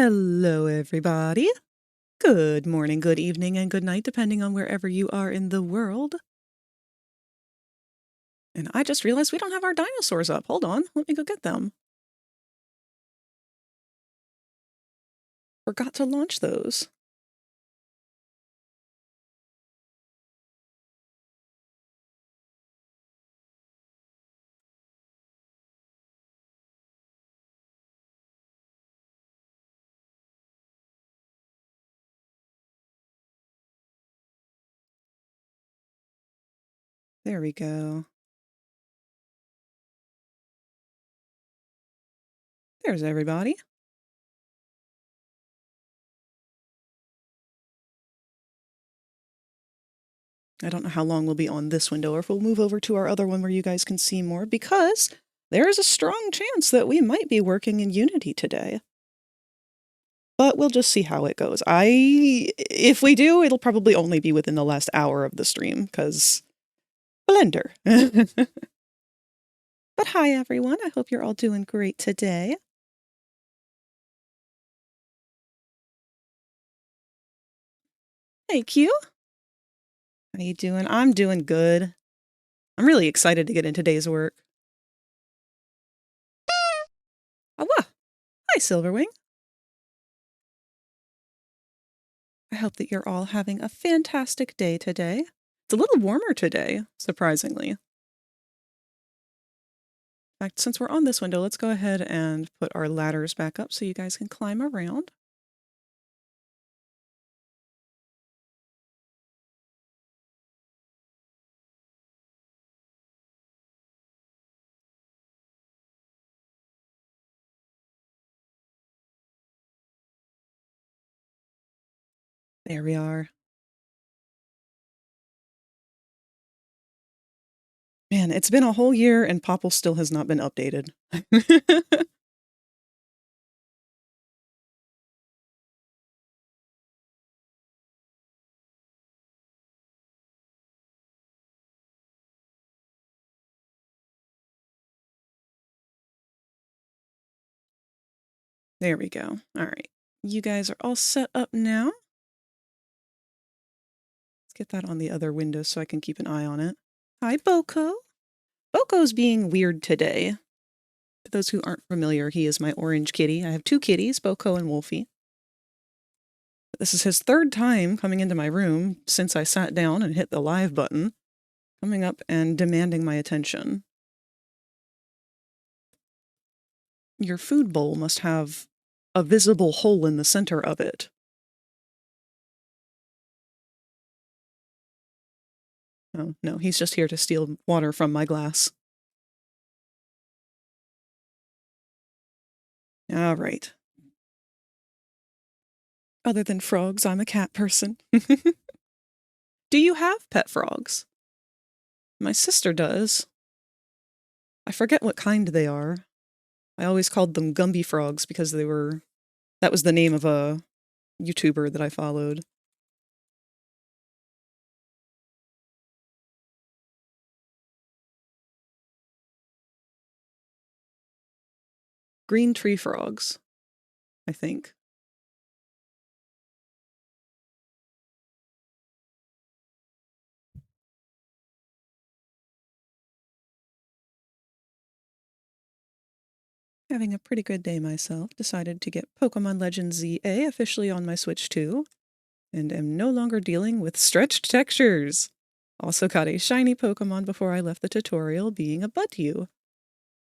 Hello, everybody. Good morning, good evening, and good night, depending on wherever you are in the world. And I just realized we don't have our dinosaurs up. Hold on, let me go get them. Forgot to launch those. There we go. There's everybody. I don't know how long we'll be on this window, or if we'll move over to our other one where you guys can see more, because there is a strong chance that we might be working in Unity today. But we'll just see how it goes. If we do, it'll probably only be within the last hour of the stream, because Blender. But hi, everyone. I hope you're all doing great today. Hey, Q. How you doing? I'm doing good. I'm really excited to get into today's work. Oh, wow. Hi, Silverwing. I hope that you're all having a fantastic day today. It's a little warmer today, surprisingly. In fact, since we're on this window, let's go ahead and put our ladders back up so you guys can climb around. There we are. Man, it's been a whole year and Popple still has not been updated. There we go. All right. You guys are all set up now. Let's get that on the other window so I can keep an eye on it. Hi, Boko. Boko's being weird today. For those who aren't familiar, he is my orange kitty. I have two kitties, Boko and Wolfie. This is his third time coming into my room since I sat down and hit the live button, coming up and demanding my attention. Your food bowl must have a visible hole in the center of it. Oh, no, he's just here to steal water from my glass. All right. Other than frogs, I'm a cat person. Do you have pet frogs? My sister does. I forget what kind they are. I always called them Gumby frogs because that was the name of a YouTuber that I followed. Green tree frogs, I think. Having a pretty good day myself. Decided to get Pokemon Legends ZA officially on my Switch 2, and am no longer dealing with stretched textures. Also got a shiny Pokemon before I left the tutorial, being a Budew.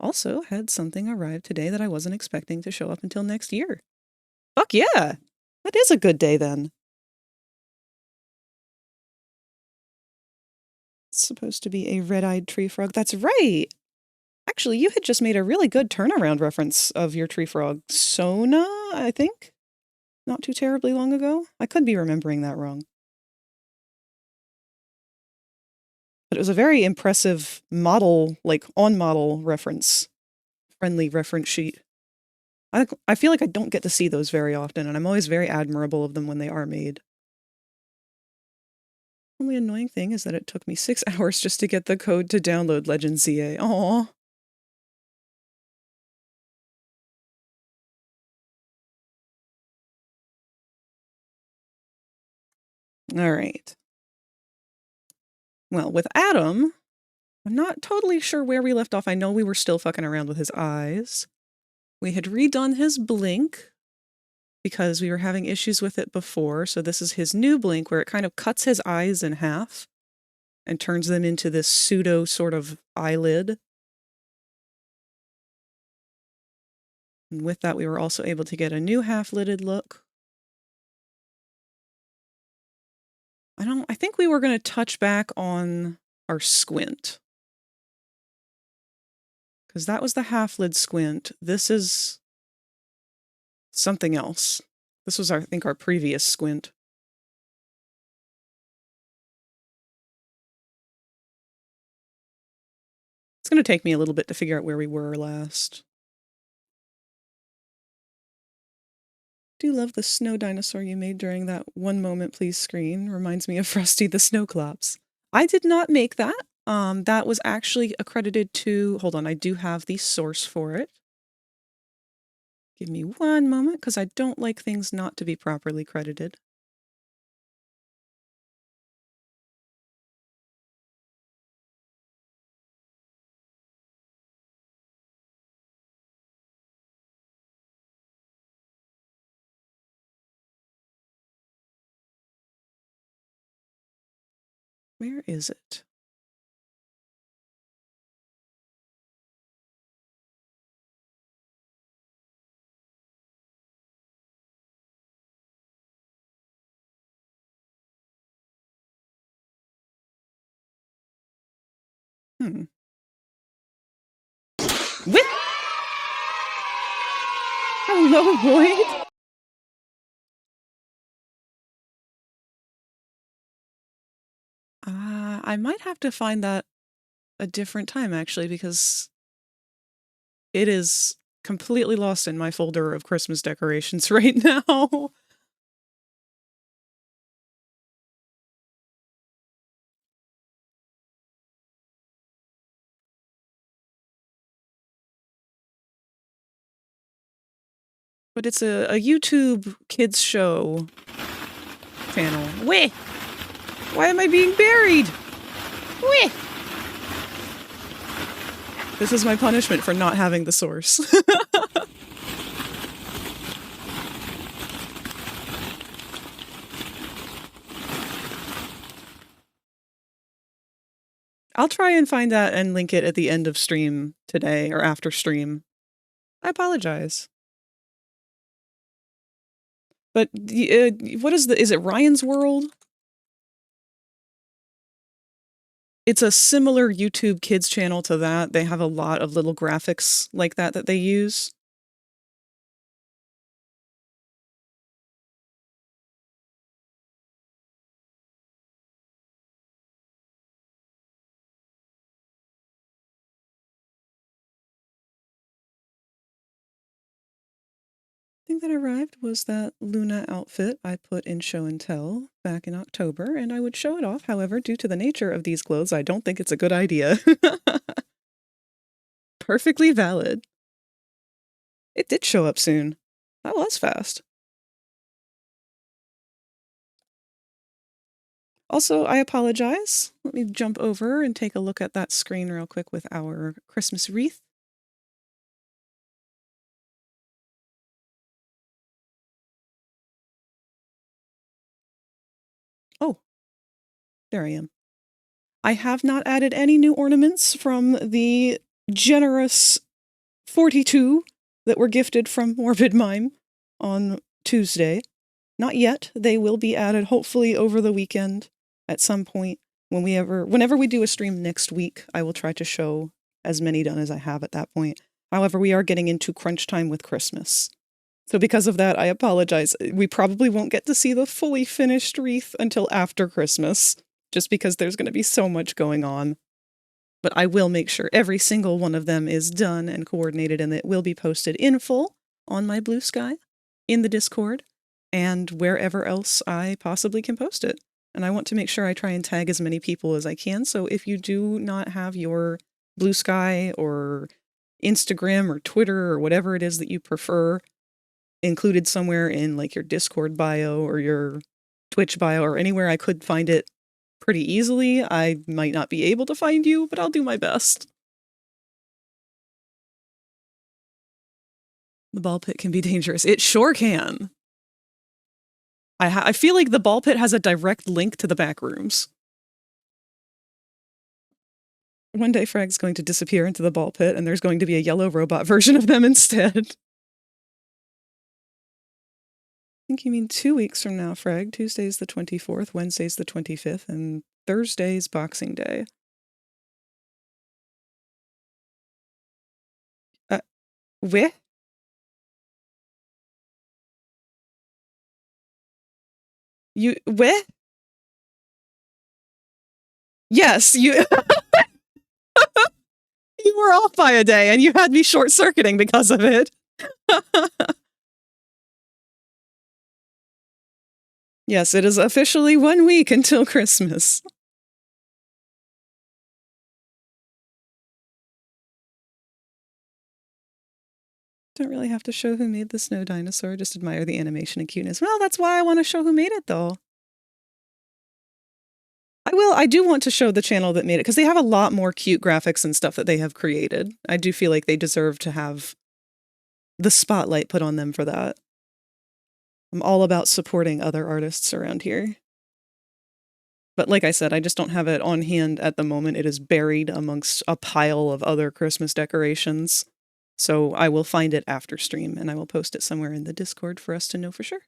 Also had something arrive today that I wasn't expecting to show up until next year. Fuck yeah! That is a good day then. It's supposed to be a red-eyed tree frog. That's right! Actually, you had just made a really good turnaround reference of your tree frog. Sona, I think? Not too terribly long ago? I could be remembering that wrong. But it was a very impressive model, like on-model reference, friendly reference sheet. I feel like I don't get to see those very often, and I'm always very admirable of them when they are made. Only annoying thing is that it took me 6 hours just to get the code to download Legends ZA. Aww. All right. Well, with Adam, I'm not totally sure where we left off. I know we were still fucking around with his eyes. We had redone his blink because we were having issues with it before. So this is his new blink where it kind of cuts his eyes in half and turns them into this pseudo sort of eyelid. And with that, we were also able to get a new half-lidded look. I think we were going to touch back on our squint. Because that was the half-lid squint. This is something else. This was, I think, our previous squint. It's going to take me a little bit to figure out where we were last. Do love the snow dinosaur you made during that one moment please screen. Reminds me of Frosty the Snowclops. I did not make that. That was actually accredited to... Hold on, I do have the source for it. Give me one moment, because I don't like things not to be properly credited. Where is it? Whip! Hello, Boyd! I might have to find that a different time, actually, because it is completely lost in my folder of Christmas decorations right now. But it's a YouTube kids show channel. Weh! Why am I being buried? Weh! This is my punishment for not having the source. I'll try and find that and link it at the end of stream today, or after stream. I apologize. But what is it Ryan's World? It's a similar YouTube kids channel to that. They have a lot of little graphics like that they use. The thing that arrived was that Luna outfit I put in show and tell back in October, and I would show it off. However, due to the nature of these clothes, I don't think it's a good idea. Perfectly valid. It did show up soon. That was fast. Also, I apologize. Let me jump over and take a look at that screen real quick with our Christmas wreath. Oh, there I am. I have not added any new ornaments from the generous 42 that were gifted from Morbid Mime on Tuesday. Not yet. They will be added hopefully over the weekend at some point. Whenever we do a stream next week, I will try to show as many done as I have at that point. However, we are getting into crunch time with Christmas. So because of that, I apologize. We probably won't get to see the fully finished wreath until after Christmas, just because there's going to be so much going on. But I will make sure every single one of them is done and coordinated, and it will be posted in full on my Blue Sky, in the Discord, and wherever else I possibly can post it. And I want to make sure I try and tag as many people as I can, so if you do not have your Blue Sky or Instagram or Twitter or whatever it is that you prefer included somewhere in like your Discord bio or your Twitch bio or anywhere I could find it pretty easily. I might not be able to find you, but I'll do my best. The ball pit can be dangerous. It sure can. I feel like the ball pit has a direct link to the back rooms. One day Frag's going to disappear into the ball pit and there's going to be a yellow robot version of them instead. I think you mean 2 weeks from now, Frag. Tuesday's the 24th, Wednesday's the 25th, and Thursday's Boxing Day. Where? You, where? Yes, you... You were off by a day, and you had me short-circuiting because of it. Yes, it is officially 1 week until Christmas. Don't really have to show who made the snow dinosaur, just admire the animation and cuteness. Well, that's why I want to show who made it, though. I do want to show the channel that made it, because they have a lot more cute graphics and stuff that they have created. I do feel like they deserve to have the spotlight put on them for that. I'm all about supporting other artists around here. But like I said, I just don't have it on hand at the moment. It is buried amongst a pile of other Christmas decorations. So I will find it after stream, and I will post it somewhere in the Discord for us to know for sure.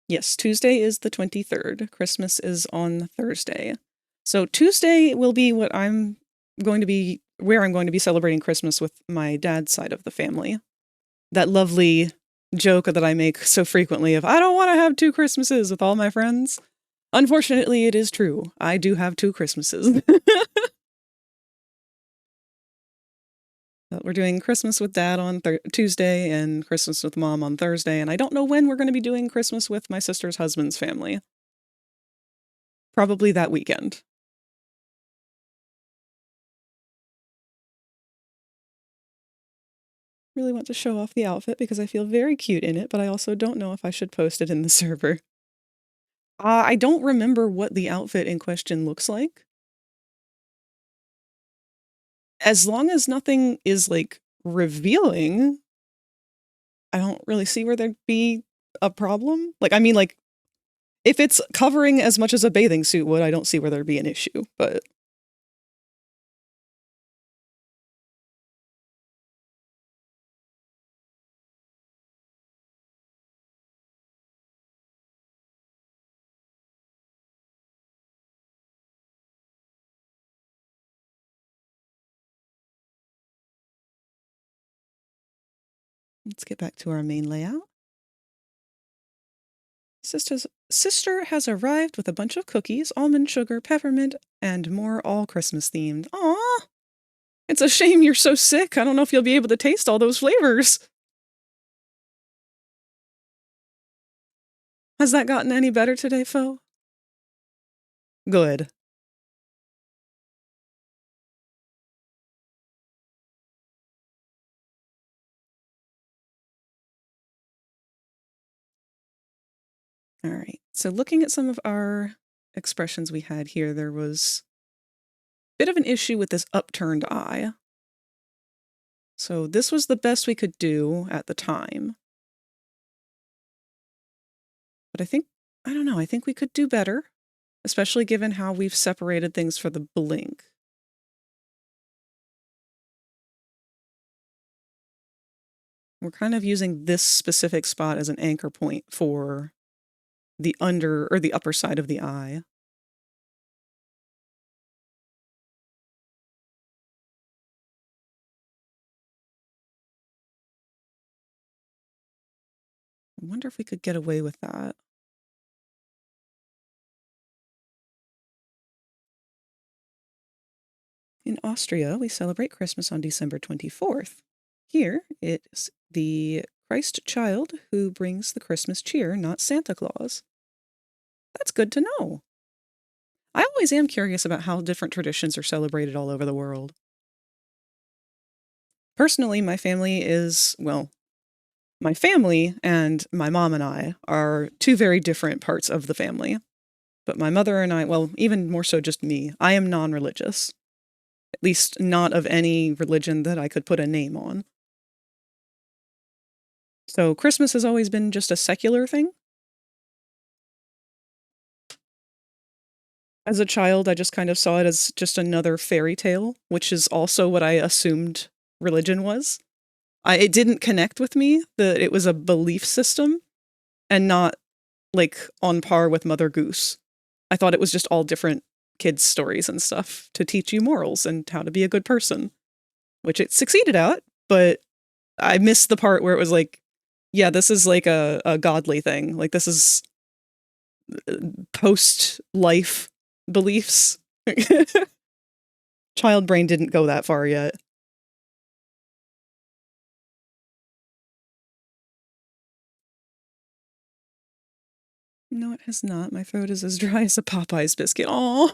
Yes, Tuesday is the 23rd. Christmas is on Thursday. So Tuesday will be what I'm going to be, where I'm going to be celebrating Christmas with my dad's side of the family. That lovely joke that I make so frequently of, I don't want to have 2 Christmases with all my friends. Unfortunately, it is true. I do have 2 Christmases. We're doing Christmas with Dad on Tuesday and Christmas with Mom on Thursday, and I don't know when we're going to be doing Christmas with my sister's husband's family. Probably that weekend. Really want to show off the outfit because I feel very cute in it, but I also don't know if I should post it in the server. I don't remember what the outfit in question looks like. As long as nothing is, like, revealing, I don't really see where there'd be a problem. Like, I mean, like, if it's covering as much as a bathing suit would, I don't see where there'd be an issue, but... Let's get back to our main layout. Sister has arrived with a bunch of cookies, almond sugar, peppermint, and more, all Christmas themed. Aww! It's a shame you're so sick. I don't know if you'll be able to taste all those flavors. Has that gotten any better today, Fo? Good. All right, so looking at some of our expressions we had here, there was a bit of an issue with this upturned eye. So this was the best we could do at the time. But I don't know, I think we could do better, especially given how we've separated things for the blink. We're kind of using this specific spot as an anchor point for the under or the upper side of the eye. I wonder if we could get away with that. In Austria, we celebrate Christmas on December 24th. Here, it's the Christ child who brings the Christmas cheer, not Santa Claus. That's good to know. I always am curious about how different traditions are celebrated all over the world. Personally, my family is, well, my family and my mom and I are two very different parts of the family. But my mother and I, well, even more so just me, I am non-religious. At least not of any religion that I could put a name on. So Christmas has always been just a secular thing. As a child, I just kind of saw it as just another fairy tale, which is also what I assumed religion was. It didn't connect with me that it was a belief system and not like on par with Mother Goose. I thought it was just all different kids' stories and stuff to teach you morals and how to be a good person, which it succeeded at, but I missed the part where it was like, yeah, this is like a godly thing. Like, this is post life beliefs. Child brain didn't go that far yet. No, it has not. My throat is as dry as a Popeye's biscuit. Aww.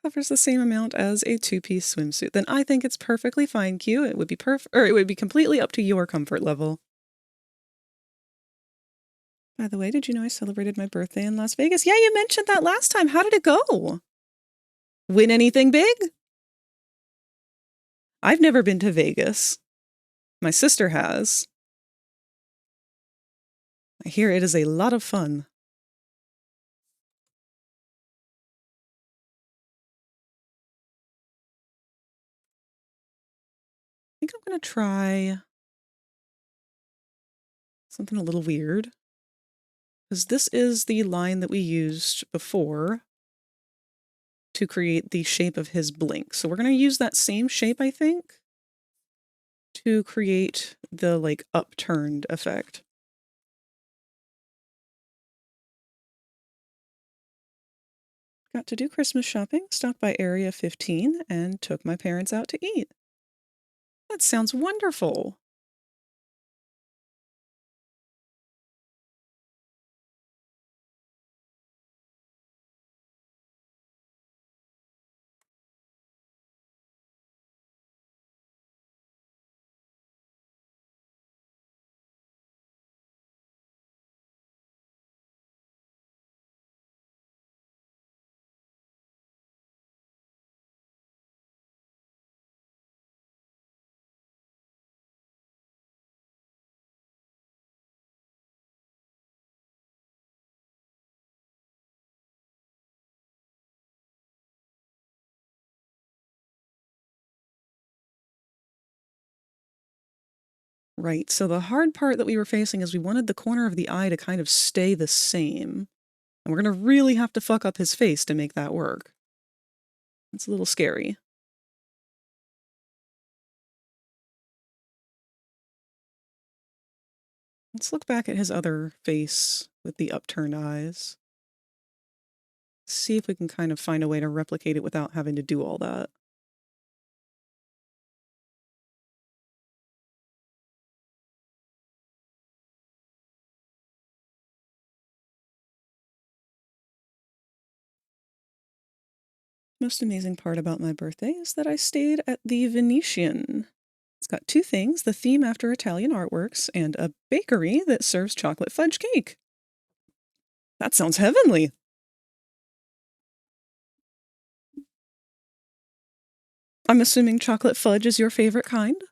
Covers the same amount as a two-piece swimsuit. Then I think it's perfectly fine, Q. It would be or it would be completely up to your comfort level. By the way, did you know I celebrated my birthday in Las Vegas? Yeah, you mentioned that last time. How did it go? Win anything big? I've never been to Vegas. My sister has. I hear it is a lot of fun. I think I'm going to try something a little weird. Because this is the line that we used before to create the shape of his blink. So we're going to use that same shape, I think, to create the, like, upturned effect. Got to do Christmas shopping, stopped by Area 15, and took my parents out to eat. That sounds wonderful. Right, so the hard part that we were facing is we wanted the corner of the eye to kind of stay the same. And we're going to really have to fuck up his face to make that work. It's a little scary. Let's look back at his other face with the upturned eyes. See if we can kind of find a way to replicate it without having to do all that. Most amazing part about my birthday is that I stayed at the Venetian. It's got two things, the theme after Italian artworks and a bakery that serves chocolate fudge cake. That sounds heavenly. I'm assuming chocolate fudge is your favorite kind?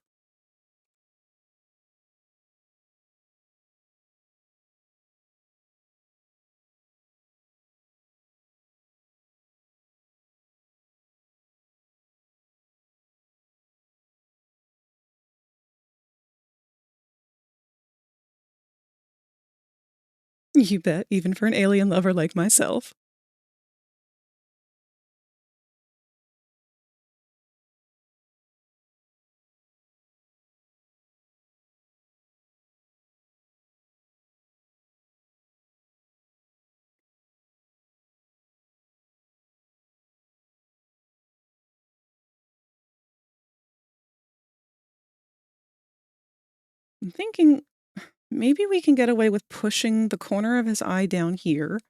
You bet, even for an alien lover like myself. I'm thinking maybe we can get away with pushing the corner of his eye down here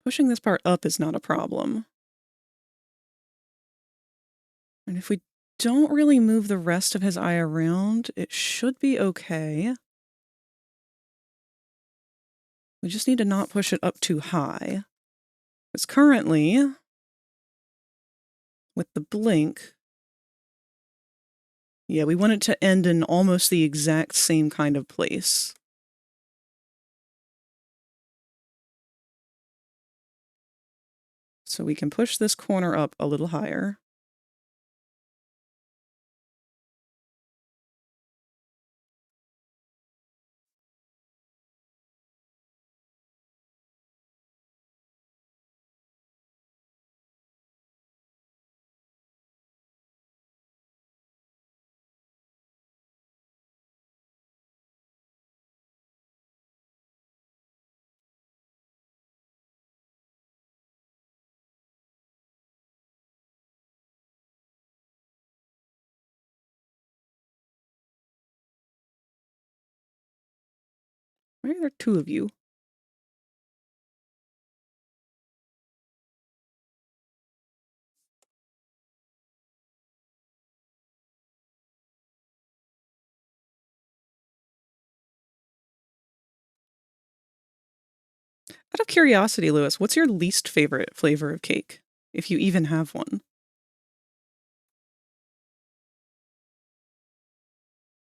Pushing this part up is not a problem. And if we don't really move the rest of his eye around, it should be okay. We just need to not push it up too high. Because currently, with the blink, yeah, we want it to end in almost the exact same kind of place. So we can push this corner up a little higher. Why are there two of you? Out of curiosity, Lewis, what's your least favorite flavor of cake, if you even have one?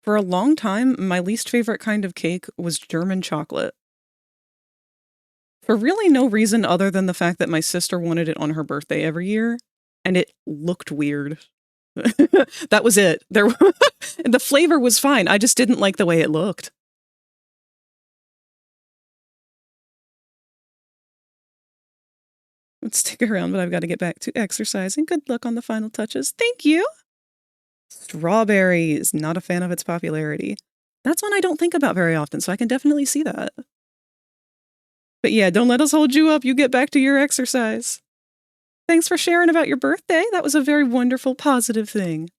For a long time, my least favorite kind of cake was German chocolate. For really no reason other than the fact that my sister wanted it on her birthday every year, and it looked weird. That was it. The flavor was fine. I just didn't like the way it looked. Let's stick around, but I've got to get back to exercising. Good luck on the final touches. Thank you. Strawberry is not a fan of its popularity. That's one I don't think about very often, so I can definitely see that. But yeah, don't let us hold you up. You get back to your exercise. Thanks for sharing about your birthday. That was a very wonderful, positive thing.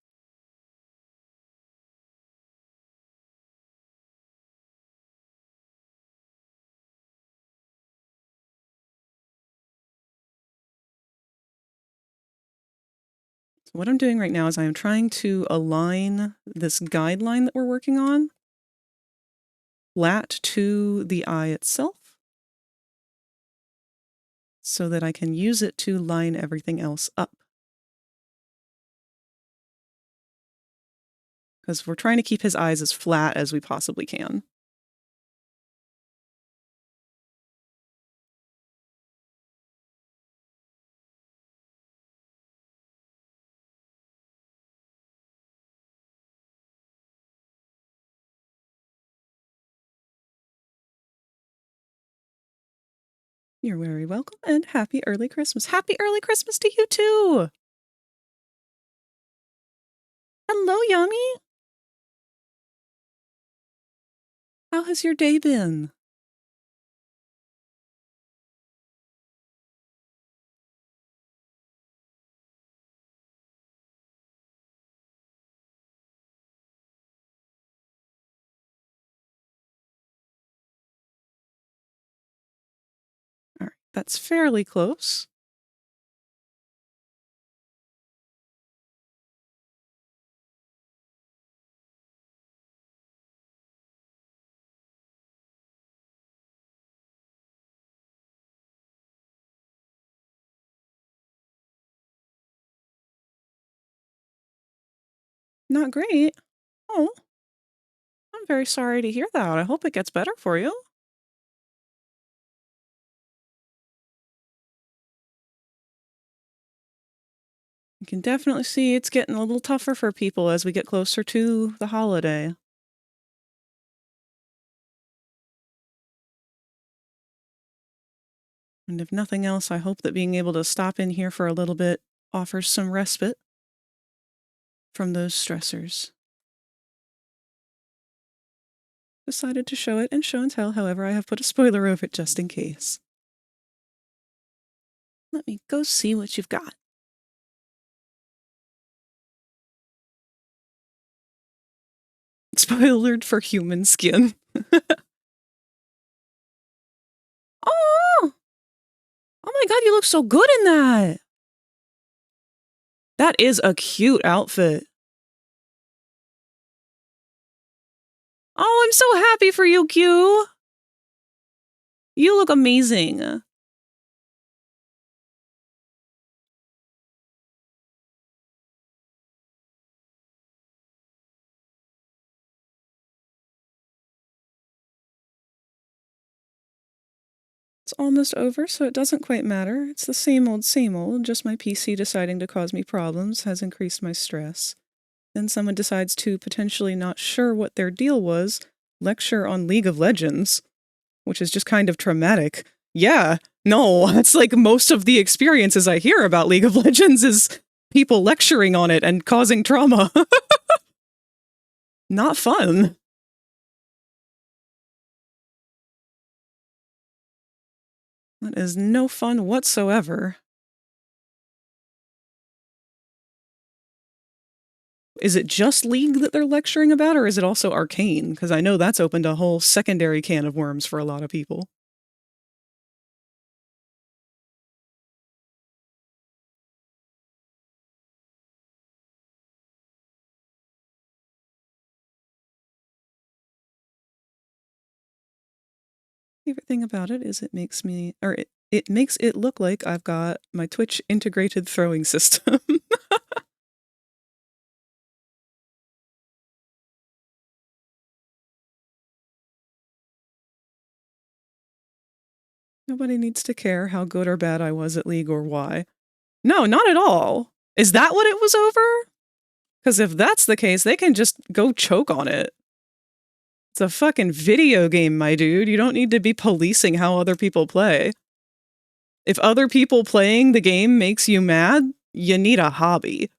So what I'm doing right now is I am trying to align this guideline that we're working on flat to the eye itself so that I can use it to line everything else up. Because we're trying to keep his eyes as flat as we possibly can. You're very welcome, and happy early Christmas. Happy early Christmas to you too! Hello, Yummy! How has your day been? All right, that's fairly close. Not great. Oh, I'm very sorry to hear that. I hope it gets better for you. You can definitely see it's getting a little tougher for people as we get closer to the holiday. And if nothing else, I hope that being able to stop in here for a little bit offers some respite from those stressors. Decided to show it in show and tell, however, I have put a spoiler over it just in case. Let me go see what you've got. Spoilered for human skin. Oh! my god, you look so good in that! That is a cute outfit. Oh, I'm so happy for you, Q! You look amazing. It's almost over, so it doesn't quite matter. It's the same old, just my PC deciding to cause me problems has increased my stress. Then someone decides to, potentially not sure what their deal was, lecture on League of Legends, which is just kind of traumatic. Yeah, no, that's like most of the experiences I hear about League of Legends is people lecturing on it and causing trauma. Not fun. That is no fun whatsoever. Is it just League that they're lecturing about, or is it also Arcane? Because I know that's opened a whole secondary can of worms for a lot of people. Favorite thing about it is it makes me, or it makes it look like I've got my Twitch integrated throwing system. Nobody needs to care how good or bad I was at League or why. No, not at all. Is that what it was over? Because if that's the case, they can just go choke on it. It's a fucking video game, my dude. You don't need to be policing how other people play. If other people playing the game makes you mad, you need a hobby.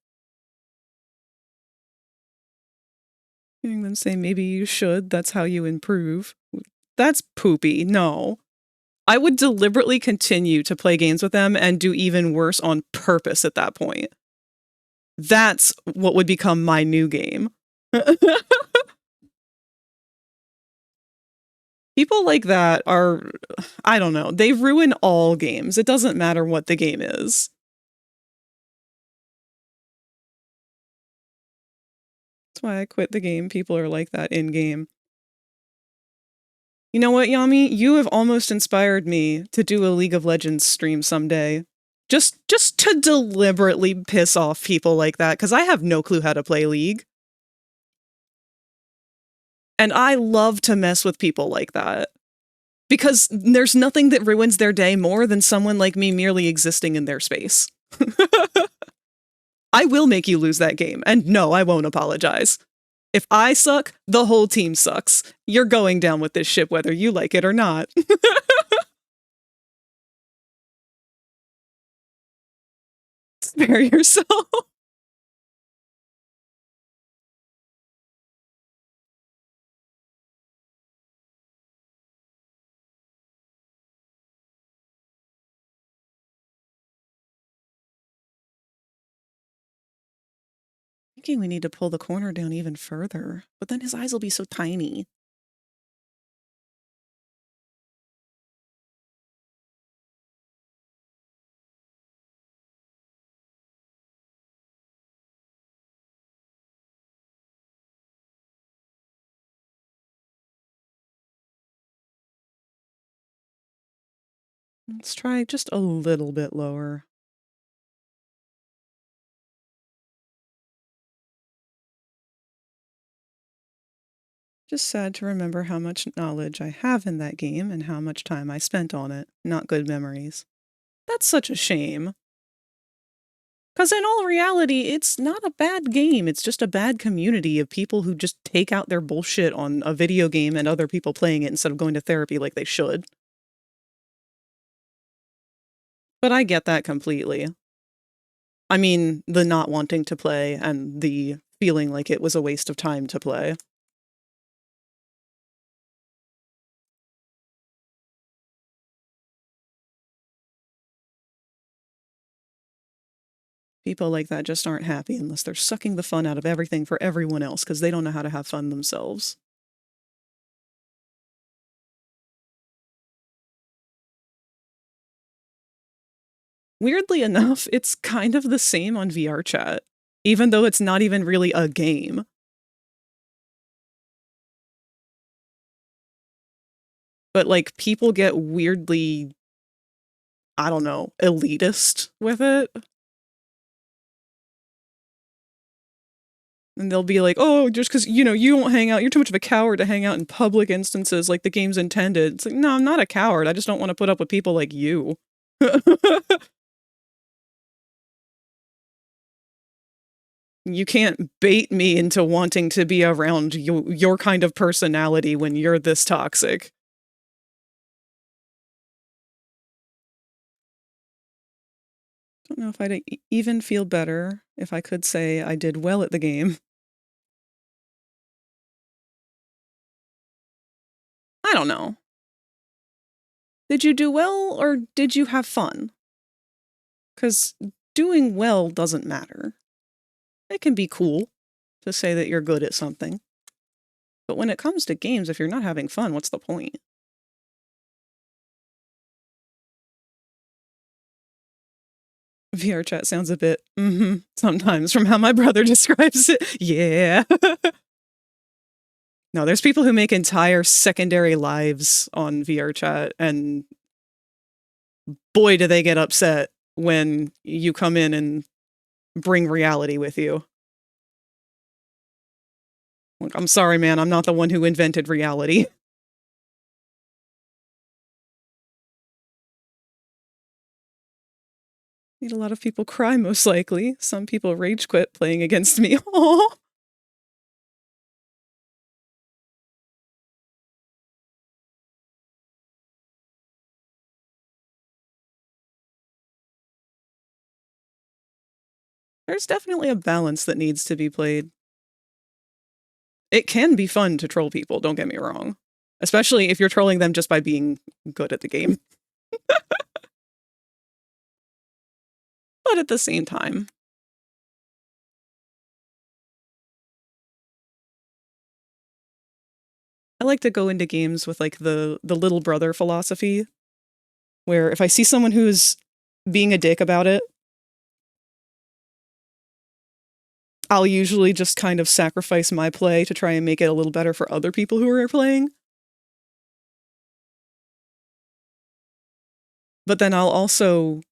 Hearing them say maybe you should, that's how you improve. That's poopy. No. I would deliberately continue to play games with them and do even worse on purpose at that point. That's what would become my new game. People like that are, I don't know, they ruin all games. It doesn't matter what the game is. That's why I quit the game. People are like that in-game. You know what, Yami? You have almost inspired me to do a League of Legends stream someday. Just to deliberately piss off people like that, because I have no clue how to play League. And I love to mess with people like that. Because there's nothing that ruins their day more than someone like me merely existing in their space. I will make you lose that game, and no, I won't apologize. If I suck, the whole team sucks. You're going down with this ship whether you like it or not. Spare yourself. Thinking we need to pull the corner down even further, but then his eyes will be so tiny. Let's try just a little bit lower. Just sad to remember how much knowledge I have in that game and how much time I spent on it. Not good memories. That's such a shame. Because in all reality, it's not a bad game. It's just a bad community of people who just take out their bullshit on a video game and other people playing it instead of going to therapy like they should. But I get that completely. I mean, the not wanting to play and the feeling like it was a waste of time to play. People like that just aren't happy unless they're sucking the fun out of everything for everyone else because they don't know how to have fun themselves. Weirdly enough, it's kind of the same on VR chat, even though it's not even really a game. But, like, people get weirdly, I don't know, elitist with it. And they'll be like, oh, just because, you know, you don't hang out, you're too much of a coward to hang out in public instances like the game's intended. It's like, no, I'm not a coward. I just don't want to put up with people like you. You can't bait me into wanting to be around your kind of personality when you're this toxic. Don't know if I'd even feel better if I could say I did well at the game. I don't know. Did you do well or did you have fun? Because doing well doesn't matter. It can be cool to say that you're good at something. But when it comes to games, if you're not having fun, what's the point? VR chat sounds a bit, sometimes from how my brother describes it. Yeah. No, there's people who make entire secondary lives on VR chat, and boy, do they get upset when you come in and bring reality with you. Like, I'm sorry, man, I'm not the one who invented reality. Made a lot of people cry, most likely. Some people rage quit playing against me. Aww. There's definitely a balance that needs to be played. It can be fun to troll people, don't get me wrong. Especially if you're trolling them just by being good at the game. But at the same time, I like to go into games with like the little brother philosophy, where if I see someone who's being a dick about it, I'll usually just kind of sacrifice my play to try and make it a little better for other people who are playing. But then I'll also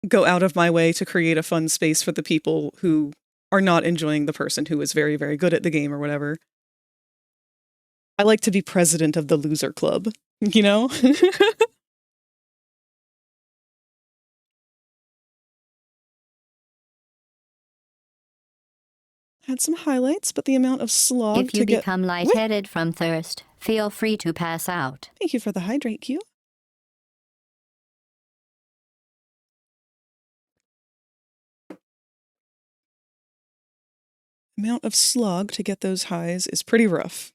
go out of my way to create a fun space for the people who are not enjoying the person who is very, very good at the game or whatever. I like to be president of the loser club, you know? Had some highlights, but the amount of slog If you become lightheaded from thirst, feel free to pass out. Thank you for the hydrate cue. Amount of slog to get those highs is pretty rough.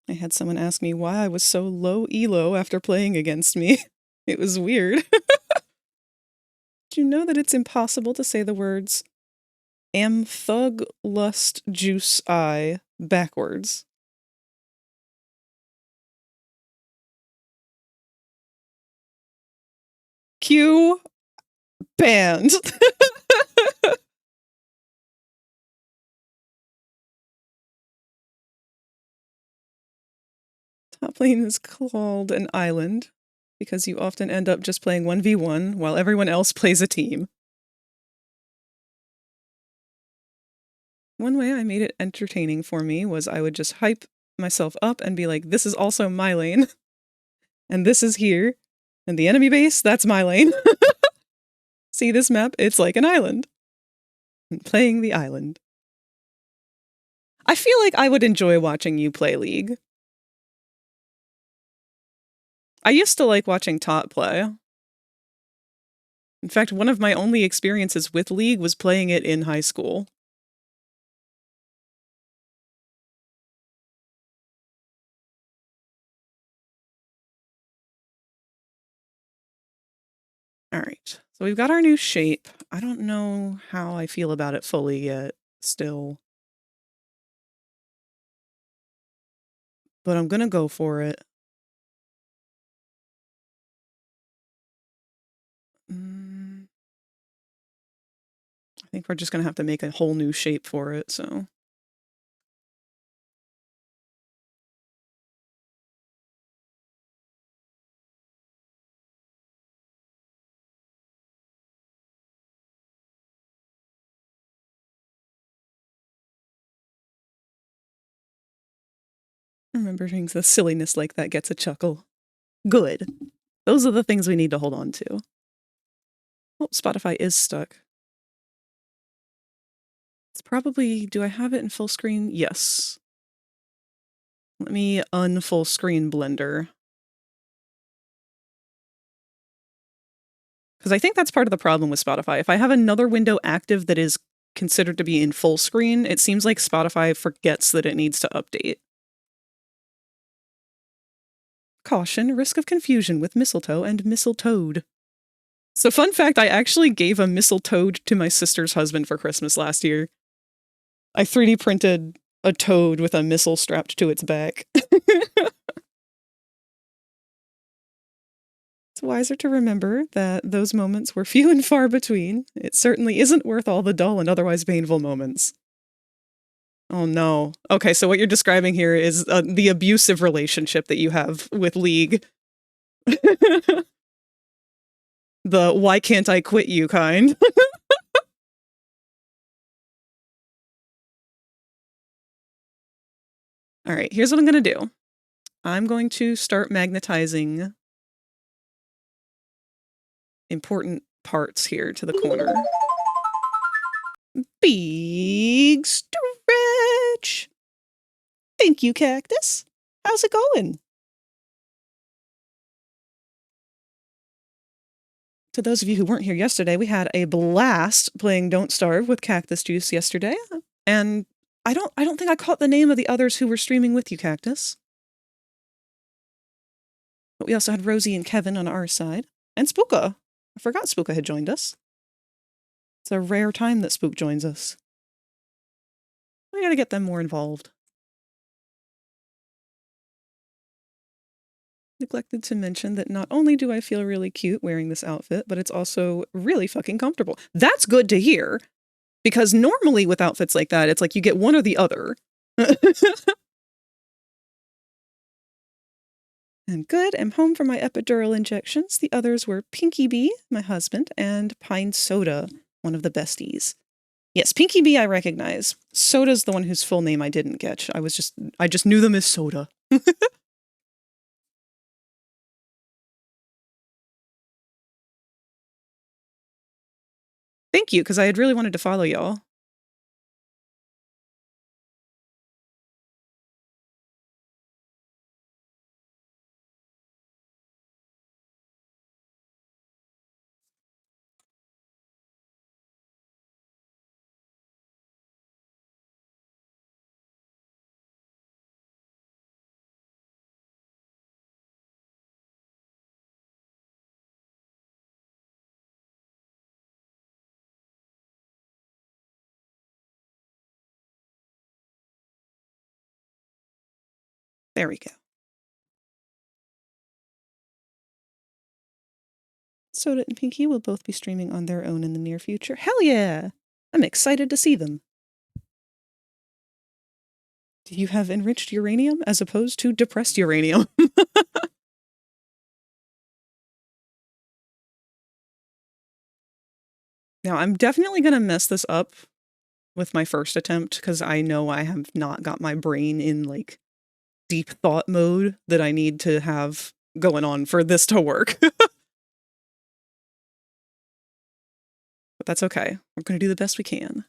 I had someone ask me why I was so low elo after playing against me. It was weird. Do you know that it's impossible to say the words am thug lust juice I backwards? Q banned. Top lane is called an island because you often end up just playing 1v1 while everyone else plays a team. One way I made it entertaining for me was I would just hype myself up and be like, this is also my lane. And this is here. And the enemy base, that's my lane. See this map? It's like an island. I'm playing the island. I feel like I would enjoy watching you play League. I used to like watching Tot play. In fact, one of my only experiences with League was playing it in high school. Alright, so we've got our new shape. I don't know how I feel about it fully yet, still. But I'm gonna go for it. I think we're just going to have to make a whole new shape for it, so. Remembering the silliness like that gets a chuckle. Good. Those are the things we need to hold on to. Oh, Spotify is stuck. It's probably, do I have it in full screen? Yes. Let me unfull screen Blender. Because I think that's part of the problem with Spotify. If I have another window active that is considered to be in full screen, it seems like Spotify forgets that it needs to update. Caution, risk of confusion with mistletoe and mistletoed. So fun fact, I actually gave a mistletoed to my sister's husband for Christmas last year. I 3D printed a toad with a missile strapped to its back. It's wiser to remember that those moments were few and far between. It certainly isn't worth all the dull and otherwise painful moments. Oh no. Okay, so what you're describing here is the abusive relationship that you have with League. The why can't I quit you kind. All right, here's what I'm going to do. I'm going to start magnetizing important parts here to the corner. Big stretch. Thank you, Cactus. How's it going? To those of you who weren't here yesterday, we had a blast playing Don't Starve with Cactus Juice yesterday. And I don't think I caught the name of the others who were streaming with you, Cactus. But we also had Rosie and Kevin on our side. And Spooka. I forgot Spooka had joined us. It's a rare time that Spook joins us. We gotta get them more involved. Neglected to mention that not only do I feel really cute wearing this outfit, but it's also really fucking comfortable. That's good to hear, because normally with outfits like that, it's like you get one or the other. And good, I'm home for my epidural injections. The others were Pinky Bee, my husband, and Pine Soda, one of the besties. Yes, Pinky Bee I recognize. Soda's the one whose full name I didn't catch. I just knew them as Soda. Thank you, because I had really wanted to follow y'all. There we go. Soda and Pinky will both be streaming on their own in the near future. Hell yeah! I'm excited to see them. Do you have enriched uranium as opposed to depressed uranium? Now, I'm definitely going to mess this up with my first attempt, because I know I have not got my brain in, like, deep thought mode that I need to have going on for this to work. But that's okay. We're going to do the best we can.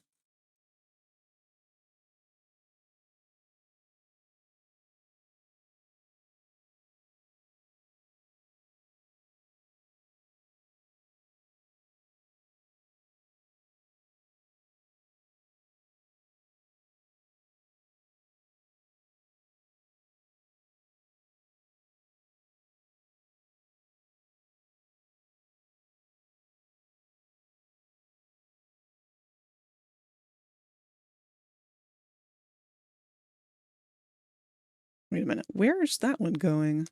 Wait a minute. Where's that one going?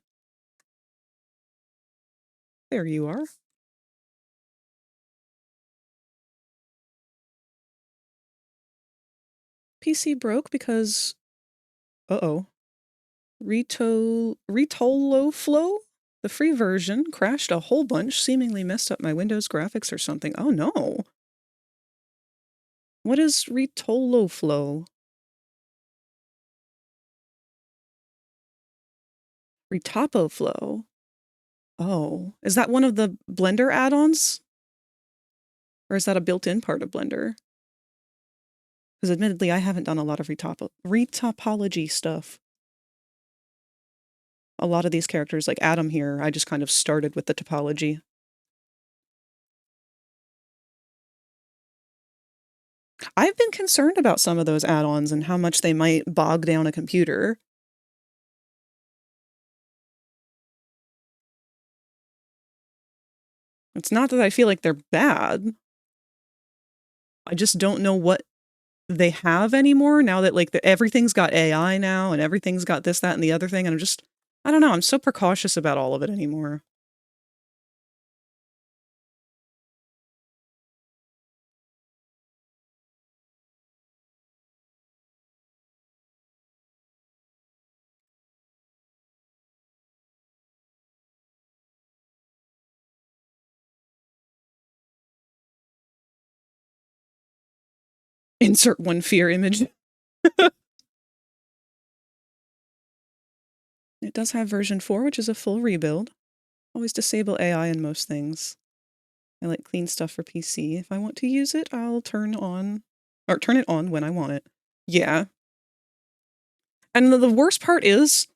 There you are. PC broke because... Uh-oh. Retolo Flow? The free version crashed a whole bunch, seemingly messed up my Windows graphics or something. Oh no. What is Retolo Flow? Retopo Flow? Oh, is that one of the Blender add-ons? Or is that a built-in part of Blender? Because admittedly, I haven't done a lot of retopology stuff. A lot of these characters, like Adam here, I just kind of started with the topology. I've been concerned about some of those add-ons and how much they might bog down a computer. It's not that I feel like they're bad. I just don't know what they have anymore now that like everything's got AI now and everything's got this, that, and the other thing. And I don't know, I'm so precautious about all of it anymore. Insert one fear image. It does have version 4, which is a full rebuild. Always disable AI in most things. I like clean stuff for PC. If I want to use it, I'll turn it on when I want it. Yeah. And the worst part is,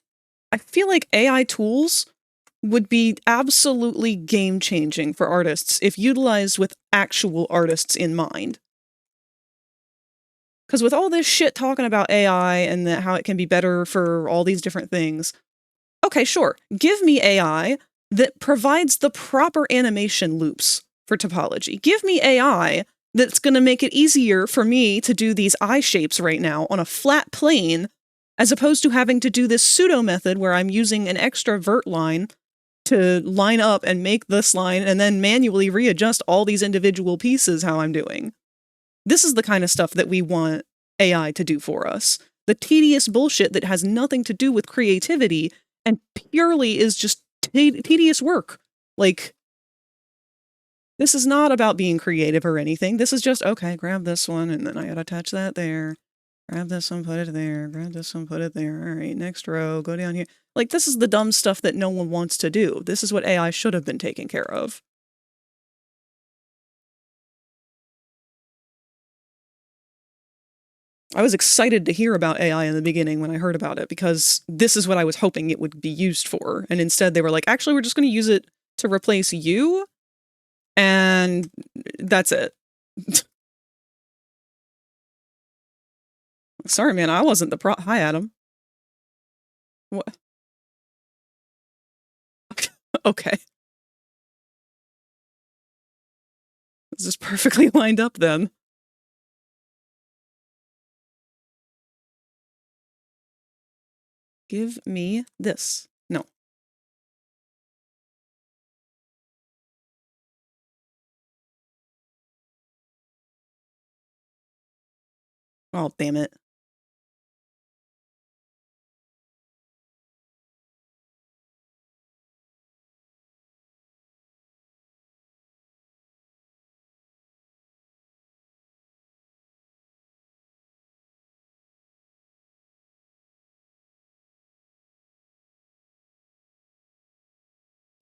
I feel like AI tools would be absolutely game-changing for artists if utilized with actual artists in mind. Because with all this shit talking about AI and how it can be better for all these different things, okay, sure, give me AI that provides the proper animation loops for topology. Give me AI that's going to make it easier for me to do these eye shapes right now on a flat plane, as opposed to having to do this pseudo method where I'm using an extra vert line to line up and make this line and then manually readjust all these individual pieces how I'm doing. This is the kind of stuff that we want AI to do for us. The tedious bullshit that has nothing to do with creativity and purely is just tedious work. Like, this is not about being creative or anything. This is just, okay, grab this one, and then I gotta attach that there. Grab this one, put it there. Grab this one, put it there. All right, next row, go down here. Like, this is the dumb stuff that no one wants to do. This is what AI should have been taking care of. I was excited to hear about AI in the beginning when I heard about it, because this is what I was hoping it would be used for. And instead they were like, actually, we're just going to use it to replace you. And that's it. Sorry, man, I wasn't the Hi, Adam. What? Okay. This is perfectly lined up then. Give me this. No. Oh, damn it.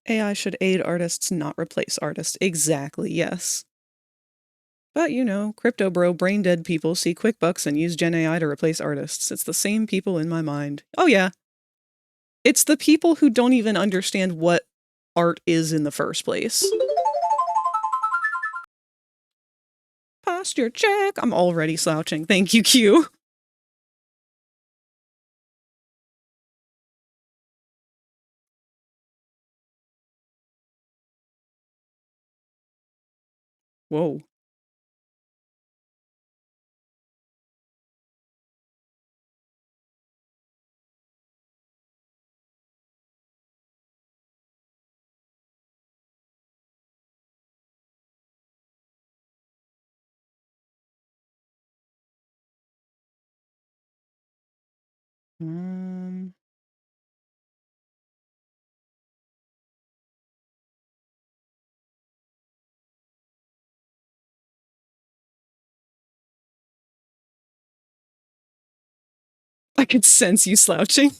AI should aid artists, not replace artists. Exactly, yes. But, you know, crypto bro, brain dead people see quick bucks and use Gen AI to replace artists. It's the same people in my mind. Oh, yeah. It's the people who don't even understand what art is in the first place. Posture check. I'm already slouching. Thank you, Q. Whoa. I could sense you slouching.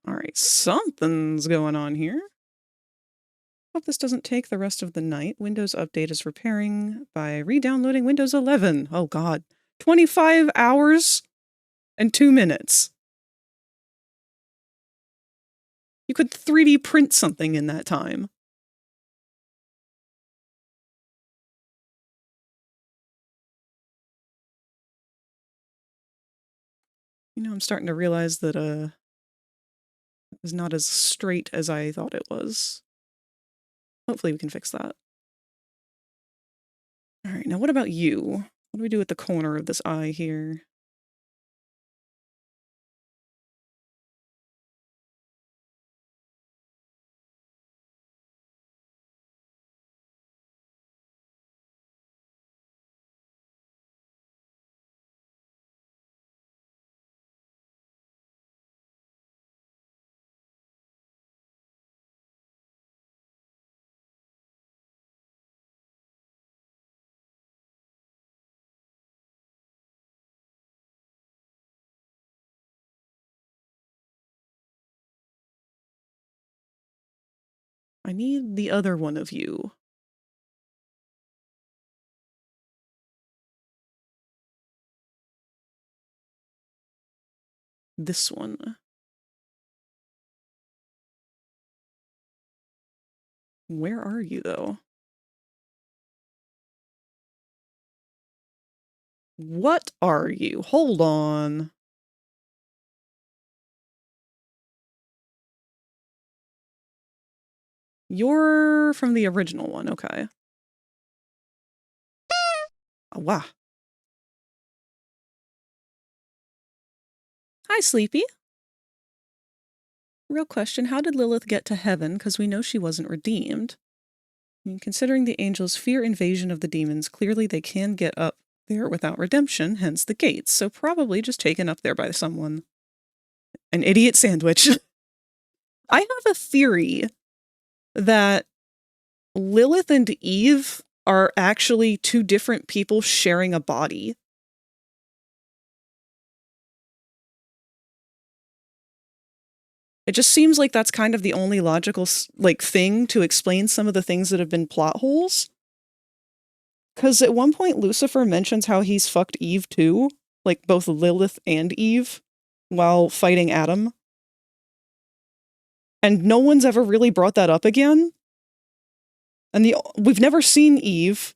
Alright, something's going on here. Hope this doesn't take the rest of the night. Windows Update is repairing by re-downloading Windows 11. Oh god. 25 hours and 2 minutes. You could 3D print something in that time. You know, I'm starting to realize that, it was not as straight as I thought it was. Hopefully we can fix that. Alright, now what about you? What do we do at the corner of this eye here? I need the other one of you. This one. Where are you, though? What are you? Hold on. You're from the original one, okay. Oh, wow. Hi, Sleepy. Real question, how did Lilith get to heaven? Because we know she wasn't redeemed. I mean, considering the angels fear invasion of the demons, clearly they can get up there without redemption, hence the gates. So probably just taken up there by someone. An idiot sandwich. I have a theory that Lilith and Eve are actually two different people sharing a body. It just seems like that's kind of the only logical, like, thing to explain some of the things that have been plot holes. Because at one point, Lucifer mentions how he's fucked Eve too, like both Lilith and Eve, while fighting Adam. And no one's ever really brought that up again. And we've never seen Eve.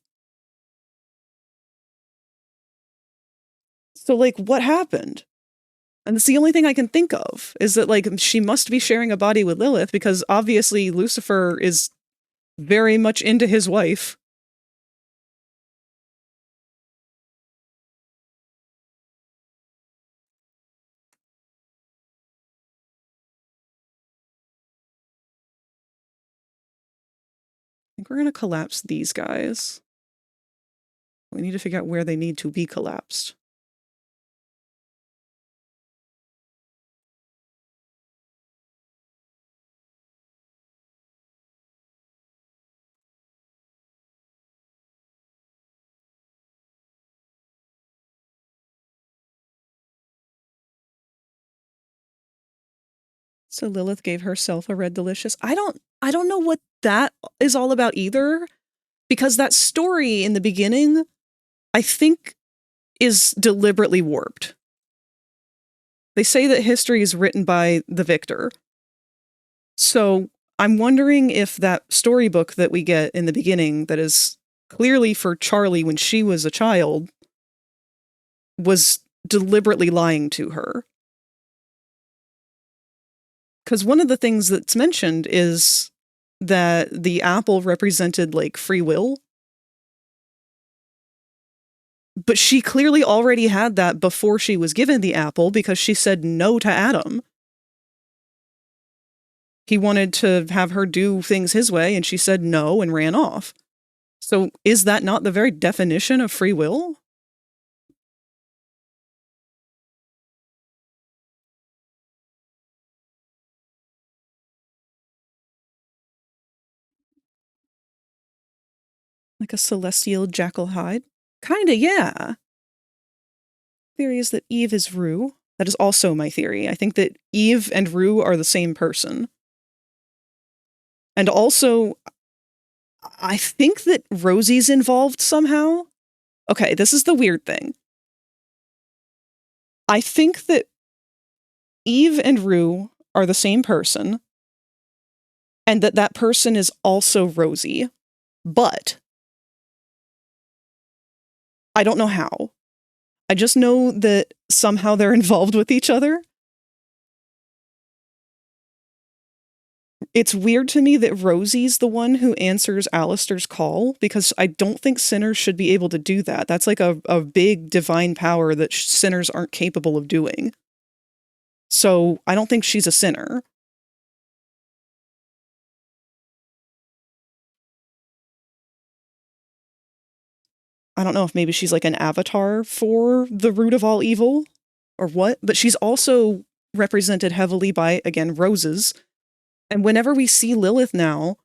So, like, what happened? And it's the only thing I can think of, is that, like, she must be sharing a body with Lilith, because obviously Lucifer is very much into his wife. I think we're gonna collapse these guys. We need to figure out where they need to be collapsed. So Lilith gave herself a red delicious. I don't know what that is all about either, because that story in the beginning I think is deliberately warped. They say that history is written by the victor. So I'm wondering if that storybook that we get in the beginning that is clearly for Charlie when she was a child was deliberately lying to her. Because one of the things that's mentioned is that the apple represented, like, free will. But she clearly already had that before she was given the apple because she said no to Adam. He wanted to have her do things his way, and she said no and ran off. So is that not the very definition of free will? Like a celestial jackal hide? Kinda, yeah. Theory is that Eve is Rue. That is also my theory. I think that Eve and Rue are the same person. And also, I think that Rosie's involved somehow. Okay, this is the weird thing. I think that Eve and Rue are the same person, and that that person is also Rosie. But I don't know how. I just know that somehow they're involved with each other. It's weird to me that Rosie's the one who answers Alistair's call, because I don't think sinners should be able to do that. That's like a big divine power that sinners aren't capable of doing. So I don't think she's a sinner. I don't know if maybe she's like an avatar for the root of all evil or what, but she's also represented heavily by, again, roses. And whenever we see Lilith now,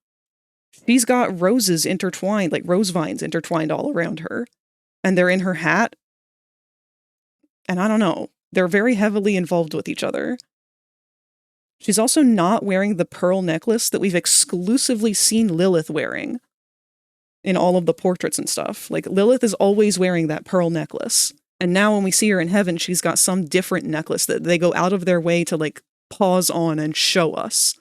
she's got roses intertwined, like rose vines intertwined all around her. And they're in her hat. And I don't know. They're very heavily involved with each other. She's also not wearing the pearl necklace that we've exclusively seen Lilith wearing in all of the portraits and stuff. Like, Lilith is always wearing that pearl necklace. And now when we see her in heaven, she's got some different necklace that they go out of their way to, like, pause on and show us.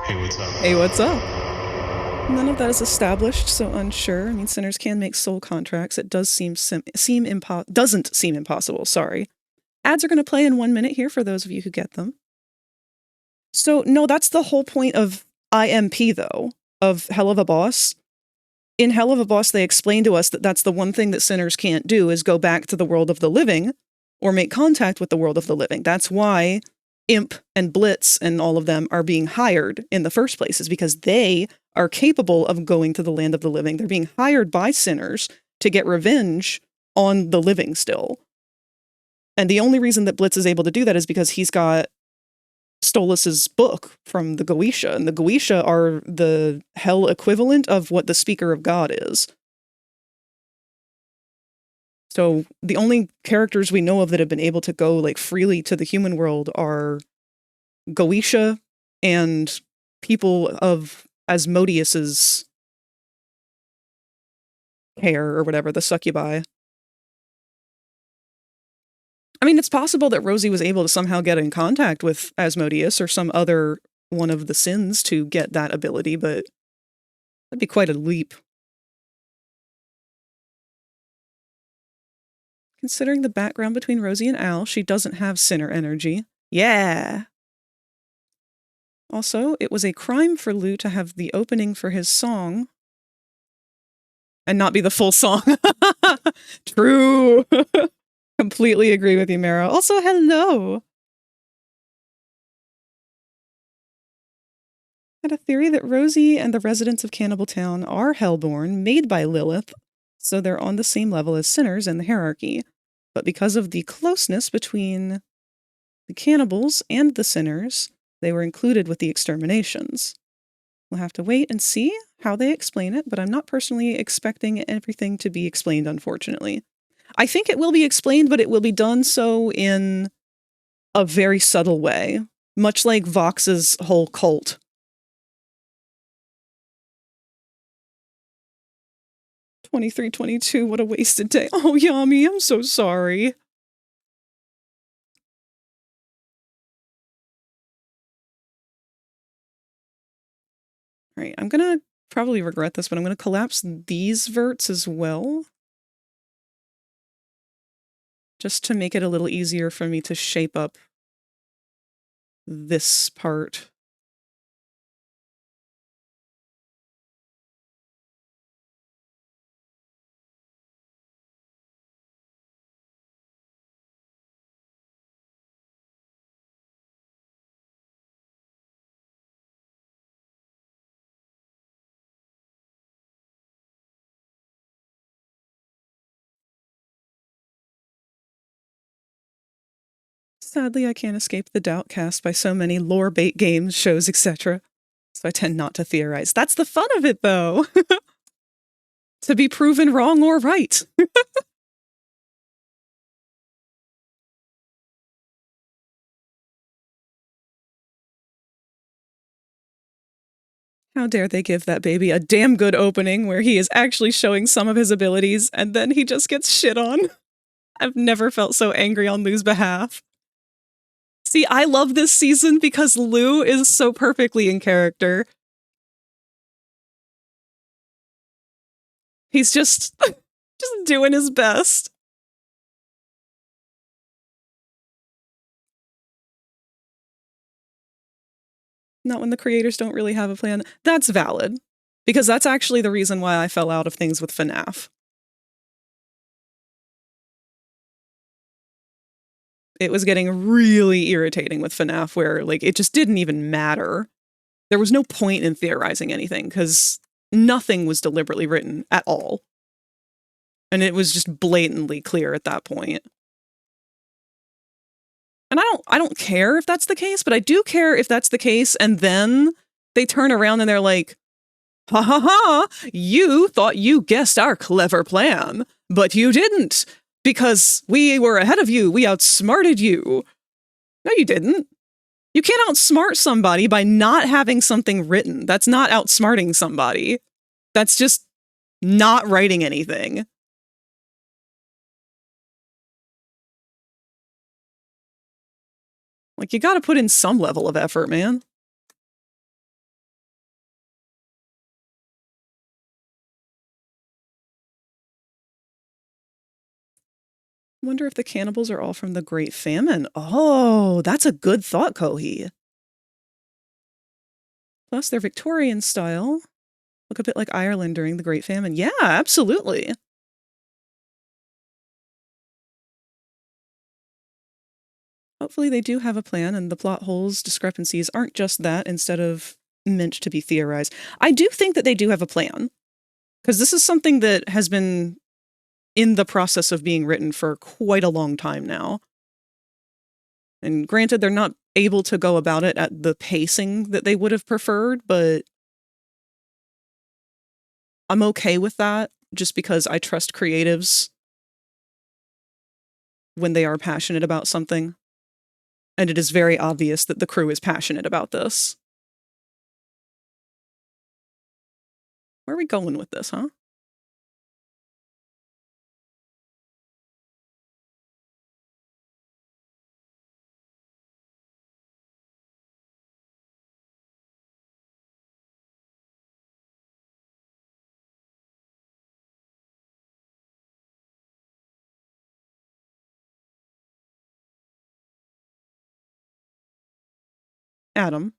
Hey, what's up? Hey, what's up? None of that is established, so unsure. I mean, sinners can make soul contracts. It does doesn't seem impossible, sorry. Ads are going to play in 1 minute here for those of you who get them. So, no, that's the whole point of IMP, though, of Hell of a Boss. In Hell of a Boss, they explain to us that that's the one thing that sinners can't do, is go back to the world of the living or make contact with the world of the living. That's why Imp and Blitz and all of them are being hired in the first place, is because they are capable of going to the land of the living. They're being hired by sinners to get revenge on the living still. And the only reason that Blitz is able to do that is because he's got Stolas's book from the Goetia, and the Goetia are the hell equivalent of what the Speaker of God is. So the only characters we know of that have been able to go, like, freely to the human world are Goetia and people of Asmodeus's care or whatever, the succubi. I mean, it's possible that Rosie was able to somehow get in contact with Asmodeus or some other one of the sins to get that ability, but that'd be quite a leap. Considering the background between Rosie and Al, she doesn't have sinner energy. Yeah! Also, it was a crime for Lou to have the opening for his song and not be the full song. True! Completely agree with you, Mara. Also, hello! I had a theory that Rosie and the residents of Cannibal Town are hellborn, made by Lilith, so they're on the same level as sinners in the hierarchy. But because of the closeness between the cannibals and the sinners, they were included with the exterminations. We'll have to wait and see how they explain it, but I'm not personally expecting everything to be explained, unfortunately. I think it will be explained, but it will be done so in a very subtle way, much like Vox's whole cult. 2322, what a wasted day. Oh, Yami, I'm so sorry. All right, I'm gonna probably regret this, but I'm gonna collapse these verts as well. Just to make it a little easier for me to shape up this part. Sadly, I can't escape the doubt cast by so many lore bait games, shows, etc. So I tend not to theorize. That's the fun of it, though. To be proven wrong or right. How dare they give that baby a damn good opening where he is actually showing some of his abilities and then he just gets shit on. I've never felt so angry on Lu's behalf. See, I love this season because Lu is so perfectly in character. He's just doing his best. Not when the creators don't really have a plan. That's valid. Because that's actually the reason why I fell out of things with FNAF. It was getting really irritating with FNAF where, like, it just didn't even matter. There was no point in theorizing anything, because nothing was deliberately written at all. And it was just blatantly clear at that point. And I don't care if that's the case, but I do care if that's the case, and then they turn around and they're like, ha ha ha, you thought you guessed our clever plan, but you didn't, because we were ahead of you, we outsmarted you. No, you didn't. You can't outsmart somebody by not having something written. That's not outsmarting somebody. That's just not writing anything. Like, you gotta put in some level of effort, man. Wonder if the cannibals are all from the Great Famine. Oh, that's a good thought, Kohi. Plus, they're Victorian style. Look a bit like Ireland during the Great Famine. Yeah, absolutely. Hopefully they do have a plan and the plot holes, discrepancies aren't just that instead of meant to be theorized. I do think that they do have a plan. Because this is something that has been in the process of being written for quite a long time now. And granted, they're not able to go about it at the pacing that they would have preferred, but I'm okay with that just because I trust creatives when they are passionate about something. And it is very obvious that the crew is passionate about this. Where are we going with this, huh? Adam,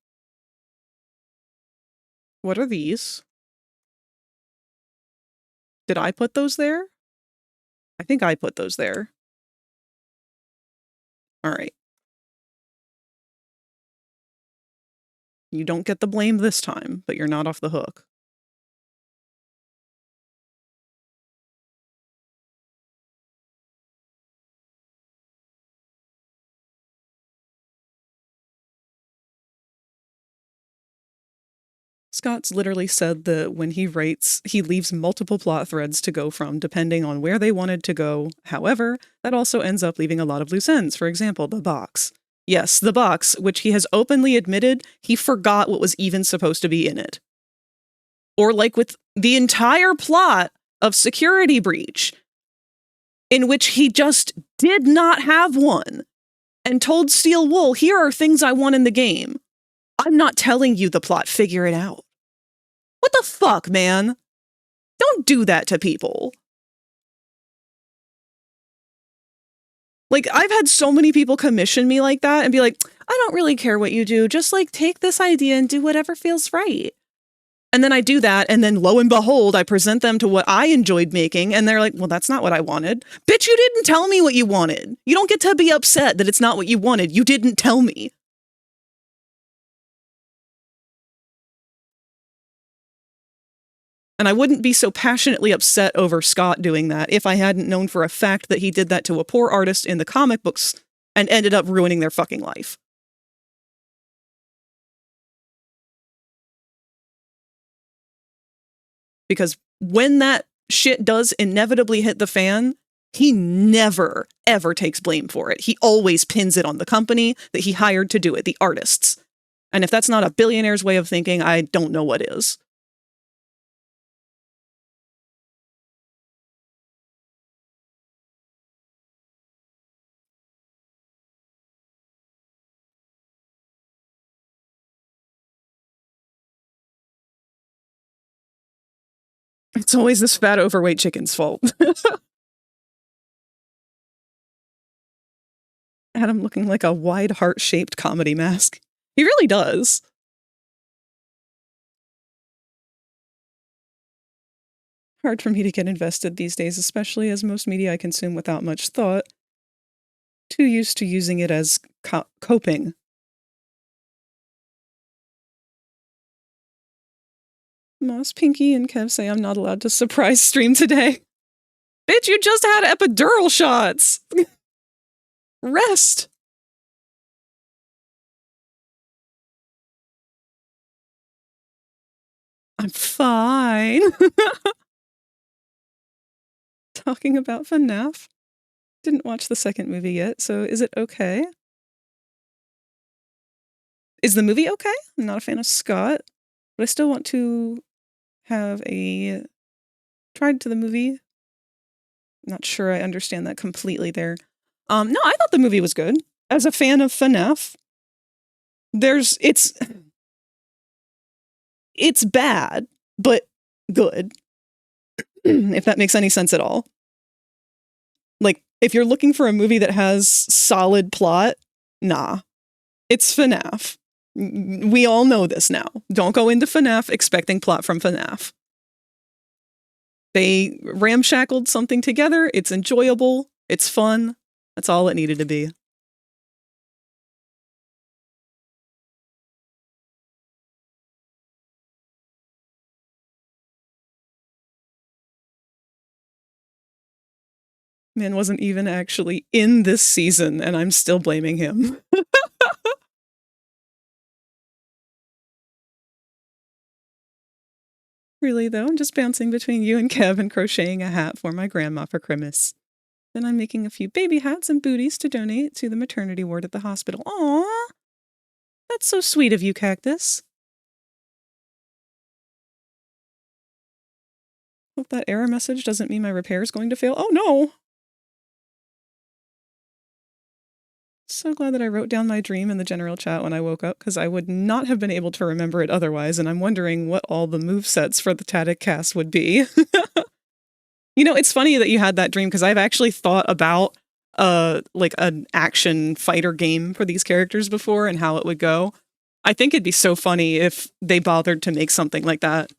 what are these? Did I put those there? I think I put those there. All right. You don't get the blame this time, but you're not off the hook. Scott's literally said that when he writes, he leaves multiple plot threads to go from, depending on where they wanted to go. However, that also ends up leaving a lot of loose ends. For example, the box. Yes, the box, which he has openly admitted he forgot what was even supposed to be in it. Or like with the entire plot of Security Breach, in which he just did not have one, and told Steel Wool, here are things I want in the game. I'm not telling you the plot, figure it out. What the fuck, man? Don't do that to people. Like, I've had so many people commission me like that and be like, I don't really care what you do, just like take this idea and do whatever feels right. And then I do that, and then lo and behold, I present them to what I enjoyed making, and they're like, well, that's not what I wanted. Bitch, you didn't tell me what you wanted. You don't get to be upset that it's not what you wanted. You didn't tell me. And I wouldn't be so passionately upset over Scott doing that if I hadn't known for a fact that he did that to a poor artist in the comic books and ended up ruining their fucking life. Because when that shit does inevitably hit the fan, he never, ever takes blame for it. He always pins it on the company that he hired to do it, the artists. And if that's not a billionaire's way of thinking, I don't know what is. It's always this fat, overweight chicken's fault. Adam looking like a wide heart-shaped comedy mask. He really does. Hard for me to get invested these days, especially as most media I consume without much thought. Too used to using it as coping. Moss, Pinky, and Kev say I'm not allowed to surprise stream today. Bitch, you just had epidural shots! Rest! I'm fine. Talking about FNAF? Didn't watch the second movie yet, so is it okay? Is the movie okay? I'm not a fan of Scott, but I still want to have a tried to the movie. Not sure I understand that completely there. No, I thought the movie was good. As a fan of FNAF, it's bad, but good. If that makes any sense at all. Like, if you're looking for a movie that has solid plot, nah. It's FNAF. We all know this now. Don't go into FNAF expecting plot from FNAF. They ramshackled something together. It's enjoyable. It's fun. That's all it needed to be. Man wasn't even actually in this season, and I'm still blaming him. Really, though, I'm just bouncing between you and Kev and crocheting a hat for my grandma for Christmas. Then I'm making a few baby hats and booties to donate to the maternity ward at the hospital. Aww! That's so sweet of you, Cactus. Hope that error message doesn't mean my repair is going to fail. Oh no! So glad that I wrote down my dream in the general chat when I woke up, because I would not have been able to remember it otherwise, and I'm wondering what all the movesets for the Tadic cast would be. You know, it's funny that you had that dream, because I've actually thought about like an action fighter game for these characters before and how it would go. I think it'd be so funny if they bothered to make something like that.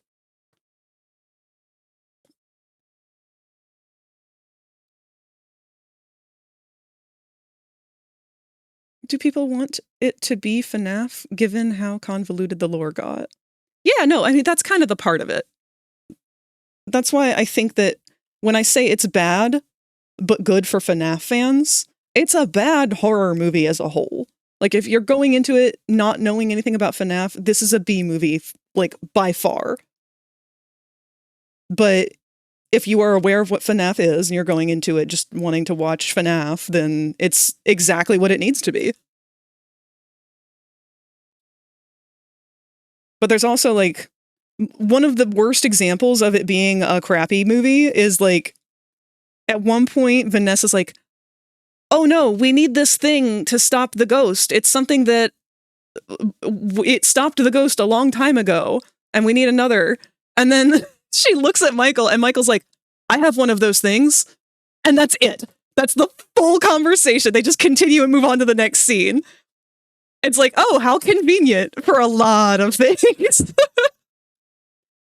Do people want it to be FNAF, given how convoluted the lore got? Yeah, no, I mean, that's kind of the part of it. That's why I think that when I say it's bad, but good for FNAF fans, it's a bad horror movie as a whole. Like, if you're going into it not knowing anything about FNAF, this is a B movie like, by far. But if you are aware of what FNAF is and you're going into it just wanting to watch FNAF, then it's exactly what it needs to be. But there's also, like, one of the worst examples of it being a crappy movie is, like, at one point, Vanessa's like, oh no, we need this thing to stop the ghost. It's something that it stopped the ghost a long time ago, and we need another. And then she looks at Michael, and Michael's like, I have one of those things. And that's it. That's the full conversation. They just continue and move on to the next scene. It's like, oh, how convenient for a lot of things.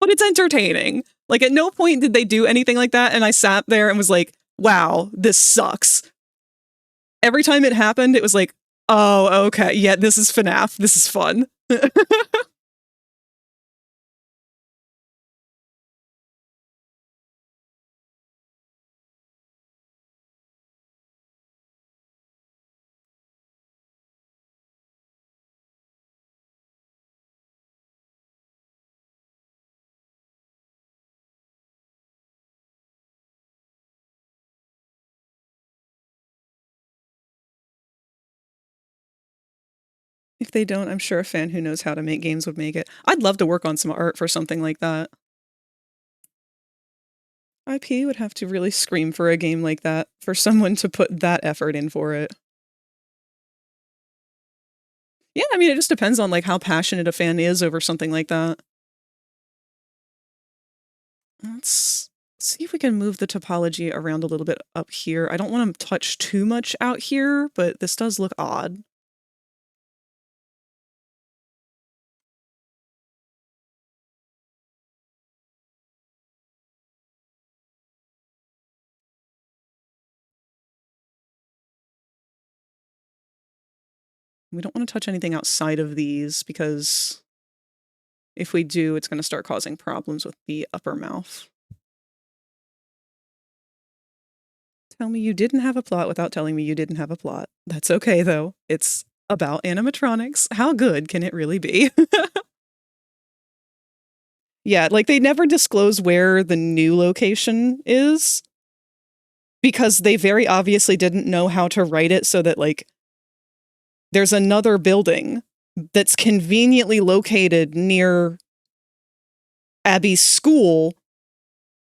But it's entertaining. Like, at no point did they do anything like that, and I sat there and was like, wow, this sucks. Every time it happened, it was like, oh, okay, yeah, this is FNAF. This is fun. If they don't, I'm sure a fan who knows how to make games would make it. I'd love to work on some art for something like that. IP would have to really scream for a game like that for someone to put that effort in for it. Yeah, I mean, it just depends on, like, how passionate a fan is over something like that. Let's see if we can move the topology around a little bit up here. I don't want to touch too much out here, but this does look odd. We don't want to touch anything outside of these because if we do, it's going to start causing problems with the upper mouth. Tell me you didn't have a plot without telling me you didn't have a plot. That's okay, though. It's about animatronics. How good can it really be? Yeah, like, they never disclose where the new location is because they very obviously didn't know how to write it so that, like, there's another building that's conveniently located near Abby's school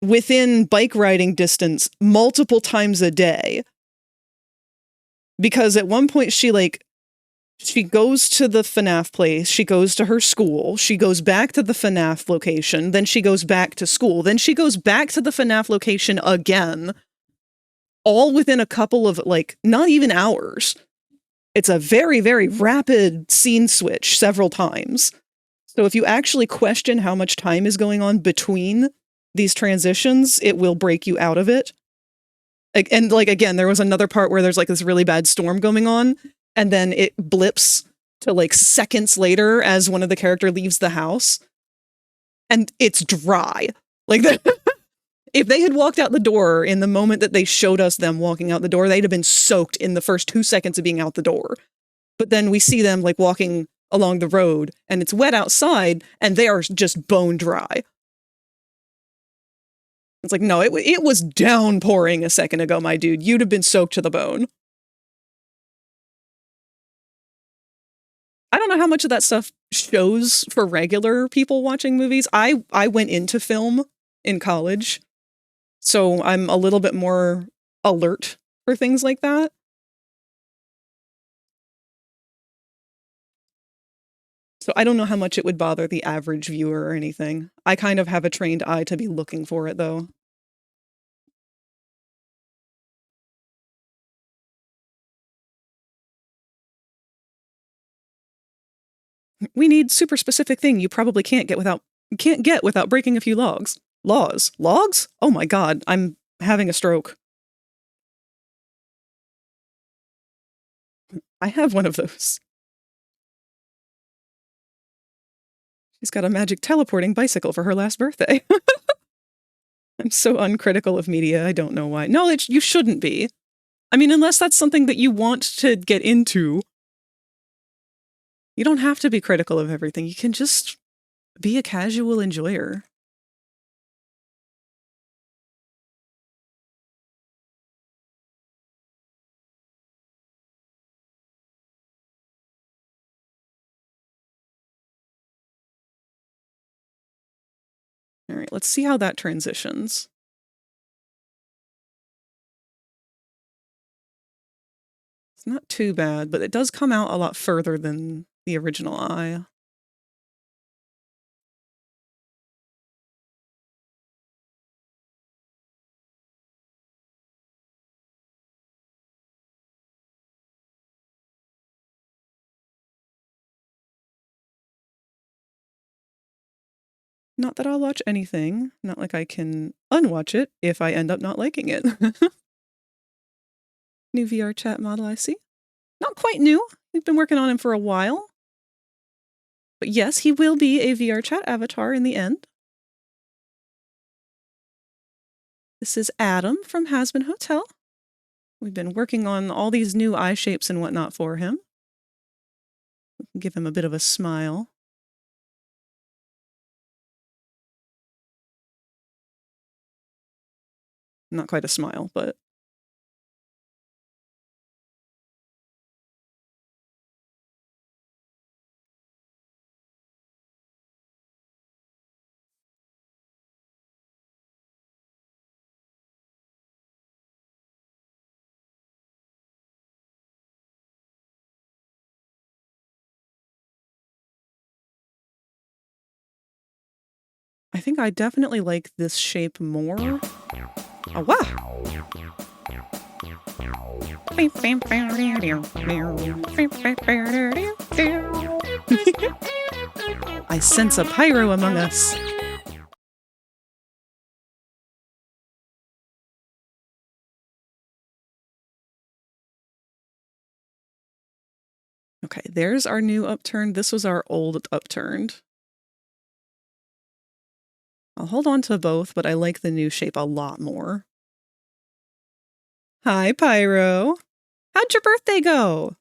within bike riding distance multiple times a day. Because at one point she goes to the FNAF place, she goes to her school, she goes back to the FNAF location, then she goes back to school, then she goes back to the FNAF location again, all within a couple of, like, not even hours. It's a very, very rapid scene switch several times. So if you actually question how much time is going on between these transitions, it will break you out of it. And, like, again, there was another part where there's, like, this really bad storm going on, and then it blips to, like, seconds later as one of the characters leaves the house, and it's dry. Like, if they had walked out the door in the moment that they showed us them walking out the door, they'd have been soaked in the first 2 seconds of being out the door. But then we see them, like, walking along the road, and it's wet outside, and they are just bone dry. It's like, no, it was downpouring a second ago, my dude. You'd have been soaked to the bone. I don't know how much of that stuff shows for regular people watching movies. I went into film in college, so I'm a little bit more alert for things like that. So I don't know how much it would bother the average viewer or anything. I kind of have a trained eye to be looking for it, though. We need super specific thing you probably can't get without breaking a few laws. Logs? Oh my god, I'm having a stroke. I have one of those. She's got a magic teleporting bicycle for her last birthday. I'm so uncritical of media, I don't know why. No, you shouldn't be. I mean, unless that's something that you want to get into. You don't have to be critical of everything. You can just Be a casual enjoyer. All right, let's see how that transitions. It's not too bad, but it does come out a lot further than the original eye. Not that I'll watch anything. Not like I can unwatch it if I end up not liking it. New VR chat model, I see. Not quite new. We've been working on him for a while. But yes, he will be a VR chat avatar in the end. This is Adam from Hazbin Hotel. We've been working on all these new eye shapes and whatnot for him. Give him a bit of a smile. Not quite a smile, but... I think I definitely like this shape more. Oh, wow! I sense a pyro among us. Okay, there's our new upturned. This was our old upturned. I'll hold on to both, but I like the new shape a lot more. Hi, Pyro. How'd your birthday go?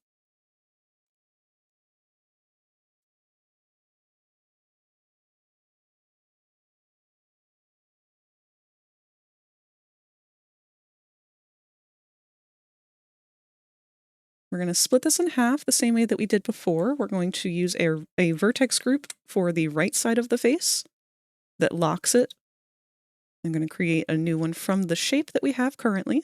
We're going to split this in half the same way that we did before. We're going to use a vertex group for the right side of the face that locks it. I'm going to create a new one from the shape that we have currently.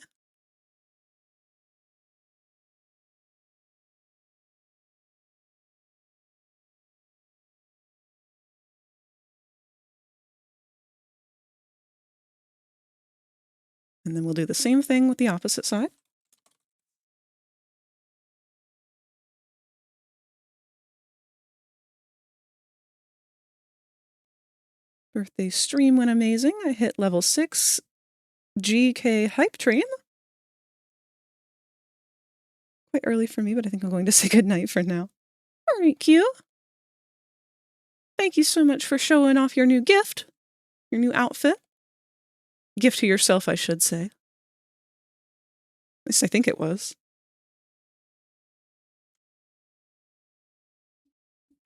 And then we'll do the same thing with the opposite side. Birthday stream went amazing. I hit level 6 GK hype train. Quite early for me, but I think I'm going to say goodnight for now. All right, Q. Thank you so much for showing off your new gift, your new outfit. Gift to yourself, I should say. At least I think it was.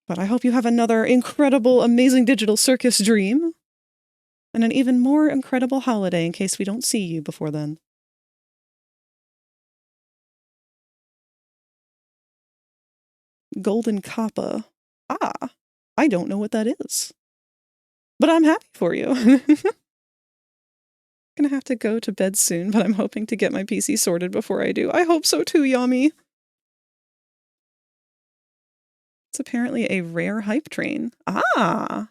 But I hope you have another incredible, amazing digital circus dream. And an even more incredible holiday in case we don't see you before then. Golden Kappa. Ah, I don't know what that is. But I'm happy for you. Gonna have to go to bed soon, but I'm hoping to get my PC sorted before I do. I hope so too, Yami. It's apparently a rare hype train. Ah!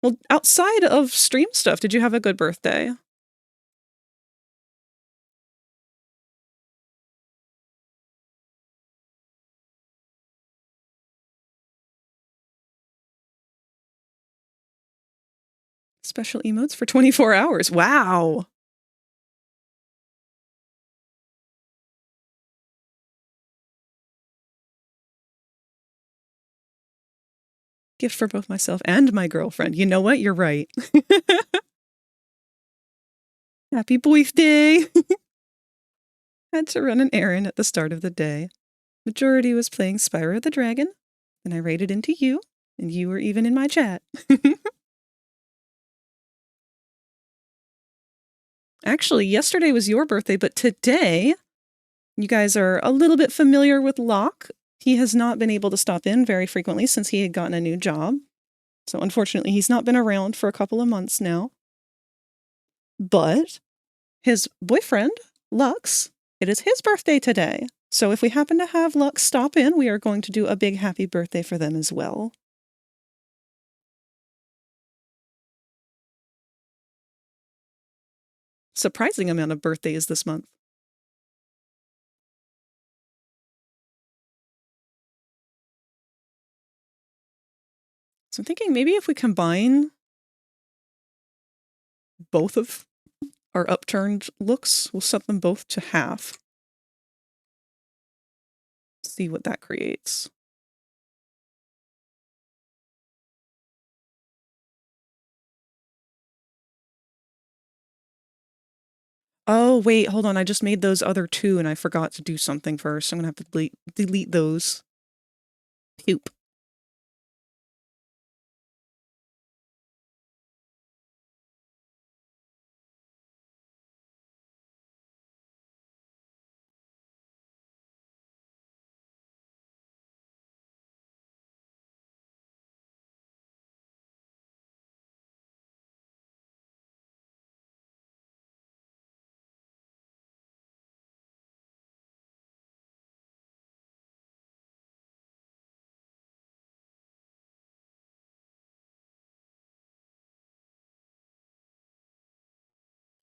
Well, outside of stream stuff, did you have a good birthday? Special emotes for 24 hours. Wow! Gift for both myself and my girlfriend. You know what? You're right. Happy birthday! Had to run an errand at the start of the day. Majority was playing Spyro the Dragon, and I raided into you, And you were even in my chat. Actually, yesterday was your birthday, but today, you guys are a little bit familiar with Locke. He has not been able to stop in very frequently since he had gotten a new job. So unfortunately, he's not been around for a couple of months now. But his boyfriend, Lux, it is his birthday today. So if we happen to have Lux stop in, we are going to do a big happy birthday for them as well. Surprising amount of birthdays this month. So I'm thinking maybe if we combine both of our upturned looks, we'll set them both to half. See what that creates. Oh, wait, hold on. I just made those other two and I forgot to do something first. I'm going to have to delete those. Poop.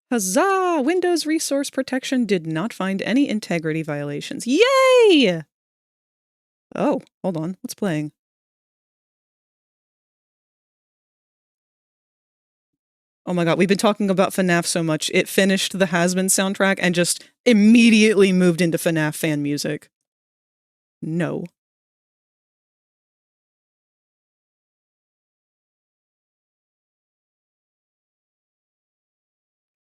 Huzzah! Windows Resource Protection did not find any integrity violations. Yay! Oh, hold on. What's playing? Oh my god, we've been talking about FNAF so much. It finished the Hazbin soundtrack and just immediately moved into FNAF fan music. No.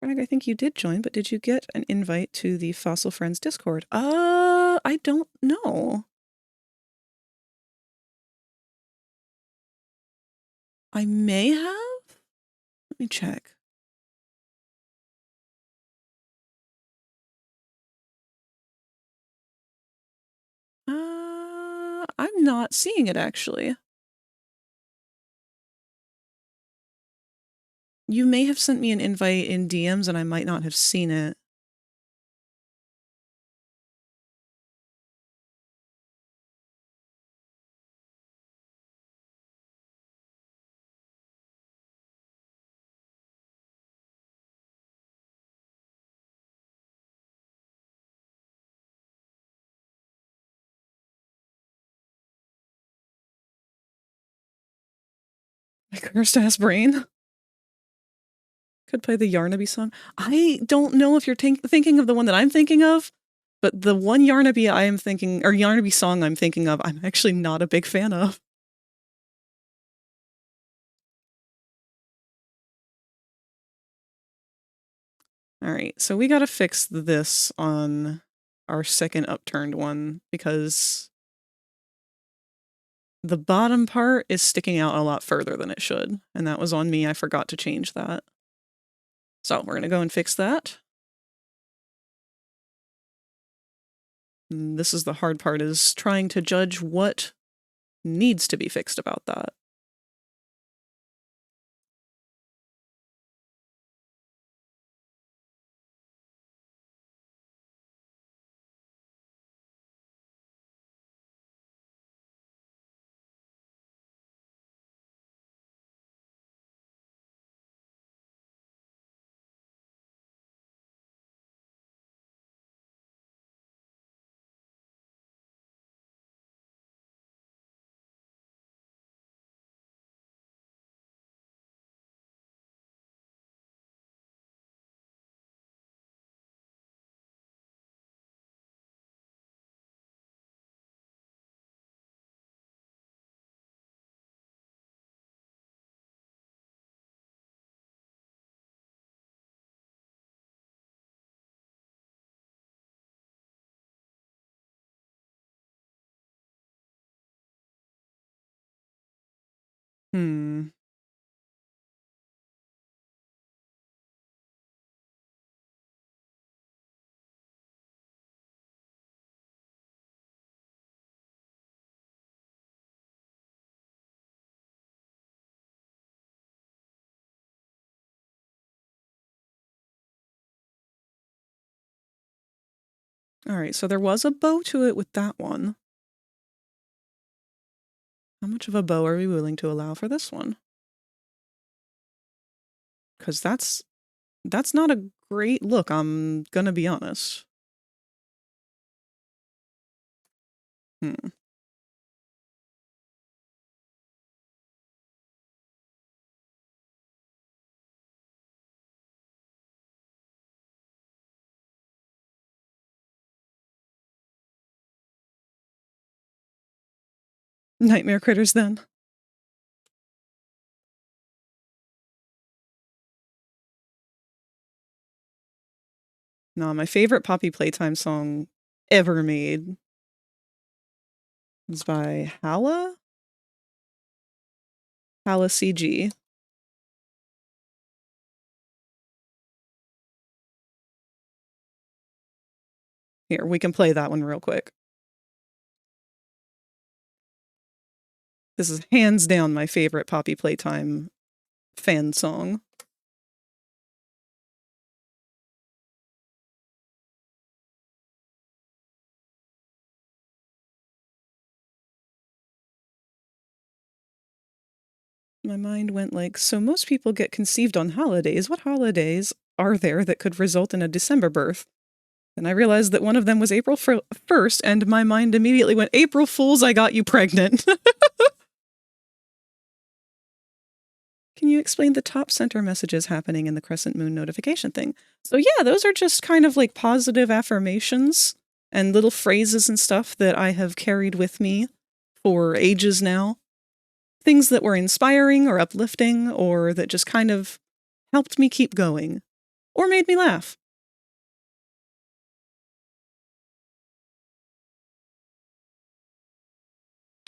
Frag, I think you did join, but did you get an invite to the Fossil Friends Discord? I don't know. I may have? Let me check. I'm not seeing it, actually. You may have sent me an invite in DMs and I might not have seen it. My cursed ass brain. Could play the Yarnaby song. I don't know if you're thinking of the one that I'm thinking of, but the one Yarnaby I am thinking, or Yarnaby song I'm thinking of, I'm actually not a big fan of. Alright, so we gotta fix this on our second upturned one, because the bottom part is sticking out a lot further than it should, and that was on me. I forgot to change that. So we're gonna go and fix that. And this is the hard part, is trying to judge what needs to be fixed about that. Hmm. Alright, so there was a bow to it with that one. How much of a bow are we willing to allow for this one? Because that's not a great look, I'm gonna be honest. Hmm. Nightmare critters, then. No, my favorite Poppy Playtime song ever made is by Hala? Hala CG. Here, we can play that one real quick. This is hands down my favorite Poppy Playtime fan song. My mind went like, so most people get conceived on holidays. What holidays are there that could result in a December birth? And I realized that one of them was April 1st, and my mind immediately went, April Fools, I got you pregnant. Can you explain the top center messages happening in the crescent moon notification thing? So yeah, those are just kind of like positive affirmations and little phrases and stuff that I have carried with me for ages now. Things that were inspiring or uplifting or that just kind of helped me keep going or made me laugh.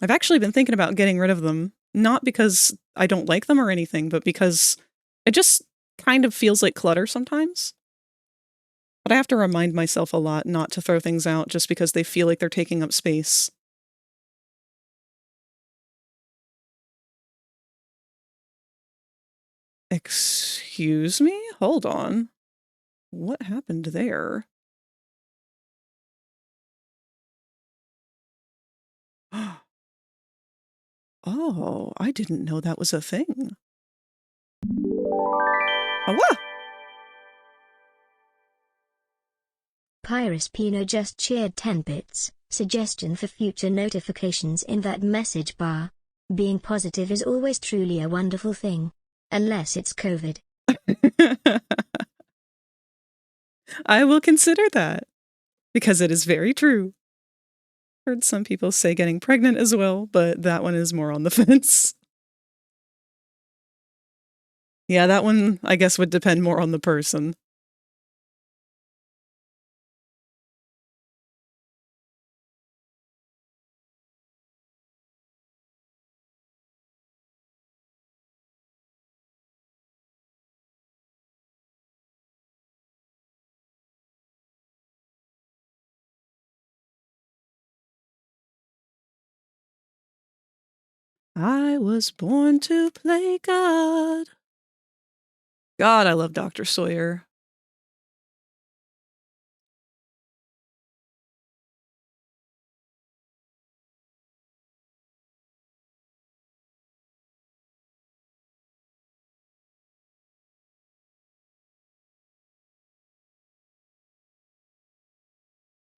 I've actually been thinking about getting rid of them, not because I don't like them or anything, but because it just kind of feels like clutter sometimes. But I have to remind myself a lot not to throw things out just because they feel like they're taking up space. Excuse me? Hold on. What happened there? Oh, I didn't know that was a thing. Oh, what? Pyrus Pino just cheered 10 bits. Suggestion for future notifications in that message bar. Being positive is always truly a wonderful thing. Unless it's COVID. I will consider that, because it is very true. Heard some people say getting pregnant as well, but that one is more on the fence. Yeah, that one, I guess, would depend more on the person. I was born to play God. God, I love Dr. Sawyer.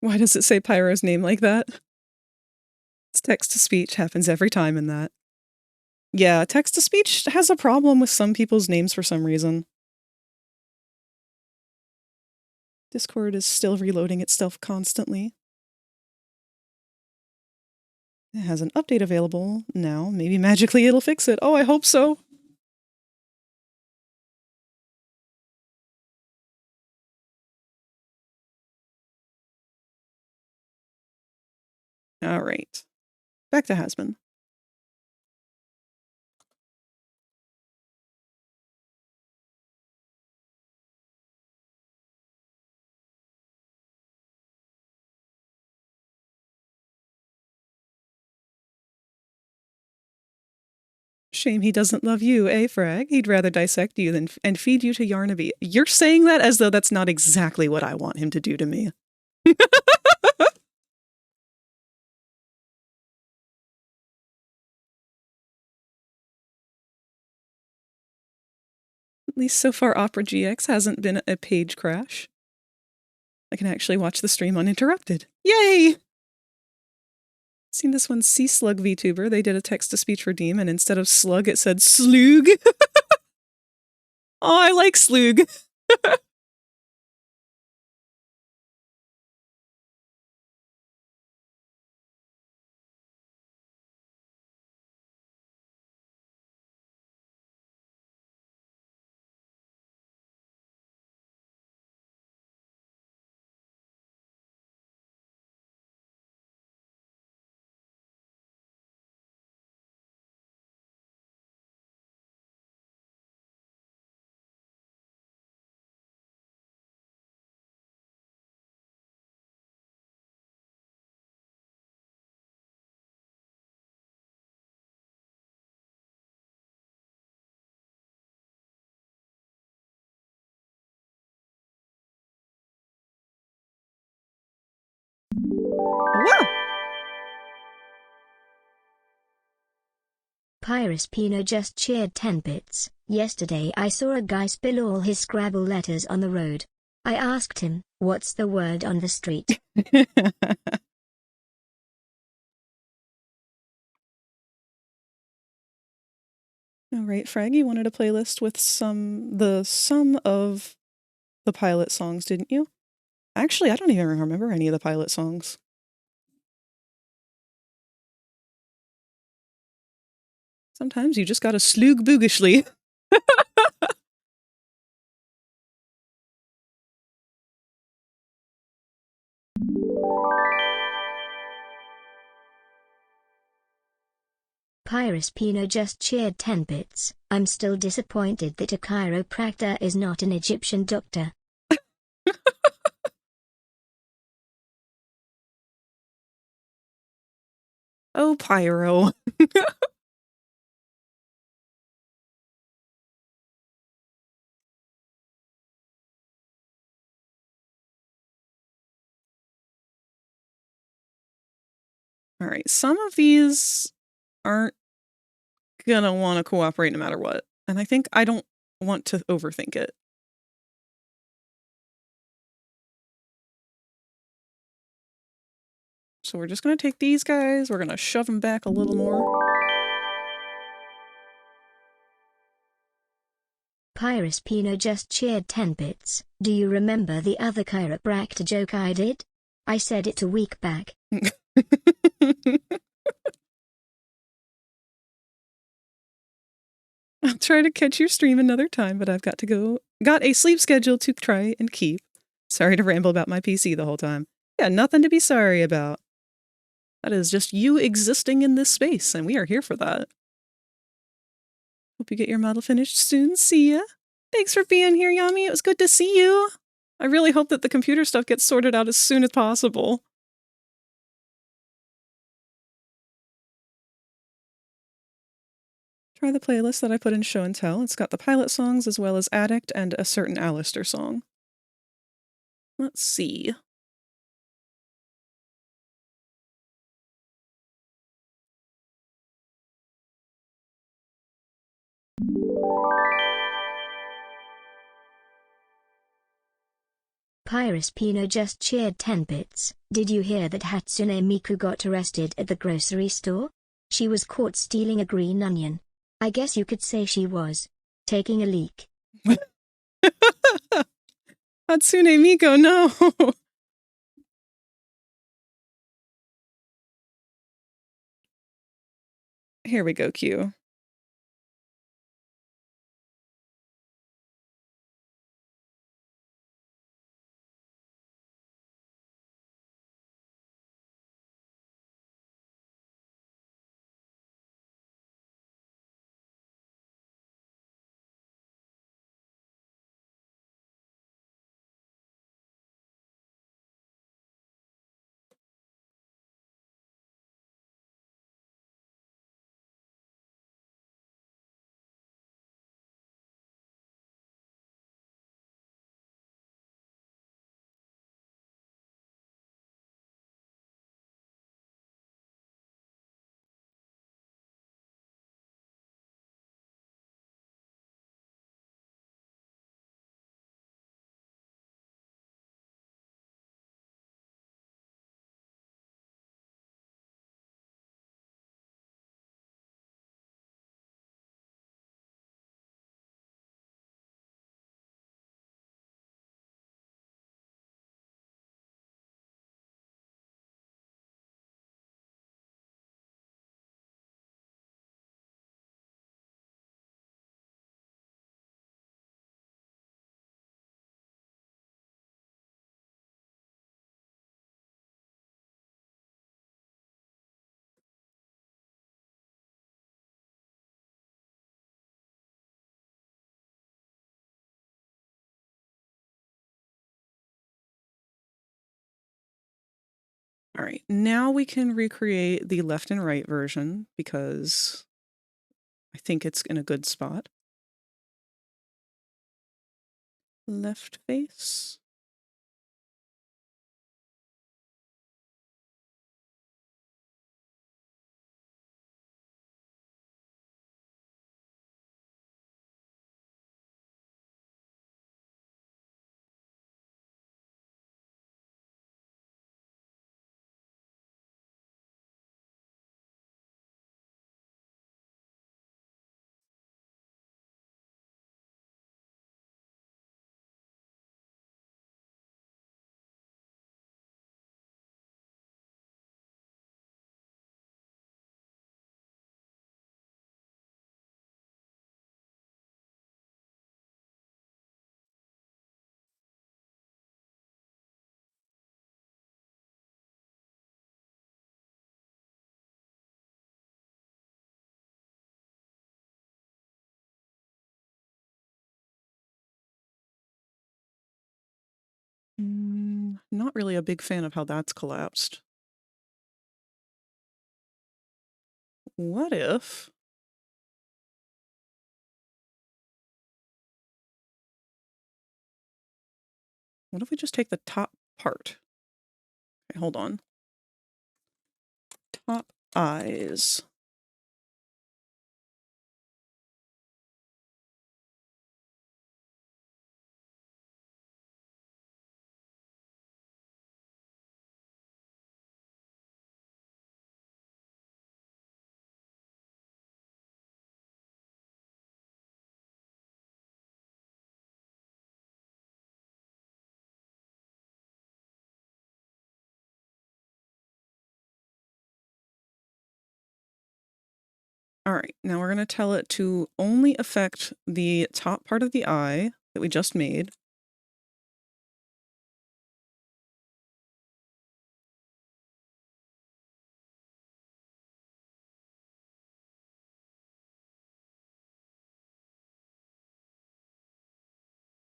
Why does it say Pyro's name like that? It's text-to-speech, happens every time in that. Yeah, text-to-speech has a problem with some people's names for some reason. Discord is still reloading itself constantly. It has an update available now. Maybe magically it'll fix it. Oh, I hope so. All right. Back to Hazbin. Shame he doesn't love you, eh, Frag? He'd rather dissect you than and feed you to Yarnaby. You're saying that as though that's not exactly what I want him to do to me. At least so far, Opera GX hasn't been a page crash. I can actually watch the stream uninterrupted. Yay! Seen this one, Sea Slug VTuber. They did a text-to-speech redeem, and instead of slug, it said slug. Oh, I like slug. Wow! Pyrus Pino just cheered 10 bits. Yesterday I saw a guy spill all his Scrabble letters on the road. I asked him, what's the word on the street? Alright, Frag, you wanted a playlist with the sum of the pilot songs, didn't you? Actually, I don't even remember any of the pilot songs. Sometimes you just gotta slug boogishly. Pyrus Pino just cheered 10 bits. I'm still disappointed that a chiropractor is not an Egyptian doctor. Oh, Pyro. Alright, some of these aren't gonna want to cooperate no matter what. And I think I don't want to overthink it. So we're just gonna take these guys, we're gonna shove them back a little more. Pyrus Pino just cheered 10 bits. Do you remember the other chiropractor joke I did? I said it a week back. I'll try to catch your stream another time, but I've got to go. Got a sleep schedule to try and keep. Sorry to ramble about my PC the whole time. Yeah, nothing to be sorry about. That is just you existing in this space, and we are here for that. Hope you get your model finished soon. See ya. Thanks for being here, Yami. It was good to see you. I really hope that the computer stuff gets sorted out as soon as possible. Try the playlist that I put in Show and Tell. It's got the pilot songs as well as Addict and a certain Alistair song. Let's see. Pyrus Pino just cheered 10 bits. Did you hear that Hatsune Miku got arrested at the grocery store? She was caught stealing a green onion. I guess you could say she was taking a leak. Hatsune Miku, no! Here we go, Q. All right, now we can recreate the left and right version because I think it's in a good spot. Left face. Not really a big fan of how that's collapsed. What if... What if we just take the top part? Okay, hold on. Top eyes. All right, now we're going to tell it to only affect the top part of the eye that we just made.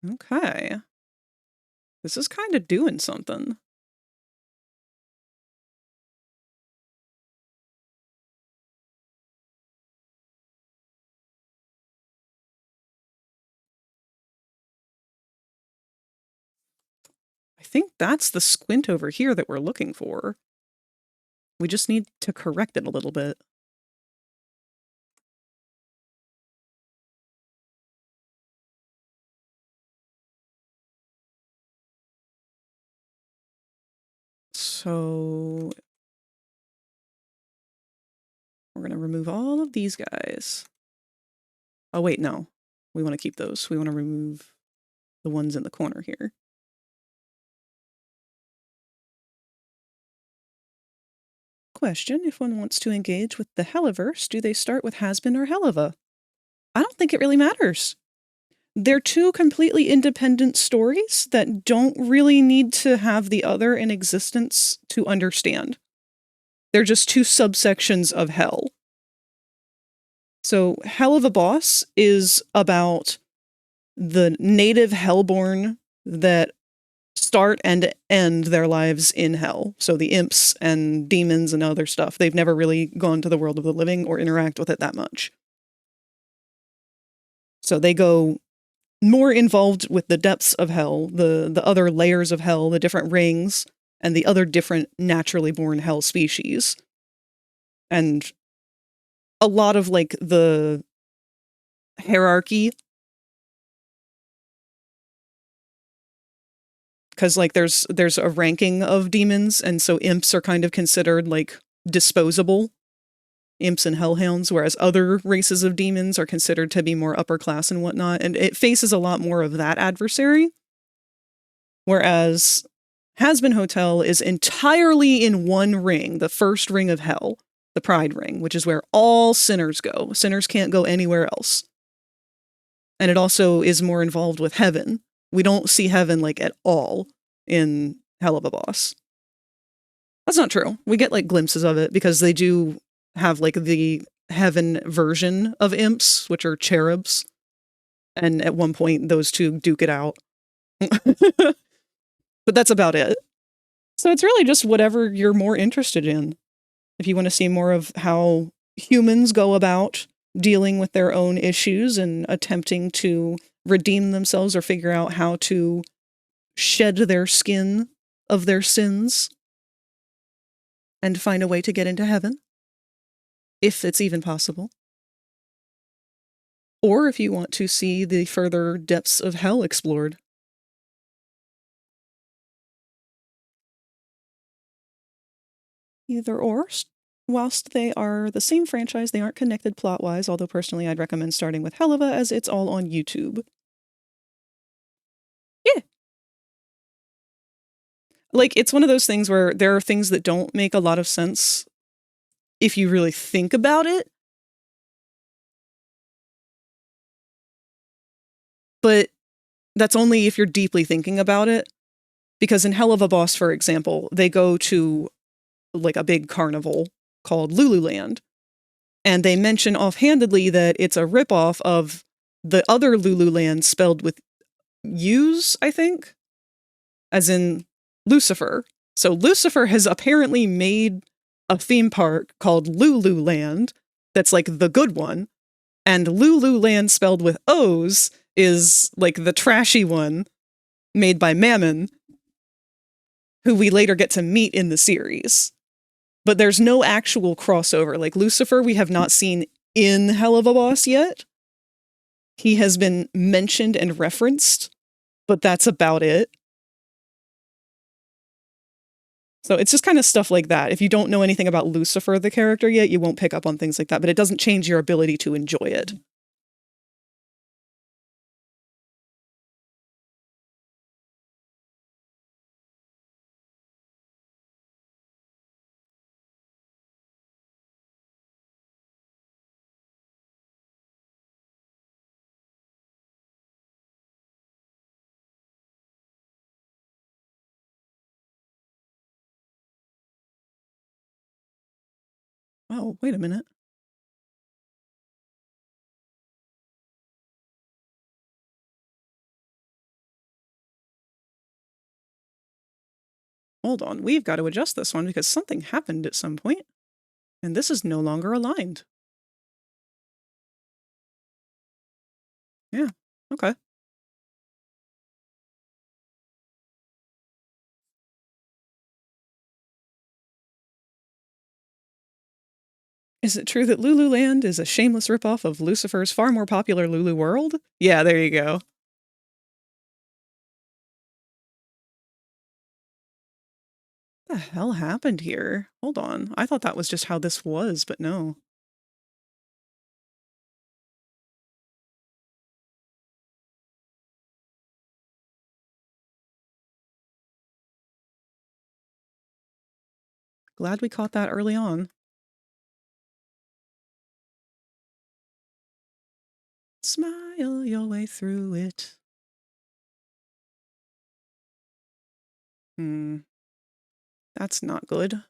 Okay. This is kind of doing something. I think that's the squint over here that we're looking for. We just need to correct it a little bit. So we're going to remove all of these guys. Oh, wait, no. We want to keep those. We want to remove the ones in the corner here. Question, if one wants to engage with the Helliverse, do they start with Hazbin or Helliva? I don't think it really matters. They're two completely independent stories that don't really need to have the other in existence to understand. They're just two subsections of Hell. So Hell of a Boss is about the native Hellborn that start and end their lives in Hell. So the imps and demons and other stuff. They've never really gone to the world of the living or interact with it that much. So they go more involved with the depths of Hell, the other layers of Hell, the different rings, and the other different naturally born Hell species. And a lot of, like, the hierarchy. Because, like, there's a ranking of demons, and so imps are kind of considered, like, disposable. Imps and hellhounds, whereas other races of demons are considered to be more upper class and whatnot, and it faces a lot more of that adversary. Whereas Hazbin Hotel is entirely in one ring, the first ring of Hell, the Pride Ring, which is where all sinners go. Sinners can't go anywhere else. And it also is more involved with heaven. We don't see heaven, like, at all in Hell of a Boss. That's not true. We get, like, glimpses of it because they do have, like, the heaven version of imps, which are cherubs. And at one point, those two duke it out. But that's about it. So it's really just whatever you're more interested in. If you want to see more of how humans go about dealing with their own issues and attempting to redeem themselves or figure out how to shed their skin of their sins and find a way to get into heaven, if it's even possible. Or if you want to see the further depths of hell explored. Either or. Whilst they are the same franchise, they aren't connected plot-wise, although personally I'd recommend starting with Helluva as it's all on YouTube. Yeah. Like, it's one of those things where there are things that don't make a lot of sense if you really think about it. But that's only if you're deeply thinking about it. Because in Hell of a Boss, for example, they go to like a big carnival called Lululand. And they mention offhandedly that it's a ripoff of the other Lululand spelled with U's, I think, as in Lucifer. So Lucifer has apparently made a theme park called Lululand that's like the good one. And Lululand spelled with O's is like the trashy one made by Mammon, who we later get to meet in the series. But there's no actual crossover. Like Lucifer, we have not seen in Hell of a Boss yet. He has been mentioned and referenced, but that's about it. So it's just kind of stuff like that. If you don't know anything about Lucifer, the character, yet, you won't pick up on things like that, but it doesn't change your ability to enjoy it. Oh, wait a minute. Hold on, we've got to adjust this one because something happened at some point, and this is no longer aligned. Yeah, okay. Is it true that Lululand is a shameless ripoff of Lucifer's far more popular Lulu World? Yeah, there you go. What the hell happened here? Hold on. I thought that was just how this was, but no. Glad we caught that early on. Smile your way through it. That's not good.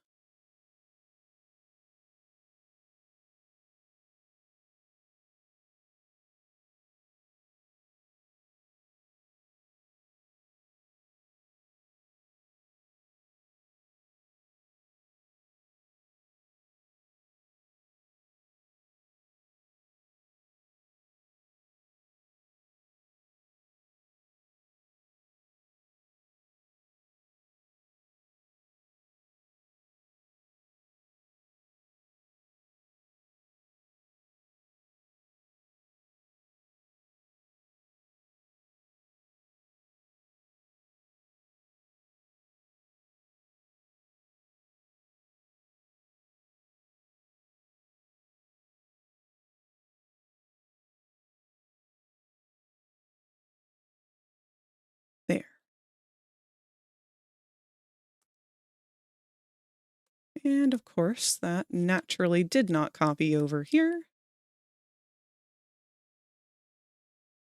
There. And of course, that naturally did not copy over here.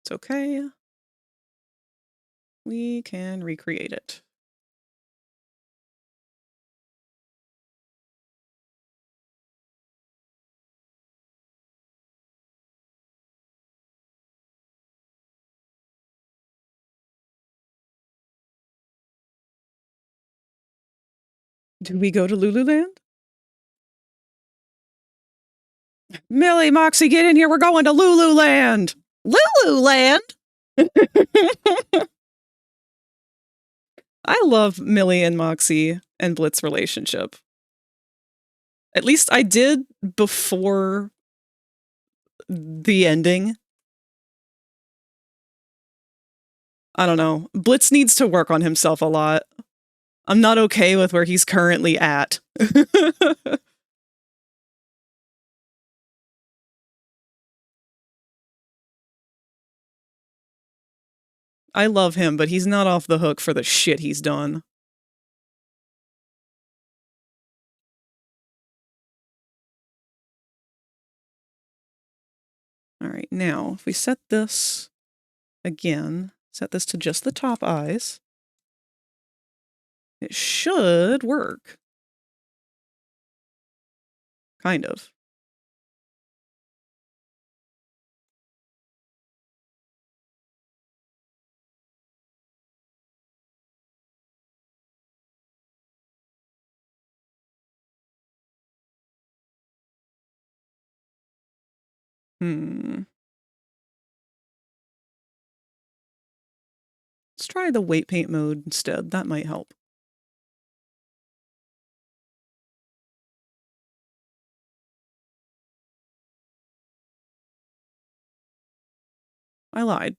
It's okay. We can recreate it. Do we go to Lululand? Millie, Moxie, get in here. We're going to Lululand. Lululand? I love Millie and Moxie and Blitz relationship. At least I did before the ending. I don't know. Blitz needs to work on himself a lot. I'm not okay with where he's currently at. I love him, but he's not off the hook for the shit he's done. All right, now, if we set this again, set this to just the top eyes, it should work. Kind of. Let's try the weight paint mode instead. That might help. I lied.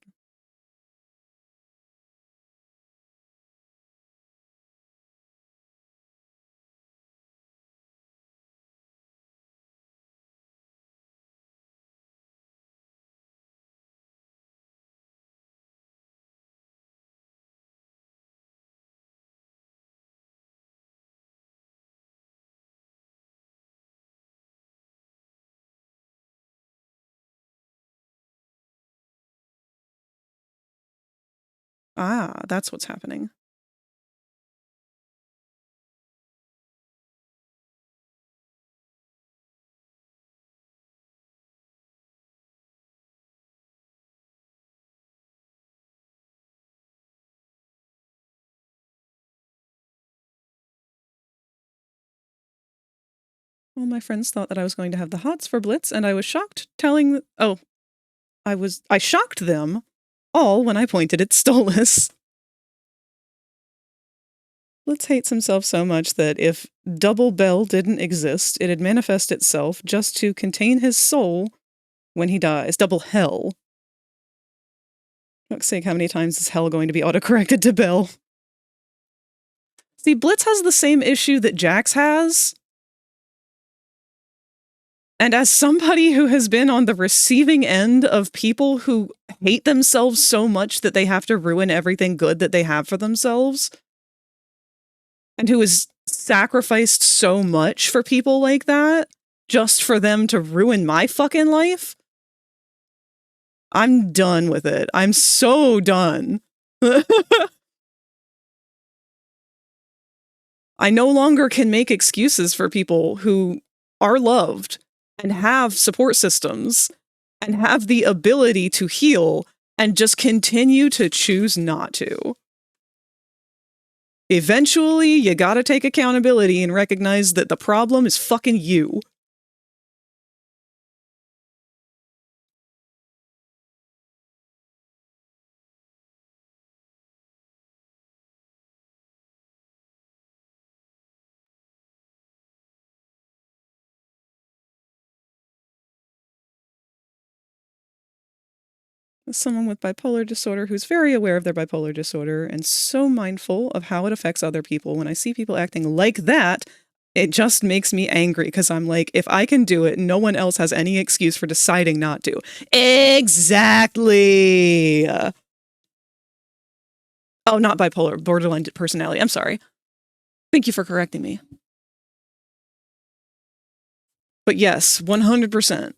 Ah, that's what's happening. Well, my friends thought that I was going to have the hots for Blitz, and I was shocked telling... Oh, I shocked them all when I pointed at Stolas. Blitz hates himself so much that if Double Bell didn't exist, it'd manifest itself just to contain his soul when he dies. Double Hell. For fuck's sake, how many times is Hell going to be autocorrected to Bell? See, Blitz has the same issue that Jax has. And as somebody who has been on the receiving end of people who hate themselves so much that they have to ruin everything good that they have for themselves, and who has sacrificed so much for people like that, just for them to ruin my fucking life, I'm done with it. I'm so done. I no longer can make excuses for people who are loved and have support systems and have the ability to heal and just continue to choose not to. Eventually, you gotta take accountability and recognize that the problem is fucking you. As someone with bipolar disorder who's very aware of their bipolar disorder and so mindful of how it affects other people, when I see people acting like that, it just makes me angry because I'm like, if I can do it, no one else has any excuse for deciding not to. Exactly! Oh, not bipolar, borderline personality. I'm sorry. Thank you for correcting me. But yes, 100%.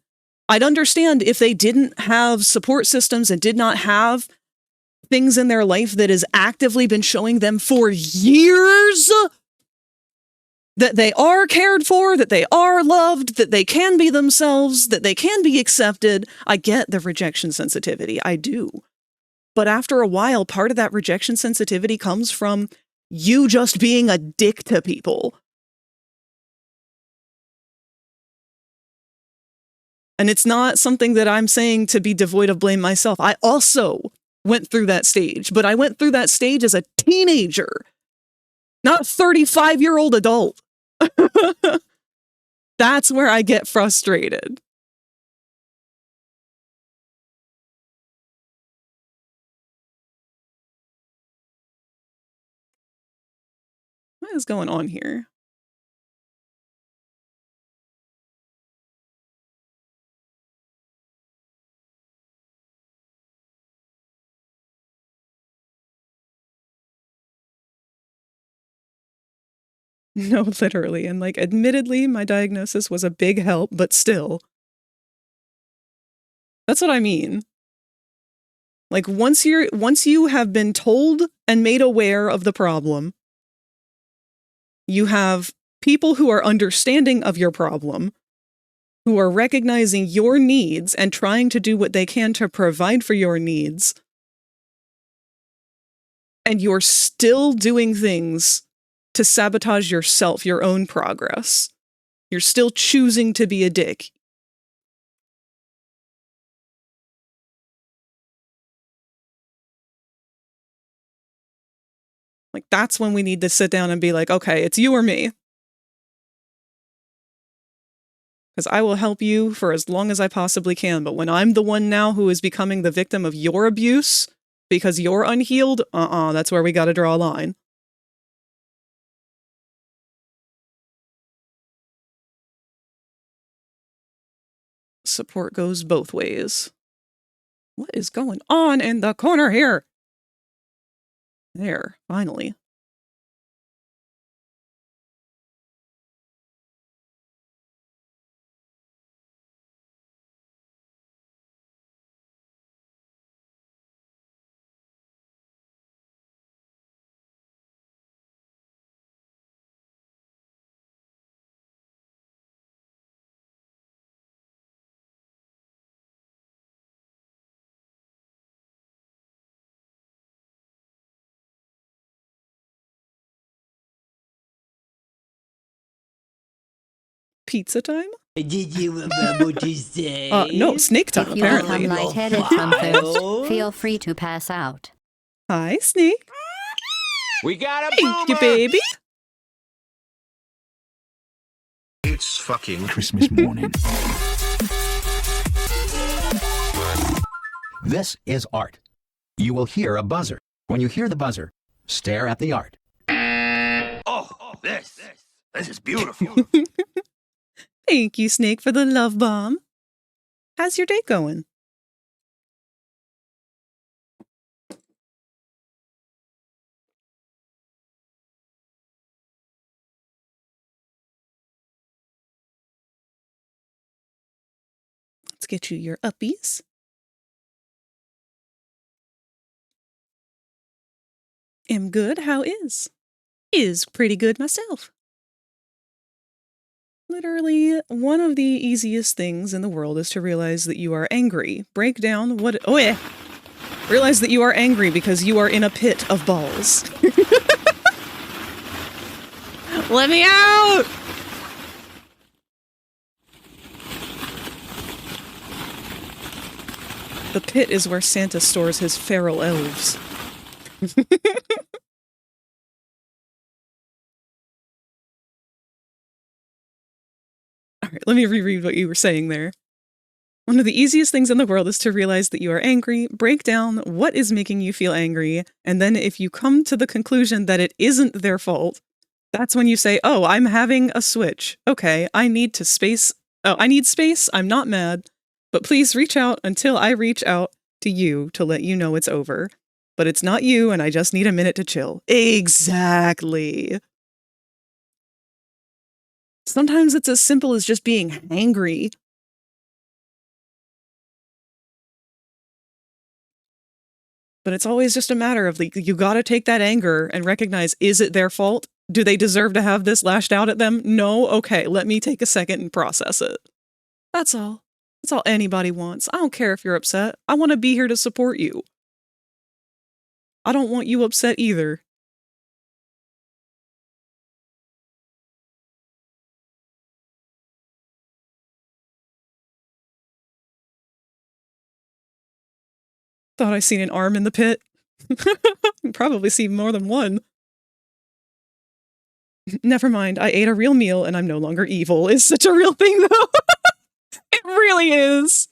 I'd understand if they didn't have support systems and did not have things in their life that has actively been showing them for years that they are cared for, that they are loved, that they can be themselves, that they can be accepted. I get the rejection sensitivity. I do. But after a while, part of that rejection sensitivity comes from you just being a dick to people. And it's not something that I'm saying to be devoid of blame myself. I also went through that stage, but I went through that stage as a teenager, not a 35-year-old adult. That's where I get frustrated. What is going on here? No, literally. And like, admittedly, my diagnosis was a big help, but still. That's what I mean. Like, once you have been told and made aware of the problem, you have people who are understanding of your problem, who are recognizing your needs and trying to do what they can to provide for your needs, and you're still doing things to sabotage yourself, your own progress. You're still choosing to be a dick. Like, that's when we need to sit down and be like, okay, it's you or me. Because I will help you for as long as I possibly can, but when I'm the one now who is becoming the victim of your abuse because you're unhealed, that's where we gotta draw a line. Support goes both ways. What is going on in the corner here? There, finally. Pizza time? Did you remember what you say? No, snake time, If you apparently. become lightheaded from thirst, feel free to pass out. Hi, Snake. We got a Thank you, boomer! baby. It's fucking Christmas morning. This is art. You will hear a buzzer. When you hear the buzzer, stare at the art. Oh, this is beautiful. Thank you, Snake, for the love bomb. How's your day going? Let's get you your uppies. Am good, how is? Is pretty good myself. Literally, one of the easiest things in the world is to realize that you are angry. Break down what... Oh, yeah. Realize that you are angry because you are in a pit of balls. Let me out! The pit is where Santa stores his feral elves. Alright, let me reread what you were saying there. One of the easiest things in the world is to realize that you are angry, break down what is making you feel angry, and then if you come to the conclusion that it isn't their fault, that's when you say, oh, I'm having a switch. Okay, I need space, I'm not mad, but please reach out until I reach out to you to let you know it's over. But it's not you, and I just need a minute to chill. Exactly. Sometimes it's as simple as just being angry. But it's always just a matter of, like, you gotta take that anger and recognize, is it their fault? Do they deserve to have this lashed out at them? No? Okay, let me take a second and process it. That's all. That's all anybody wants. I don't care if you're upset. I want to be here to support you. I don't want you upset either. Thought I seen an arm in the pit. Probably see more than one. Never mind, I ate a real meal and I'm no longer evil. Is such a real thing, though. It really is.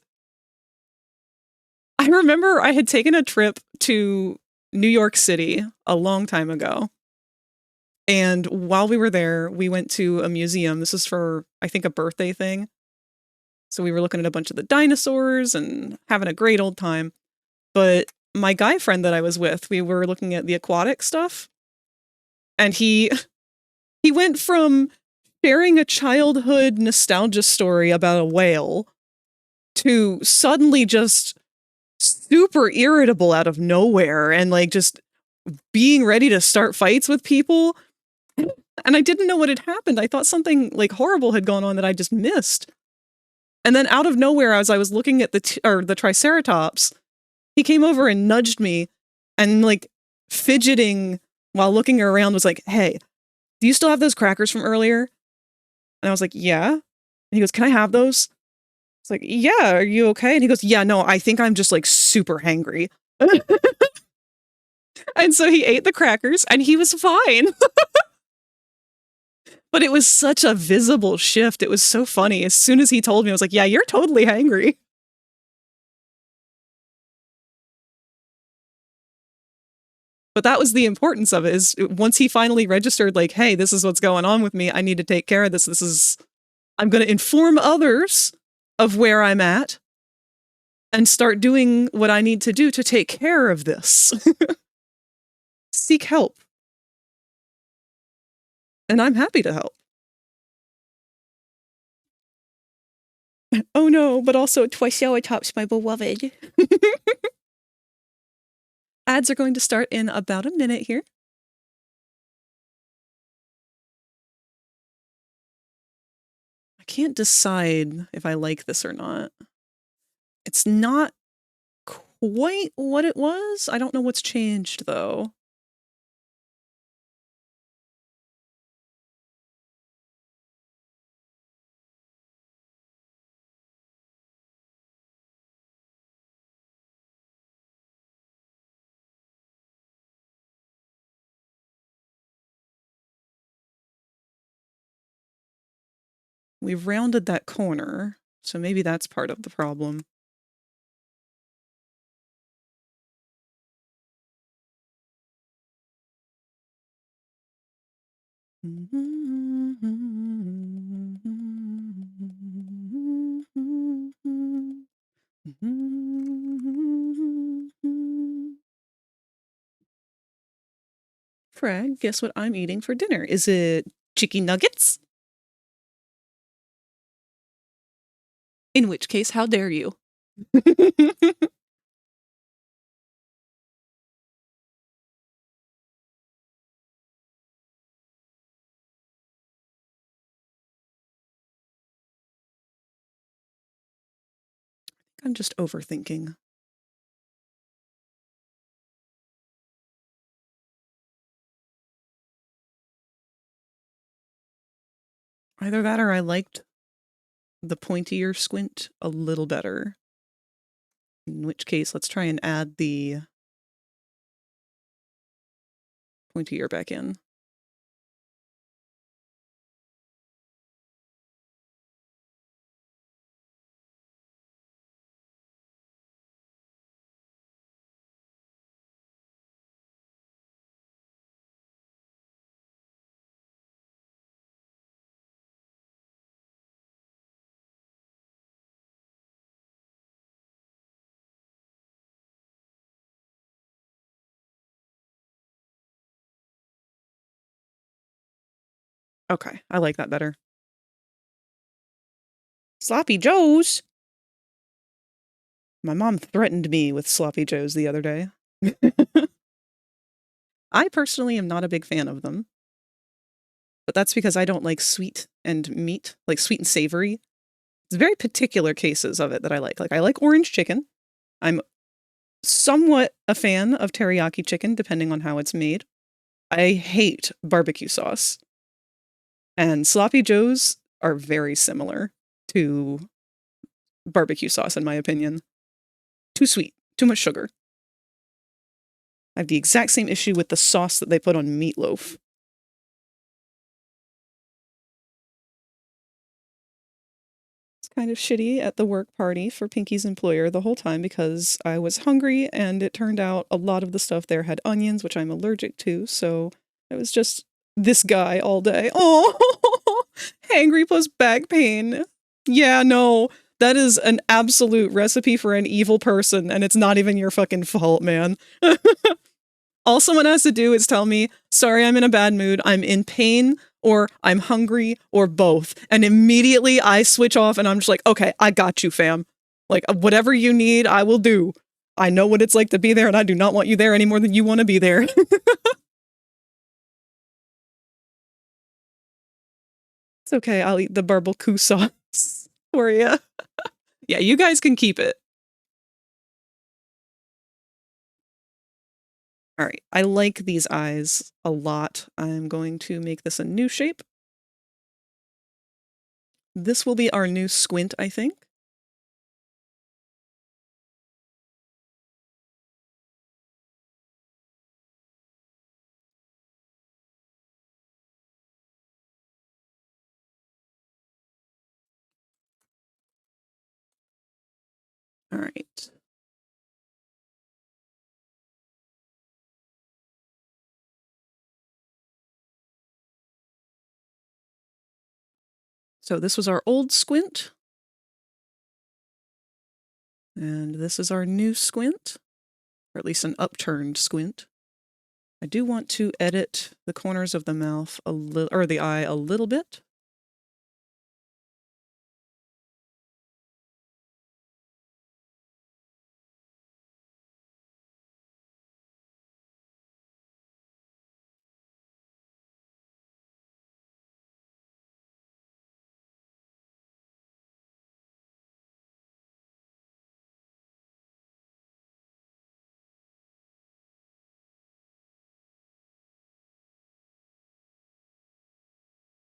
I remember I had taken a trip to New York City a long time ago. And while we were there, we went to a museum. This is for, I think, a birthday thing. So we were looking at a bunch of the dinosaurs and having a great old time. But my guy friend that I was with, we were looking at the aquatic stuff. And he went from sharing a childhood nostalgia story about a whale to suddenly just super irritable out of nowhere and like just being ready to start fights with people. And I didn't know what had happened. I thought something like horrible had gone on that I just missed. And then out of nowhere, as I was looking at the Triceratops, he came over and nudged me and like fidgeting while looking around was like, "Hey, do you still have those crackers from earlier?" And I was like, "Yeah." And he goes, "Can I have those?" It's like, "Yeah, are you okay?" And he goes, "Yeah, no, I think I'm just like super hangry." And so he ate the crackers and he was fine. But it was such a visible shift. It was so funny. As soon as he told me, I was like, "Yeah, you're totally hangry." But that was the importance of it, is once he finally registered, like, "Hey, this is what's going on with me. I need to take care of this. I'm going to inform others of where I'm at and start doing what I need to do to take care of this." Seek help. And I'm happy to help. Oh no, but also Triceratops, my beloved. Ads are going to start in about a minute here. I can't decide if I like this or not. It's not quite what it was. I don't know what's changed, though. We've rounded that corner, so maybe that's part of the problem. Frag, guess what I'm eating for dinner? Is it chicken nuggets? In which case, how dare you? I'm just overthinking. Either that or I liked the pointier squint a little better. In which case, let's try and add the pointier back in. Okay, I like that better. Sloppy Joes? My mom threatened me with Sloppy Joes the other day. I personally am not a big fan of them. But that's because I don't like sweet and meat, like sweet and savory. It's very particular cases of it that I like. Like, I like orange chicken. I'm somewhat a fan of teriyaki chicken, depending on how it's made. I hate barbecue sauce. And Sloppy Joes are very similar to barbecue sauce, in my opinion. Too sweet. Too much sugar. I have the exact same issue with the sauce that they put on meatloaf. It's kind of shitty at the work party for Pinky's employer the whole time because I was hungry and it turned out a lot of the stuff there had onions, which I'm allergic to, so it was just this guy all day. Oh, hangry plus back pain. Yeah, no, that is an absolute recipe for an evil person, and it's not even your fucking fault, man. All someone has to do is tell me, sorry, I'm in a bad mood, I'm in pain, or I'm hungry, or both. And immediately I switch off and I'm just like, okay, I got you, fam. Like, whatever you need, I will do. I know what it's like to be there, and I do not want you there any more than you want to be there. It's okay, I'll eat the barbecue sauce for you. Yeah, you guys can keep it. All right, I like these eyes a lot. I'm going to make this a new shape. This will be our new squint, I think. All right. So this was our old squint. And this is our new squint, or at least an upturned squint. I do want to edit the corners of the mouth a little, or the eye a little bit.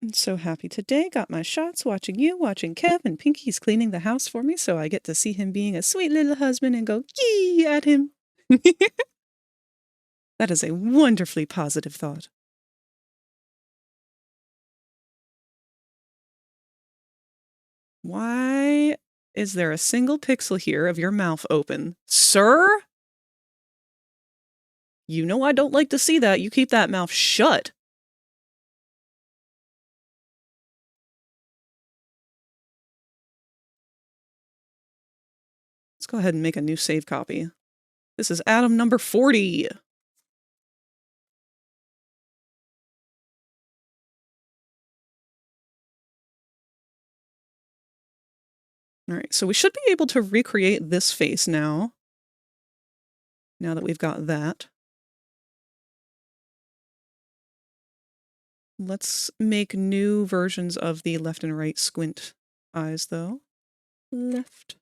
I'm so happy today. Got my shots watching you, watching Kev, and Pinky's cleaning the house for me, so I get to see him being a sweet little husband and go yee at him. That is a wonderfully positive thought. Why is there a single pixel here of your mouth open? Sir? You know I don't like to see that. You keep that mouth shut. Let's go ahead and make a new save copy. This is Adam number 40. All right, so we should be able to recreate this face now. Now that we've got that. Let's make new versions of the left and right squint eyes, though. Left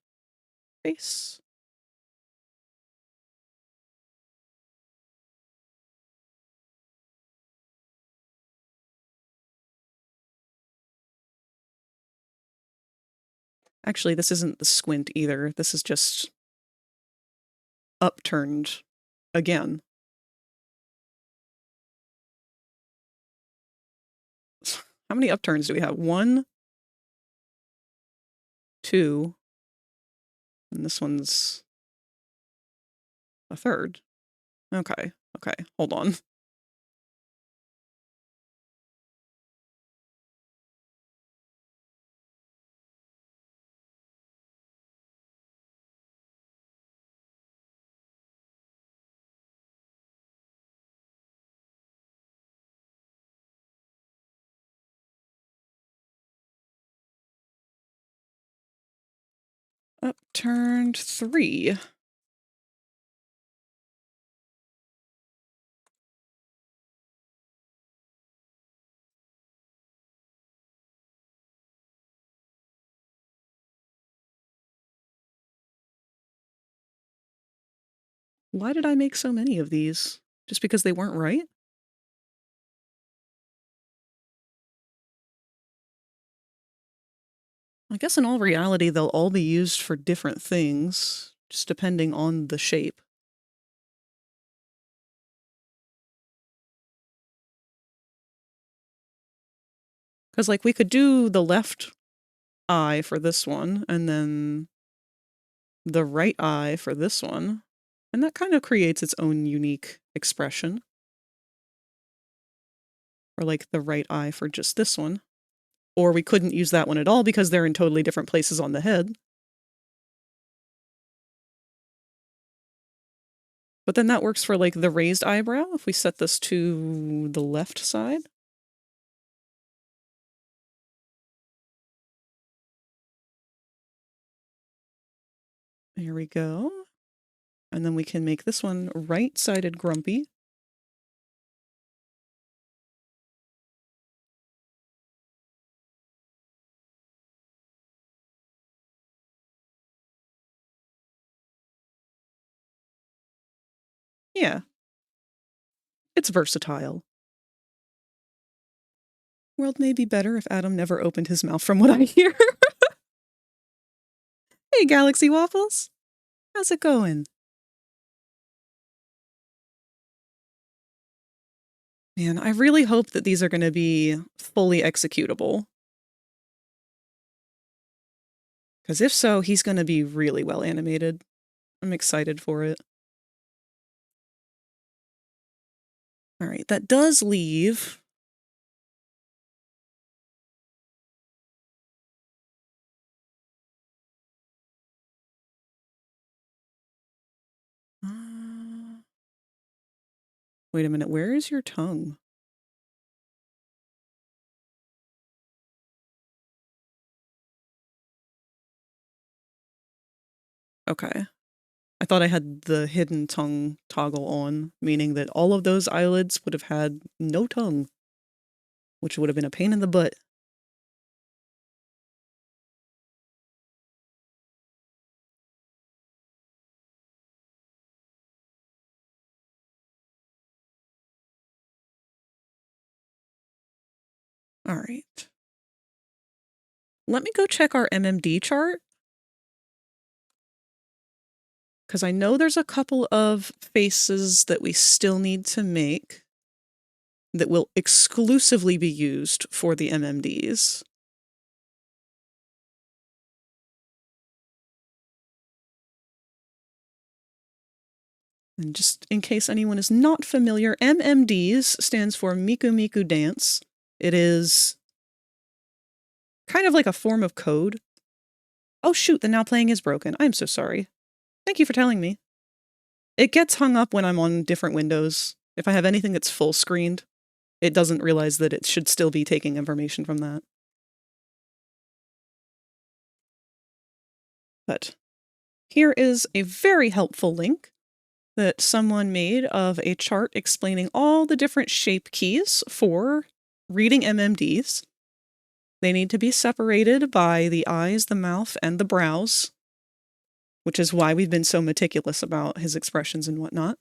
face. Actually, this isn't the squint either. This is just upturned again. How many upturns do we have? 1, 2, and this one's a third. Okay, hold on. Upturned 3. Why did I make so many of these? Just because they weren't right? I guess in all reality, they'll all be used for different things, just depending on the shape. Because, like, we could do the left eye for this one, and then the right eye for this one. And that kind of creates its own unique expression. Or, like, the right eye for just this one. Or we couldn't use that one at all because they're in totally different places on the head. But then that works for, like, the raised eyebrow, if we set this to the left side. There we go. And then we can make this one right-sided grumpy. Yeah. It's versatile. World may be better if Adam never opened his mouth, from what I hear. Hey, Galaxy Waffles. How's it going? Man, I really hope that these are going to be fully executable. Because if so, he's going to be really well animated. I'm excited for it. All right, that does leave... Wait a minute, where is your tongue? Okay. I thought I had the hidden tongue toggle on, meaning that all of those eyelids would have had no tongue, which would have been a pain in the butt. All right. Let me go check our MMD chart. Because I know there's a couple of faces that we still need to make that will exclusively be used for the MMDs. And just in case anyone is not familiar, MMDs stands for Miku Miku Dance. It is kind of like a form of code. Oh shoot, the now playing is broken. I'm so sorry. Thank you for telling me. It gets hung up when I'm on different windows. If I have anything that's full screened, it doesn't realize that it should still be taking information from that. But here is a very helpful link that someone made of a chart explaining all the different shape keys for reading MMDs. They need to be separated by the eyes, the mouth, and the brows, which is why we've been so meticulous about his expressions and whatnot.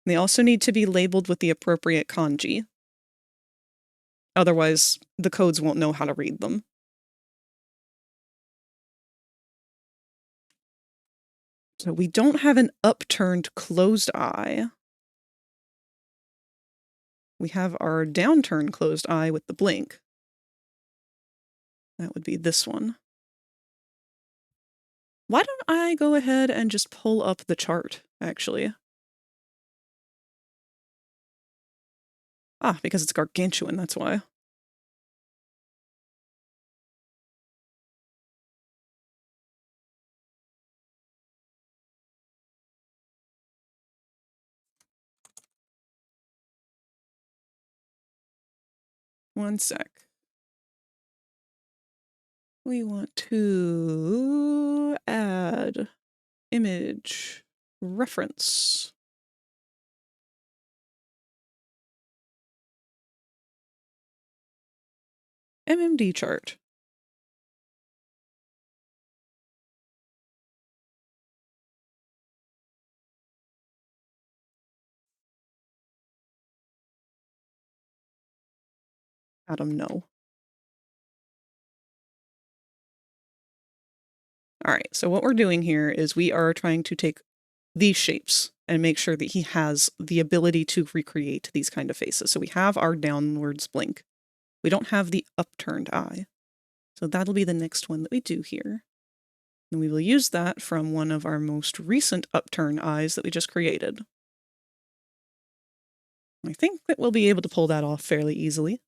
They also need to be labeled with the appropriate kanji. Otherwise, the codes won't know how to read them. So we don't have an upturned closed eye. We have our downturned closed eye with the blink. That would be this one. Why don't I go ahead and just pull up the chart, actually? Ah, because it's gargantuan, that's why. One sec. We want to add image reference. MMD chart. Adam, no. All right, so what we're doing here is we are trying to take these shapes and make sure that he has the ability to recreate these kind of faces. So we have our downwards blink. We don't have the upturned eye. So that'll be the next one that we do here. And we will use that from one of our most recent upturned eyes that we just created. I think that we'll be able to pull that off fairly easily.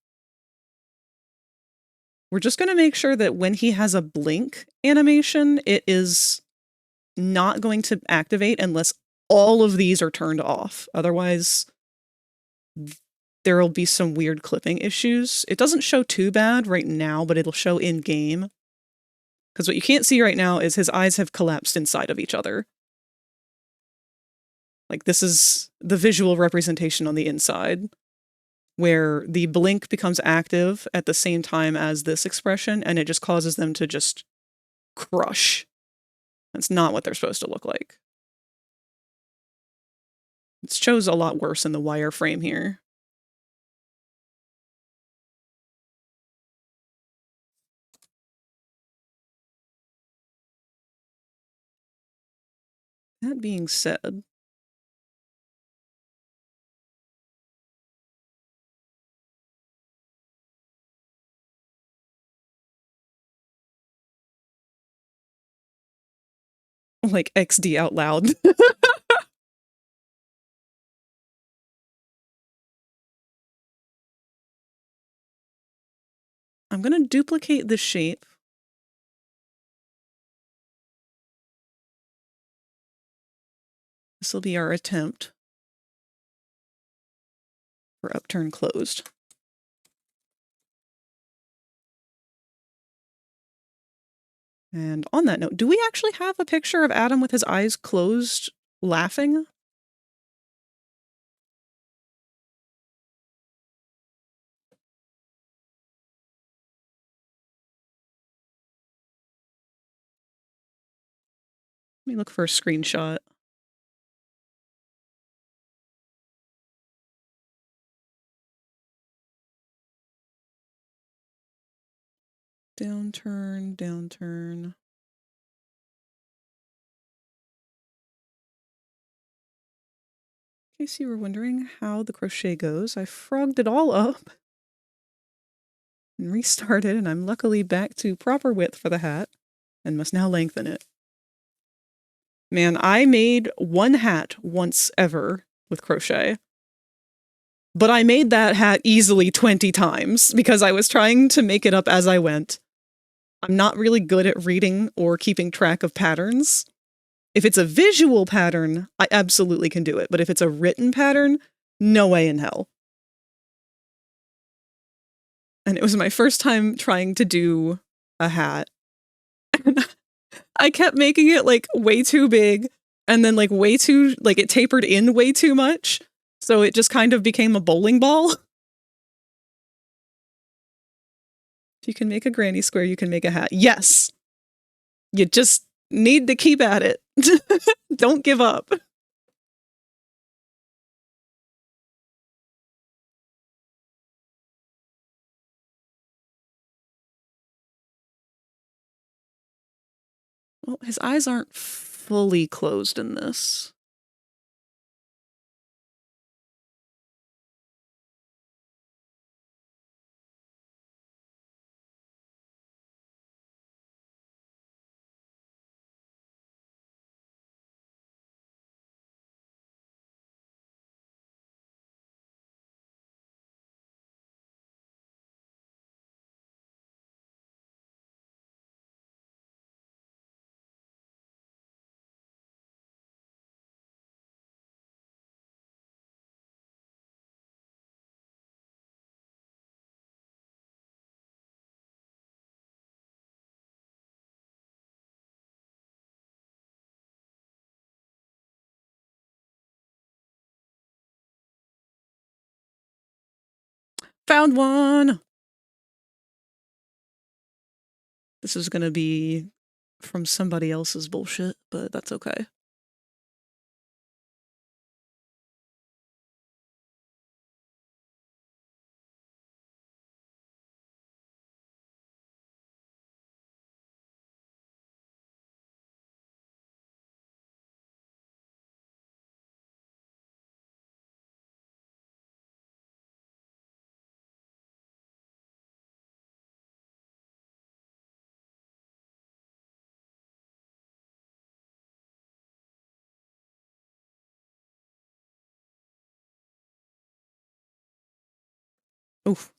We're just going to make sure that when he has a blink animation, it is not going to activate unless all of these are turned off. Otherwise, there will be some weird clipping issues. It doesn't show too bad right now, but it'll show in-game. Because what you can't see right now is his eyes have collapsed inside of each other. Like, this is the visual representation on the inside, where the blink becomes active at the same time as this expression, and it just causes them to just crush. That's not what they're supposed to look like. It shows a lot worse in the wireframe here. That being said, like XD out loud. I'm going to duplicate the shape. This will be our attempt for upturn closed. And on that note, do we actually have a picture of Adam with his eyes closed laughing? Let me look for a screenshot. Downturn, downturn. In case you were wondering how the crochet goes, I frogged it all up and restarted, and I'm luckily back to proper width for the hat and must now lengthen it. Man, I made one hat once ever with crochet. But I made that hat easily 20 times because I was trying to make it up as I went. I'm not really good at reading or keeping track of patterns. If it's a visual pattern, I absolutely can do it. But if it's a written pattern, no way in hell. And it was my first time trying to do a hat. And I kept making it like way too big and then like way too, like it tapered in way too much. So it just kind of became a bowling ball. If you can make a granny square, you can make a hat. Yes! You just need to keep at it. Don't give up. Well, his eyes aren't fully closed in this. Found one! This is gonna be from somebody else's bullshit, but that's okay. Oof.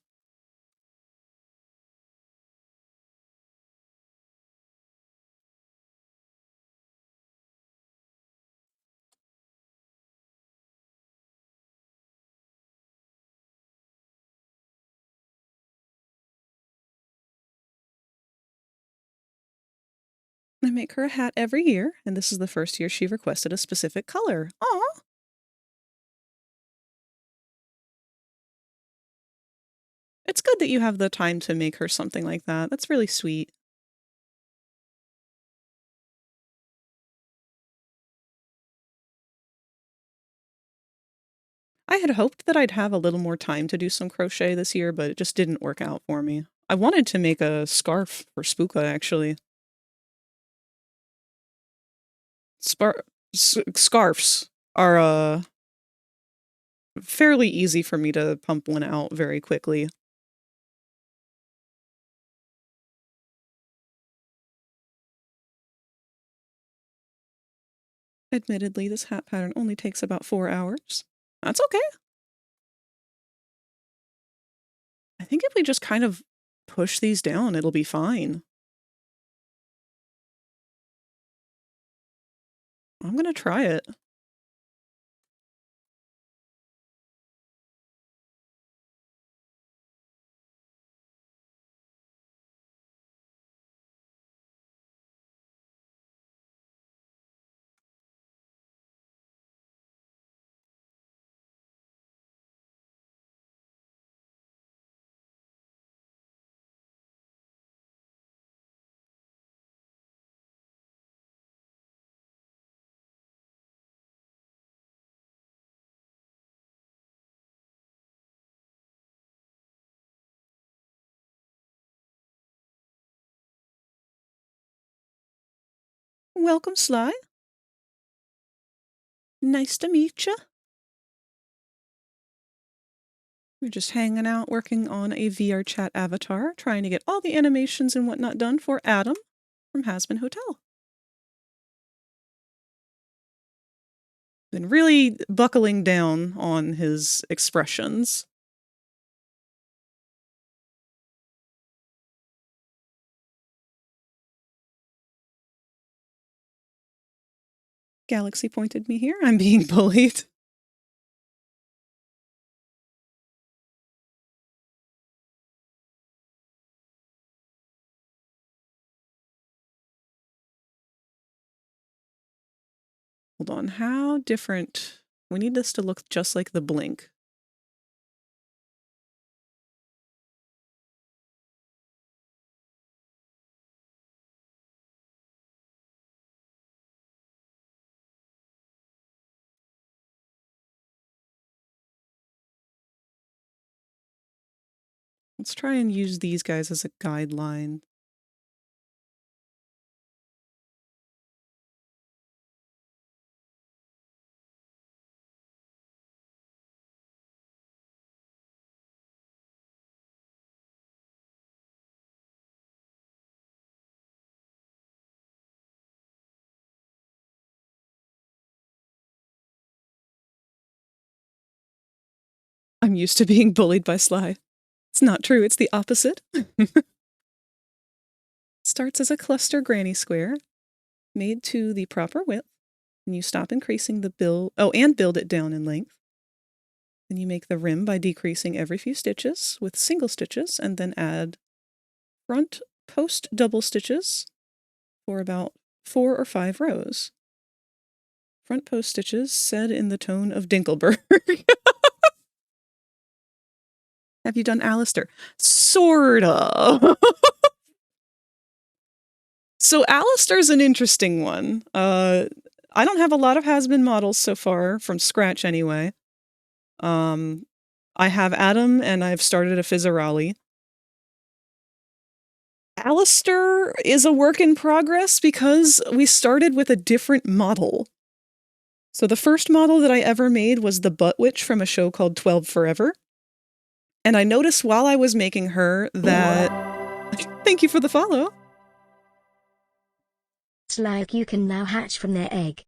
I make her a hat every year, and this is the first year she requested a specific color. Aw! It's good that you have the time to make her something like that. That's really sweet. I had hoped that I'd have a little more time to do some crochet this year, but it just didn't work out for me. I wanted to make a scarf for Spooka, actually. Scarves are, fairly easy for me to pump one out very quickly. Admittedly, this hat pattern only takes about 4 hours. That's okay. I think if we just kind of push these down, it'll be fine. I'm gonna try it. Welcome, Sly. Nice to meet ya. We're just hanging out working on a VR chat avatar, trying to get all the animations and whatnot done for Adam from Hazbin Hotel. Been really buckling down on his expressions. Galaxy pointed me here. I'm being bullied. Hold on, how different? We need this to look just like the blink. Let's try and use these guys as a guideline. I'm used to being bullied by Sly. It's not true, it's the opposite. Starts as a cluster granny square, made to the proper width, and you stop increasing the build, and build it down in length. Then you make the rim by decreasing every few stitches with single stitches, and then add front post double stitches for about 4 or 5 rows. Front post stitches said in the tone of Dinkelberg. Have you done Alistair? Sort of. So Alistair's an interesting one. I don't have a lot of Hazbin models so far, from scratch anyway. I have Adam, and I've started a Fizzarali. Alistair is a work in progress because we started with a different model. So the first model that I ever made was the Butt Witch from a show called 12 Forever. And I noticed while I was making her that... Thank you for the follow. It's like you can now hatch from their egg.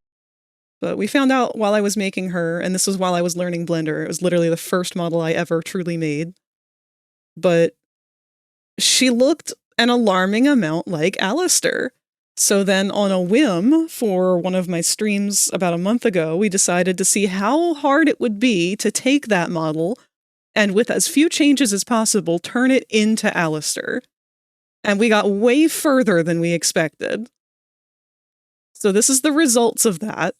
But we found out while I was making her, and this was while I was learning Blender, it was literally the first model I ever truly made, but she looked an alarming amount like Alistair. So then on a whim for one of my streams about a month ago, we decided to see how hard it would be to take that model and with as few changes as possible, turn it into Alistair. And we got way further than we expected. So this is the results of that.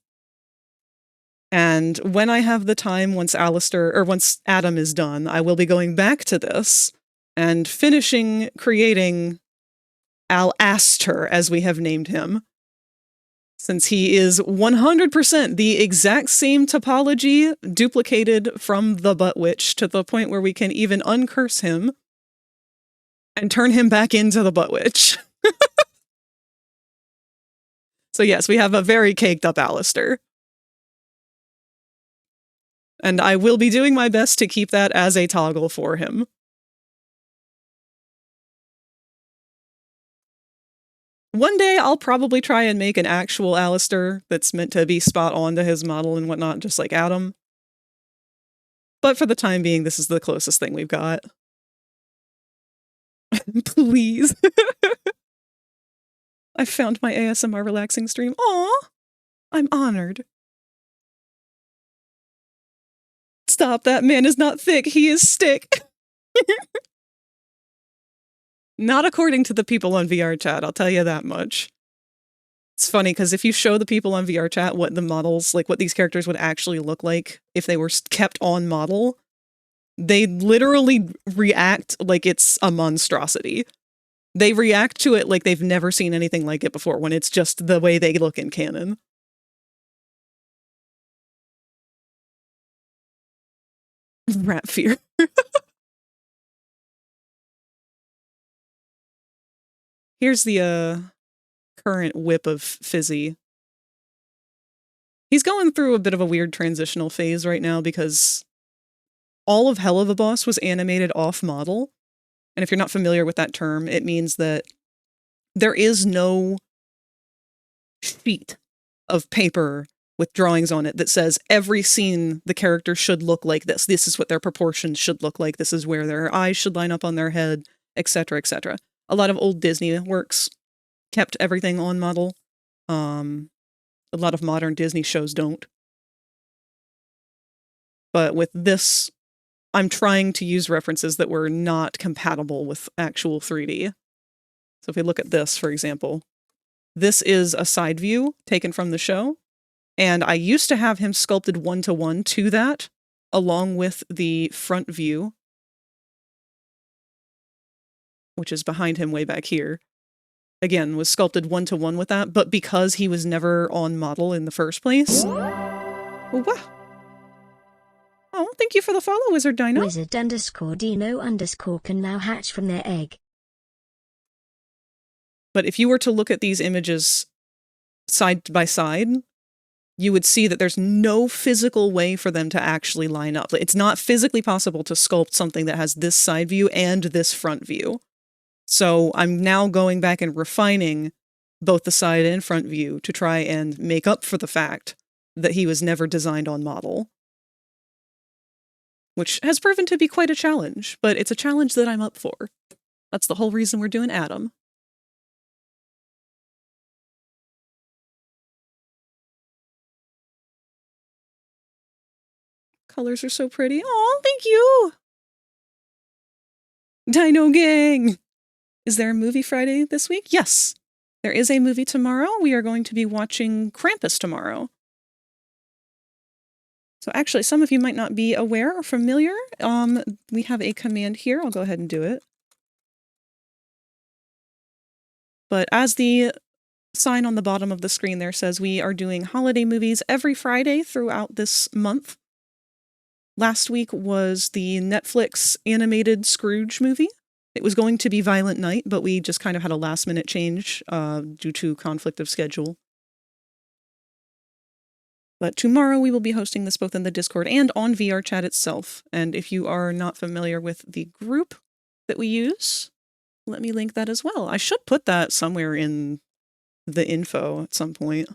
And when I have the time, once Adam is done, I will be going back to this and finishing creating Alastair, as we have named him, since he is 100% the exact same topology duplicated from the Butt Witch to the point where we can even uncurse him and turn him back into the Butt Witch. So yes, we have a very caked up Alistair. And I will be doing my best to keep that as a toggle for him. One day I'll probably try and make an actual Alistair that's meant to be spot on to his model and whatnot, just like Adam. But for the time being, this is the closest thing we've got. Please. I found my ASMR relaxing stream. Aw! I'm honored. Stop, that man is not thick, he is stick. Not according to the people on VR chat, I'll tell you that much. It's funny, because if you show the people on VR chat what the models, like what these characters would actually look like if they were kept on model, they literally react like it's a monstrosity. They react to it like they've never seen anything like it before, when it's just the way they look in canon. Rat fear. Here's the current whip of Fizzy. He's going through a bit of a weird transitional phase right now because all of Hell of a Boss was animated off model. And if you're not familiar with that term, it means that there is no sheet of paper with drawings on it that says every scene the character should look like this. This is what their proportions should look like. This is where their eyes should line up on their head, etc., etc. A lot of old Disney works kept everything on model. A lot of modern Disney shows don't. But with this, I'm trying to use references that were not compatible with actual 3D. So if we look at this, for example, this is a side view taken from the show, and I used to have him sculpted one-to-one to that, along with the front view, which is behind him way back here. Again, was sculpted one-to-one with that, but because he was never on model in the first place... Oh, thank you for the follow, Wizard Dino. Wizard_Dino_ can now hatch from their egg. But if you were to look at these images side by side, you would see that there's no physical way for them to actually line up. It's not physically possible to sculpt something that has this side view and this front view. So I'm now going back and refining both the side and front view to try and make up for the fact that he was never designed on model. Which has proven to be quite a challenge, but it's a challenge that I'm up for. That's the whole reason we're doing Adam. Colors are so pretty. Oh, thank you! Dino Gang! Is there a movie Friday this week? Yes! There is a movie tomorrow. We are going to be watching Krampus tomorrow. So actually, some of you might not be aware or familiar. We have a command here. I'll go ahead and do it. But as the sign on the bottom of the screen there says, we are doing holiday movies every Friday throughout this month. Last week was the Netflix animated Scrooge movie. It was going to be Violent Night, but we just kind of had a last-minute change due to conflict of schedule. But tomorrow we will be hosting this both in the Discord and on VR chat itself. And if you are not familiar with the group that we use, let me link that as well. I should put that somewhere in the info at some point.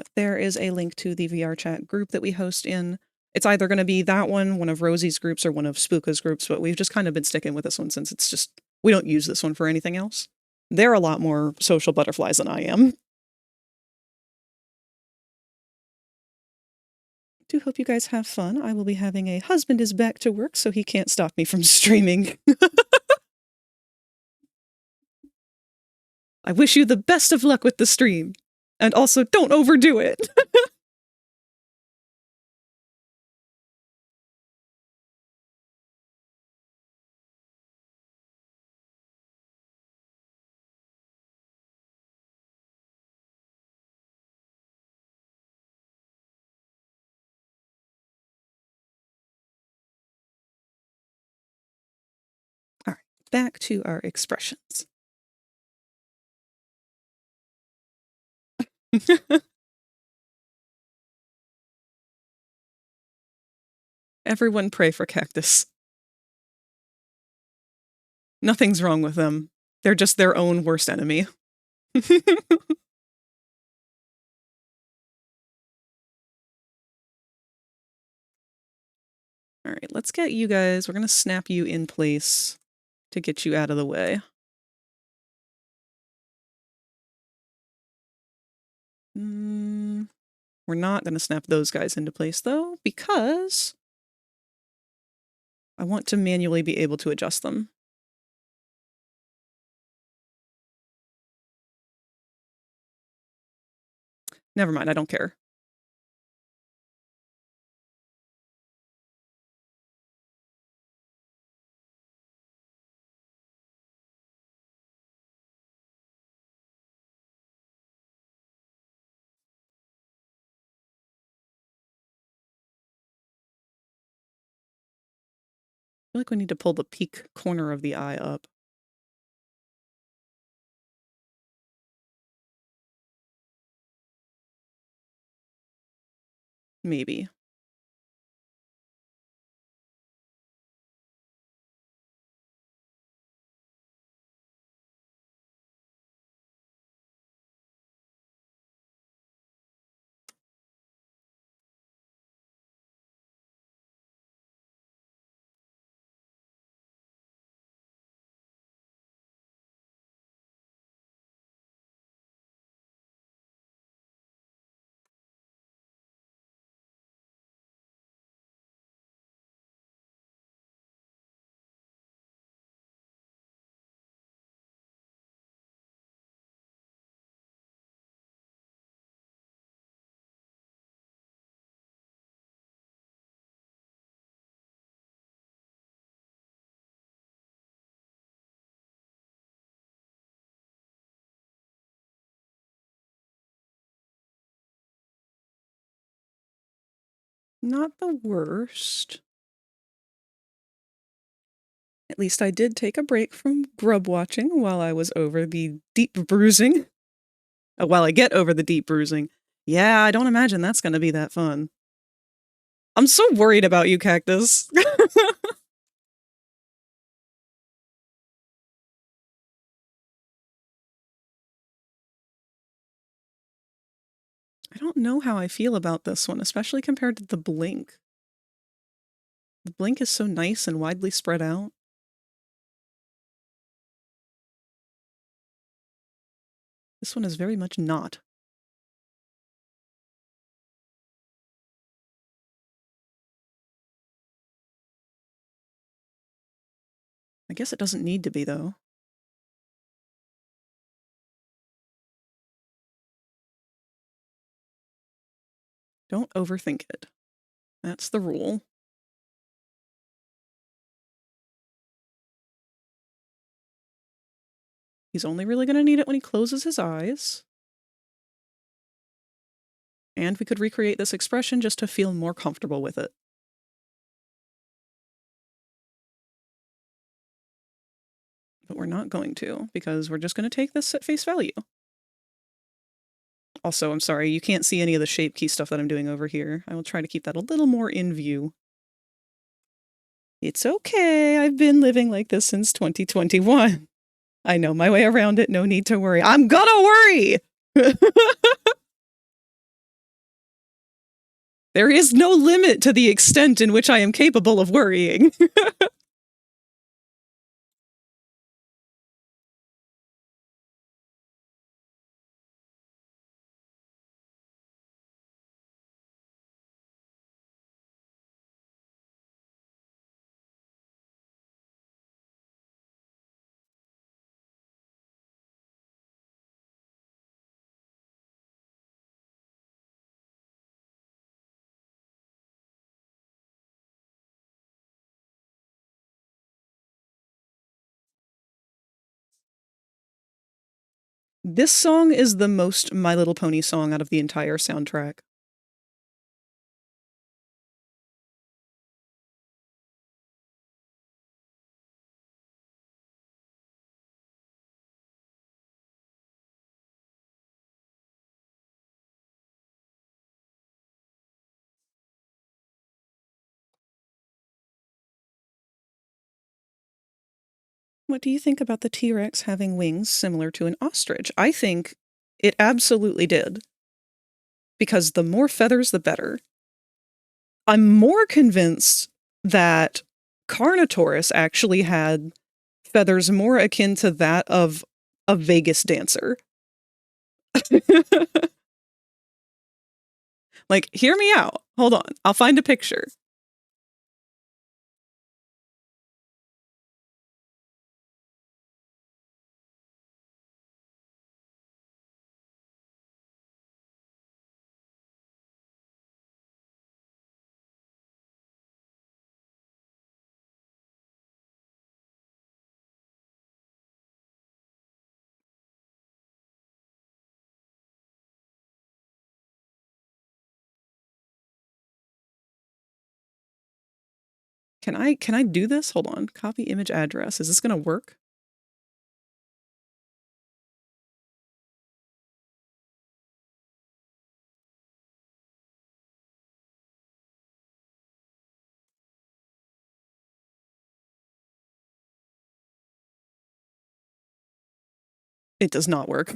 But there is a link to the VR chat group that we host in. It's either going to be that one of Rosie's groups, or one of Spooka's groups, but we've just kind of been sticking with this one since it's just, we don't use this one for anything else. They're a lot more social butterflies than I am. Do hope you guys have fun. I will be having a husband is back to work, so he can't stop me from streaming. I wish you the best of luck with the stream. And also, don't overdo it. All right, back to our expressions. Everyone pray for Cactus. Nothing's wrong with them. They're just their own worst enemy. All right, let's get you guys, we're going to snap you in place to get you out of the way. We're not going to snap those guys into place, though, because I want to manually be able to adjust them. Never mind, I don't care. I feel like we need to pull the peak corner of the eye up. Maybe. Not the worst. At least I did take a break from grub watching while I was over the deep bruising. While I get over the deep bruising. Yeah, I don't imagine that's going to be that fun. I'm so worried about you, Cactus. I don't know how I feel about this one, especially compared to the blink. The blink is so nice and widely spread out. This one is very much not. I guess it doesn't need to be, though. Don't overthink it. That's the rule. He's only really going to need it when he closes his eyes. And we could recreate this expression just to feel more comfortable with it. But we're not going to, because we're just going to take this at face value. Also, I'm sorry, you can't see any of the shape key stuff that I'm doing over here. I will try to keep that a little more in view. It's okay, I've been living like this since 2021. I know my way around it, no need to worry. I'm gonna worry! There is no limit to the extent in which I am capable of worrying. This song is the most My Little Pony song out of the entire soundtrack. What do you think about the T-Rex having wings similar to an ostrich? I think it absolutely did. Because the more feathers, the better. I'm more convinced that Carnotaurus actually had feathers more akin to that of a Vegas dancer. Like, hear me out. Hold on. I'll find a picture. Can I do this? Hold on. Copy image address. Is this going to work? It does not work.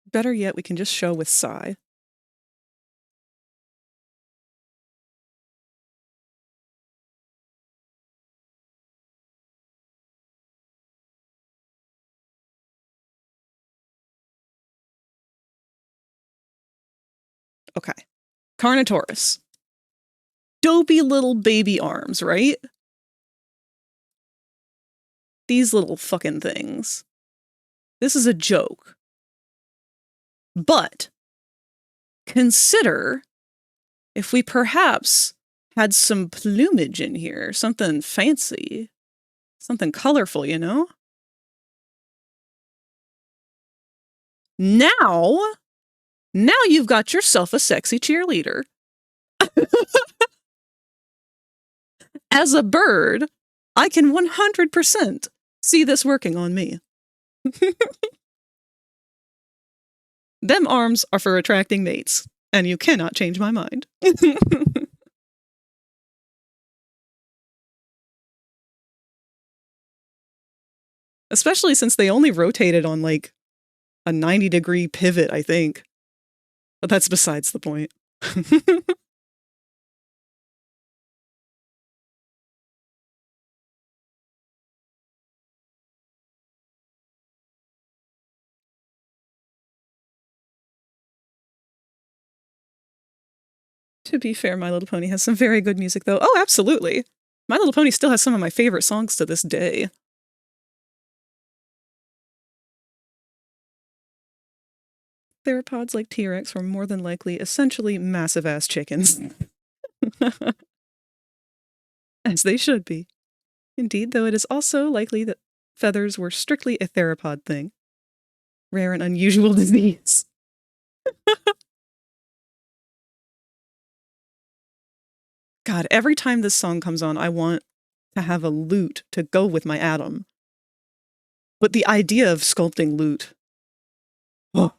Better yet, we can just show with Psy. Okay. Carnotaurus. Dopey little baby arms, right? These little fucking things. This is a joke. But consider if we perhaps had some plumage in here, something fancy, something colorful, you know? Now you've got yourself a sexy cheerleader. As a bird, I can 100% see this working on me. Them arms are for attracting mates, and you cannot change my mind. Especially since they only rotated on like a 90-degree pivot, I think. But that's besides the point. To be fair, My Little Pony has some very good music, though. Oh, absolutely. My Little Pony still has some of my favorite songs to this day. Theropods like T-Rex were more than likely essentially massive-ass chickens. As they should be. Indeed, though it is also likely that feathers were strictly a theropod thing. Rare and unusual disease. God, every time this song comes on, I want to have a lute to go with my atom. But the idea of sculpting lute I'm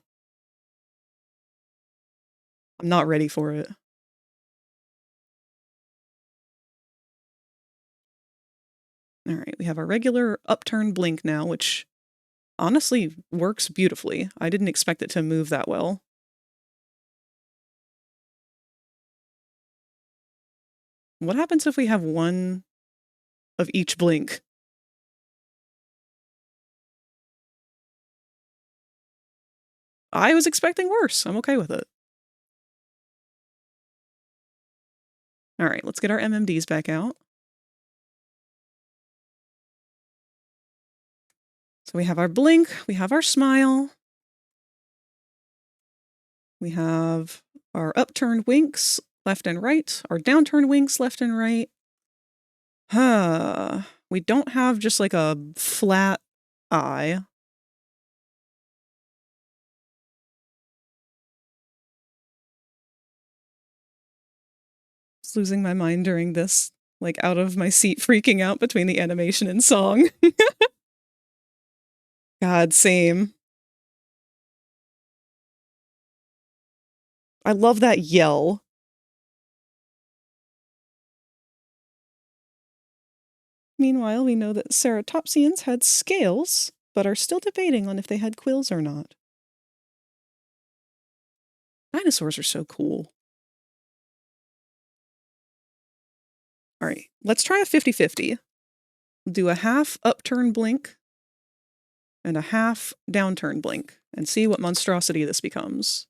not ready for it. All right, we have our regular upturn blink now, which honestly works beautifully. I didn't expect it to move that well. What happens if we have one of each blink? I was expecting worse. I'm okay with it. All right, let's get our MMDs back out. So we have our blink, we have our smile, we have our upturned winks left and right, our downturned winks left and right. We don't have just like a flat eye. I was losing my mind during this, like out of my seat freaking out between the animation and song. God, same. I love that yell. Meanwhile, we know that ceratopsians had scales, but are still debating on if they had quills or not. Dinosaurs are so cool. All right, let's try a 50-50. We'll do a half upturn blink and a half downturn blink and see what monstrosity this becomes.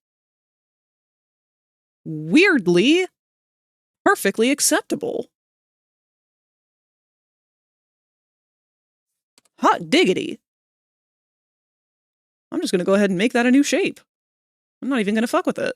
Weirdly, perfectly acceptable. Hot diggity. I'm just going to go ahead and make that a new shape. I'm not even going to fuck with it.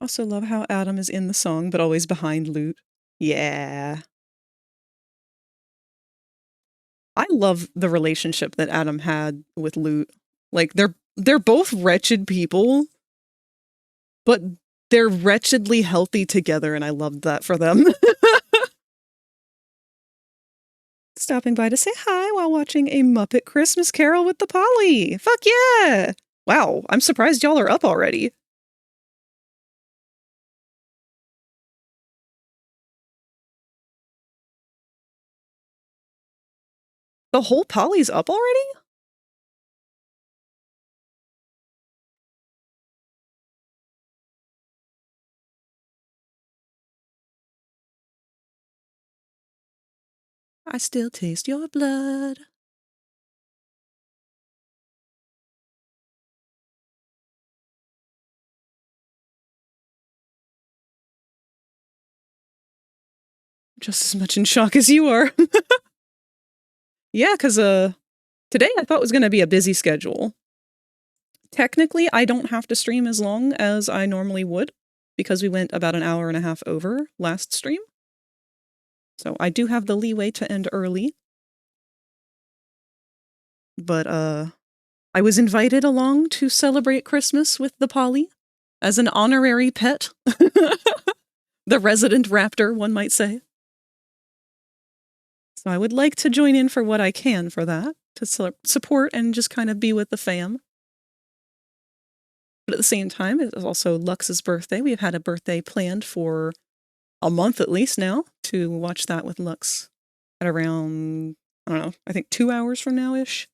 Also love how Adam is in the song, but always behind Loot. Yeah. I love the relationship that Adam had with Loot. Like, they're both wretched people, but they're wretchedly healthy together, and I loved that for them. Stopping by to say hi while watching a Muppet Christmas Carol with the Polly. Fuck yeah! Wow, I'm surprised y'all are up already. The whole Polly's up already? I still taste your blood. Just as much in shock as you are. Yeah, because today I thought was going to be a busy schedule. Technically, I don't have to stream as long as I normally would because we went about an hour and a half over last stream. So I do have the leeway to end early. But I was invited along to celebrate Christmas with the Polly as an honorary pet. The resident raptor, one might say. So I would like to join in for what I can for that, to support and just kind of be with the fam. But at the same time, it is also Lux's birthday. We've had a birthday planned for a month at least now to watch that with Lux at around, I don't know, I think 2 hours from now-ish.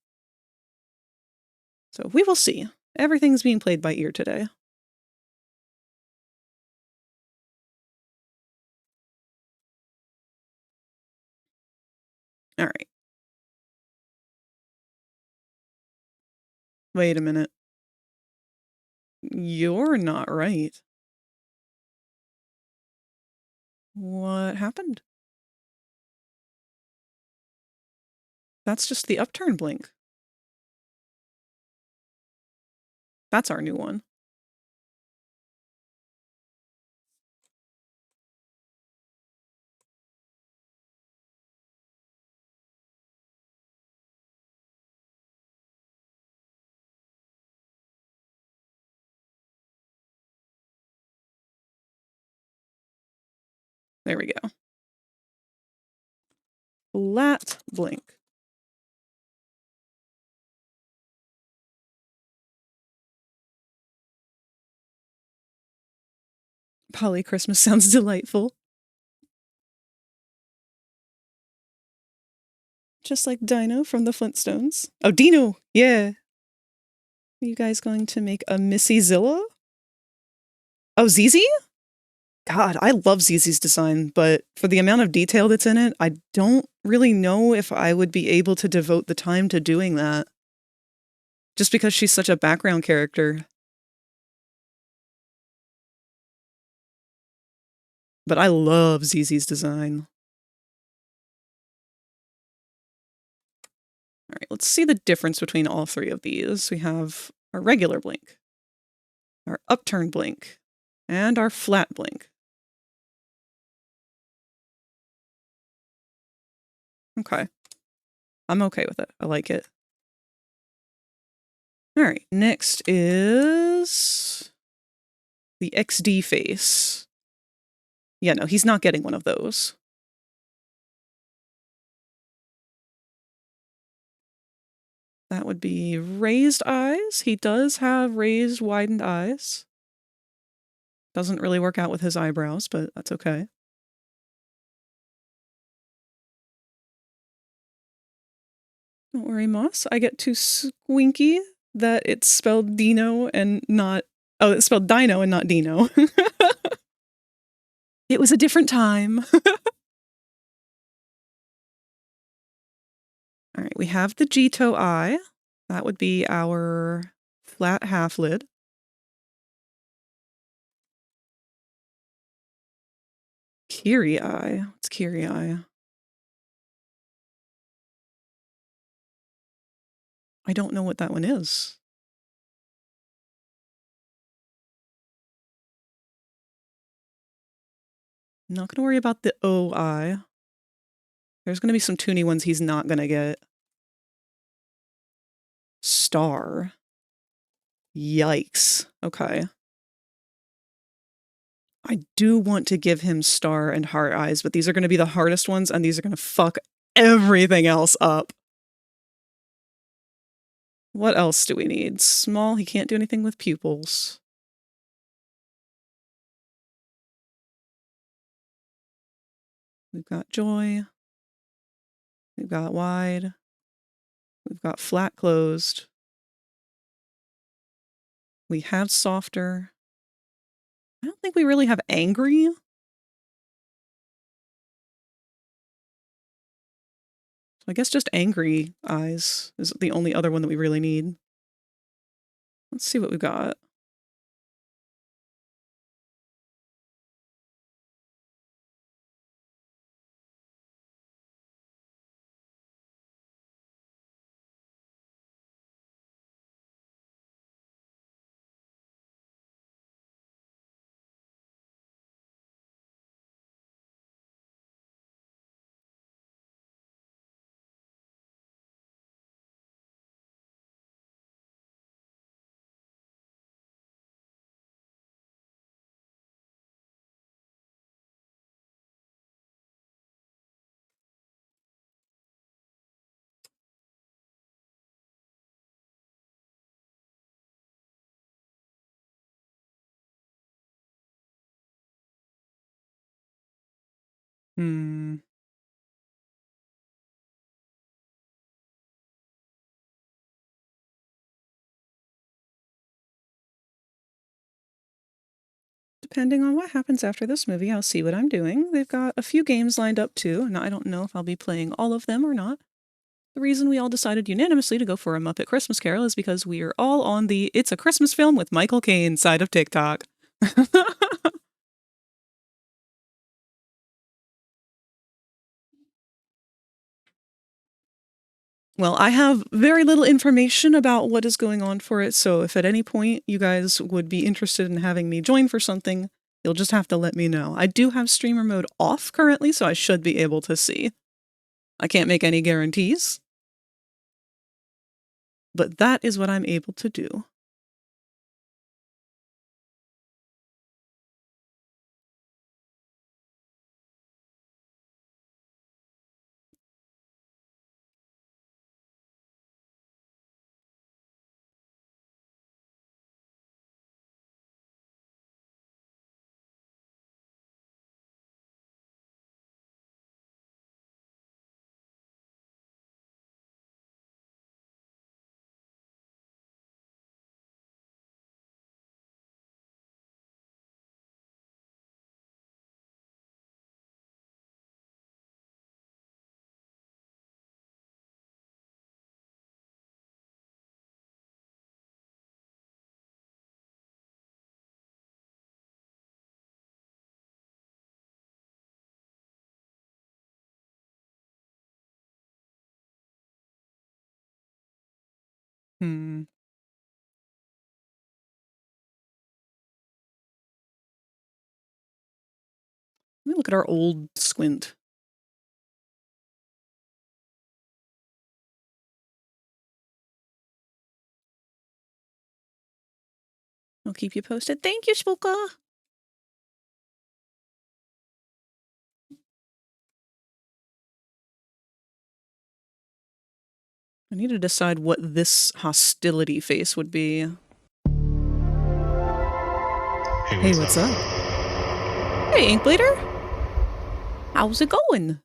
So we will see. Everything's being played by ear today. All right. Wait a minute. You're not right. What happened? That's just the upturn blink. That's our new one. There we go. Flat blink. Polly Christmas sounds delightful. Just like Dino from the Flintstones. Oh, Dino! Yeah. Are you guys going to make a Missy Zilla? Oh, ZZ? God, I love ZZ's design, but for the amount of detail that's in it, I don't really know if I would be able to devote the time to doing that. Just because she's such a background character. But I love ZZ's design. All right, let's see the difference between all three of these. We have our regular blink, our upturn blink, and our flat blink. Okay. I'm okay with it. I like it. All right, next is the XD face. Yeah, no, he's not getting one of those. That would be raised eyes. He does have raised, widened eyes. Doesn't really work out with his eyebrows, but that's okay. Don't worry, Moss. I get too squinky that it's spelled Dino and not... Oh, it's spelled Dino and not Dino. It was a different time. All right, we have the Jito eye. That would be our flat half lid. Kiri eye. What's Kiri eye? I don't know what that one is. I'm not going to worry about the O eye. There's going to be some toony ones he's not going to get. Star. Yikes. Okay. I do want to give him star and heart eyes, but these are going to be the hardest ones, and these are going to fuck everything else up. What else do we need? Small, he can't do anything with pupils. We've got joy. We've got wide. We've got flat closed. We have softer. I don't think we really have angry. So I guess just angry eyes is the only other one that we really need. Let's see what we've got. Depending on what happens after this movie, I'll see what I'm doing. They've got a few games lined up too, and I don't know if I'll be playing all of them or not. The reason we all decided unanimously to go for a Muppet Christmas Carol is because we are all on the It's a Christmas Film with Michael Caine side of TikTok. Well, I have very little information about what is going on for it, so if at any point you guys would be interested in having me join for something, you'll just have to let me know. I do have streamer mode off currently, so I should be able to see. I can't make any guarantees, but that is what I'm able to do. Hmm. Let me look at our old squint. I'll keep you posted. Thank you, Spooka! I need to decide what this hostility face would be. Hey, what's up? Hey, Inkblader! How's it going?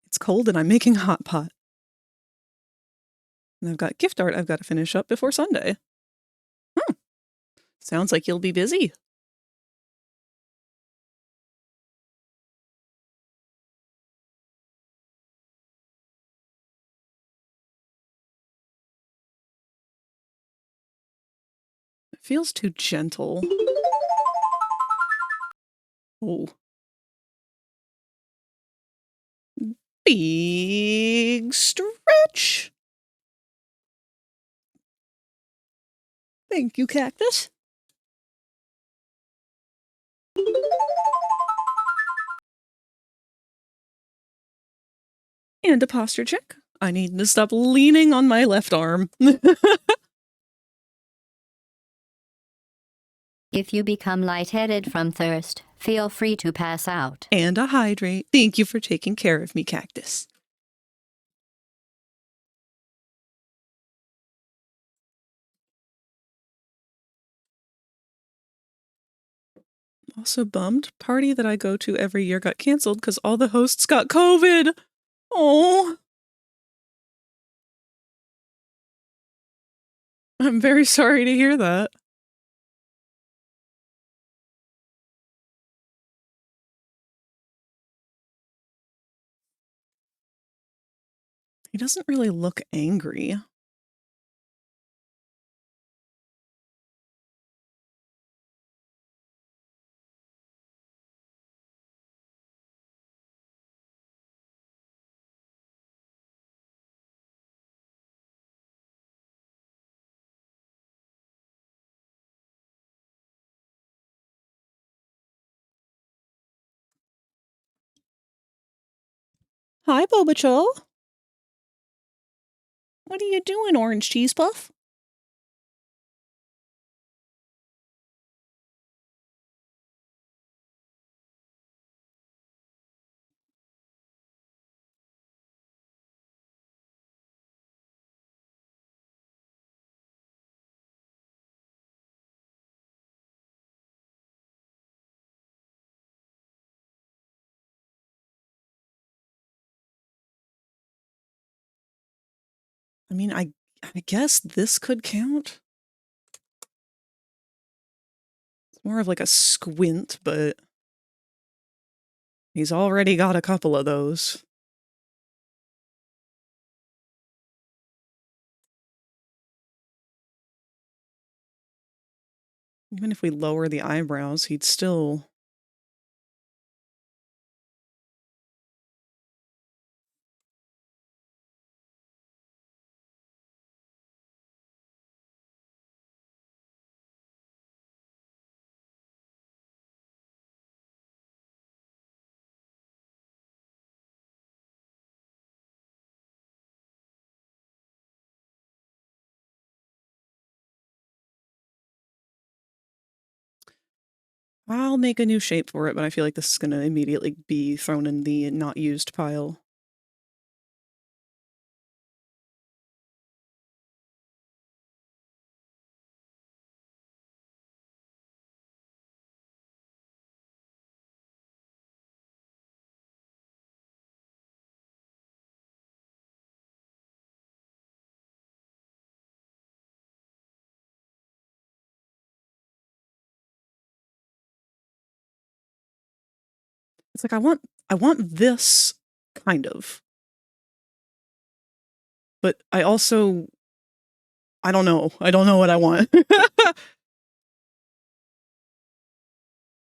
It's cold and I'm making hot pot. And I've got gift art I've got to finish up before Sunday. Sounds like you'll be busy. It feels too gentle. Oh. Big stretch. Thank you, Cactus. And a posture check. I need to stop leaning on my left arm. If you become lightheaded from thirst, feel free to pass out. And a hydrate. Thank you for taking care of me, Cactus. Also bummed. Party that I go to every year got canceled because all the hosts got COVID. Oh. I'm very sorry to hear that. He doesn't really look angry. Hi, Bobacho. What are you doing, Orange Cheese Puff? I mean, I guess this could count. It's more of like a squint, but He's already got a couple of those. Even if we lower the eyebrows, he'd still... I'll make a new shape for it, but I feel like this is going to immediately be thrown in the not used pile. It's like I want this kind of. But I also I don't know. I don't know what I want.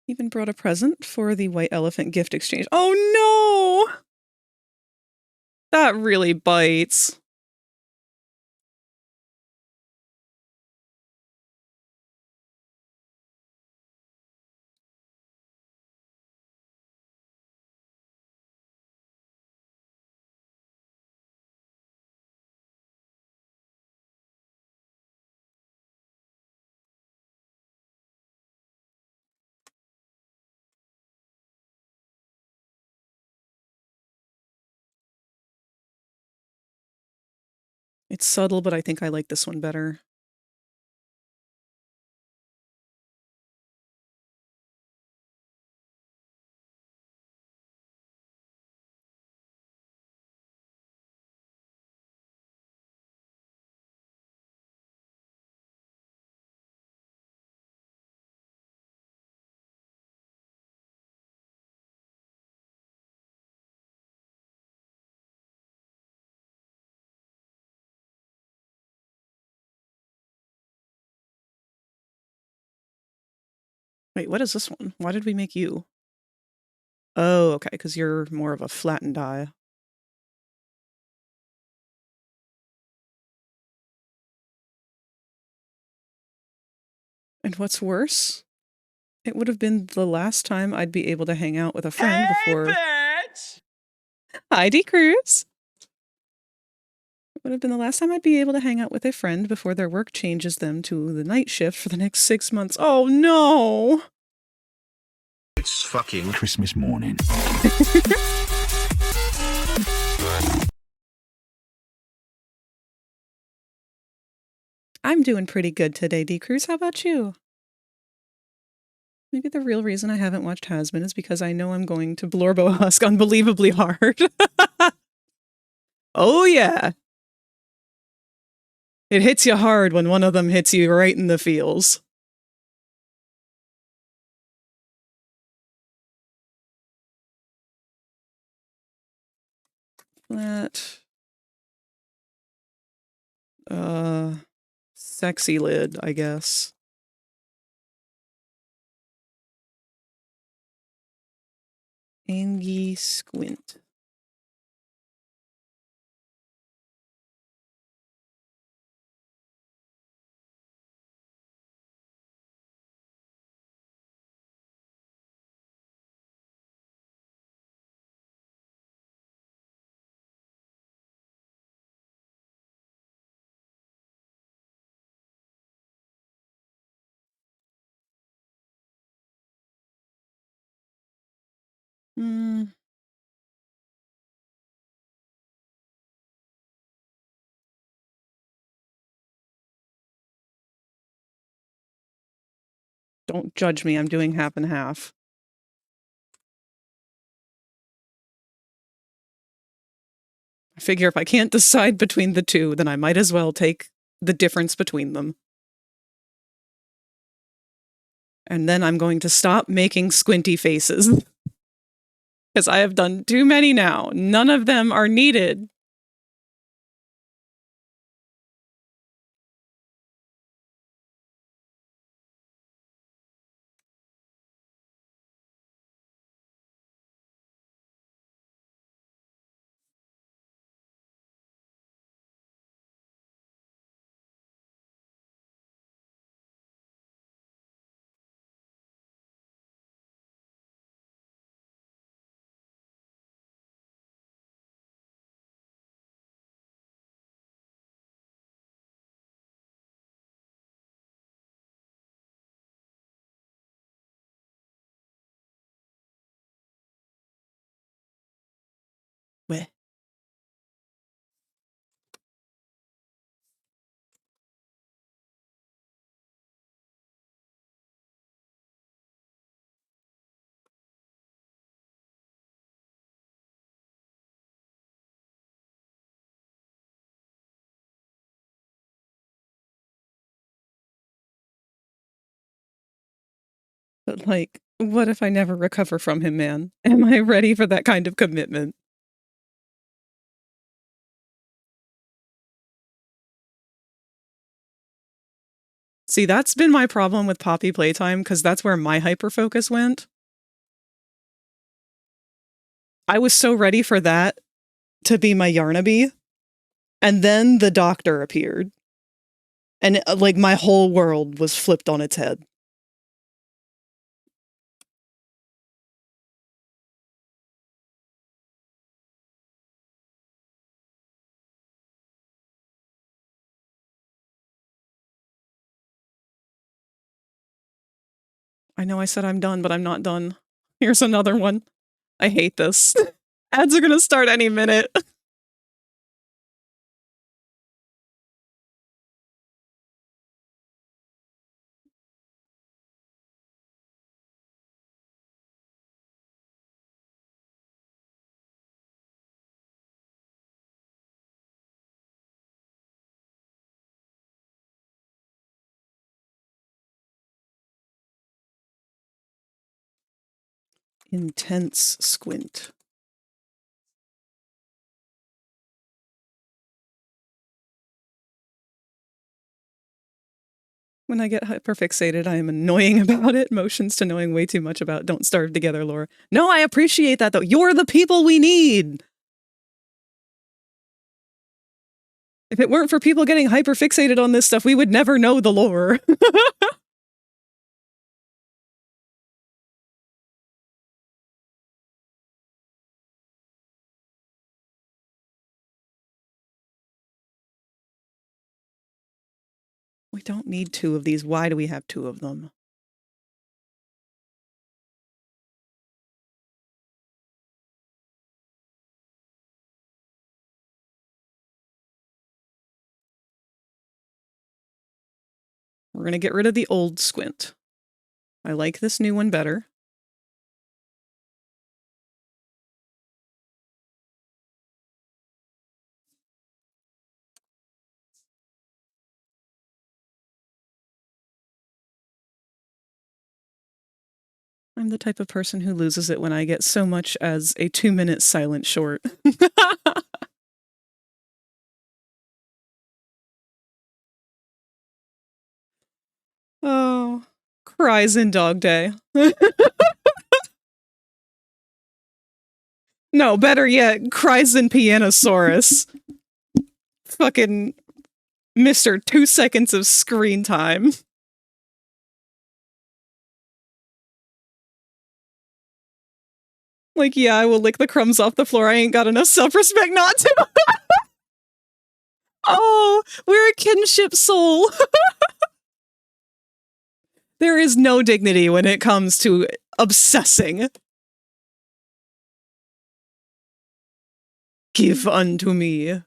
Even brought a present for the white elephant gift exchange. Oh no! That really bites. It's subtle, but I think I like this one better. Wait, what is this one? Why did we make you? Oh, okay, because you're more of a flattened eye. And what's worse? It would have been the last time I'd be able to hang out with a friend before... bitch! Hi, D. Cruz! It would have been the last time I'd be able to hang out with a friend before their work changes them to the night shift for the next 6 months. Oh, no! It's fucking Christmas morning. I'm doing pretty good today, D. Cruz. How about you? Maybe the real reason I haven't watched Hazbin is because I know I'm going to Blorbo Husk unbelievably hard. Oh, yeah. It hits you hard when one of them hits you right in the feels. Flat. Sexy lid, I guess. Angie squint. Don't judge me, I'm doing half and half. I figure if I can't decide between the two, then I might as well take the difference between them. And then I'm going to stop making squinty faces. Because I have done too many now. None of them are needed. Weh. But, like, what if I never recover from him, man? Am I ready for that kind of commitment? See, that's been my problem with Poppy Playtime, because that's where my hyperfocus went. I was so ready for that to be my Yarnaby, and then the doctor appeared. And, like, my whole world was flipped on its head. I know I said I'm done, but I'm not done. Here's another one. I hate this. Ads are gonna start any minute. Intense squint. When I get hyperfixated, I am annoying about it. Motions to knowing way too much about don't starve together lore. No, I appreciate that though. You're the people we need! If it weren't for people getting hyperfixated on this stuff, we would never know the lore. We don't need 2 of these. Why do we have 2 of them? We're gonna get rid of the old squint. I like this new one better. I'm the type of person who loses it when I get so much as a 2-minute silent short. Oh, cries in Dog Day. No, better yet, cries in Pianosaurus. Fucking Mr. 2 seconds of screen time. Like, yeah, I will lick the crumbs off the floor. I ain't got enough self-respect not to. Oh, we're a kinship soul. There is no dignity when it comes to obsessing. Give unto me.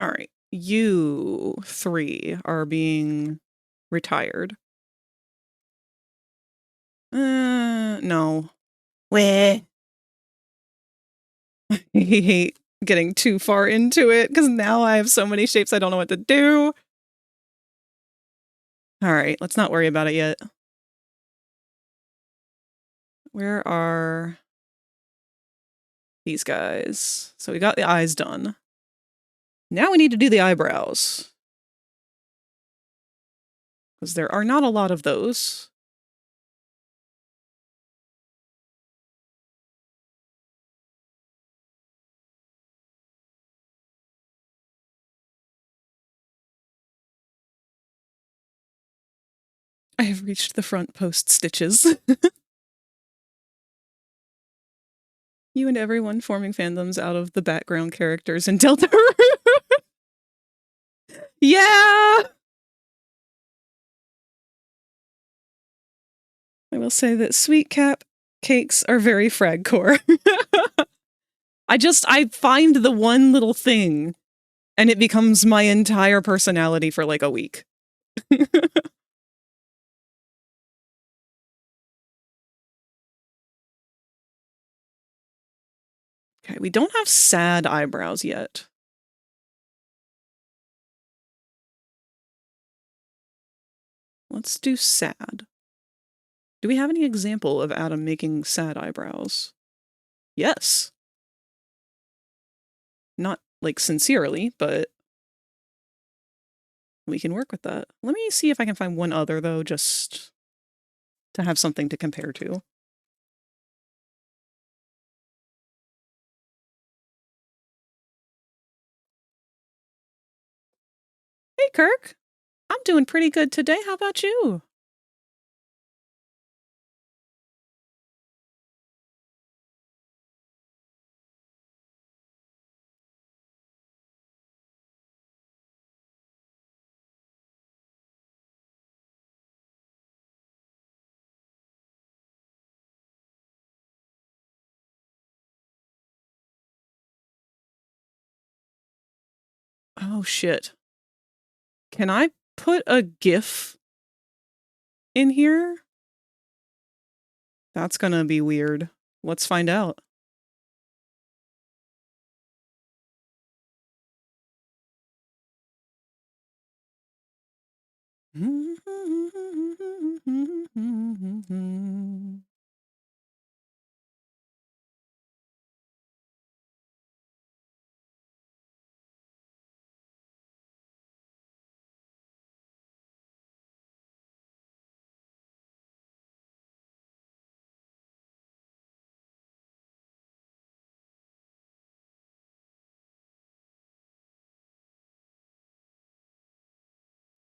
All right. You three are being retired. No. Where? I hate getting too far into it because now I have so many shapes I don't know what to do. All right, let's not worry about it yet. Where are these guys? So we got the eyes done. Now we need to do the eyebrows. Because there are not a lot of those. I have reached the front post stitches. You and everyone forming fandoms out of the background characters in Delta. Yeah! I will say that sweet cap cakes are very fragcore. I find the one little thing and it becomes my entire personality for like a week. Okay, we don't have sad eyebrows yet. Let's do sad. Do we have any example of Adam making sad eyebrows? Yes. Not, like, sincerely, but we can work with that. Let me see if I can find one other, though, just to have something to compare to. Hey, Kirk. I'm doing pretty good today. How about you? Oh, shit. Can I put a GIF in here? That's gonna be weird. Let's find out.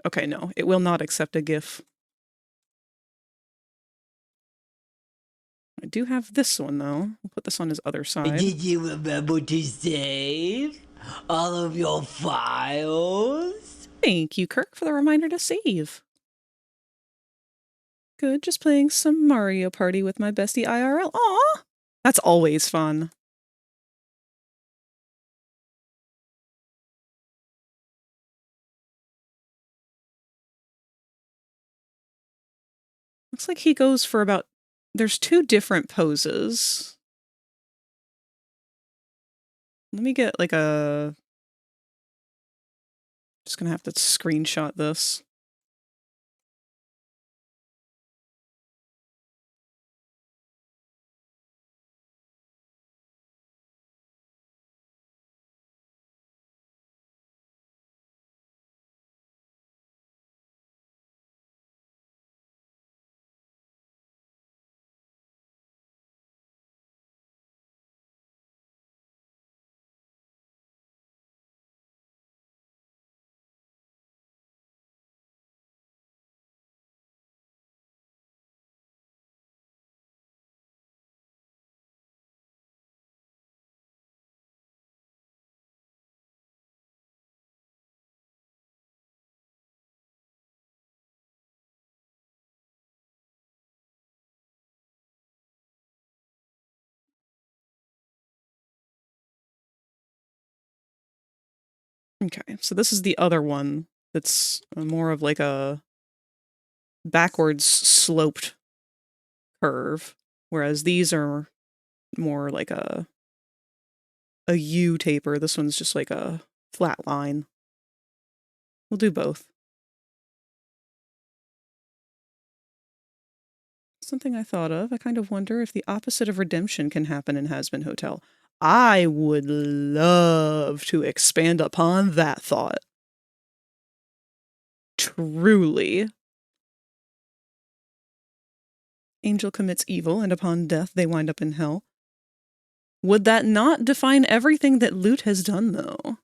Okay, no, it will not accept a GIF. I do have this one, though. We'll put this on his other side. Did you remember to save all of your files? Thank you, Kirk, for the reminder to save. Good, just playing some Mario Party with my bestie IRL. Aw! That's always fun. Looks like he goes for about... There's 2 different poses. Let me get, like, a... Just gonna have to screenshot this. Okay, so this is the other one that's more of like a backwards sloped curve, whereas these are more like a U taper. This one's just like a flat line. We'll do both. Something I thought of, I kind of wonder if the opposite of redemption can happen in Hazbin Hotel. I would love to expand upon that thought. Truly. Angel commits evil, and upon death they wind up in hell. Would that not define everything that Lute has done, though?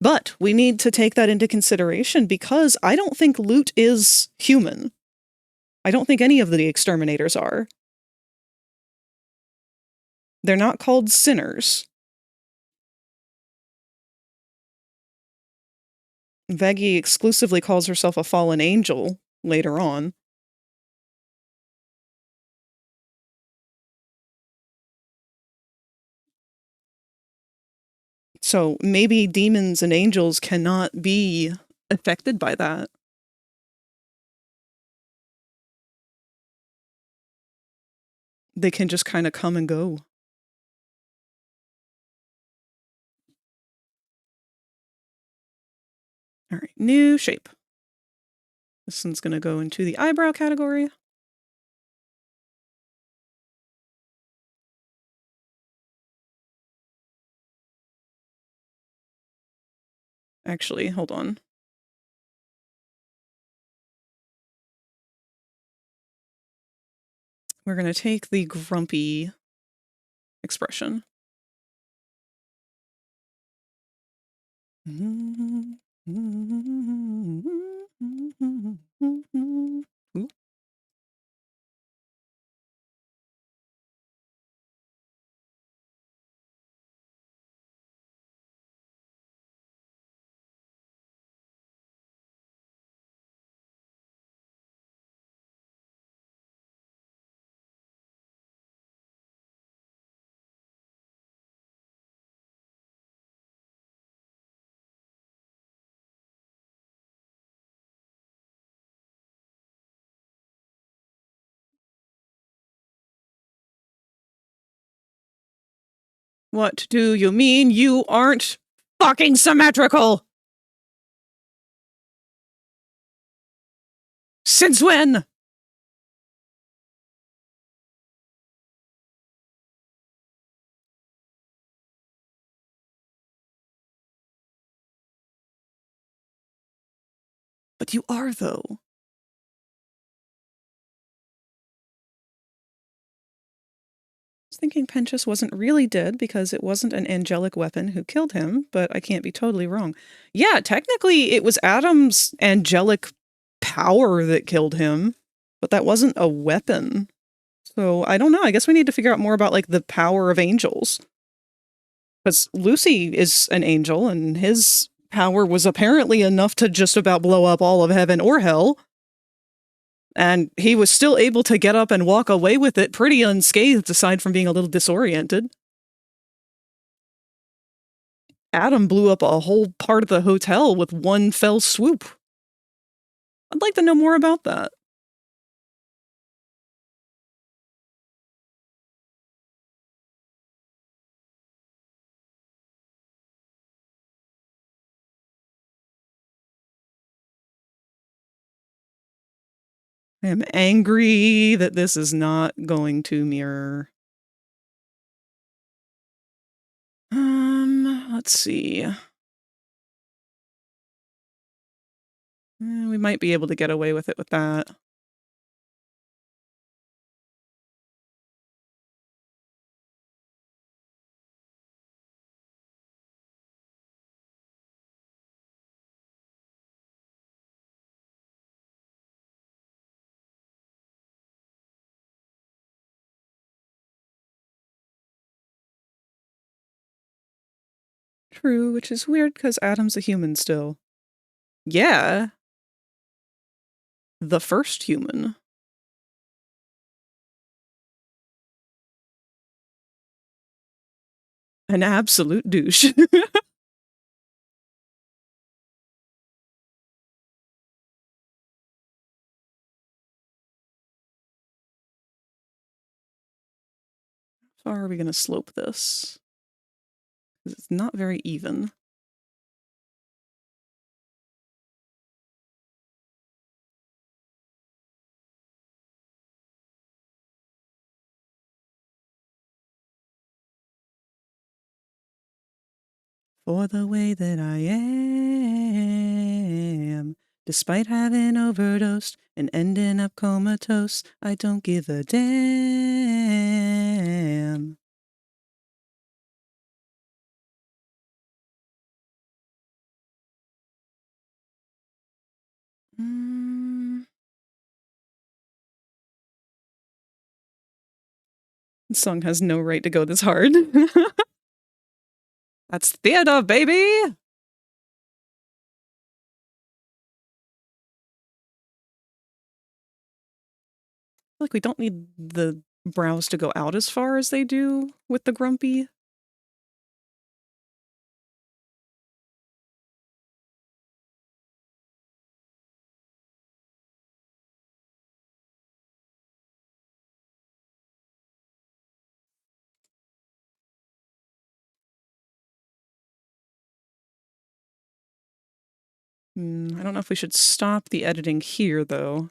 But we need to take that into consideration because I don't think Lute is human. I don't think any of the exterminators are. They're not called sinners. Veggie exclusively calls herself a fallen angel later on. So maybe demons and angels cannot be affected by that. They can just kind of come and go. All right, new shape. This one's going to go into the eyebrow category. Actually, hold on. We're going to take the grumpy expression. Ooh. What do you mean you aren't fucking symmetrical? Since when? But you are, though. I was thinking Penchus wasn't really dead because it wasn't an angelic weapon who killed him, but I can't be totally wrong. Yeah, technically it was Adam's angelic power that killed him, but that wasn't a weapon. So I don't know. I guess we need to figure out more about like the power of angels. Because Lucy is an angel and his power was apparently enough to just about blow up all of heaven or hell. And he was still able to get up and walk away with it pretty unscathed, aside from being a little disoriented. Adam blew up a whole part of the hotel with one fell swoop. I'd like to know more about that. I am angry that this is not going to mirror. Let's see. We might be able to get away with it with that. True, which is weird because Adam's a human still. Yeah. The first human. An absolute douche. How far are we going to slope this? Because it's not very even. For the way that I am, despite having overdosed and ending up comatose, I don't give a damn. This song has no right to go this hard. That's theater, baby! Like, we don't need the brows to go out as far as they do with the grumpy. I don't know if we should stop the editing here, though.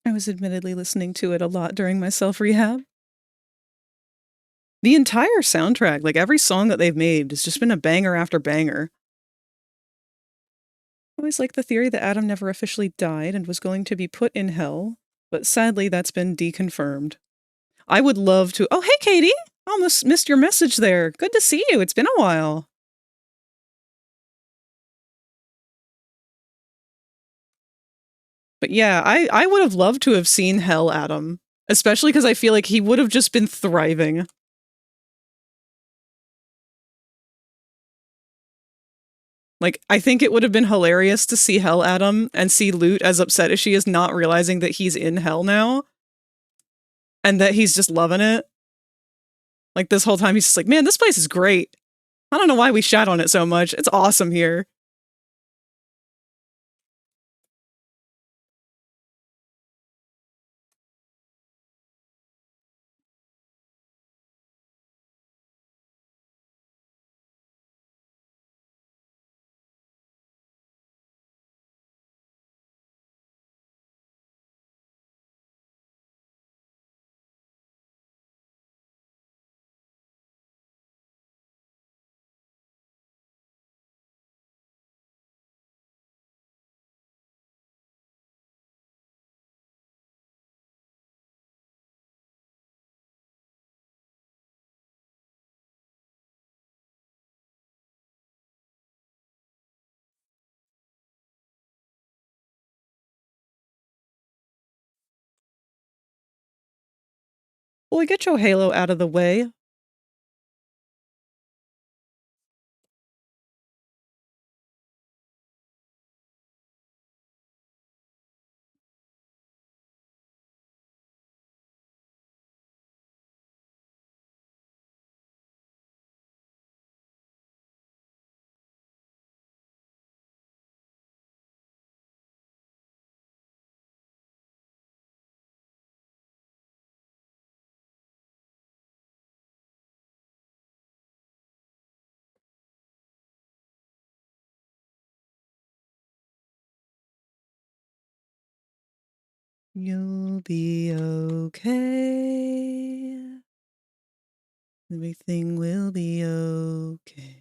I was admittedly listening to it a lot during my self-rehab. The entire soundtrack, like every song that they've made, has just been a banger after banger. I always liked the theory that Adam never officially died and was going to be put in hell, but sadly that's been deconfirmed. I would love to— oh, hey, Katie! Almost missed your message there. Good to see you. It's been a while. But yeah, I would have loved to have seen Hell Adam, especially because I feel like he would have just been thriving. Like, I think it would have been hilarious to see Hell Adam and see Loot as upset as she is, not realizing that he's in hell now. And that he's just loving it. Like, this whole time he's just like, man, this place is great. I don't know why we shat on it so much. It's awesome here. Well, we get your Halo out of the way. You'll be okay. Everything will be okay.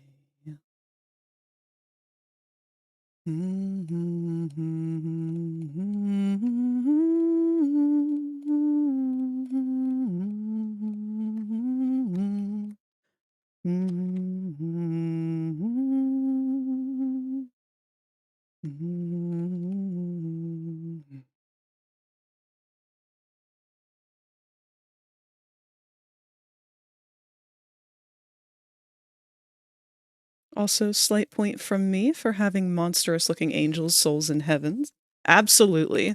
Also, slight point from me for having monstrous-looking angels' souls in heavens. Absolutely.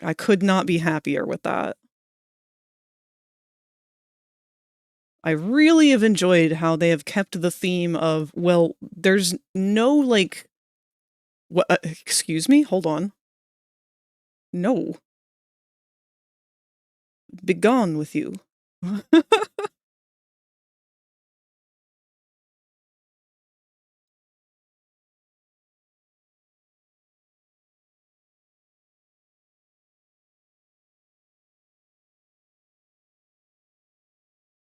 I could not be happier with that. I really have enjoyed how they have kept the theme of, well, there's no, like... What? Excuse me? Hold on. No. Begone with you.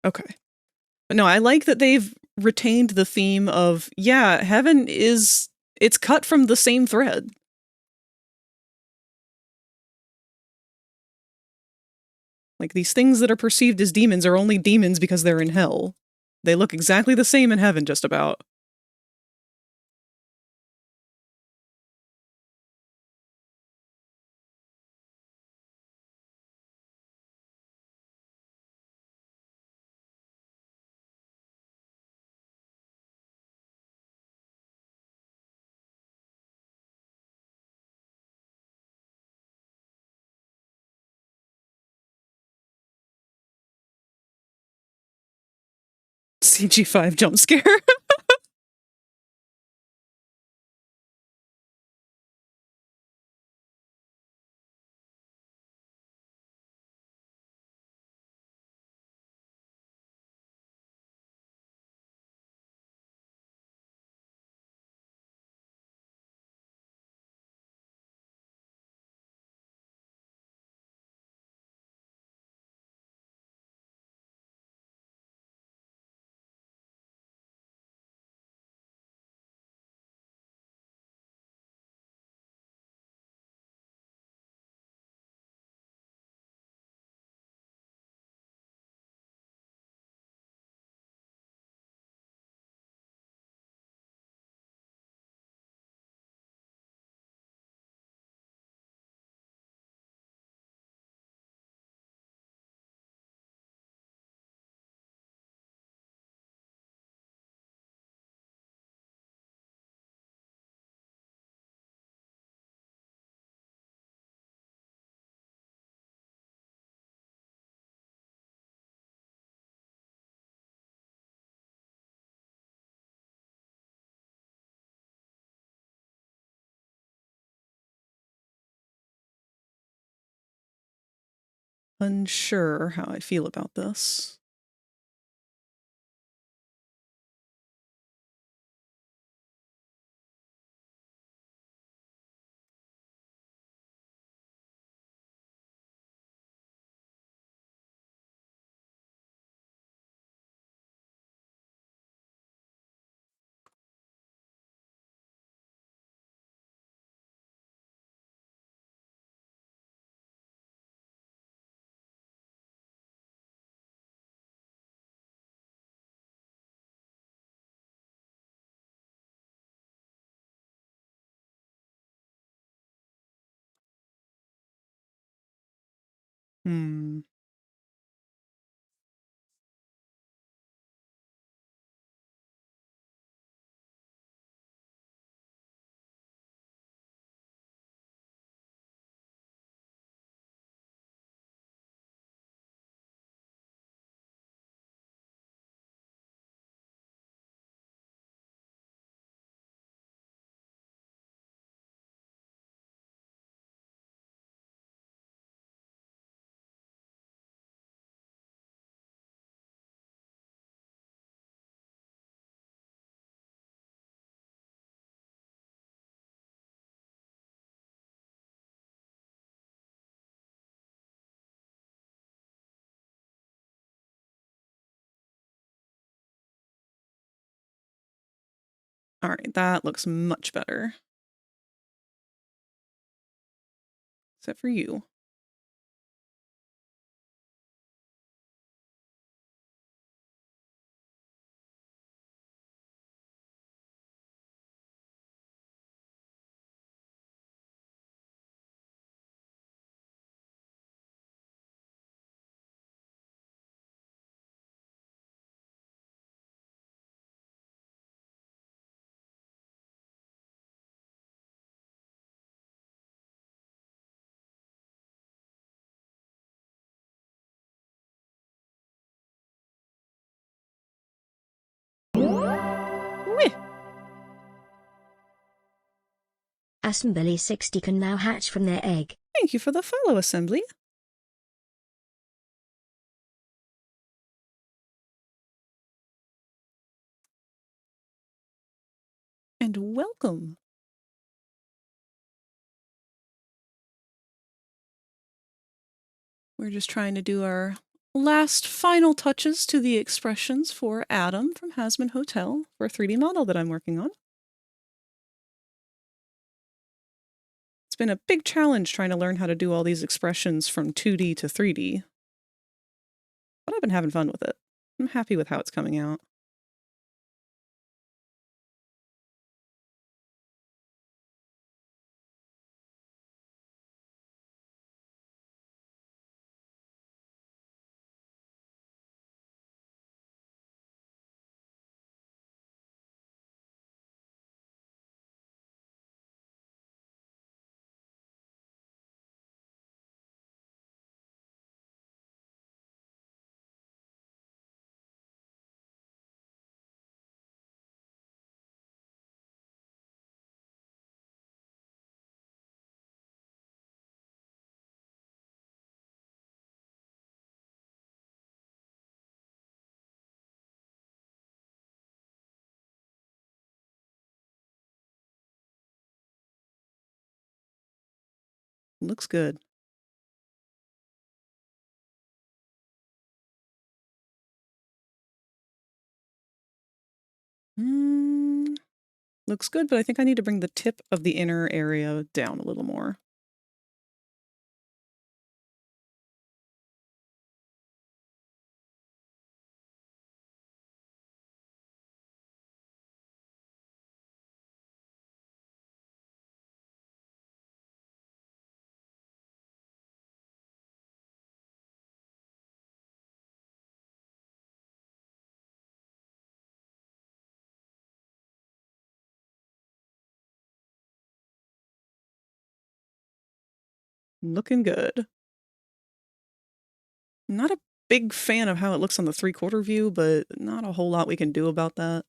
Okay. But no, I like that they've retained the theme of, yeah, heaven is... It's cut from the same thread. Like, these things that are perceived as demons are only demons because they're in hell. They look exactly the same in heaven, just about. CG5 jump scare. Unsure how I feel about this. Hmm. All right, that looks much better. Except for you. Whee! Assembly 60 can now hatch from their egg. Thank you for the follow, Assembly. And welcome. We're just trying to do our last final touches to the expressions for Adam from Hazbin Hotel for a 3D model that I'm working on. It's been a big challenge trying to learn how to do all these expressions from 2D to 3D. But I've been having fun with it. I'm happy with how it's coming out. Looks good. Looks good, but I think I need to bring the tip of the inner area down a little more. Looking good. Not a big fan of how it looks on the 3/4 view, but not a whole lot we can do about that.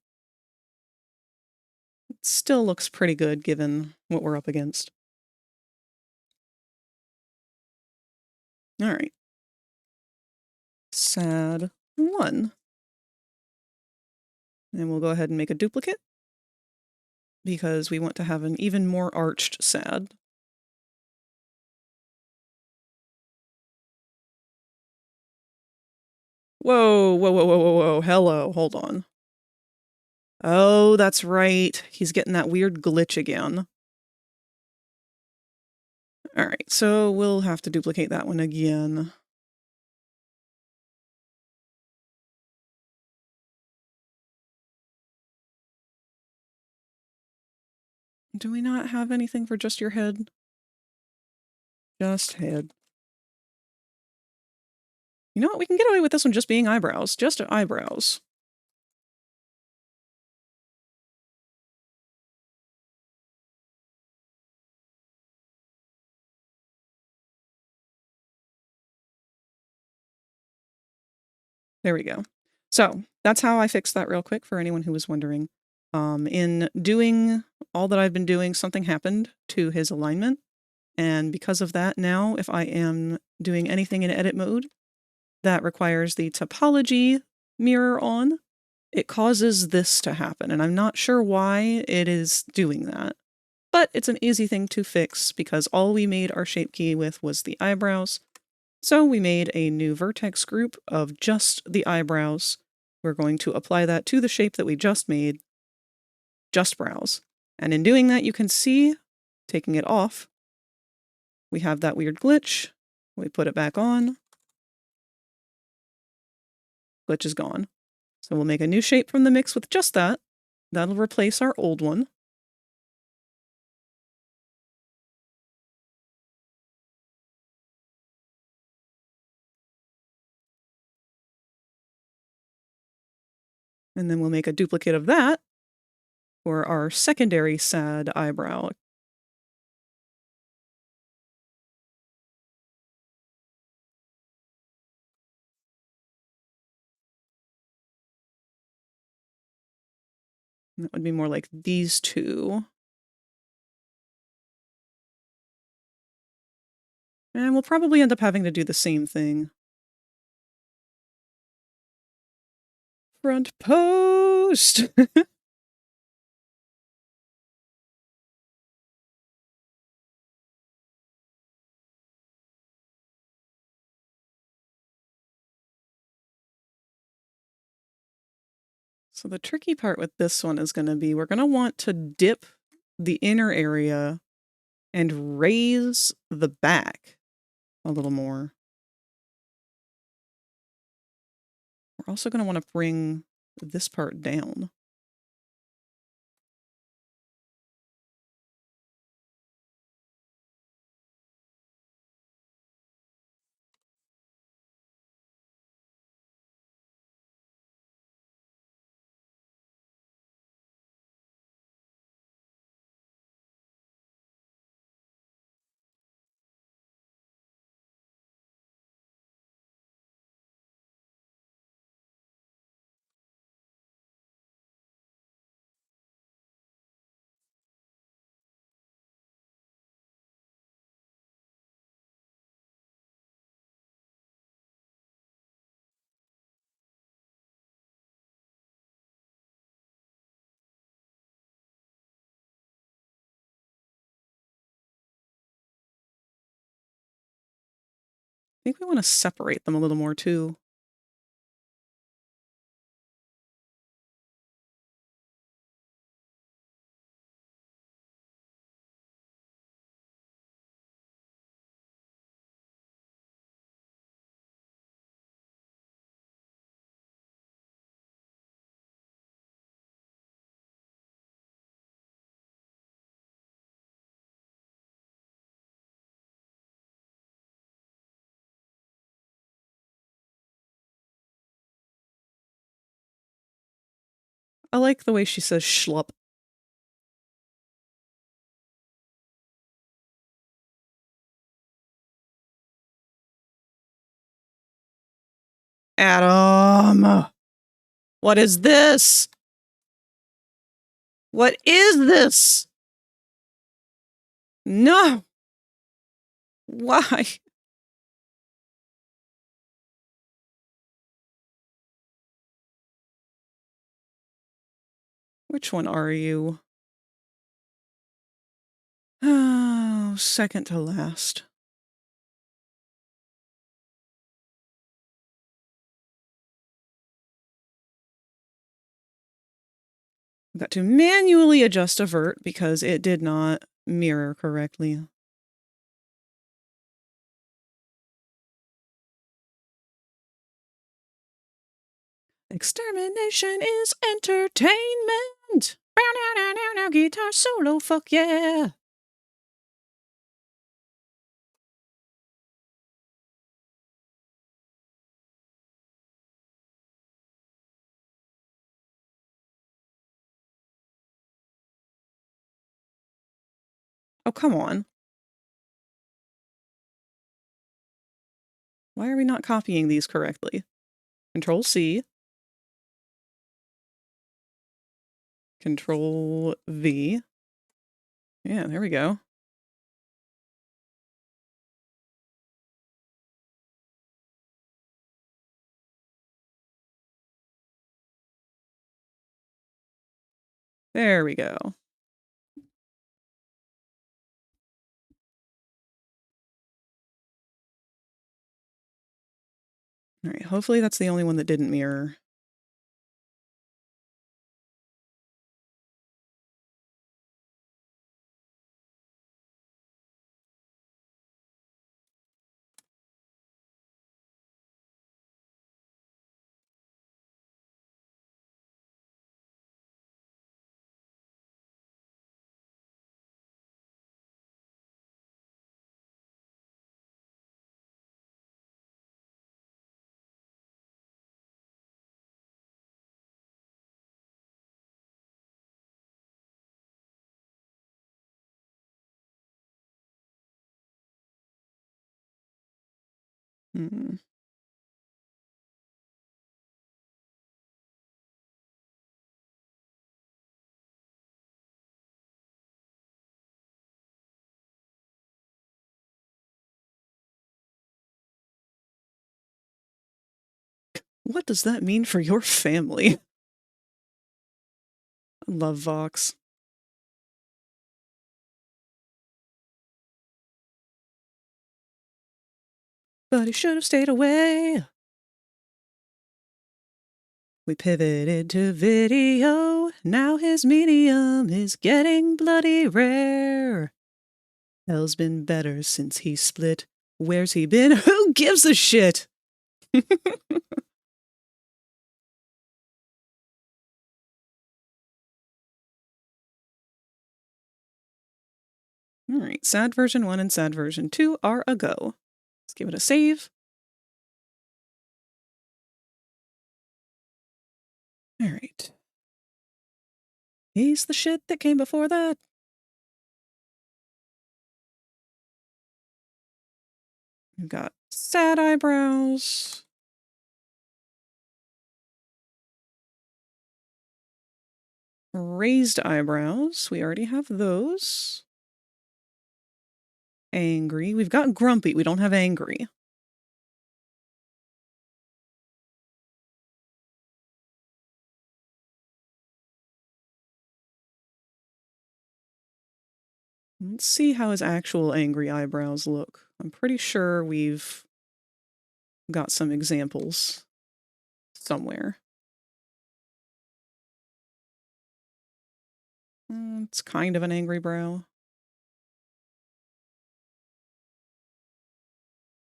It still looks pretty good given what we're up against. All right. Sad 1. And we'll go ahead and make a duplicate because we want to have an even more arched sad. Whoa, whoa, whoa, whoa, whoa, whoa, hello, hold on. Oh, that's right. He's getting that weird glitch again. All right, so we'll have to duplicate that one again. Do we not have anything for just your head? Just head. You know what? We can get away with this one just being eyebrows. Just eyebrows. There we go. So that's how I fixed that real quick for anyone who was wondering. In doing all that I've been doing, something happened to his alignment. And because of that, now if I am doing anything in edit mode that requires the topology mirror on, it causes this to happen. And I'm not sure why it is doing that. But it's an easy thing to fix because all we made our shape key with was the eyebrows. So we made a new vertex group of just the eyebrows. We're going to apply that to the shape that we just made just browse. And in doing that, you can see, taking it off, we have that weird glitch. We put it back on. Glitch is gone. So we'll make a new shape from the mix with just that. That'll replace our old one. And then we'll make a duplicate of that for our secondary sad eyebrow. That would be more like these two. And we'll probably end up having to do the same thing. Front post! So the tricky part with this one is going to be we're going to want to dip the inner area and raise the back a little more. We're also going to want to bring this part down. I think we want to separate them a little more too. I like the way she says schlup. Adam! What is this? What is this? No! Why? Which one are you? Oh, second to last. I've got to manually adjust a vert because it did not mirror correctly. Extermination is entertainment! Bow now now now now guitar solo, fuck yeah! Oh, come on. Why are we not copying these correctly? Control C. Control V. Yeah, there we go. There we go. All right, hopefully that's the only one that didn't mirror. Hmm. What does that mean for your family? I love Vox. But he should have stayed away. We pivoted to video. Now his medium is getting bloody rare. Hell's been better since he split. Where's he been? Who gives a shit? All right, sad version 1 and sad version 2 are a go. Let's give it a save. All right. He's the shit that came before that. We've got sad eyebrows. Raised eyebrows. We already have those. Angry. We've got grumpy. We don't have angry. Let's see how his actual angry eyebrows look. I'm pretty sure we've got some examples somewhere. It's kind of an angry brow.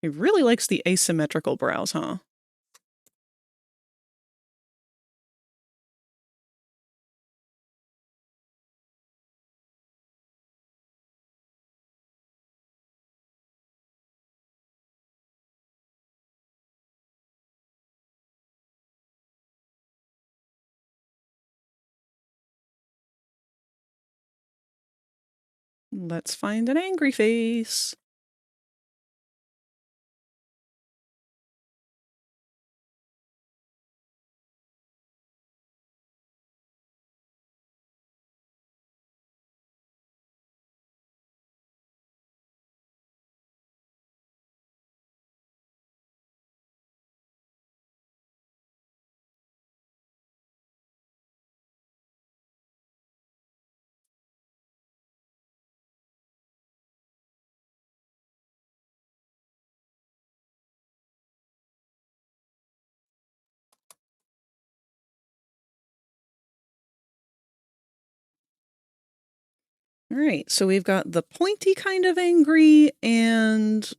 He really likes the asymmetrical brows, huh? Let's find an angry face. All right, so we've got the pointy kind of angry and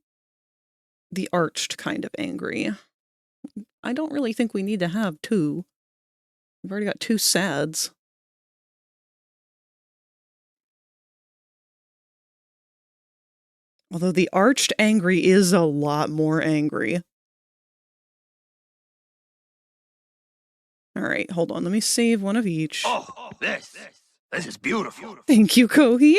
the arched kind of angry. I don't really think we need to have two. We've already got two sads. Although the arched angry is a lot more angry. All right, hold on. Let me save one of each. Oh, this is beautiful. Thank you, Kohi.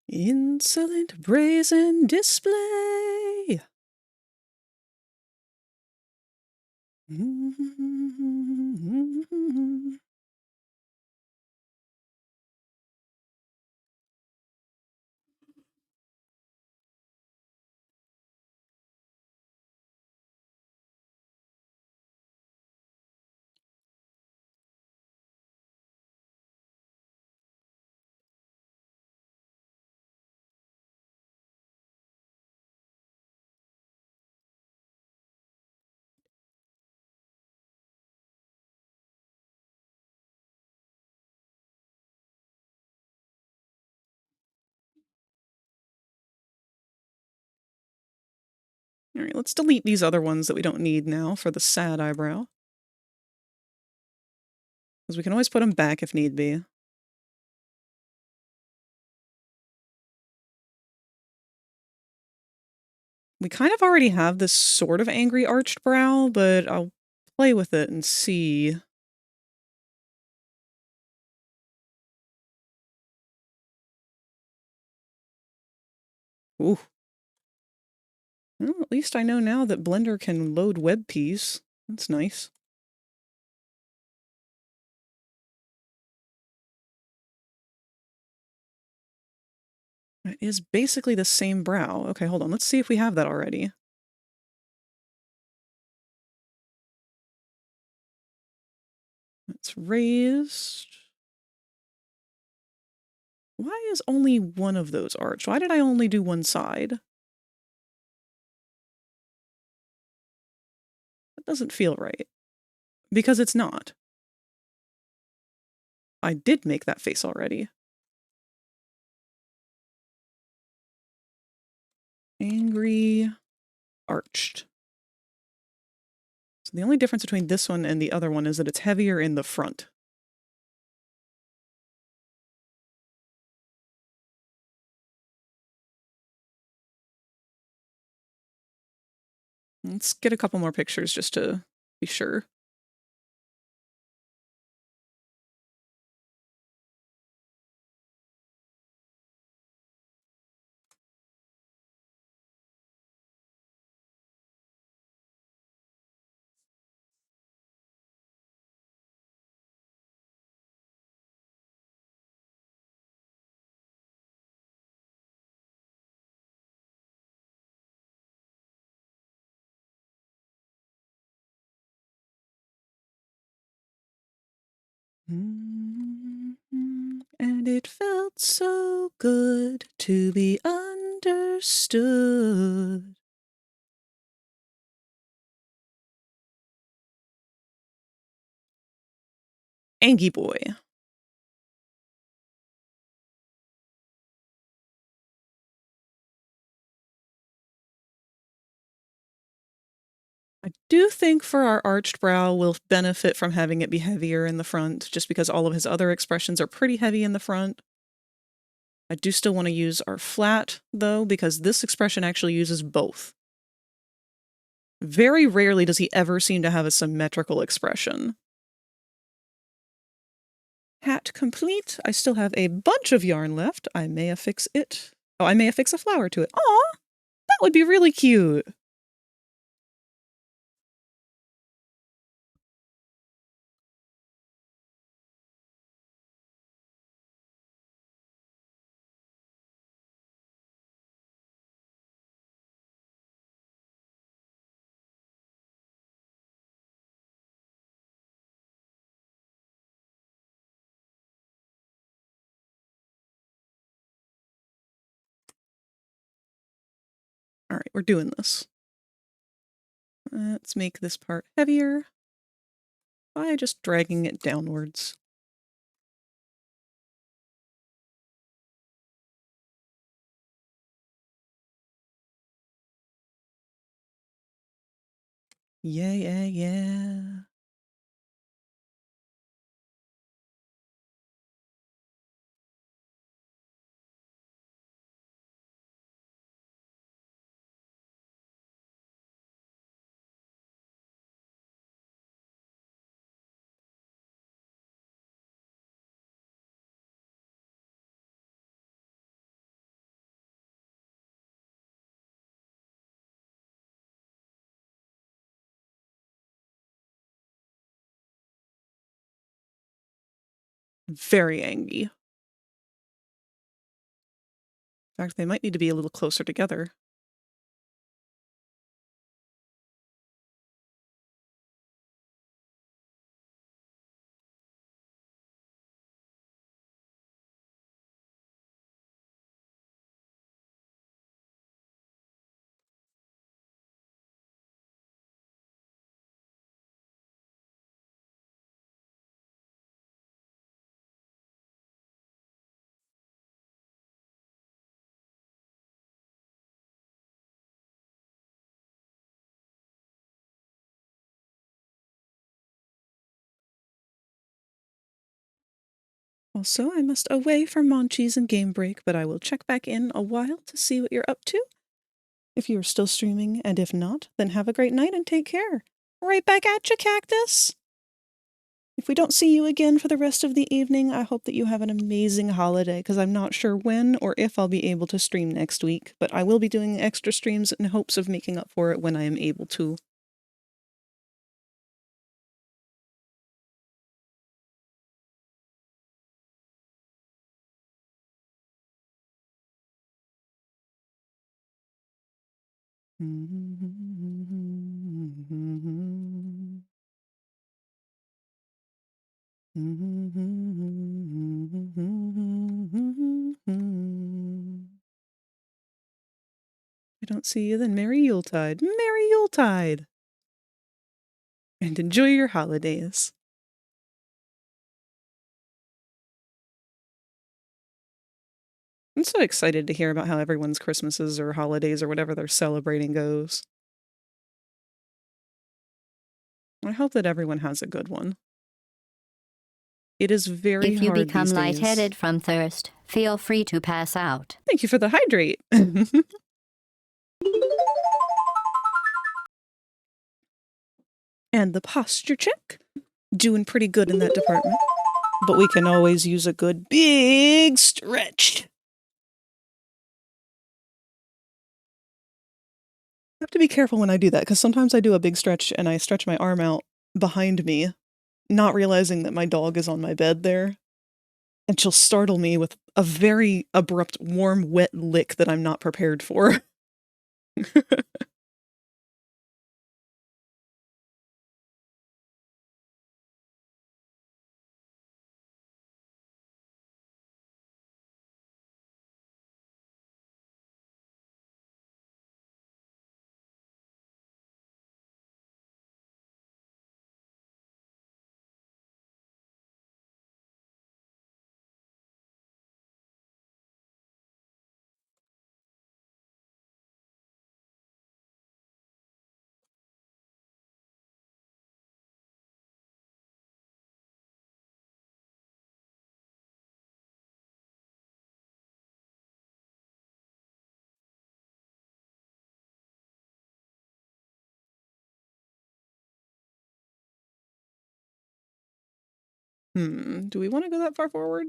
Insolent brazen display. All right, let's delete these other ones that we don't need now for the sad eyebrow. Because we can always put them back if need be. We kind of already have this sort of angry arched brow, but I'll play with it and see. Ooh. Well, at least I know now that Blender can load WebPs. That's nice. It is basically the same brow. Okay, hold on. Let's see if we have that already. It's raised. Why is only one of those arched? Why did I only do one side? That doesn't feel right. Because it's not. I did make that face already. Angry, arched. So the only difference between this one and the other one is that it's heavier in the front. Let's get a couple more pictures just to be sure. And it felt so good to be understood. Angie boy. I do think for our arched brow, we'll benefit from having it be heavier in the front, just because all of his other expressions are pretty heavy in the front. I do still want to use our flat, though, because this expression actually uses both. Very rarely does he ever seem to have a symmetrical expression. Hat complete. I still have a bunch of yarn left. I may affix it. Oh, I may affix a flower to it. Aw, that would be really cute. All right, we're doing this. Let's make this part heavier by just dragging it downwards. Yeah, yeah, yeah. Very angry. In fact, they might need to be a little closer together. Also, I must away for Monchies and game break, but I will check back in a while to see what you're up to. If you are still streaming, and if not, then have a great night and take care. Right back at you, Cactus! If we don't see you again for the rest of the evening, I hope that you have an amazing holiday, because I'm not sure when or if I'll be able to stream next week, but I will be doing extra streams in hopes of making up for it when I am able to. I don't see you then. Merry Yuletide. Merry Yuletide! And enjoy your holidays. I'm so excited to hear about how everyone's Christmases or holidays or whatever they're celebrating goes. I hope that everyone has a good one. It is very If you hard become these days. lightheaded from thirst, feel free to pass out. Thank you for the hydrate. And the posture check. Doing pretty good in that department. But we can always use a good big stretch. I have to be careful when I do that, because sometimes I do a big stretch and I stretch my arm out behind me, not realizing that my dog is on my bed there. And she'll startle me with a very abrupt, warm, wet lick that I'm not prepared for. Do we want to go that far forward?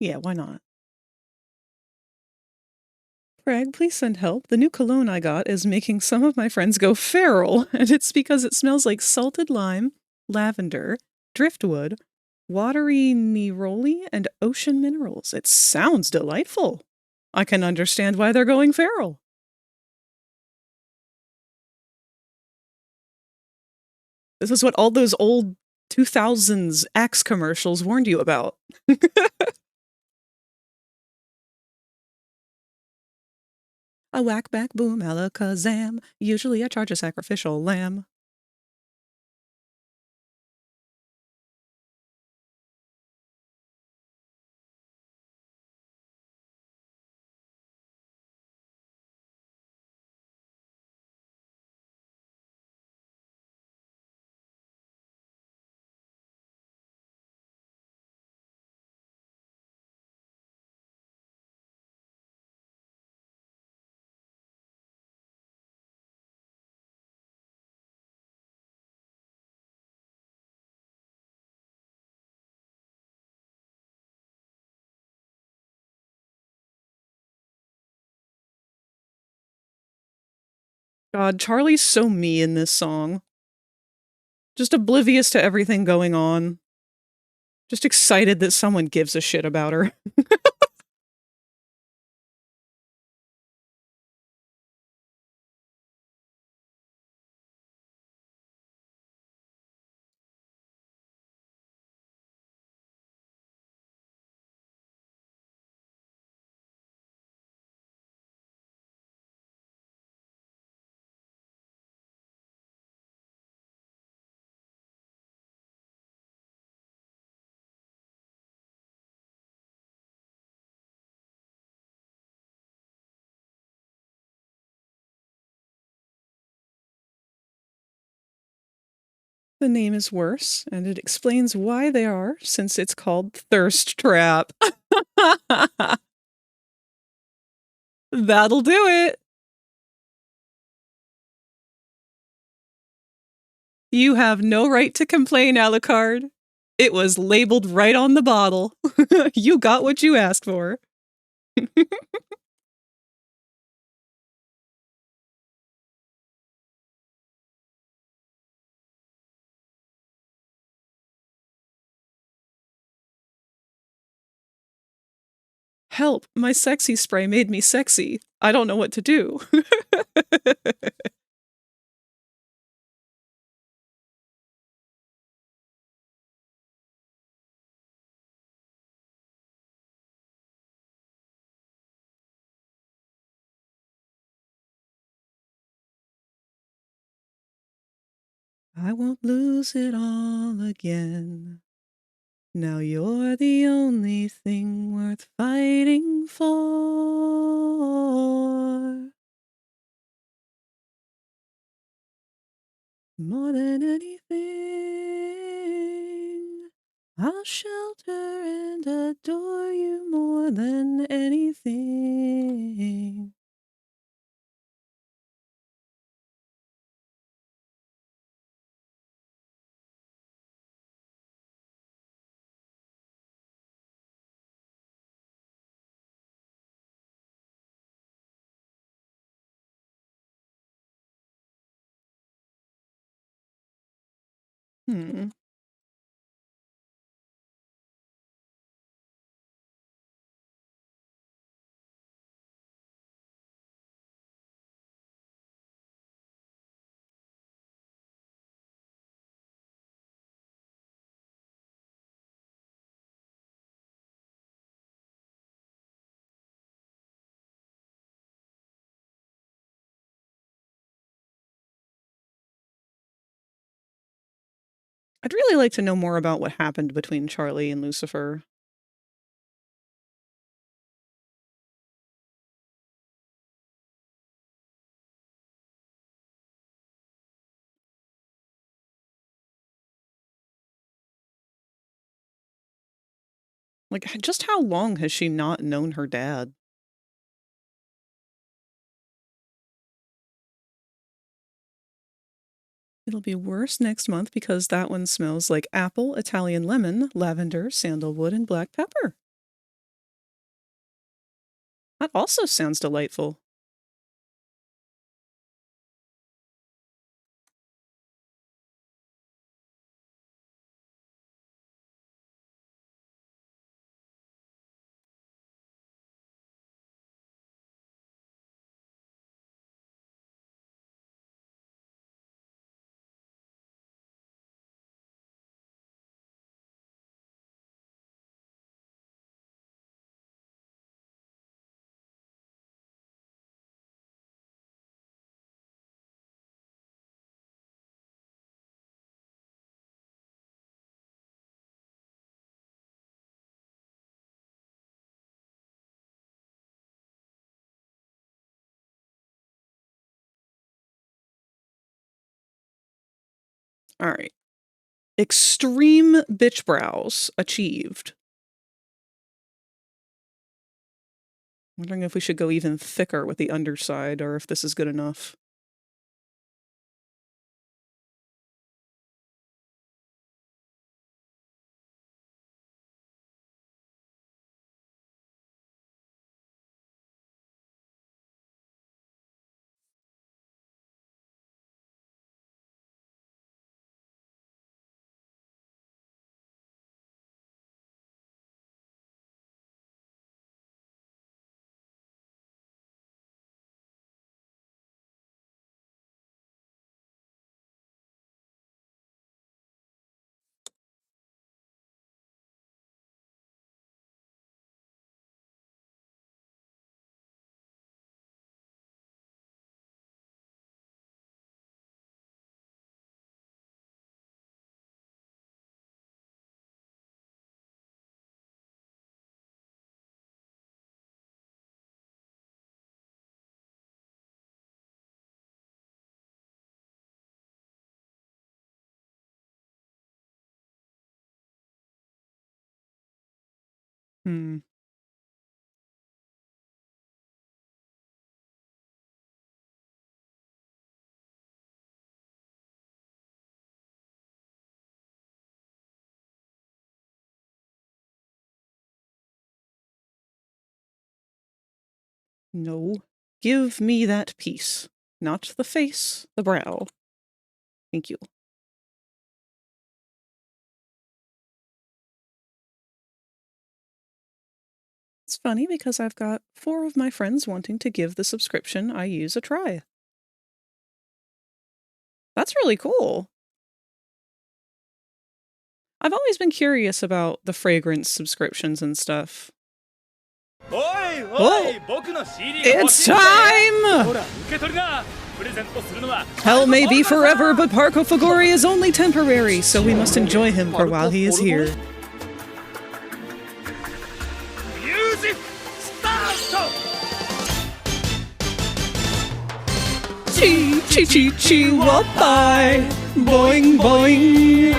Yeah, why not? Greg, please send help. The new cologne I got is making some of my friends go feral, and it's because it smells like salted lime, lavender, driftwood, watery neroli, and ocean minerals. It sounds delightful. I can understand why they're going feral. This is what all those old 2000s Axe commercials warned you about. A whack back boom alakazam. Usually I charge a sacrificial lamb. God, Charlie's so me in this song. Just oblivious to everything going on. Just excited that someone gives a shit about her. The name is worse, and it explains why they are, since it's called Thirst Trap. That'll do it! You have no right to complain, Alucard. It was labeled right on the bottle. You got what you asked for. Help, my sexy spray made me sexy. I don't know what to do. I won't lose it all again. Now you're the only thing worth fighting for. More than anything, I'll shelter and adore you more than anything. Hmm. I'd really like to know more about what happened between Charlie and Lucifer. Like, just how long has she not known her dad? It'll be worse next month because that one smells like apple, Italian lemon, lavender, sandalwood, and black pepper. That also sounds delightful. All right. Extreme bitch brows achieved. Wondering if we should go even thicker with the underside or if this is good enough. Hmm. No. Give me that piece. Not the face, the brow. Thank you. It's funny because I've got 4 of my friends wanting to give the subscription I use a try. That's really cool. I've always been curious about the fragrance subscriptions and stuff. Oh! It's time! Hell may be forever, but Parco Fagori is only temporary, so we must enjoy him for while he is here. Music start! Chi chi chi chi wapai, boing boing.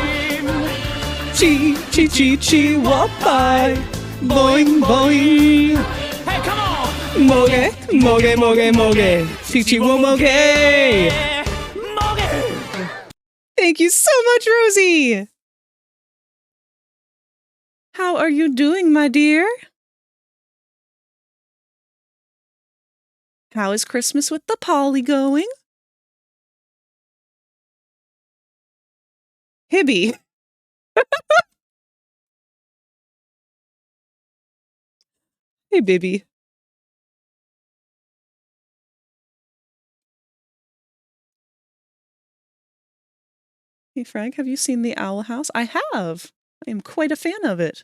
Chi chi chi chi wapai, boing boing. Hey, come on! Moge, moge, moge, moge. Chi chi wo moge. Moge! Thank you so much, Rosie. How are you doing, my dear? How is Christmas with the Polly going? Hibby. Hey, Bibby. Hey, Frank, have you seen The Owl House? I have. I am quite a fan of it.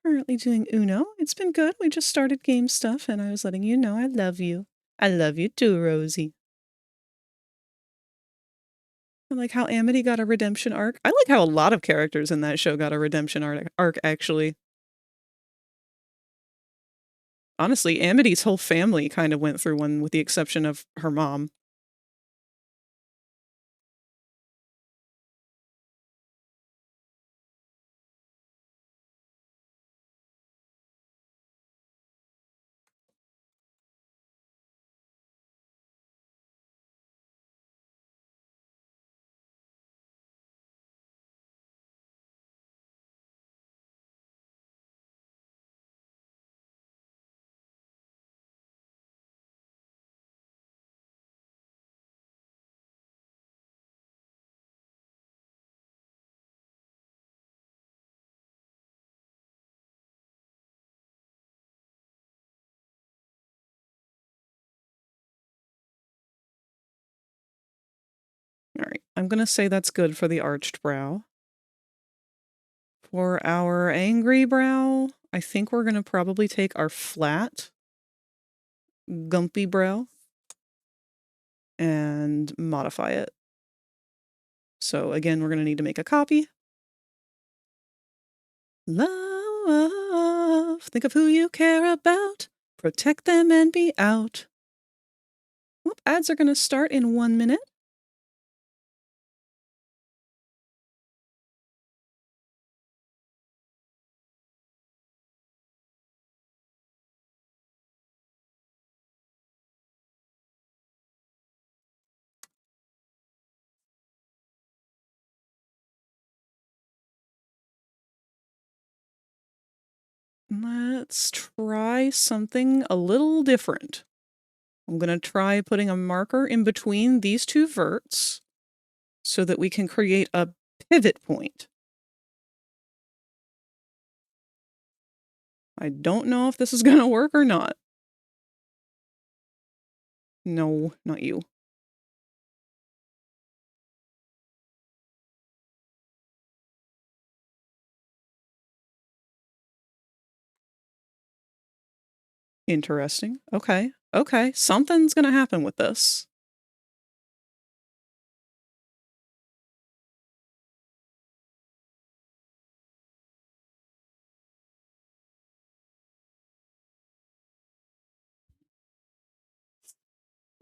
Currently doing Uno. It's been good. We just started game stuff, and I was letting you know I love you. I love you too, Rosie. I like how Amity got a redemption arc. I like how a lot of characters in that show got a redemption arc, actually. Honestly, Amity's whole family kind of went through one, with the exception of her mom. All right, I'm going to say that's good for the arched brow. For our angry brow, I think we're going to probably take our flat, gumpy brow and modify it. So again, we're going to need to make a copy. Love, think of who you care about, protect them and be out. Whoop, ads are going to start in 1 minute. Let's try something a little different. I'm going to try putting a marker in between these 2 verts so that we can create a pivot point. I don't know if this is going to work or not. No, not you. Interesting. Okay. Okay. Something's going to happen with this.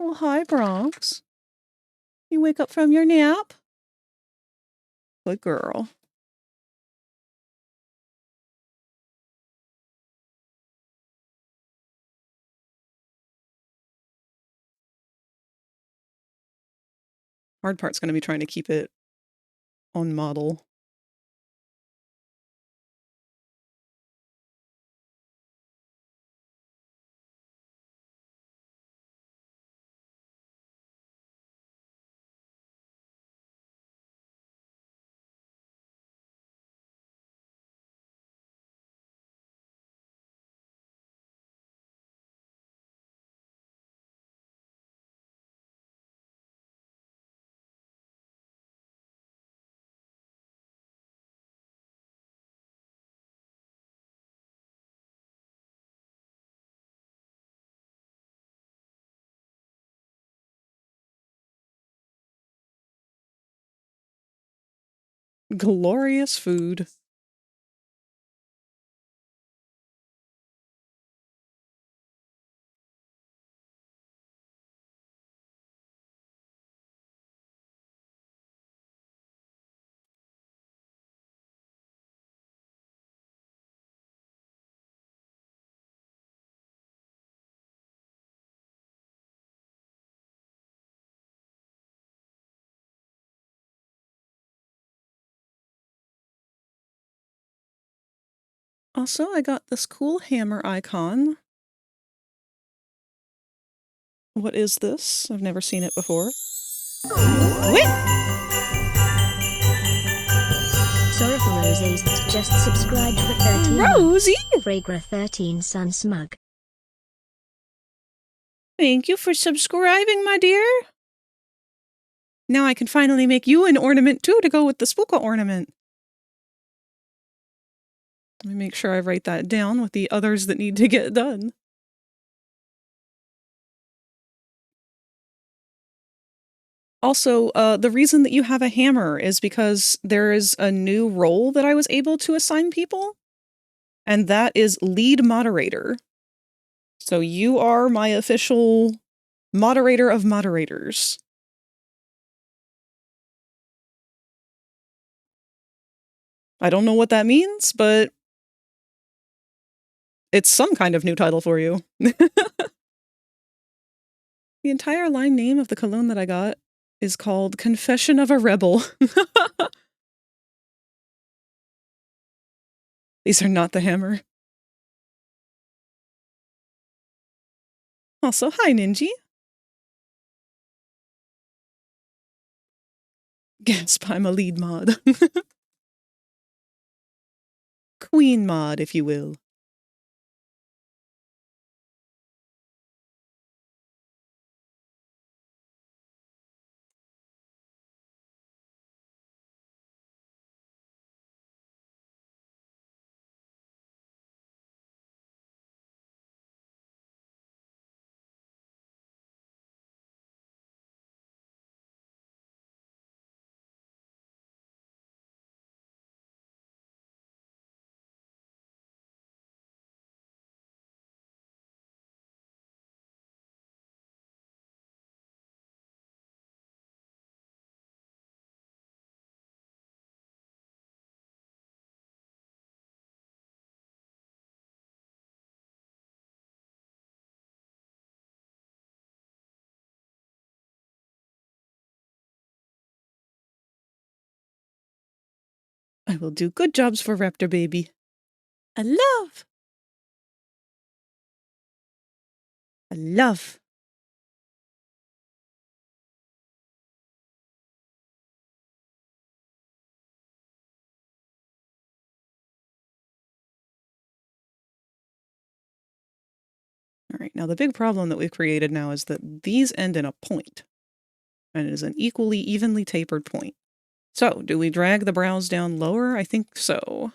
Oh, hi, Bronx. You wake up from your nap? Good girl. Hard part's going to be trying to keep it on model. Glorious food. Also, I got this cool hammer icon. What is this? I've never seen it before. Wait! Sorrowful Roses just subscribed for 13 Rosie! Fragra 13 Sun Smug. Thank you for subscribing, my dear. Now I can finally make you an ornament too to go with the Spooka ornament. Let me make sure I write that down with the others that need to get done. Also, the reason that you have a hammer is because there is a new role that I was able to assign people, and that is lead moderator. So you are my official moderator of moderators. I don't know what that means, but it's some kind of new title for you. The entire line name of the cologne that I got is called Confession of a Rebel. These are not the hammer. Also, hi, Ninji. Gasp, I'm a lead mod. Queen mod, if you will. I will do good jobs for Raptor Baby. I love. I love. All right, now the big problem that we've created now is that these end in a point, and it is an evenly tapered point. So, do we drag the brows down lower? I think so.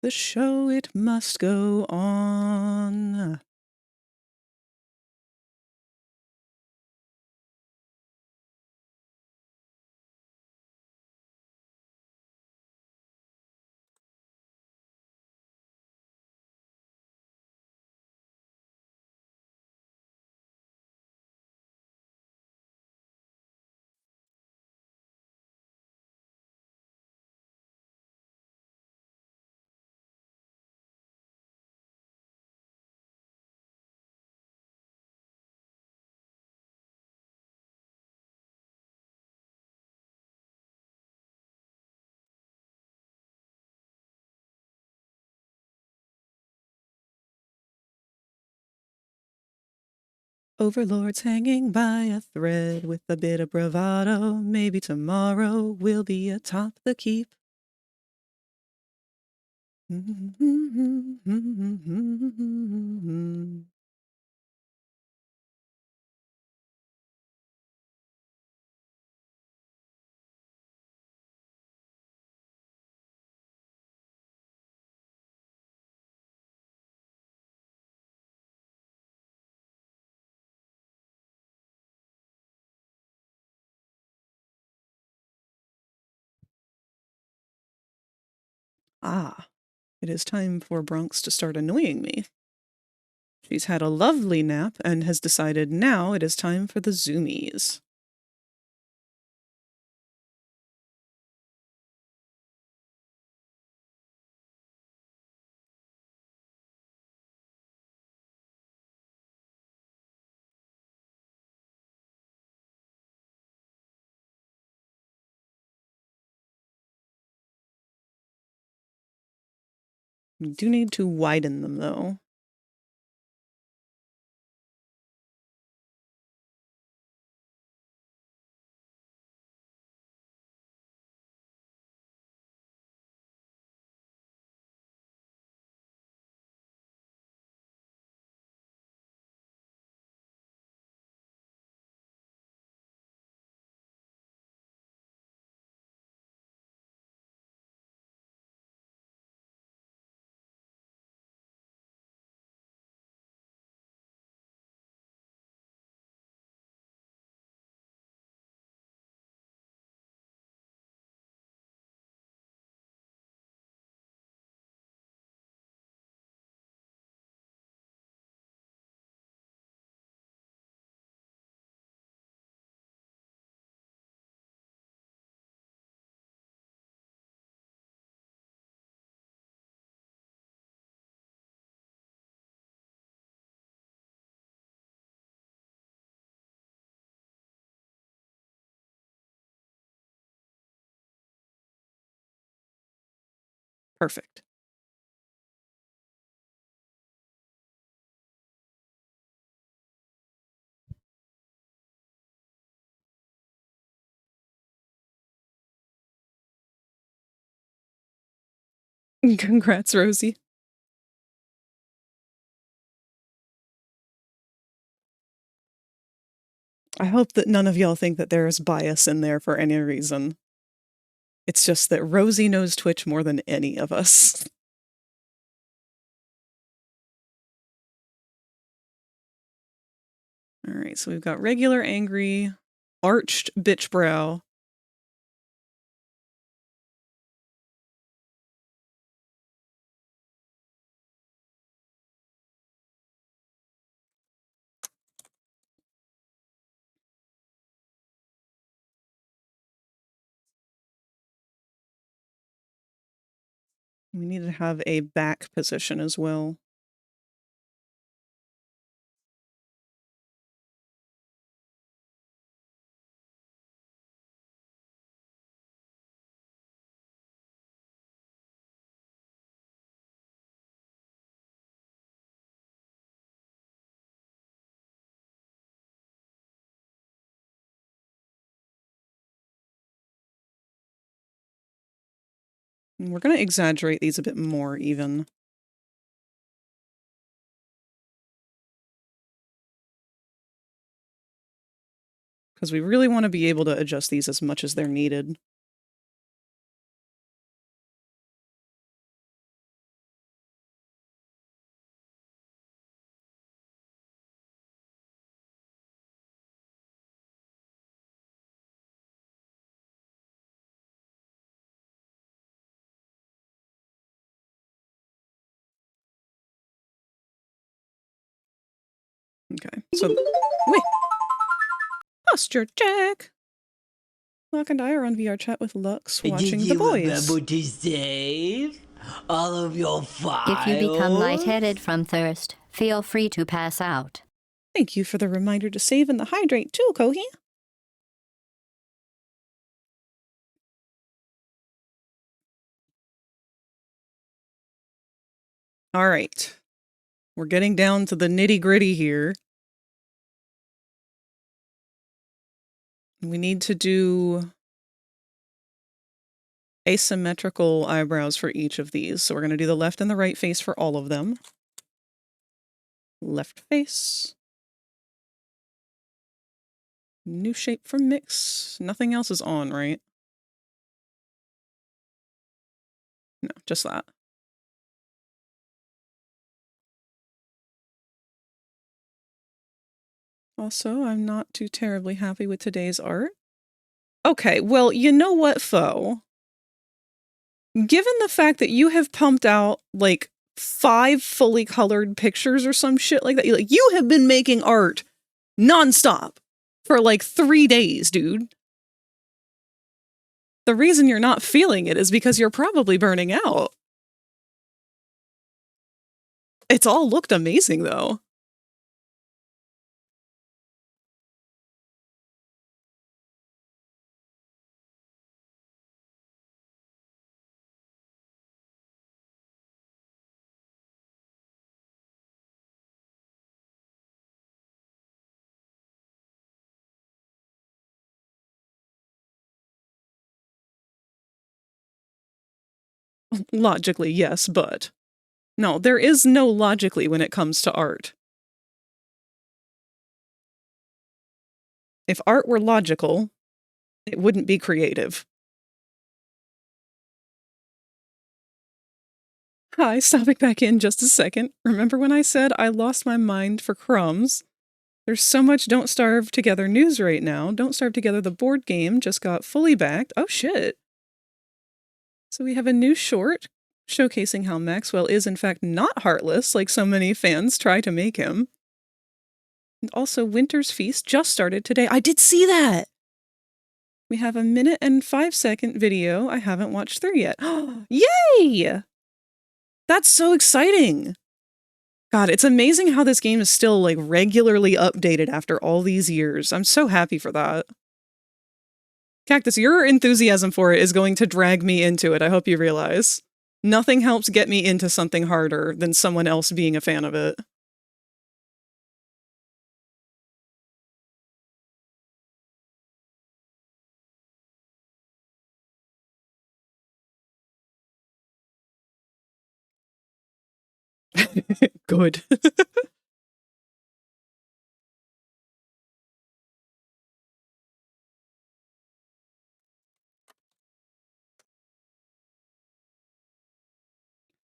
The show, it must go on. Overlords hanging by a thread with a bit of bravado. Maybe tomorrow will be atop the keep. Ah, it is time for Bronx to start annoying me. She's had a lovely nap and has decided now it is time for the zoomies. We do need to widen them, though. Perfect. Congrats, Rosie. I hope that none of y'all think that there is bias in there for any reason. It's just that Rosie knows Twitch more than any of us. Alright, so we've got regular angry, arched bitch brow. We need to have a back position as well. And we're going to exaggerate these a bit more even. Because we really want to be able to adjust these as much as they're needed. Okay, so wait. Posture check. Locke and I are on VR chat with Lux watching Did the you boys. remember to save all of your files? If you become lightheaded from thirst, feel free to pass out. Thank you for the reminder to save and the hydrate too, Kohi. All right. We're getting down to the nitty-gritty here. We need to do asymmetrical eyebrows for each of these. So we're going to do the left and the right face for all of them. Left face. New shape from Mix. Nothing else is on, right? No, just that. Also, I'm not too terribly happy with today's art. Okay, well, you know what, Foe? Given the fact that you have pumped out, like, 5 fully colored pictures or some shit like that, like, you have been making art nonstop for, like, 3 days, dude. The reason you're not feeling it is because you're probably burning out. It's all looked amazing, though. Logically, yes, but... No, there is no logically when it comes to art. If art were logical, it wouldn't be creative. Hi, stopping back in just a second. Remember when I said I lost my mind for crumbs? There's so much Don't Starve Together news right now. Don't Starve Together, the board game, just got fully backed. Oh, shit. So we have a new short showcasing how Maxwell is in fact not heartless, like so many fans try to make him. And also, Winter's Feast just started today. I did see that! We have a 1 and 5 second video I haven't watched through yet. Yay! That's so exciting! God, it's amazing how this game is still, like, regularly updated after all these years. I'm so happy for that. Cactus, your enthusiasm for it is going to drag me into it, I hope you realize. Nothing helps get me into something harder than someone else being a fan of it. Good.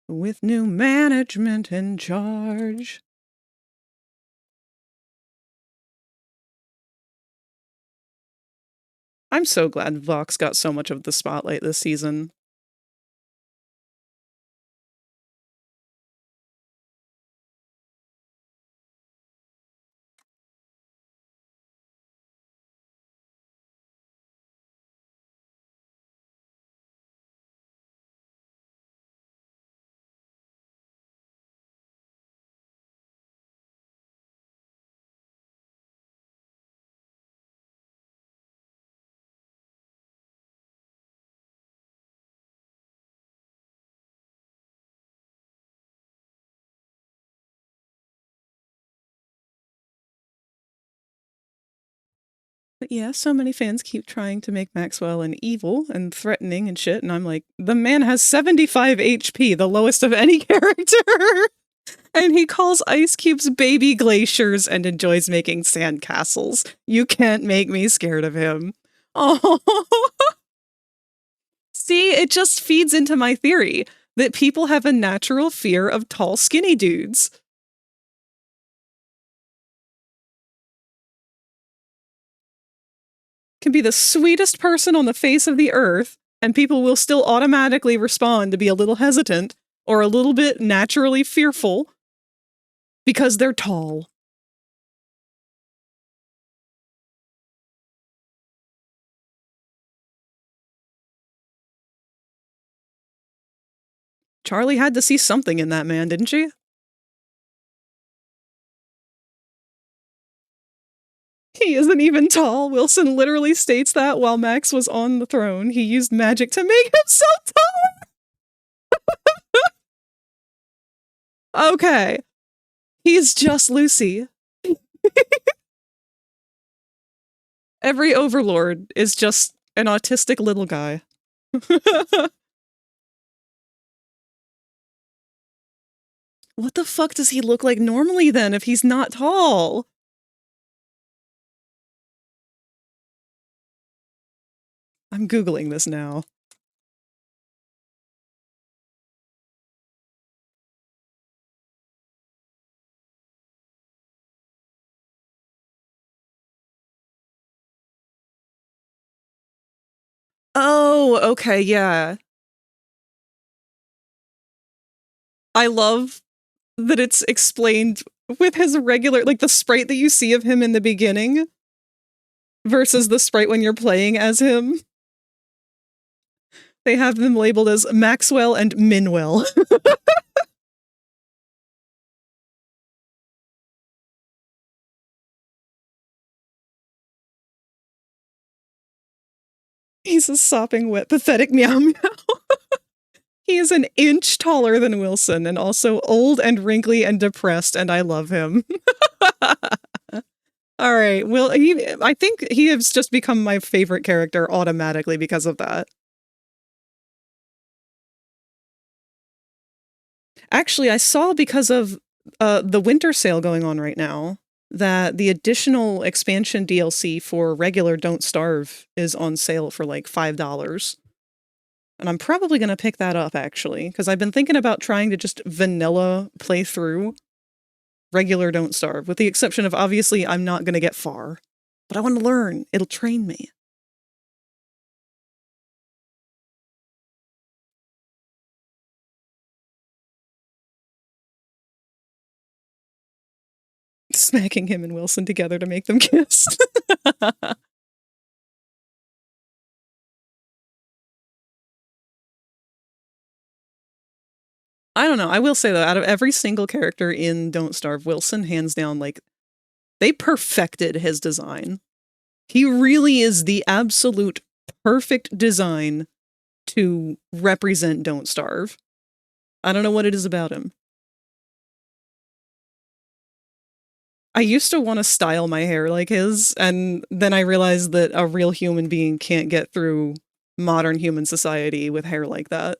With new management in charge. I'm so glad Vox got so much of the spotlight this season. But yeah, so many fans keep trying to make Maxwell an evil and threatening and shit, and I'm like, the man has 75 HP, the lowest of any character! And he calls ice cubes baby glaciers and enjoys making sand castles. You can't make me scared of him. Oh, see, it just feeds into my theory that people have a natural fear of tall, skinny dudes. Can be the sweetest person on the face of the earth, and people will still automatically respond to be a little hesitant or a little bit naturally fearful because they're tall. Charlie had to see something in that man, didn't she? He isn't even tall. Wilson literally states that while Max was on the throne. He used magic to make him so tall! Okay. He's just Lucy. Every overlord is just an autistic little guy. What the fuck does he look like normally then if he's not tall? I'm Googling this now. Oh, okay, yeah. I love that it's explained with his regular, like the sprite that you see of him in the beginning versus the sprite when you're playing as him. They have them labeled as Maxwell and Minwell. He's a sopping wet, pathetic meow meow. He is an inch taller than Wilson and also old and wrinkly and depressed, and I love him. All right, well, I think he has just become my favorite character automatically because of that. Actually, I saw because of the winter sale going on right now that the additional expansion DLC for regular Don't Starve is on sale for like $5. And I'm probably going to pick that up, actually, because I've been thinking about trying to just vanilla play through regular Don't Starve, with the exception of, obviously, I'm not going to get far. But I want to learn. It'll train me. Smacking him and Wilson together to make them kiss. I don't know. I will say though, out of every single character in Don't Starve, Wilson, hands down, like, they perfected his design. He really is the absolute perfect design to represent Don't Starve. I don't know what it is about him. I used to want to style my hair like his, and then I realized that a real human being can't get through modern human society with hair like that.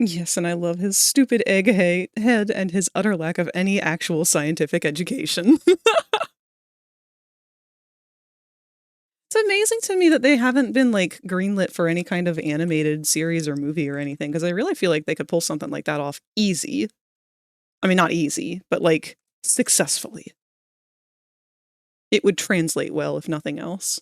Yes, and I love his stupid egg head and his utter lack of any actual scientific education. It's amazing to me that they haven't been, like, greenlit for any kind of animated series or movie or anything, because I really feel like they could pull something like that off easy. I mean, not easy, but, like, successfully. It would translate well, if nothing else.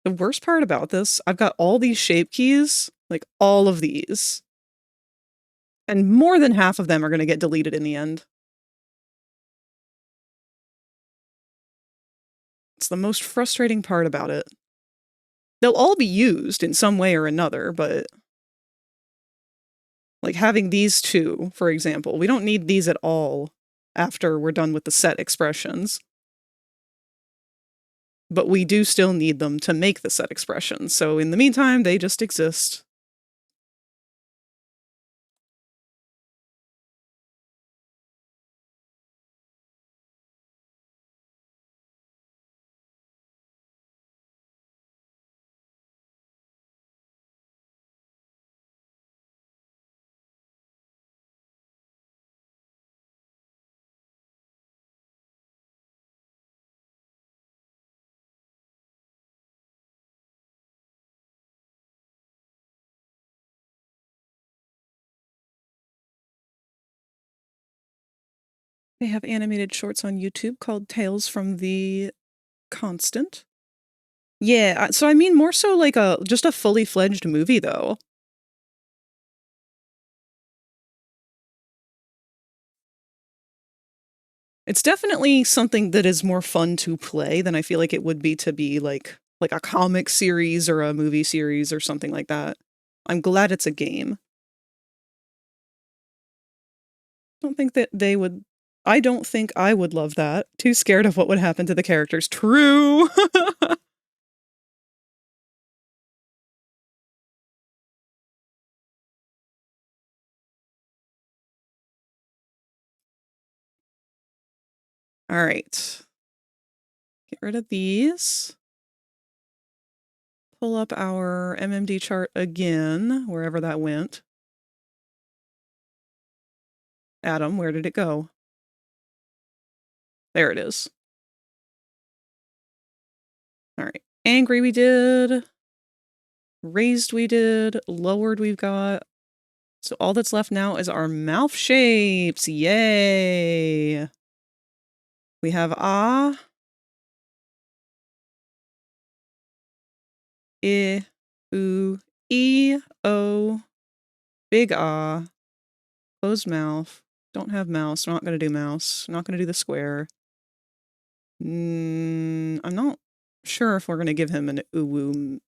The worst part about this, I've got all these shape keys, like all of these. And more than half of them are going to get deleted in the end. It's the most frustrating part about it. They'll all be used in some way or another, but... like having these two, for example, we don't need these at all after we're done with the set expressions. But we do still need them to make the set expressions, so in the meantime, they just exist. They have animated shorts on YouTube called Tales from the Constant. Yeah, so I mean more so like just a fully fledged movie though. It's definitely something that is more fun to play than I feel like it would be to be like a comic series or a movie series or something like that. I'm glad it's a game. Don't think that they would... I don't think I would love that. Too scared of what would happen to the characters. True! Alright. Get rid of these. Pull up our MMD chart again, wherever that went. Adam, where did it go? There it is. Alright. Angry we did. Raised we did. Lowered we've got. So all that's left now is our mouth shapes. Yay! We have ah. I, oo, e, o, big ah, closed mouth, don't have mouse, not gonna do mouse, not gonna do the square. I'm not sure if we're gonna give him an uwu.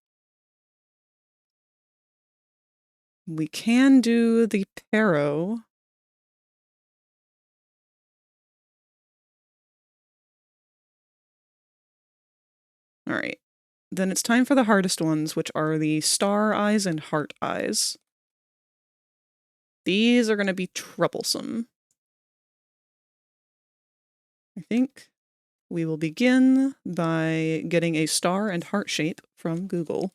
We can do the paro. Alright. Then it's time for the hardest ones, which are the star eyes and heart eyes. These are going to be troublesome. I think we will begin by getting a star and heart shape from Google.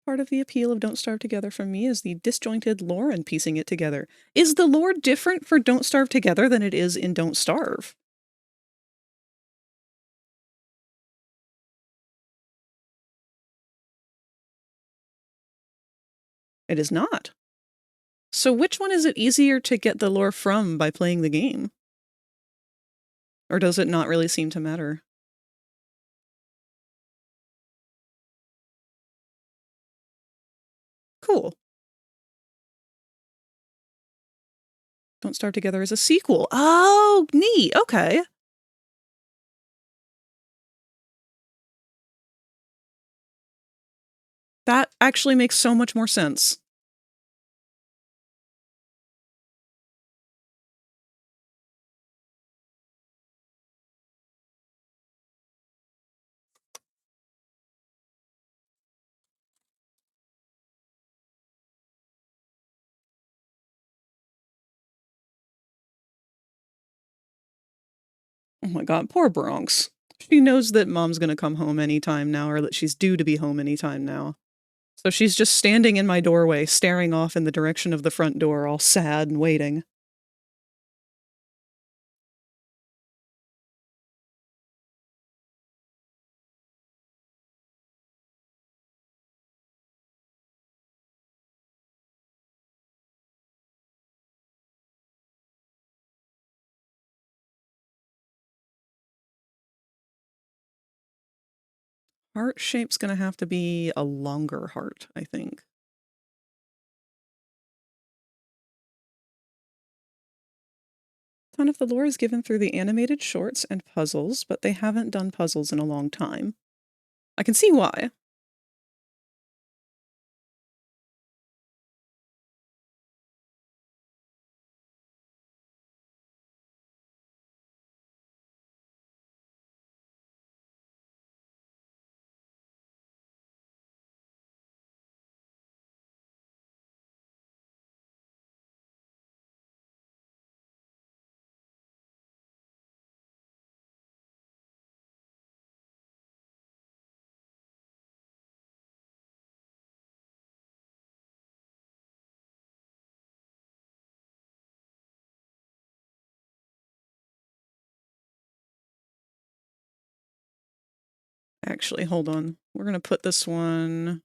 Part of the appeal of Don't Starve Together for me is the disjointed lore and piecing it together. Is the lore different for Don't Starve Together than it is in Don't Starve? It is not. So which one is it easier to get the lore from by playing the game? Or does it not really seem to matter? Cool. Don't Starve Together is a sequel. Oh, neat. Okay. That actually makes so much more sense. Oh my god, poor Bronx. She knows that mom's gonna come home anytime now, or that she's due to be home anytime now. So she's just standing in my doorway, staring off in the direction of the front door, all sad and waiting. Heart shape's gonna have to be a longer heart, I think. A ton of the lore is given through the animated shorts and puzzles, but they haven't done puzzles in a long time. I can see why. Actually, hold on. We're gonna put this one...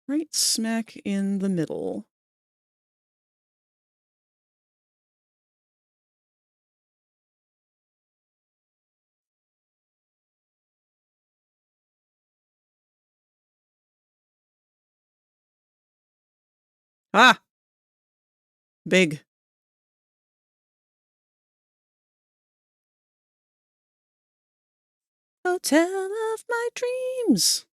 right smack in the middle. Ah! Big. Hotel of my dreams.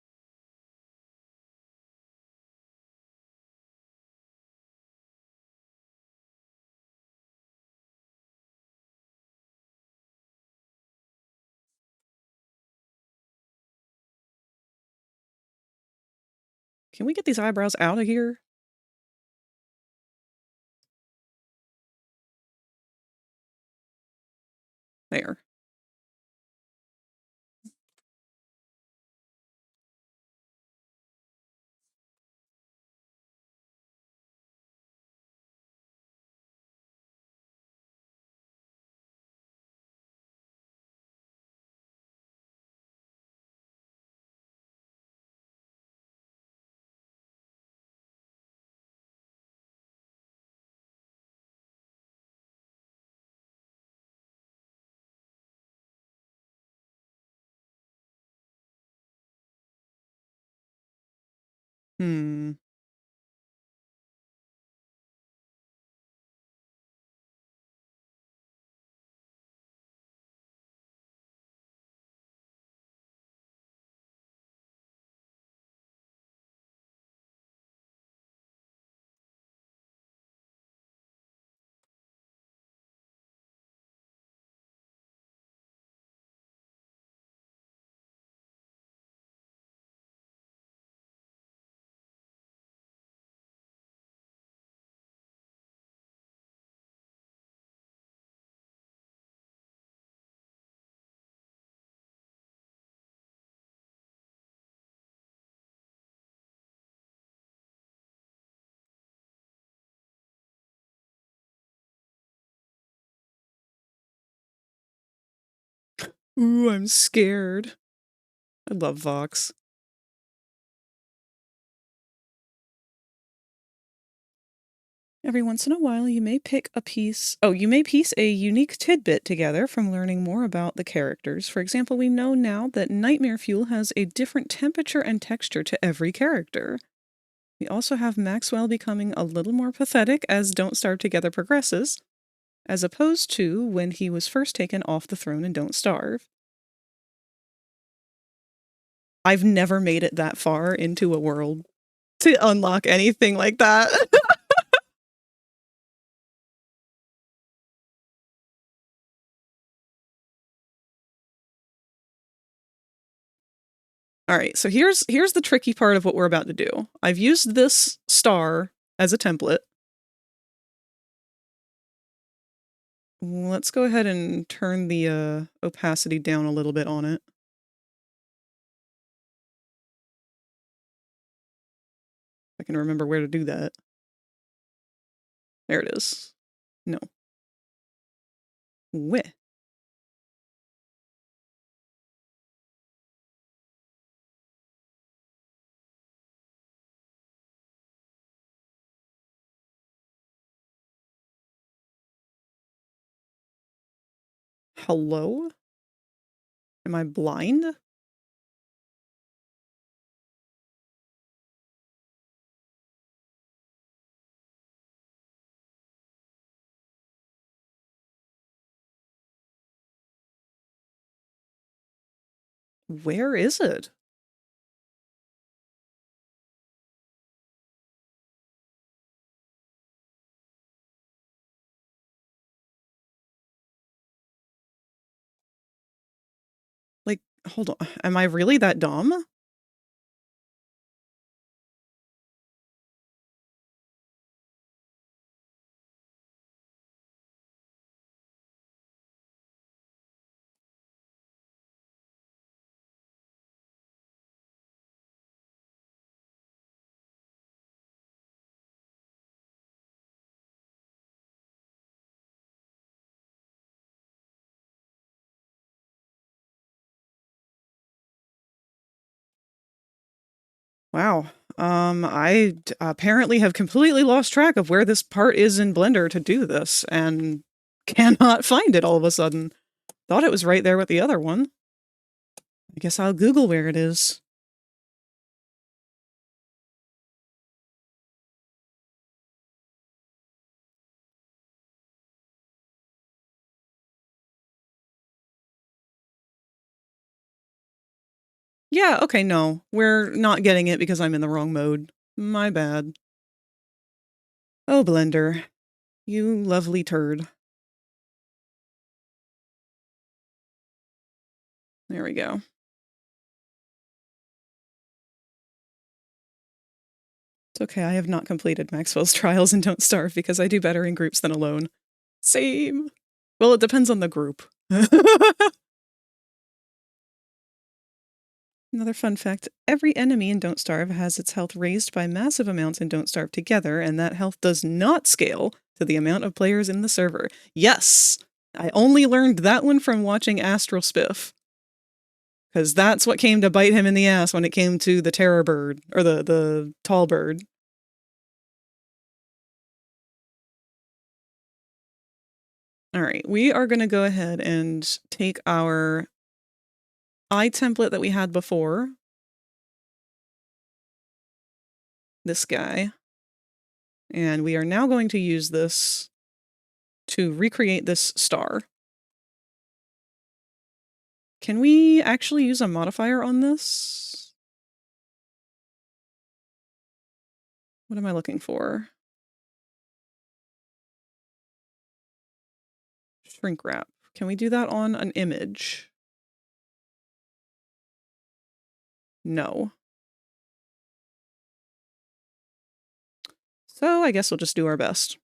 Can we get these eyebrows out of here? There. Hmm. Ooh, I'm scared. I love Vox. Every once in a while, you may pick a piece... Oh, you may piece a unique tidbit together from learning more about the characters. For example, we know now that Nightmare Fuel has a different temperature and texture to every character. We also have Maxwell becoming a little more pathetic as Don't Starve Together progresses, as opposed to when he was first taken off the throne in Don't Starve. I've never made it that far into a world to unlock anything like that. All right, so here's the tricky part of what we're about to do. I've used this star as a template. Let's go ahead and turn the opacity down a little bit on it. I can remember where to do that. There it is. No. Where? Hello? Am I blind? Where is it? Like, hold on. Am I really that dumb? Wow. I apparently have completely lost track of where this part is in Blender to do this, and cannot find it all of a sudden. Thought it was right there with the other one. I guess I'll Google where it is. Yeah, okay, no. We're not getting it because I'm in the wrong mode. My bad. Oh, Blender. You lovely turd. There we go. It's okay, I have not completed Maxwell's Trials and Don't Starve because I do better in groups than alone. Same. Well, it depends on the group. Another fun fact, every enemy in Don't Starve has its health raised by massive amounts in Don't Starve Together, and that health does not scale to the amount of players in the server. Yes! I only learned that one from watching Astral Spiff. Because that's what came to bite him in the ass when it came to the terror bird, or the tall bird. Alright, we are going to go ahead and take our eye template that we had before. This guy. And we are now going to use this to recreate this star. Can we actually use a modifier on this? What am I looking for? Shrink wrap. Can we do that on an image? No. So I guess we'll just do our best.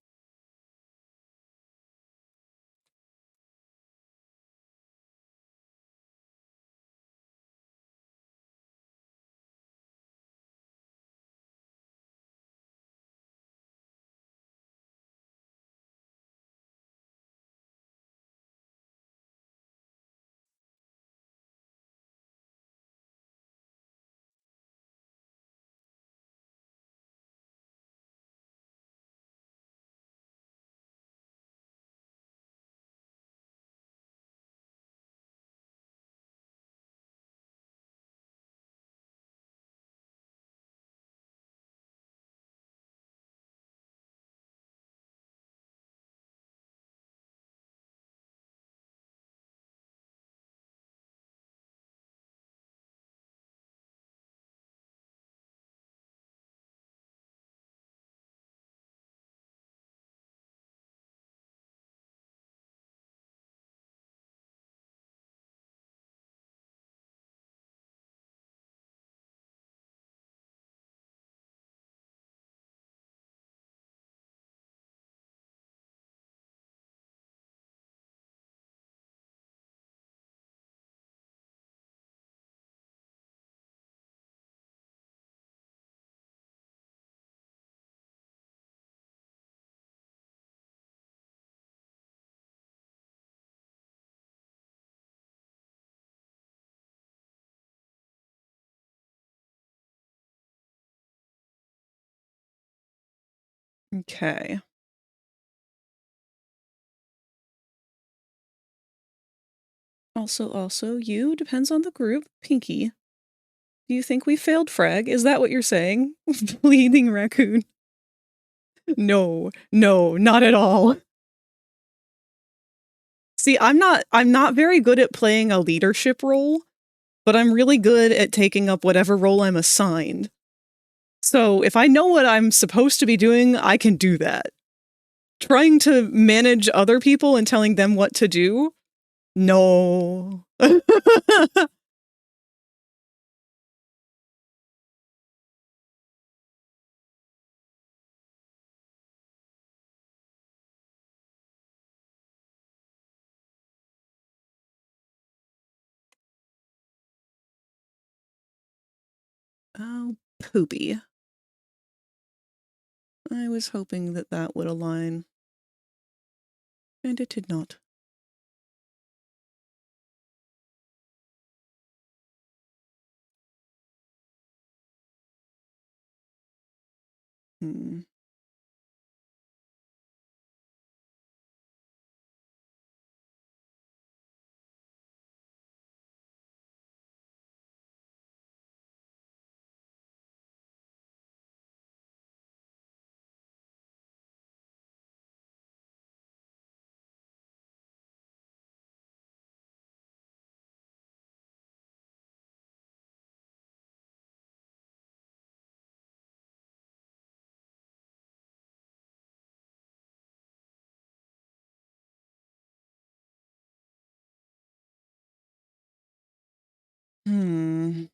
Okay. Also, you depends on the group. Pinky. Do you think we failed frag? Is that what you're saying? Bleeding raccoon. No, not at all. See, I'm not very good at playing a leadership role, but I'm really good at taking up whatever role I'm assigned. So if I know what I'm supposed to be doing, I can do that. Trying to manage other people and telling them what to do? No. Oh, poopy. I was hoping that that would align. And it did not. Hmm. Hmm.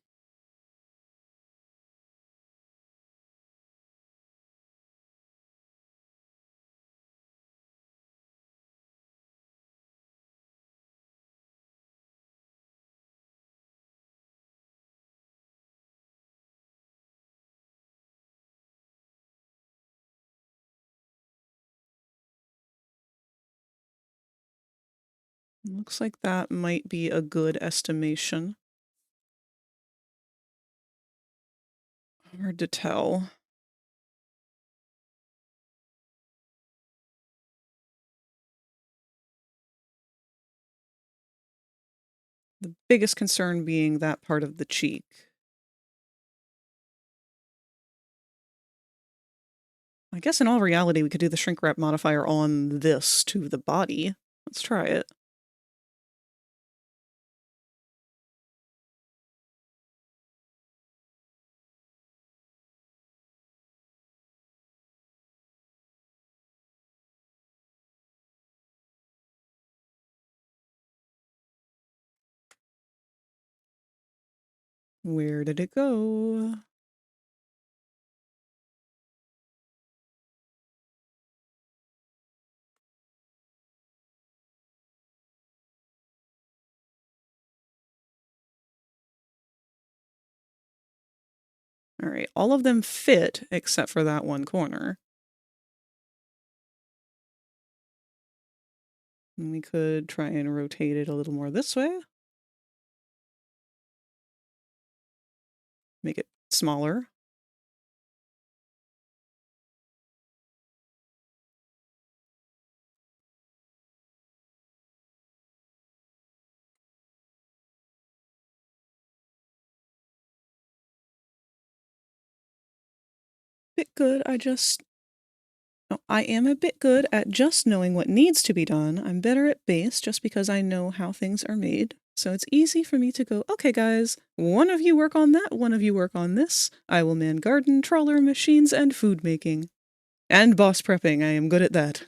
Looks like that might be a good estimation. Hard to tell. The biggest concern being that part of the cheek. I guess in all reality, we could do the shrink wrap modifier on this to the body. Let's try it. Where did it go? All right, all of them fit except for that one corner. And we could try and rotate it a little more this way. Make it smaller. Bit good, I am a bit good at just knowing what needs to be done. I'm better at base just because I know how things are made. So it's easy for me to go, okay guys, one of you work on that, one of you work on this. I will man garden, trawler, machines, and food making. And boss prepping, I am good at that.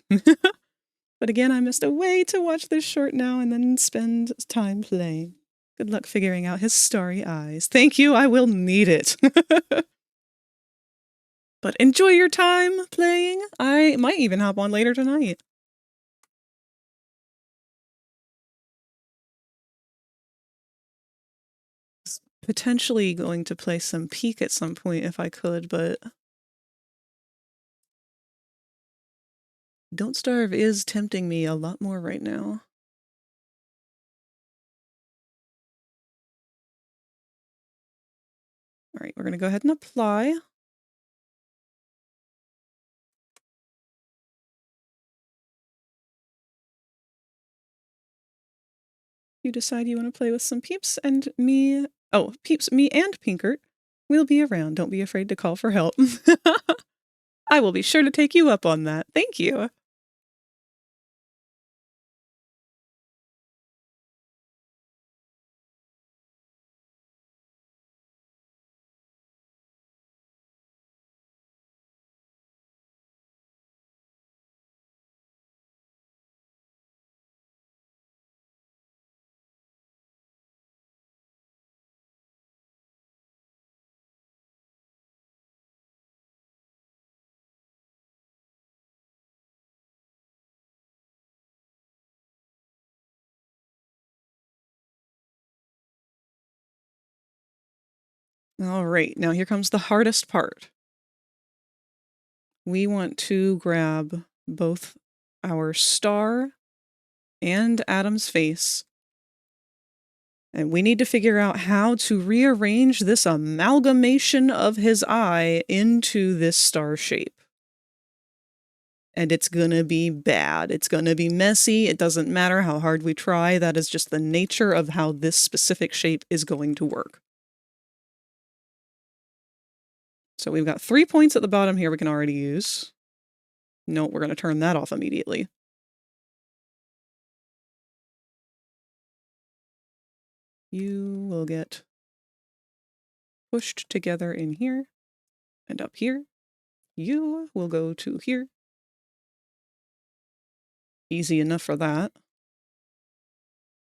But again, I missed a way to watch this short now and then spend time playing. Good luck figuring out his starry eyes. Thank you, I will need it. But enjoy your time playing. I might even hop on later tonight. Potentially going to play some Peak at some point if I could, but Don't Starve is tempting me a lot more right now. All right, we're going to go ahead and apply. you decide you want to play with some peeps and me... Oh, peeps, me and Pinkert will be around. Don't be afraid to call for help. I will be sure to take you up on that. Thank you. All right, now here comes the hardest part. We want to grab both our star and Adam's face, and we need to figure out how to rearrange this amalgamation of his eye into this star shape. And it's gonna be bad. It's gonna be messy. It doesn't matter how hard we try. That is just the nature of how this specific shape is going to work. So we've got 3 points at the bottom here we can already use. No, we're going to turn that off immediately. You will get pushed together in here and up here. You will go to here. Easy enough for that.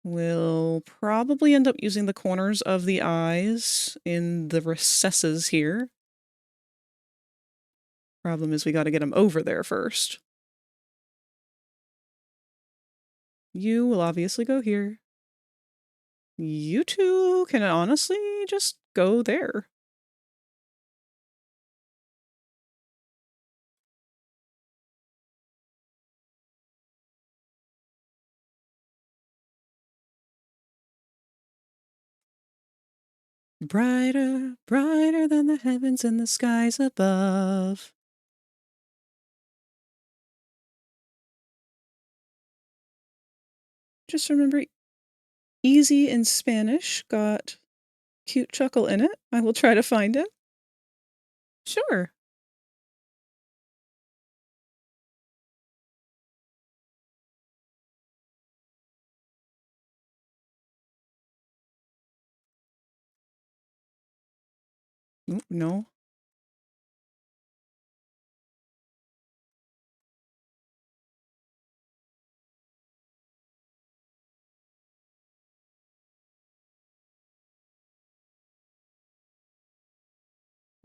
We'll probably end up using the corners of the eyes in the recesses here. Problem is we got to get them over there first. You will obviously go here. You two can honestly just go there. Brighter, brighter than the heavens and the skies above. Just remember, easy in Spanish got cute chuckle in it. I will try to find it. Sure. Oop, no.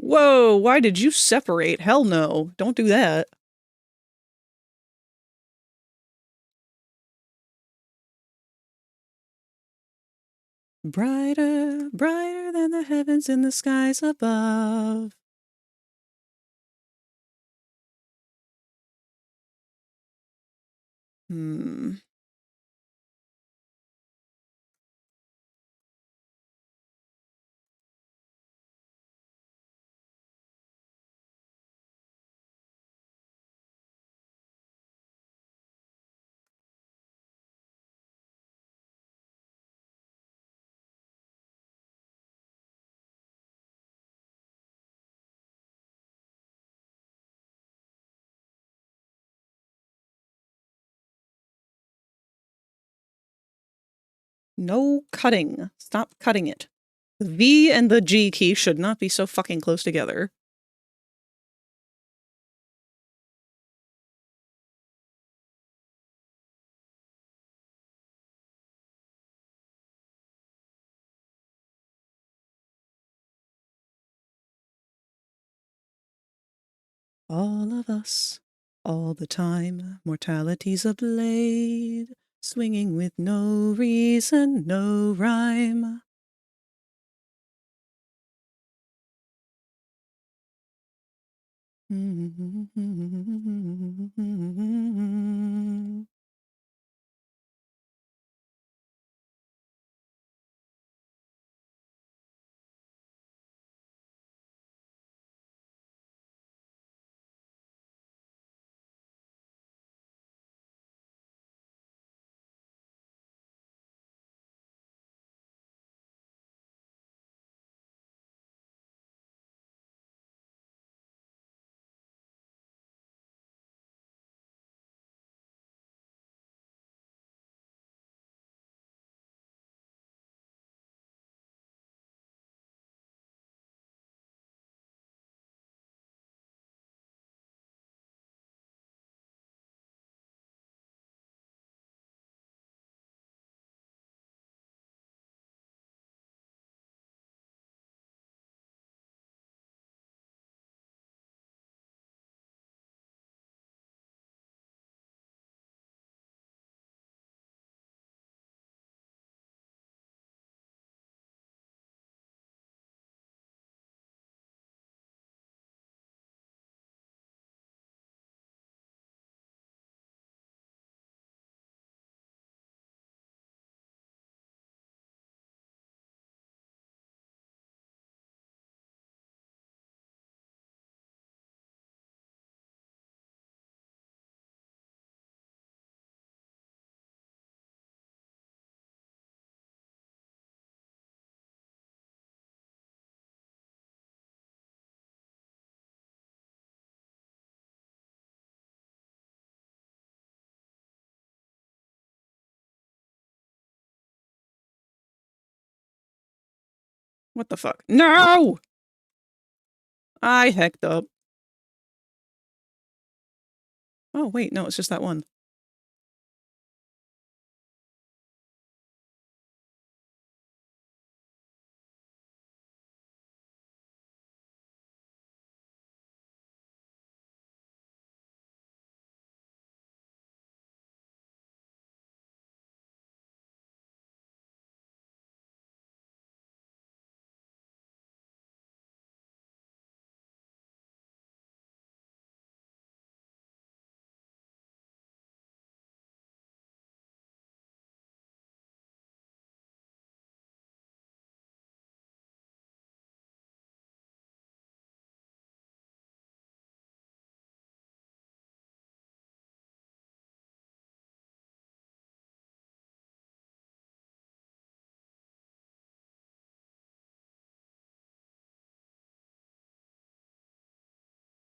Whoa, why did you separate? Hell no. Don't do that. Brighter, brighter than the heavens in the skies above. No cutting. Stop cutting it. The V and the G key should not be so fucking close together. All of us, all the time, mortality's a blade, swinging with no reason, no rhyme. What the fuck? No! I hecked up. Oh, wait, no, it's just that one.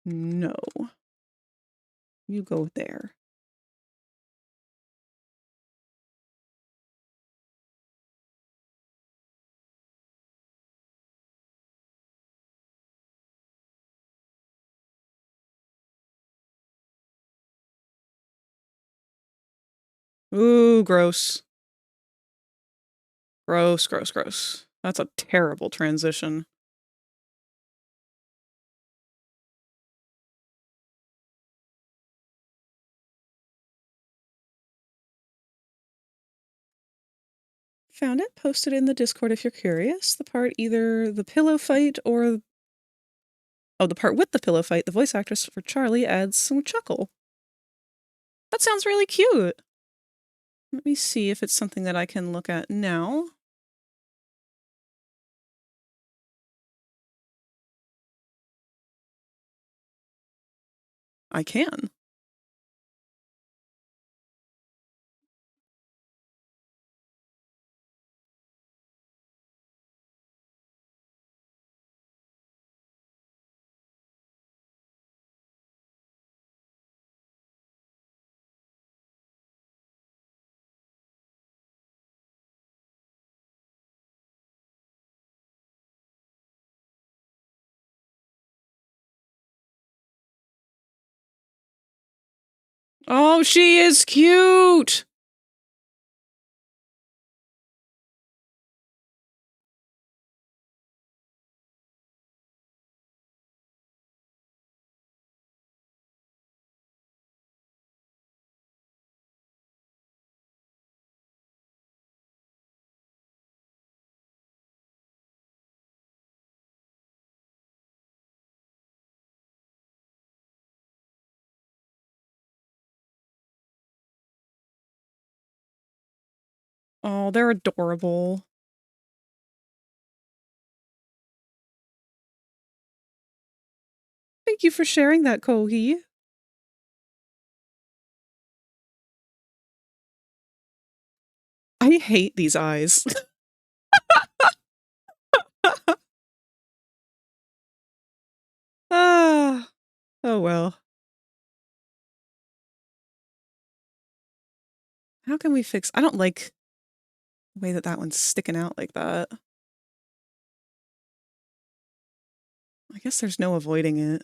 No. You go there. Ooh, gross. Gross, gross, gross. That's a terrible transition. Found it. Posted in the Discord if you're curious. The part either the pillow fight or... Oh, the part with the pillow fight, the voice actress for Charlie adds some chuckle. That sounds really cute. Let me see if it's something that I can look at now. I can. Oh, she is cute! Oh, they're adorable. Thank you for sharing that, Kohi. I hate these eyes. Ah, oh well. How can we fix... I don't like the way that that one's sticking out like that. I guess there's no avoiding it.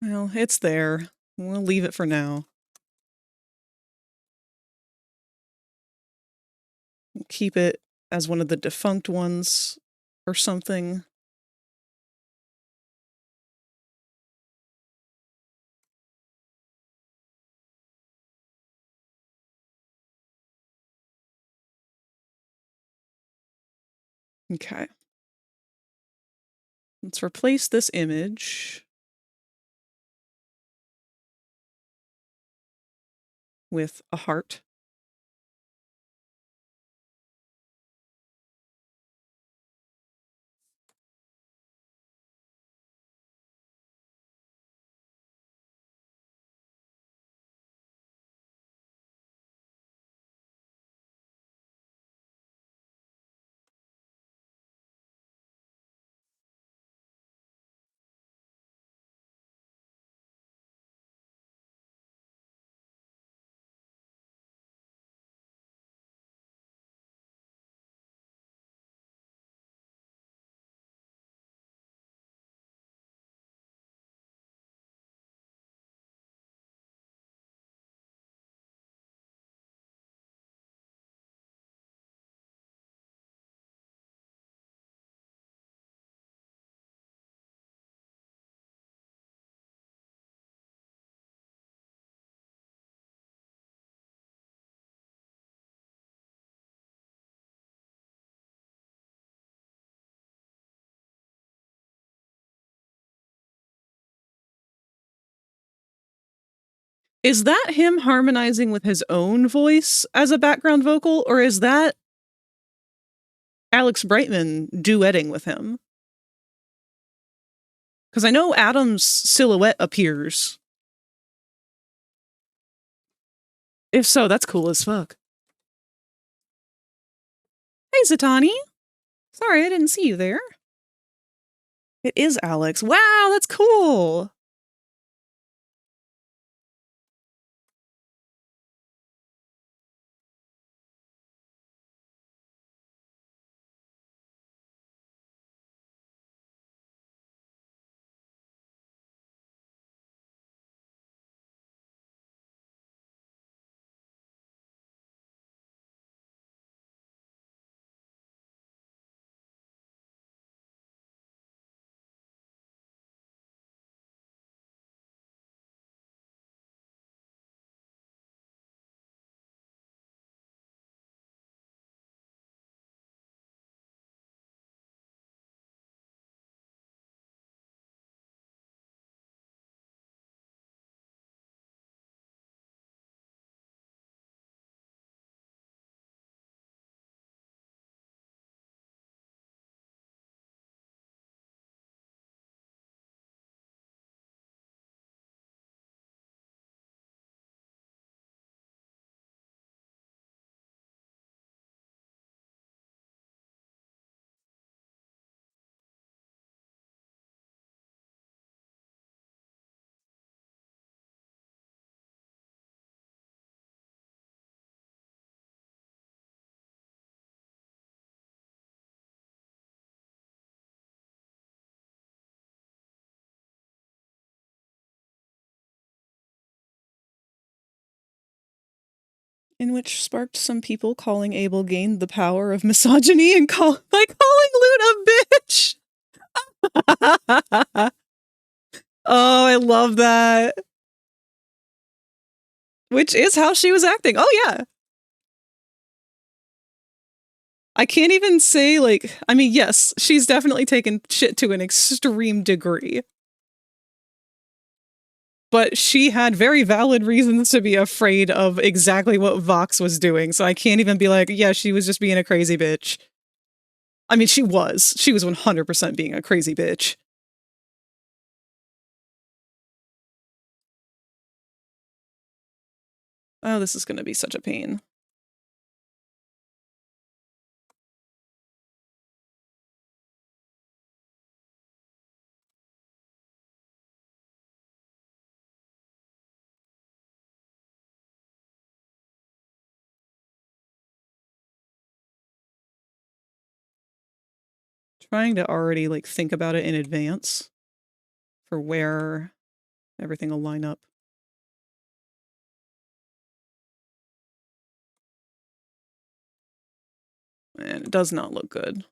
Well, it's there. We'll leave it for now. We'll keep it as one of the defunct ones or something. Okay. Let's replace this image with a heart. Is that him harmonizing with his own voice as a background vocal, or is that Alex Brightman duetting with him? Because I know Adam's silhouette appears. If so, that's cool as fuck. Hey, Zatanni. Sorry, I didn't see you there. It is Alex. Wow, that's cool. In which sparked some people calling Abel gained the power of misogyny and calling Loot a bitch. Oh, I love that. Which is how she was acting. Oh, yeah. I can't even say, like, I mean, yes, she's definitely taken shit to an extreme degree. But she had very valid reasons to be afraid of exactly what Vox was doing, so I can't even be like, yeah, she was just being a crazy bitch. I mean, she was. She was 100% being a crazy bitch. Oh, this is gonna be such a pain. Trying to already, like, think about it in advance for where everything will line up. And it does not look good.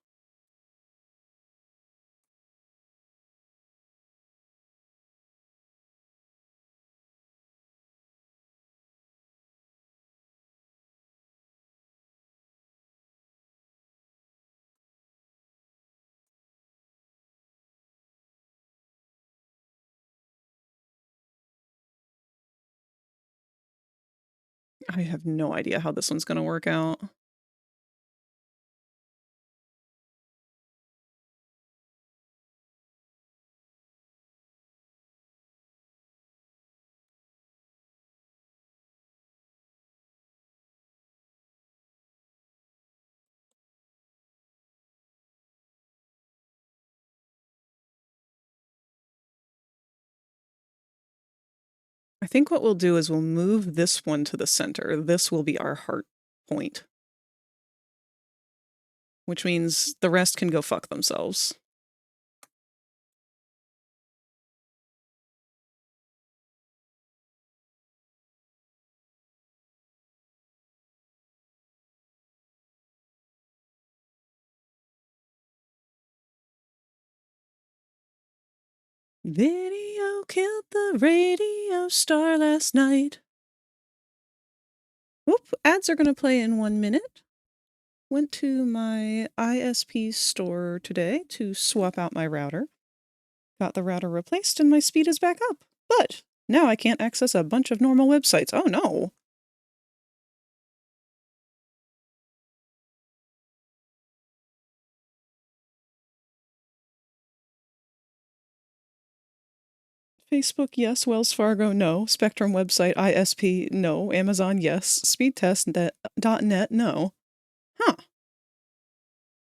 I have no idea how this one's gonna work out. I think what we'll do is we'll move this one to the center. This will be our heart point. Which means the rest can go fuck themselves. Video killed the radio star last night. Whoop, ads are going to play in 1 minute. Went to my ISP store today to swap out my router. Got the router replaced and my speed is back up. But Now I can't access a bunch of normal websites. Oh no! Facebook, yes. Wells Fargo, no. Spectrum website, ISP, no. Amazon, yes. Speedtest.net, no. Huh.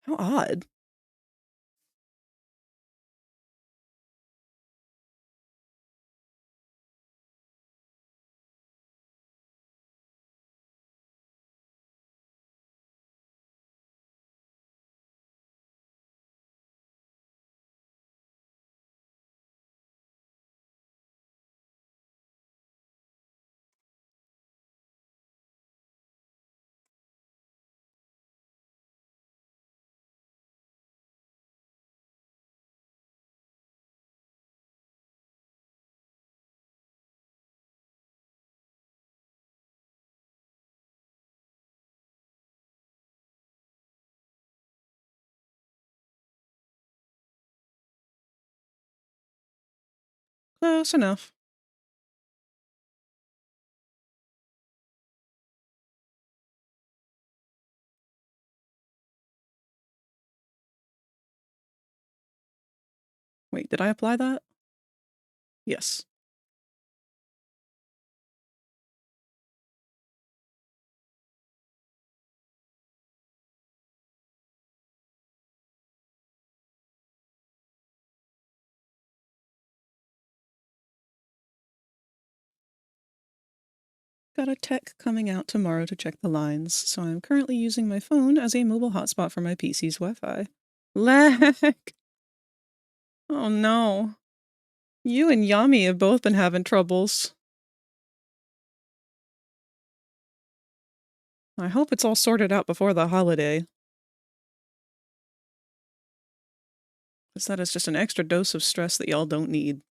How odd. Close enough. Wait, did I apply that? Yes. Got a tech coming out tomorrow to check the lines, so I'm currently using my phone as a mobile hotspot for my PC's Wi-Fi. Lag! Oh no. You and Yami have both been having troubles. I hope it's all sorted out before the holiday. Because that is just an extra dose of stress that y'all don't need.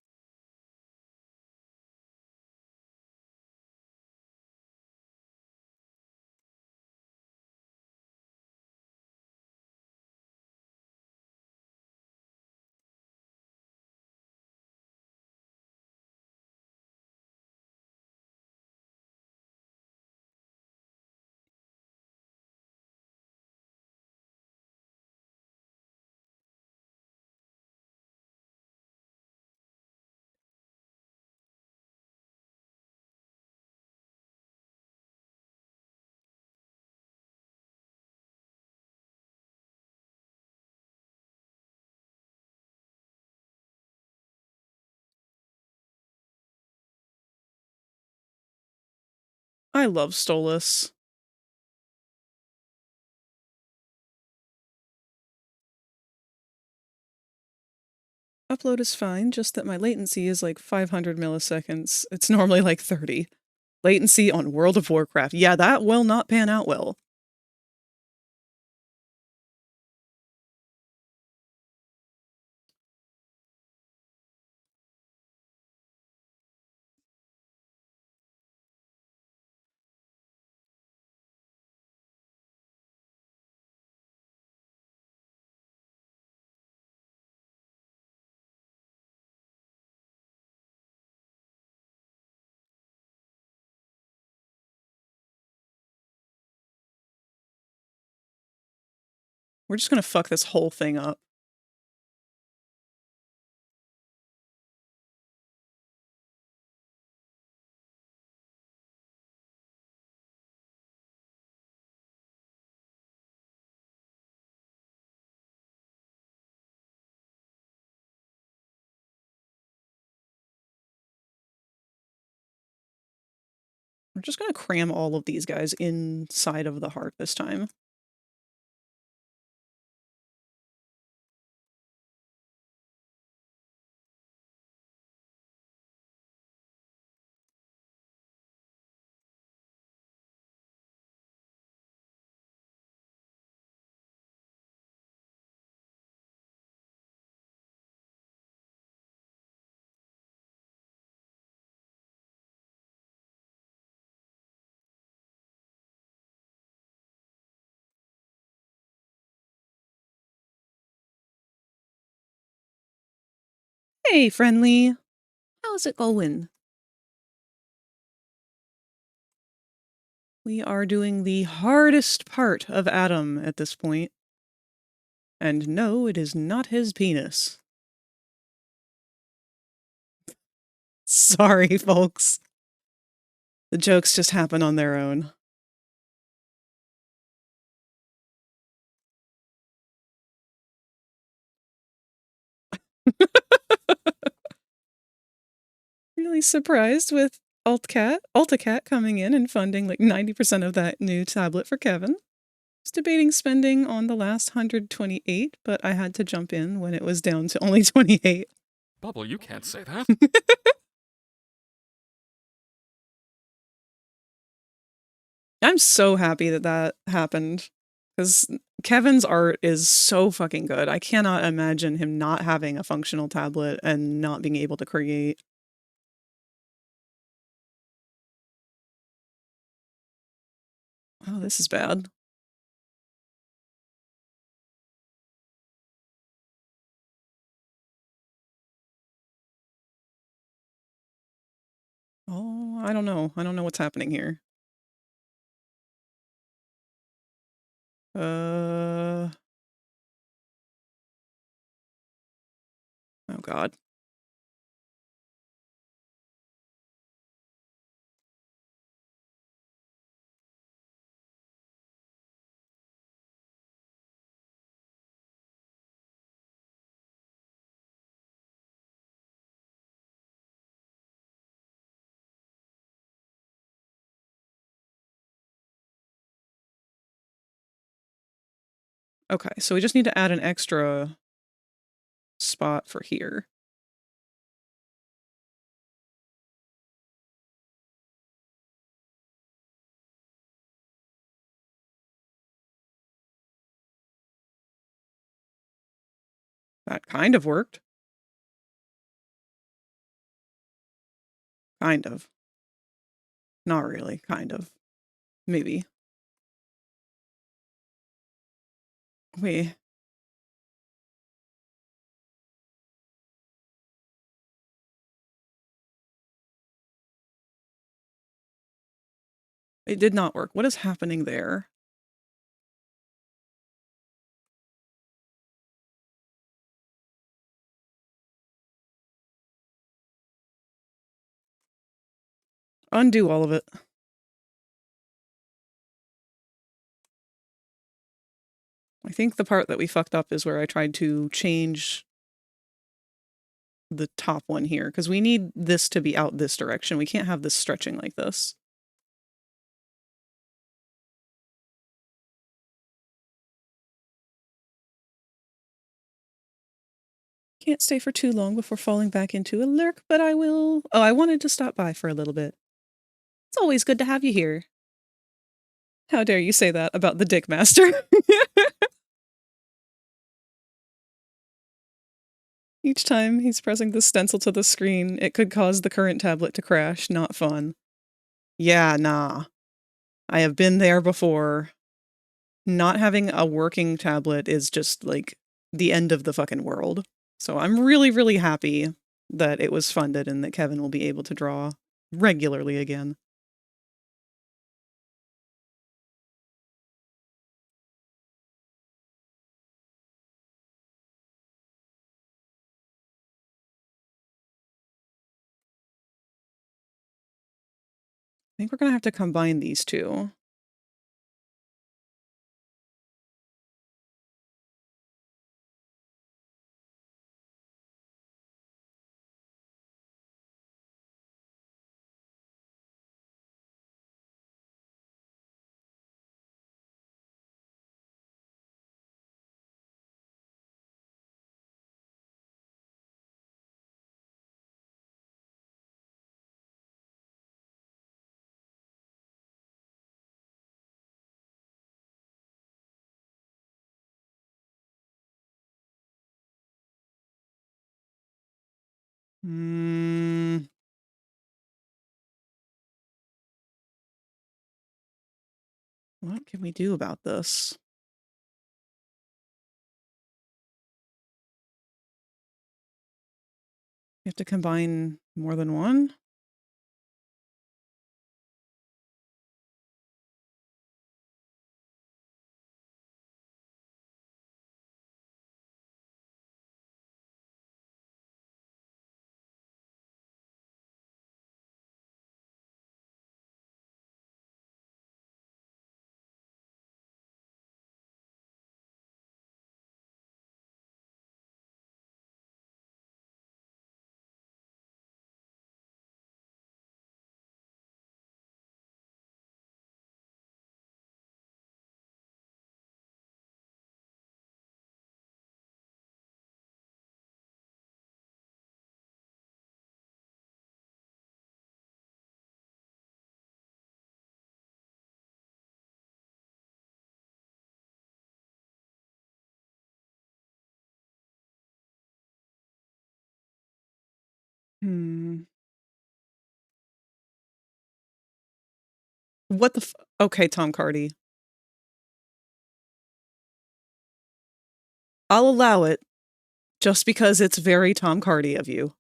I love Stolas. Upload is fine, just that my latency is like 500 milliseconds. It's normally like 30. Latency on World of Warcraft. Yeah, that will not pan out well. We're just gonna fuck this whole thing up. We're just gonna cram all of these guys inside of the heart this time. Hey, friendly. How's it going? We are doing the hardest part of Adam at this point. And no, it is not his penis. Sorry, folks. The jokes just happen on their own. Really surprised with AltaCat coming in and funding like 90% of that new tablet for Kevin. I was debating spending on the last 128, but I had to jump in when it was down to only 28. Bubble, you can't say that. I'm so happy that that happened, because Kevin's art is so fucking good. I cannot imagine him not having a functional tablet and not being able to create. Oh, this is bad. Oh, I don't know. I don't know what's happening here. Oh God. Okay, so we just need to add an extra spot for here. That kind of worked. Kind of. Not really, kind of. Maybe. Wait. It did not work. What is happening there? Undo all of it. I think the part that we fucked up is where I tried to change the top one here, because we need this to be out this direction. We can't have this stretching like this. Can't stay for too long before falling back into a lurk, but I will. Oh, I wanted to stop by for a little bit. It's always good to have you here. How dare you say that about the Dick Master? Each time he's pressing the stencil to the screen, it could cause the current tablet to crash. Not fun. Yeah, nah. I have been there before. Not having a working tablet is just like the end of the fucking world. So I'm really, really happy that it was funded and that Kevin will be able to draw regularly again. I think we're gonna have to combine these two. What can we do about this? We have to combine more than one? Hmm. What the okay, Tom Cardy. I'll allow it, just because it's very Tom Cardy of you.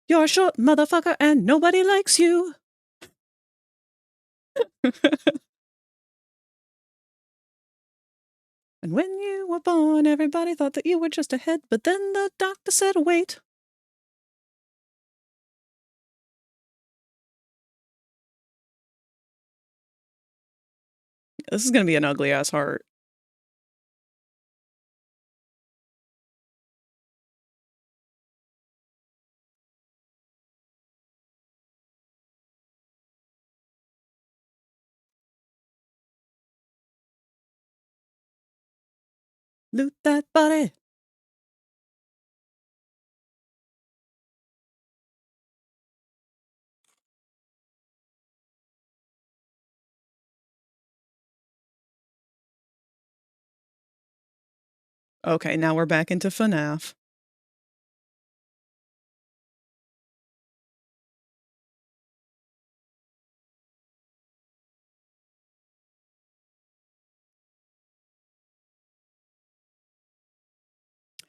You're a short motherfucker and nobody likes you. And when you were born, everybody thought that you were just a head, but then the doctor said, wait. This is gonna be an ugly-ass heart. Loot that body. Okay, now we're back into FNAF.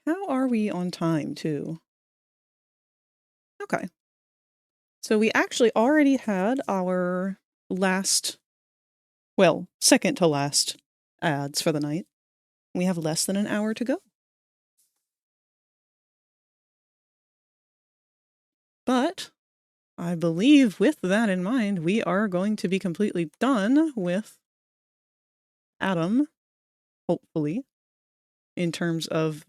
How are we on time, too? Okay. So we actually already had our last, well, second to last ads for the night. We have less than an hour to go. But I believe with that in mind, we are going to be completely done with Adam, hopefully, in terms of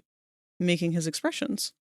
making his expressions.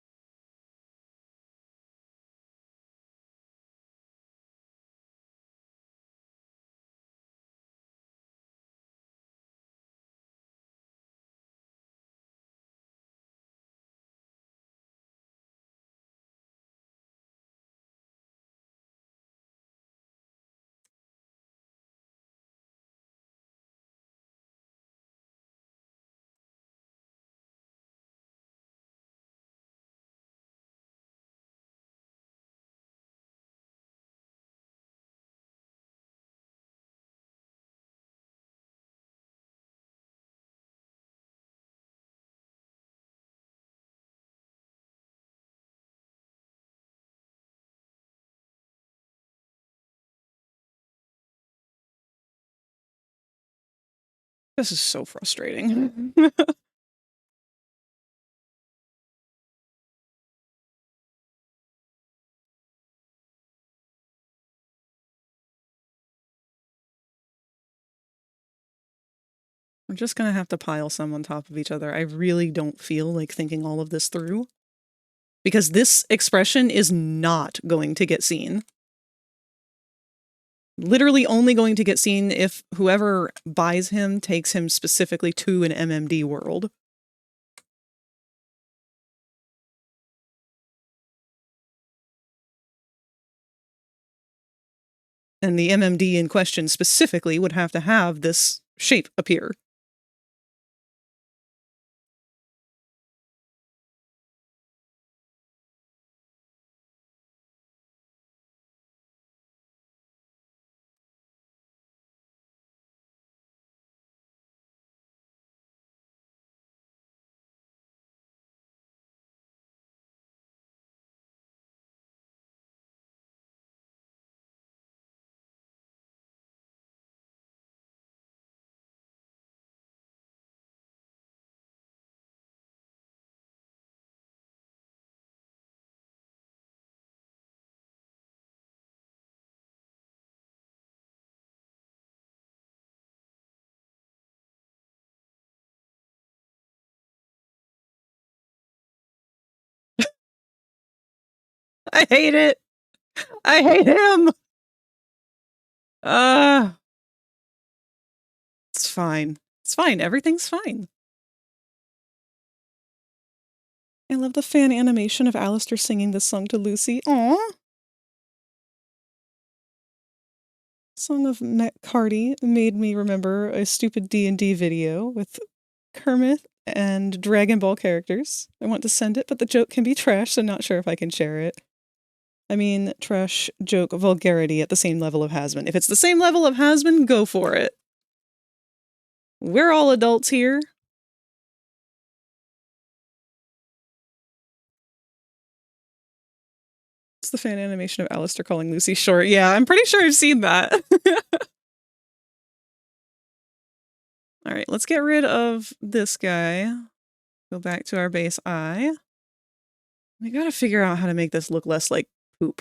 This is so frustrating. We're just gonna have to pile some on top of each other. I really don't feel like thinking all of this through. Because this expression is not going to get seen. Literally only going to get seen if whoever buys him takes him specifically to an MMD world. And the MMD in question specifically would have to have this shape appear. I hate it. I hate him. It's fine. It's fine. Everything's fine. I love the fan animation of Alistair singing this song to Lucy. Aww. Song of Met Cardi made me remember a stupid D&D video with Kermit and Dragon Ball characters. I want to send it, but the joke can be trash, so not sure if I can share it. I mean, trash, joke, vulgarity at the same level of Hazbin. If it's the same level of Hazbin, go for it. We're all adults here. It's the fan animation of Alistair calling Lucy short. Yeah, I'm pretty sure I've seen that. Alright, let's get rid of this guy. Go back to our base eye. We gotta figure out how to make this look less like poop.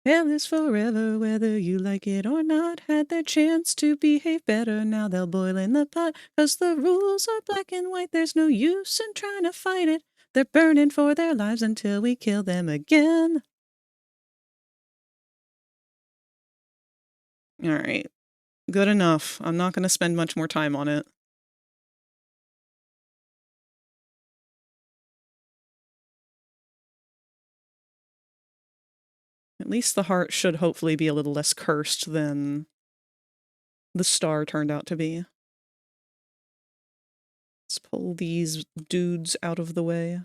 Hell is forever, whether you like it or not. Had their chance to behave better, now they'll boil in the pot. 'Cause the rules are black and white, there's no use in trying to fight it. They're burning for their lives until we kill them again. Alright. Good enough. I'm not gonna spend much more time on it. At least the heart should hopefully be a little less cursed than the star turned out to be. Let's pull these dudes out of the way.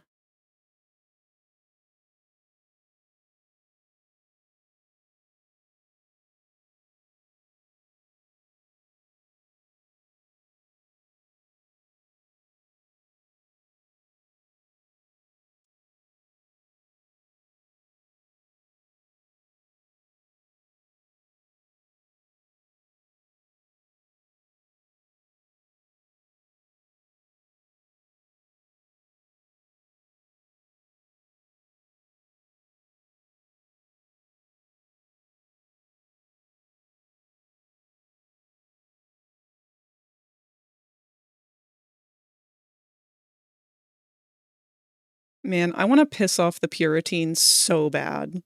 Man, I want to piss off the Puritans so bad.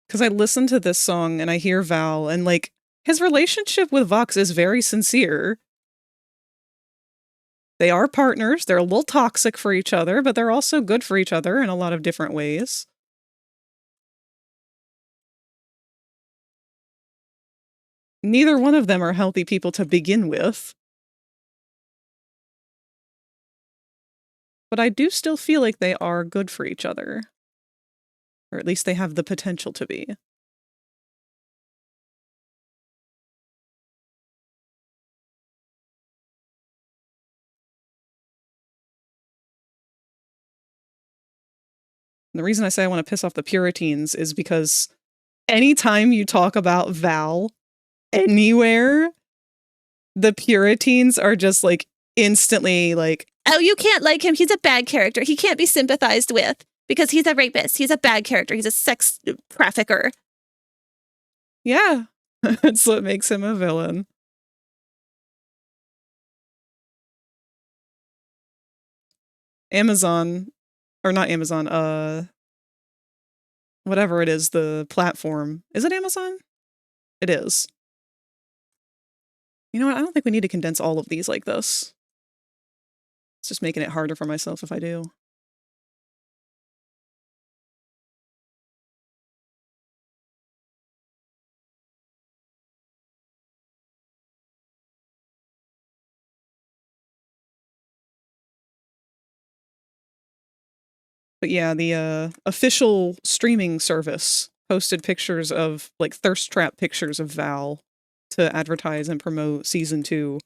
Because I listen to this song and I hear Val, and like, his relationship with Vox is very sincere. They are partners, they're a little toxic for each other, but they're also good for each other in a lot of different ways. Neither one of them are healthy people to begin with. But I do still feel like they are good for each other. Or at least they have the potential to be. And the reason I say I want to piss off the Puritans is because anytime you talk about Val anywhere, the Puritans are just like instantly like, oh, you can't like him. He's a bad character. He can't be sympathized with because he's a rapist. He's a bad character. He's a sex trafficker. Yeah, that's what makes him a villain. Amazon, or not Amazon, whatever it is, the platform. Is it Amazon? It is. You know what? I don't think we need to condense all of these like this. It's just making it harder for myself if I do. But yeah, the official streaming service posted pictures of, like, thirst trap pictures of Val to advertise and promote season 2.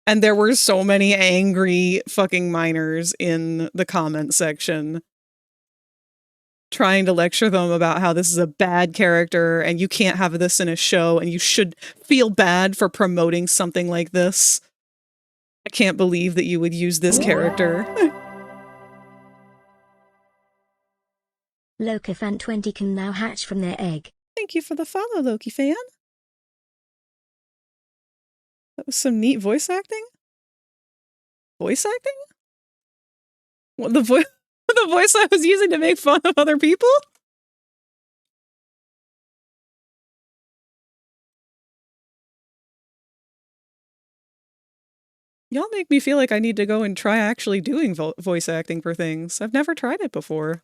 And there were so many angry fucking minors in the comment section trying to lecture them about how this is a bad character and you can't have this in a show and you should feel bad for promoting something like this. I can't believe that you would use this character. Lokifan20 can now hatch from their egg. Thank you for the follow, Loki fan. That was some neat voice acting. Voice acting? What, the voice the voice I was using to make fun of other people? Y'all make me feel like I need to go and try actually doing voice acting for things. I've never tried it before.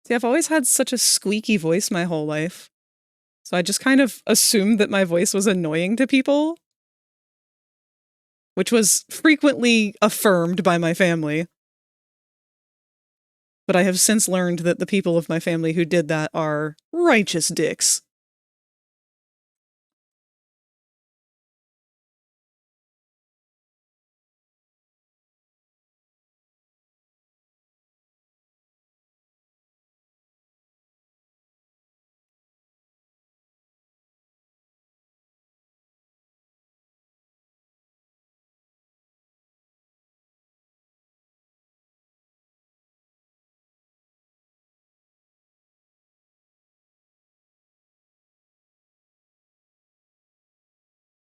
See, I've always had such a squeaky voice my whole life. So I just kind of assumed that my voice was annoying to people. Which was frequently affirmed by my family. But I have since learned that the people of my family who did that are righteous dicks.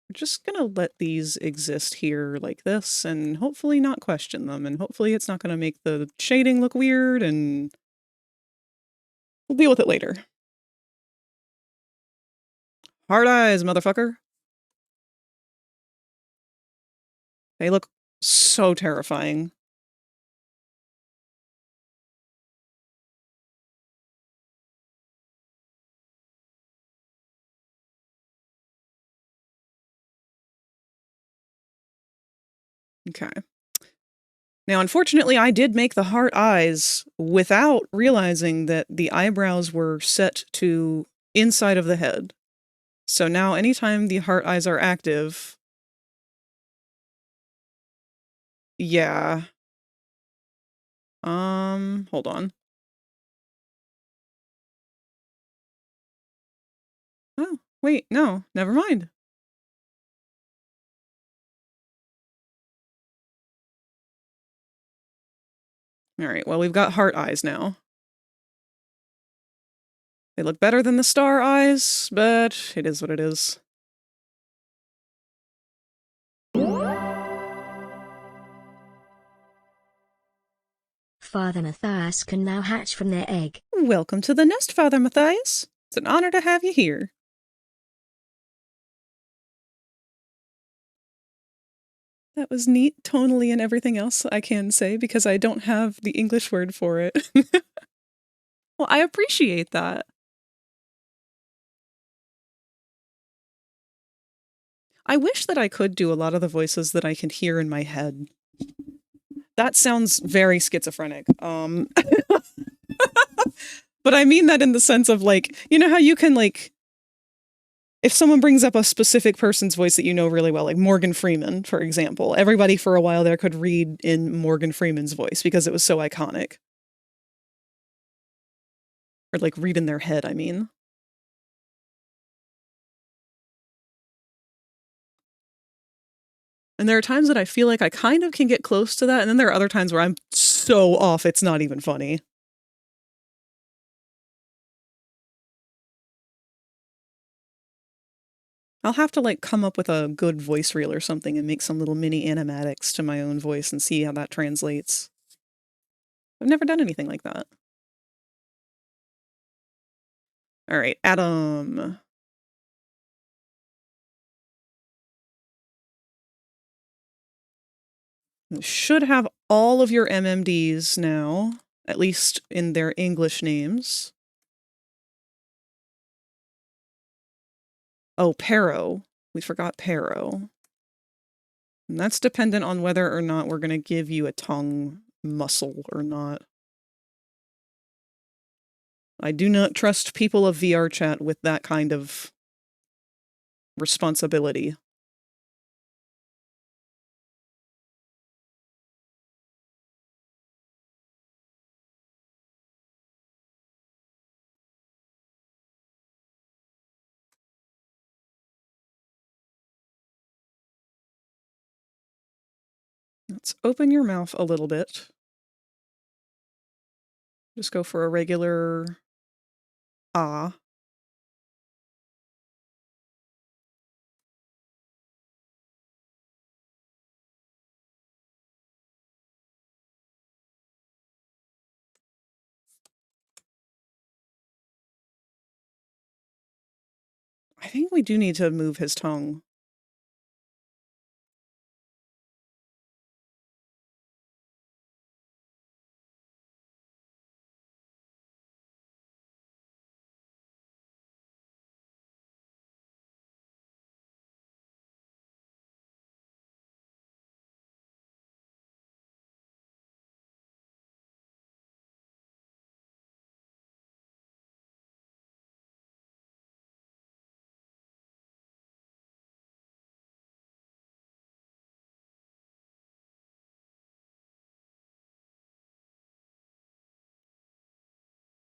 I'm just gonna let these exist here like this and hopefully not question them, and hopefully it's not gonna make the shading look weird, and we'll deal with it later. Hard eyes, motherfucker. They look so terrifying. Okay. Now, unfortunately, I did make the heart eyes without realizing that the eyebrows were set to inside of the head. So now anytime the heart eyes are active... Yeah. Hold on. Oh, wait, no, never mind. Alright, well, we've got heart eyes now. They look better than the star eyes, but it is what it is. Father Matthias can now hatch from their egg. Welcome to the nest, Father Matthias. It's an honor to have you here. That was neat, tonally and everything else I can say, because I don't have the English word for it. Well, I appreciate that. I wish that I could do a lot of the voices that I can hear in my head. That sounds very schizophrenic. But I mean that in the sense of, like, you know how you can, like, if someone brings up a specific person's voice that you know really well, like Morgan Freeman, for example, everybody for a while there could read in Morgan Freeman's voice because it was so iconic. Or, like, read in their head, I mean. And there are times that I feel like I kind of can get close to that, and then there are other times where I'm so off it's not even funny. I'll have to, like, come up with a good voice reel or something and make some little mini animatics to my own voice and see how that translates. I've never done anything like that. Alright, Adam. You should have all of your MMDs now, at least in their English names. Oh, Pero. We forgot Pero. And that's dependent on whether or not we're going to give you a tongue muscle or not. I do not trust people of VR chat with that kind of responsibility. Let's open your mouth a little bit. Just go for a regular ah. I think we do need to move his tongue.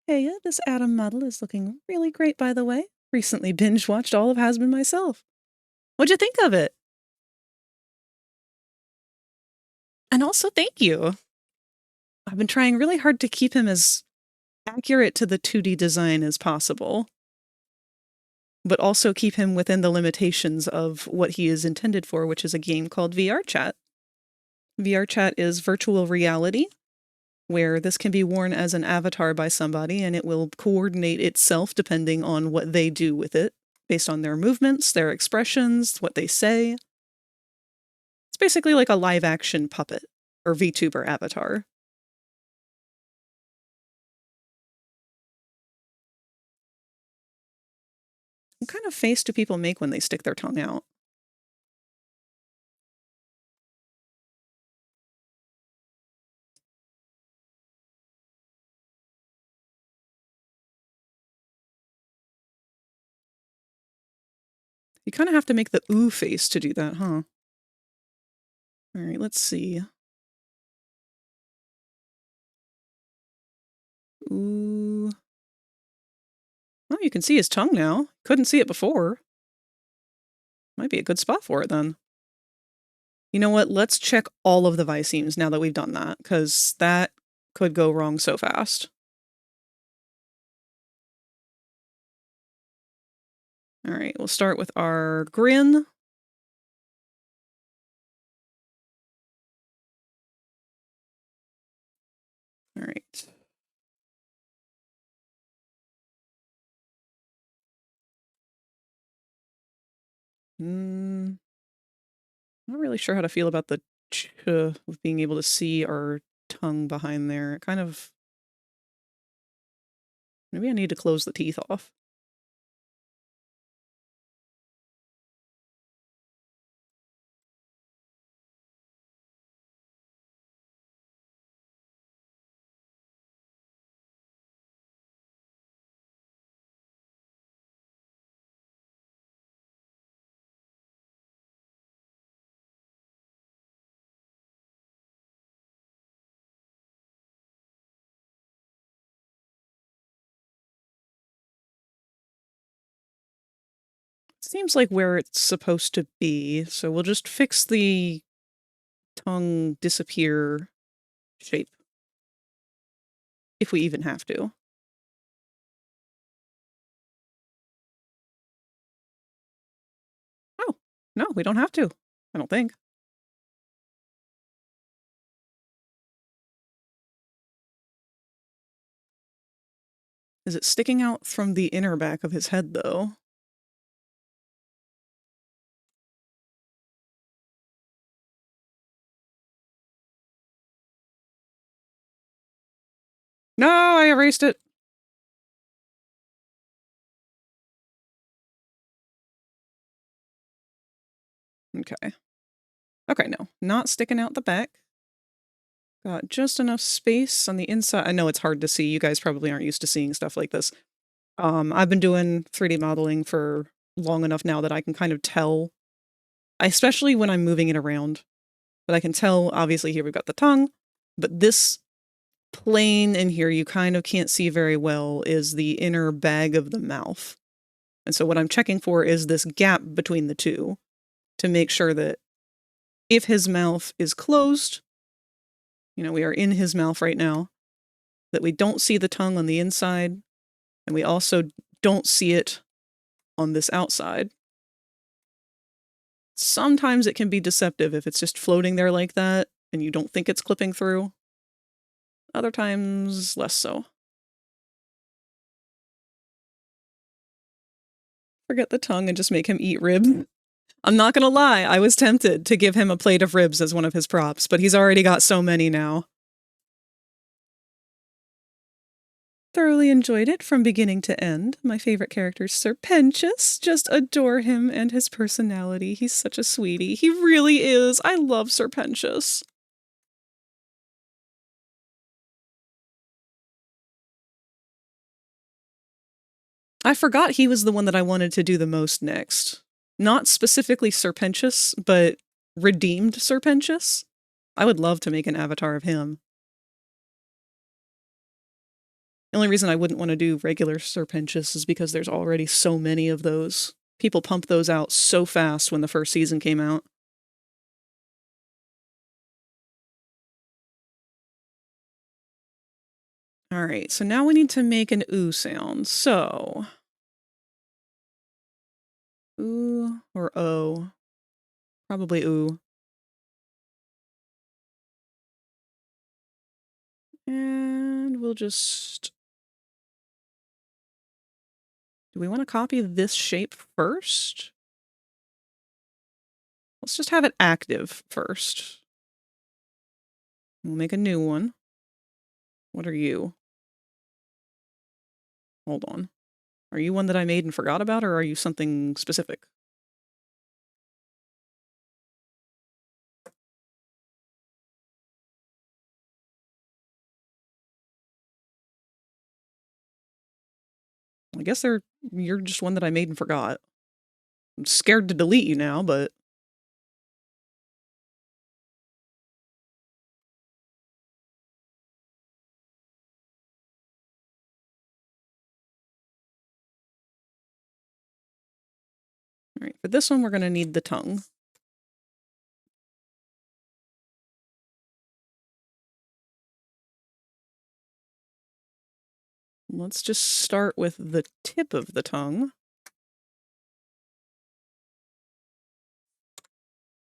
Hey, this Atom model is looking really great, by the way. Recently binge-watched all of Hazbin myself. What'd you think of it? And also, thank you. I've been trying really hard to keep him as accurate to the 2D design as possible, but also keep him within the limitations of what he is intended for, which is a game called VR Chat. VR Chat is virtual reality, where this can be worn as an avatar by somebody, and it will coordinate itself depending on what they do with it, based on their movements, their expressions, what they say. It's basically like a live-action puppet, or VTuber avatar. What kind of face do people make when they stick their tongue out? You kind of have to make the ooh face to do that, huh? All right, let's see. Ooh. Oh, you can see his tongue now. Couldn't see it before. Might be a good spot for it then. You know what? Let's check all of the vicemes now that we've done that, because that could go wrong so fast. All right, we'll start with our grin. All right. Not really sure how to feel about the of being able to see our tongue behind there. Kind of... Maybe I need to close the teeth off. Seems like where it's supposed to be, so we'll just fix the tongue disappear shape. If we even have to. Oh, no, we don't have to. I don't think. Is it sticking out from the inner back of his head, though? No, I erased it. Okay. Okay, no. Not sticking out the back. Got just enough space on the inside. I know it's hard to see. You guys probably aren't used to seeing stuff like this. I've been doing 3D modeling for long enough now that I can kind of tell, especially when I'm moving it around, but I can tell, obviously, here we've got the tongue, but this plane in here you kind of can't see very well is the inner bag of the mouth. And so what I'm checking for is this gap between the two to make sure that if his mouth is closed, you know, we are in his mouth right now, that we don't see the tongue on the inside, and we also don't see it on this outside. Sometimes it can be deceptive if it's just floating there like that, and you don't think it's clipping through. Other times, less so. Forget the tongue and just make him eat ribs. I'm not gonna lie, I was tempted to give him a plate of ribs as one of his props, but he's already got so many now. Thoroughly enjoyed it from beginning to end. My favorite character's Serpentious. Just adore him and his personality. He's such a sweetie. He really is. I love Serpentious. I forgot he was the one that I wanted to do the most next. Not specifically Serpentious, but Redeemed Serpentious. I would love to make an avatar of him. The only reason I wouldn't want to do regular Serpentious is because there's already so many of those. People pumped those out so fast when the first season came out. Alright, so now we need to make an ooh sound. So... ooh or oh? Probably ooh. And we'll just... do we want to copy this shape first? Let's just have it active first. We'll make a new one. What are you? Hold on. Are you one that I made and forgot about, or are you something specific? I guess you're just one that I made and forgot. I'm scared to delete you now, but... Alright, for this one we're going to need the tongue. Let's just start with the tip of the tongue.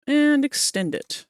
And extend it.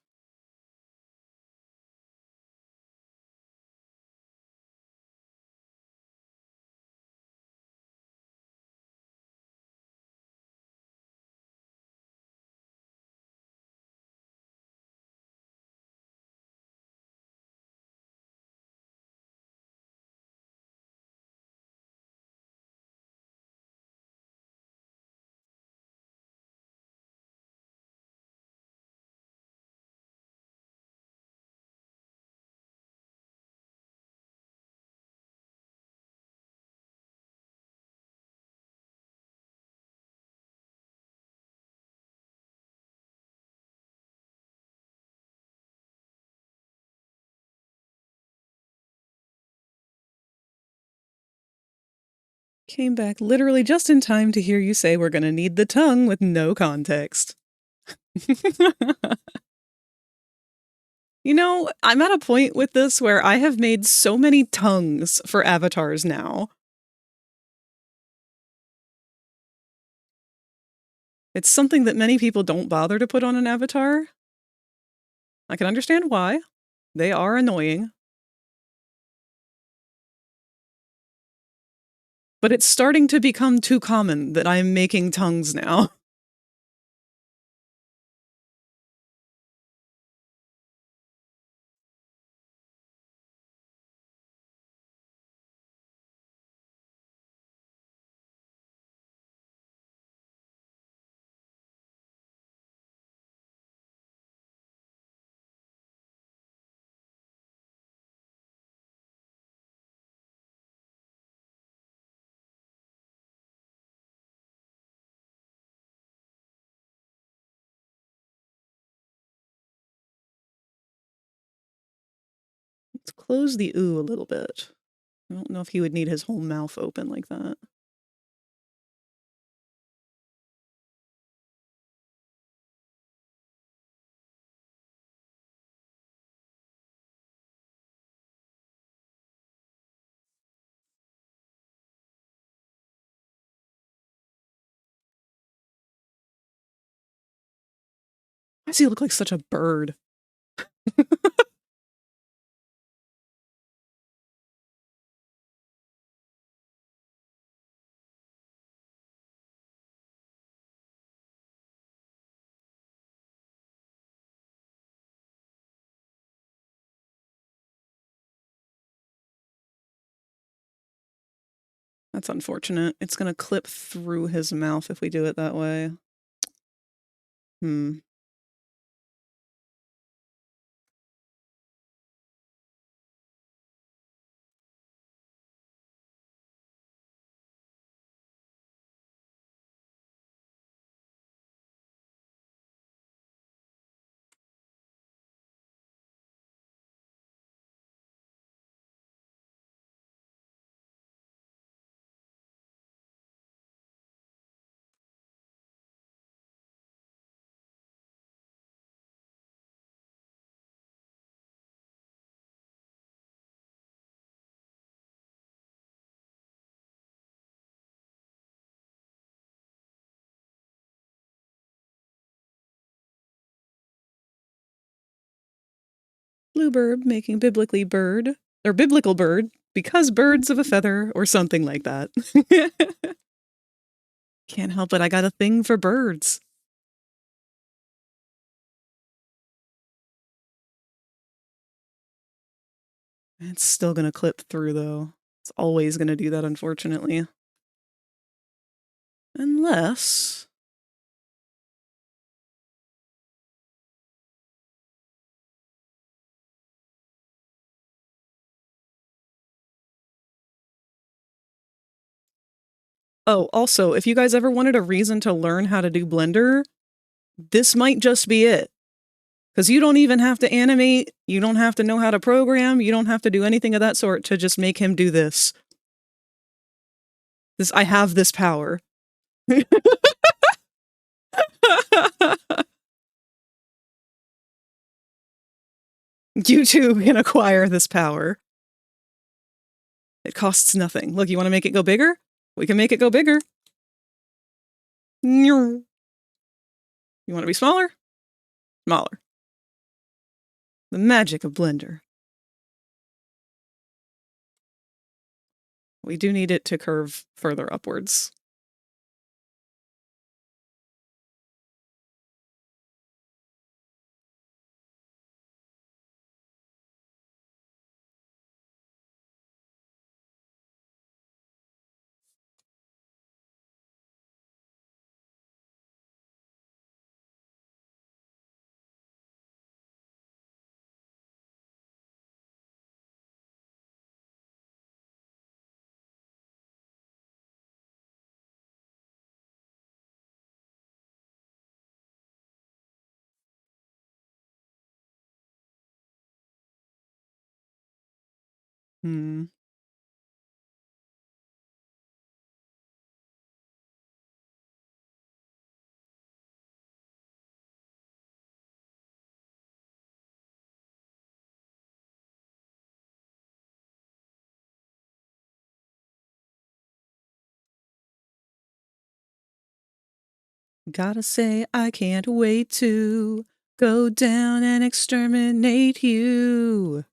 Came back literally just in time to hear you say we're gonna need the tongue with no context. You know, I'm at a point with this where I have made so many tongues for avatars now. It's something that many people don't bother to put on an avatar. I can understand why. They are annoying. But it's starting to become too common that I'm making tongues now. Let's close the ooh a little bit. I don't know if he would need his whole mouth open like that. Why does he look like such a bird? That's unfortunate. It's gonna clip through his mouth if we do it that way. Hmm. Bluebird making biblically bird, or biblical bird, because birds of a feather, or something like that. Can't help it, I got a thing for birds. It's still gonna clip through, though. It's always gonna do that, unfortunately. Unless... Oh, also, if you guys ever wanted a reason to learn how to do Blender, this might just be it. Because you don't even have to animate, you don't have to know how to program, you don't have to do anything of that sort to just make him do this. I have this power. You too can acquire this power. It costs nothing. Look, you want to make it go bigger? We can make it go bigger. You want to be smaller? Smaller. The magic of Blender. We do need it to curve further upwards. Hmm. Gotta say, I can't wait to go down and exterminate you.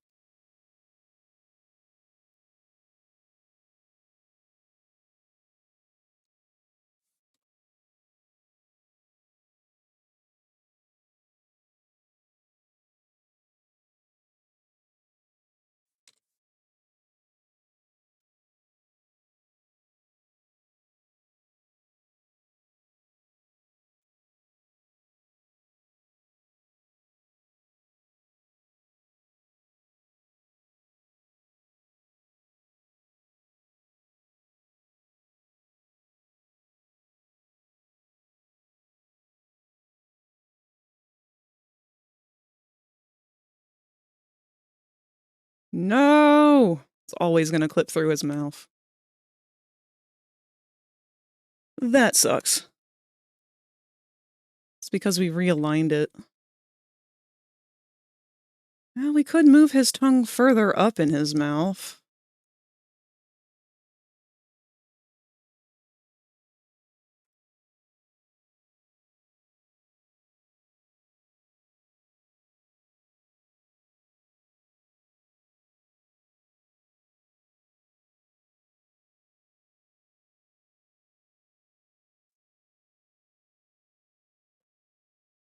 No! It's always gonna clip through his mouth. That sucks. It's because we realigned it. Well, we could move his tongue further up in his mouth.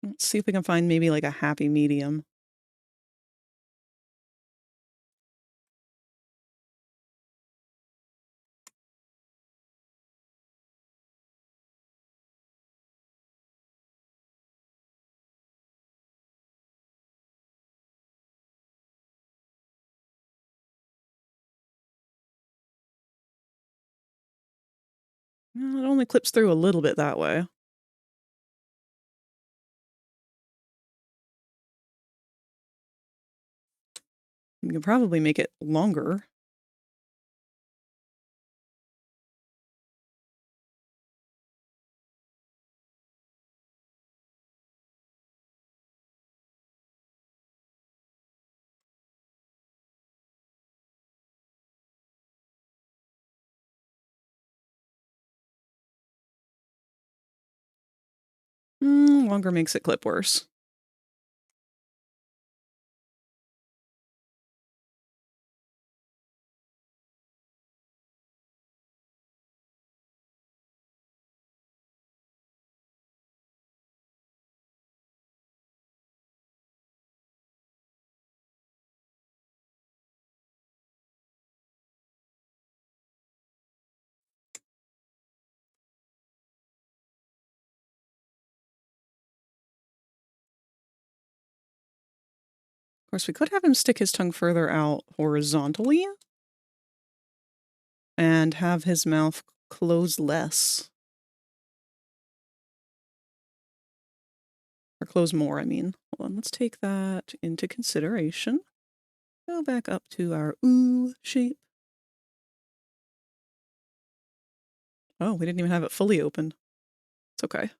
Let's see if we can find maybe like a happy medium. Well, it only clips through a little bit that way. You can probably make it longer. Longer makes it clip worse. Of course, we could have him stick his tongue further out horizontally and have his mouth close less. Or close more, I mean. Hold on, let's take that into consideration. Go back up to our ooh shape. Oh, we didn't even have it fully open. It's okay.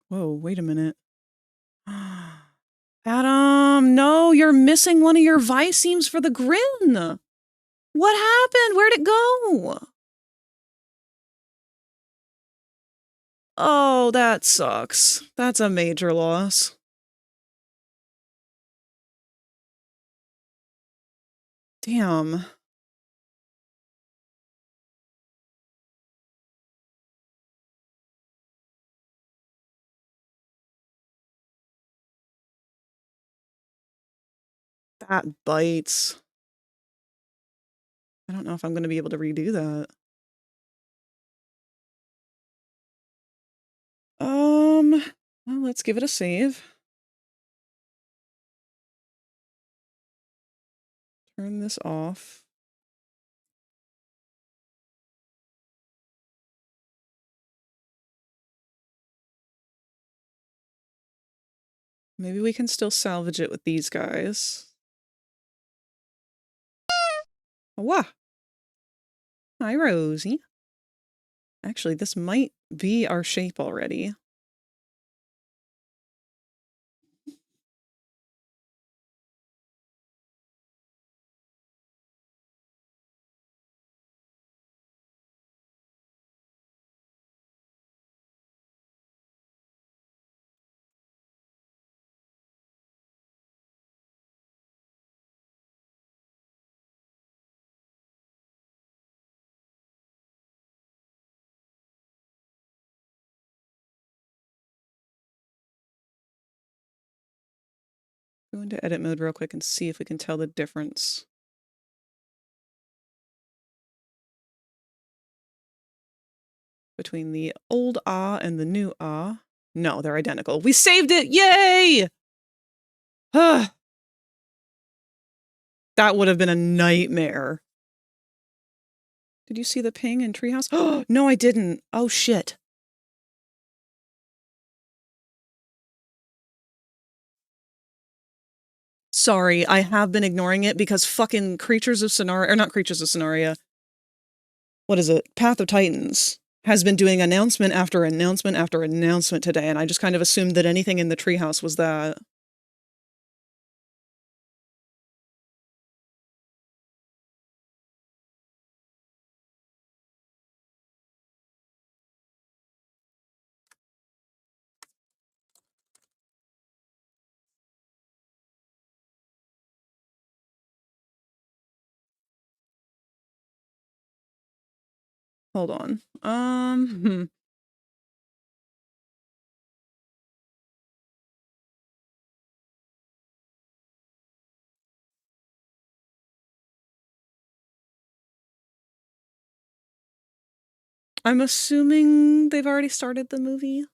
Whoa, wait a minute. Adam, no, you're missing one of your vice seams for the grin. What happened? Where'd it go? Oh, that sucks. That's a major loss. Damn. That bites. I don't know if I'm going to be able to redo that. Well, let's give it a save. Turn this off. Maybe we can still salvage it with these guys. Wah! Hi, Rosie. Actually, this might be our shape already. Go into edit mode real quick and see if we can tell the difference. Between the old ah and the new ah. No, they're identical. We saved it! Yay! That would have been a nightmare. Did you see the ping in Treehouse? Oh, no, I didn't. Oh, shit. Sorry, I have been ignoring it because fucking Creatures of Sonaria, or not Creatures of Sonaria. What is it? Path of Titans has been doing announcement after announcement after announcement today, and I just kind of assumed that anything in the Treehouse was that. Hold on. I'm assuming they've already started the movie.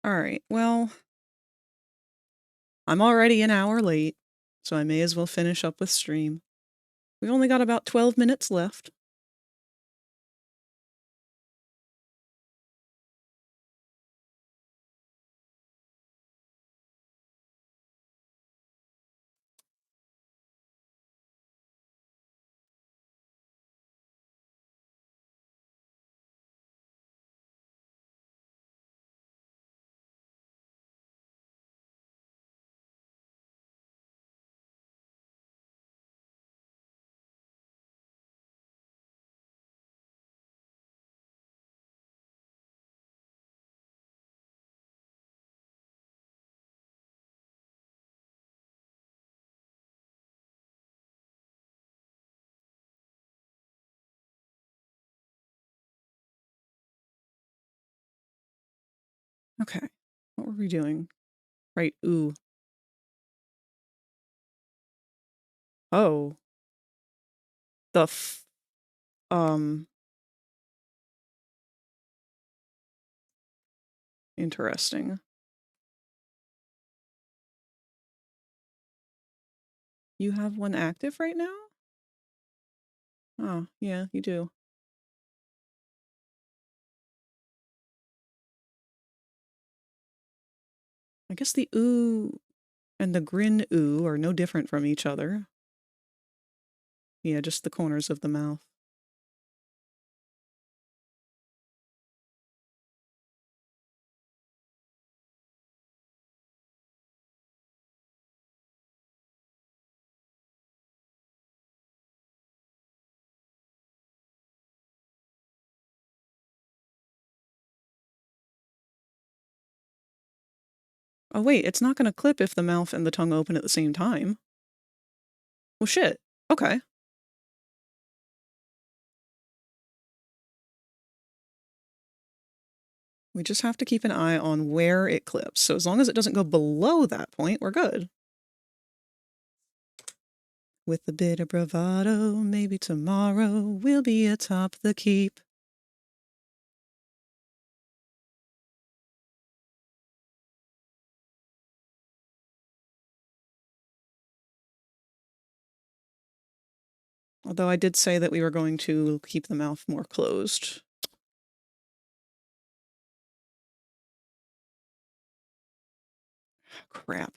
Alright, well, I'm already an hour late, so I may as well finish up with stream. We've only got about 12 minutes left. Okay, what were we doing? Right, ooh. Oh. The interesting. You have one active right now? Oh, yeah, you do. I guess the ooh and the grin ooh are no different from each other. Yeah, just the corners of the mouth. Oh wait, it's not gonna clip if the mouth and the tongue open at the same time. Well shit. Okay. We just have to keep an eye on where it clips. So as long as it doesn't go below that point, we're good. With a bit of bravado, maybe tomorrow we'll be atop the keep. Although I did say that we were going to keep the mouth more closed. Crap.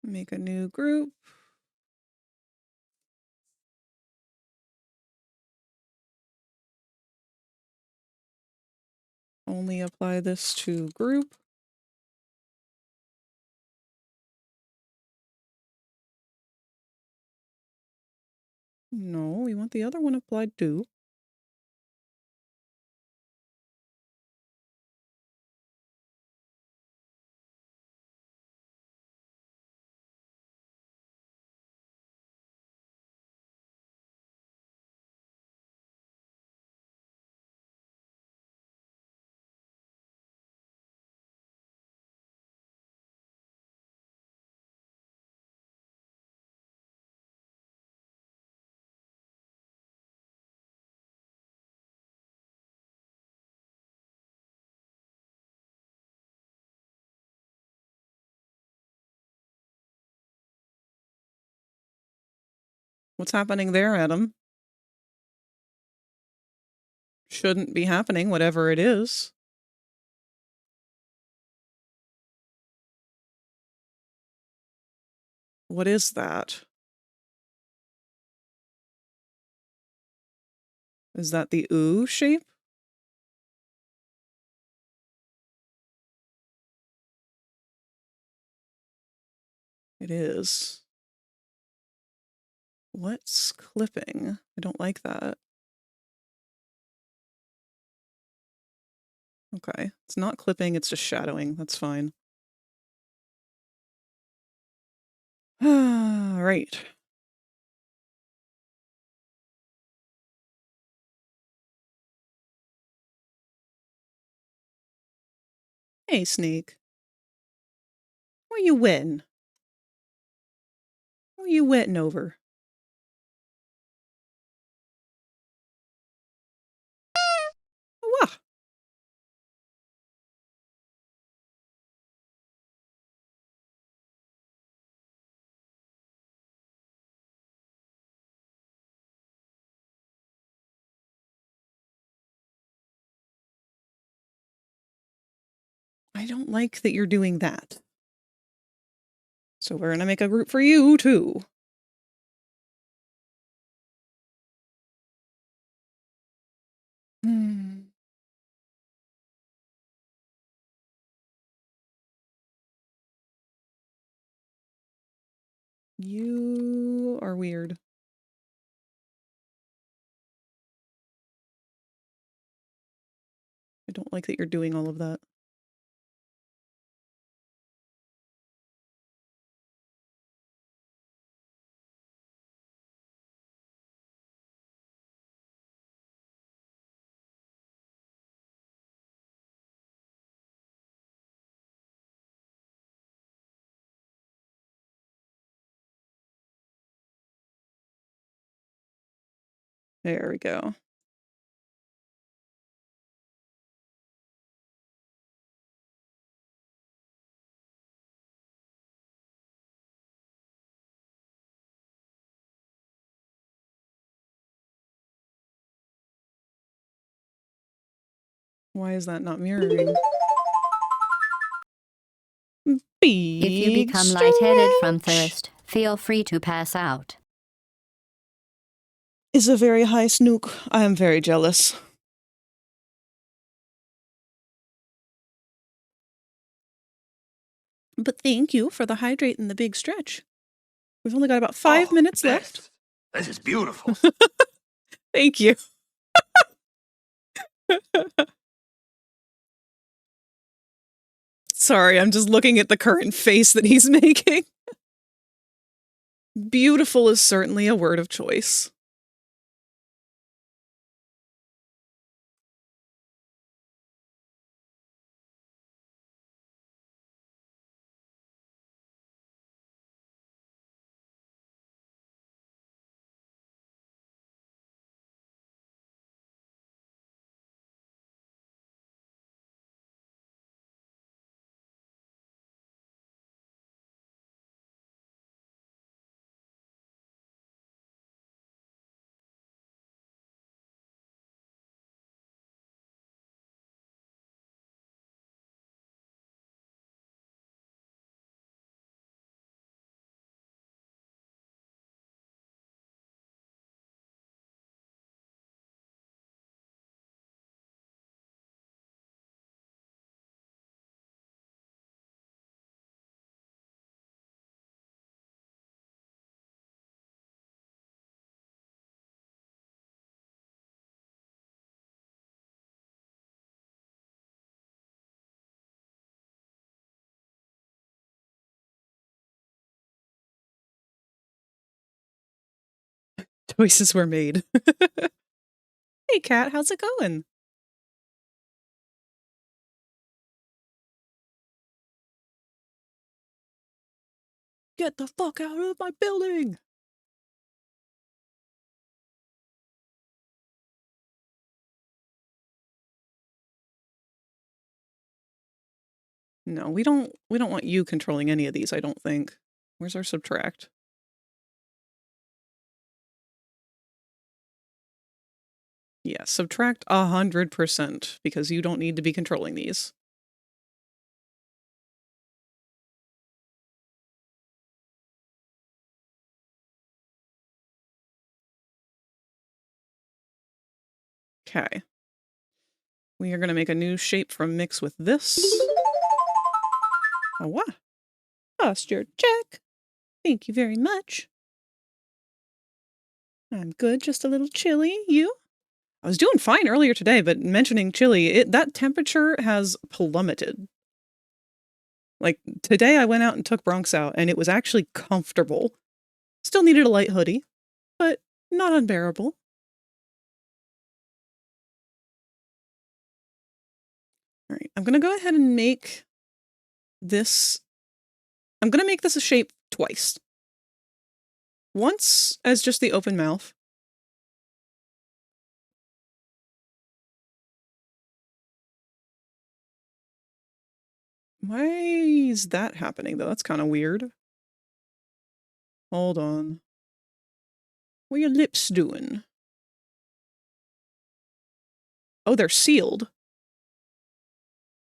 Make a new group. Only apply this to group. No, we want the other one applied too. What's happening there, Adam? Shouldn't be happening, whatever it is. What is that? Is that the ooh shape? It is. What's clipping? I don't like that. Okay, it's not clipping, it's just shadowing. That's fine. Right. Hey, Snake. What you wetting? What you wetting over? Wah! I don't like that you're doing that. So we're gonna make a group for you, too. Hmm. You are weird. I don't like that you're doing all of that. There we go. Why is that not mirroring? If you Big become lightheaded from stretch thirst, feel free to pass out. is a very high snook. I am very jealous. But thank you for the hydrate and the big stretch. We've only got about 5 minutes left. This is beautiful. Thank you. Sorry, I'm just looking at the current face that he's making. Beautiful is certainly a word of choice. choices were made. Hey, Kat, how's it going? Get the fuck out of my building! No, we don't want you controlling any of these, I don't think. Where's our subtract? Yeah, subtract 100% because you don't need to be controlling these. Okay. We are going to make a new shape from mix with this. Oh, what? Posture check. Thank you very much. I'm good, just a little chilly. You? I was doing fine earlier today, but mentioning chilly, that temperature has plummeted. Like, today I went out and took Bronx out, and it was actually comfortable. Still needed a light hoodie, but not unbearable. All right, I'm going to go ahead and make this... I'm going to make this a shape twice. Once as just the open mouth. Why is that happening, though? That's kind of weird. Hold on. What are your lips doing? Oh, they're sealed.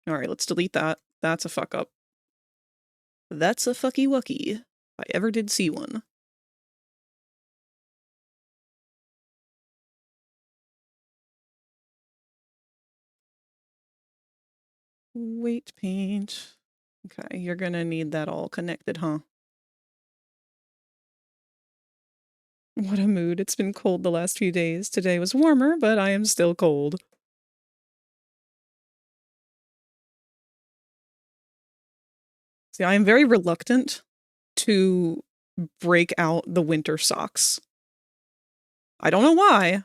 All right, let's delete that. That's a fuck up. That's a fucky wucky, if I ever did see one. Weight paint. Okay, you're gonna need that all connected, huh? What a mood. It's been cold the last few days. Today was warmer, but I am still cold. See, I am very reluctant to break out the winter socks. I don't know why.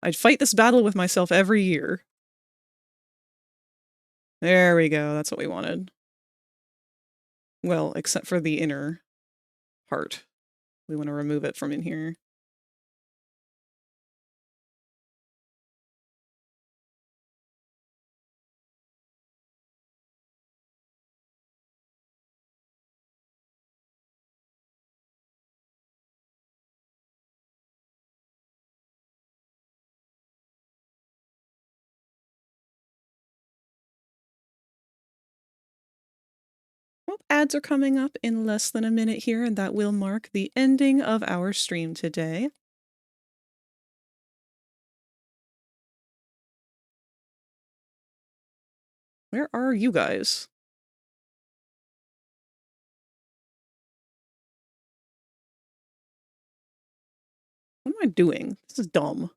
I'd fight this battle with myself every year. There we go. That's what we wanted. Well, except for the inner part. We want to remove it from in here. Well, ads are coming up in less than a minute here, and that will mark the ending of our stream today. Where are you guys? What am I doing? This is dumb.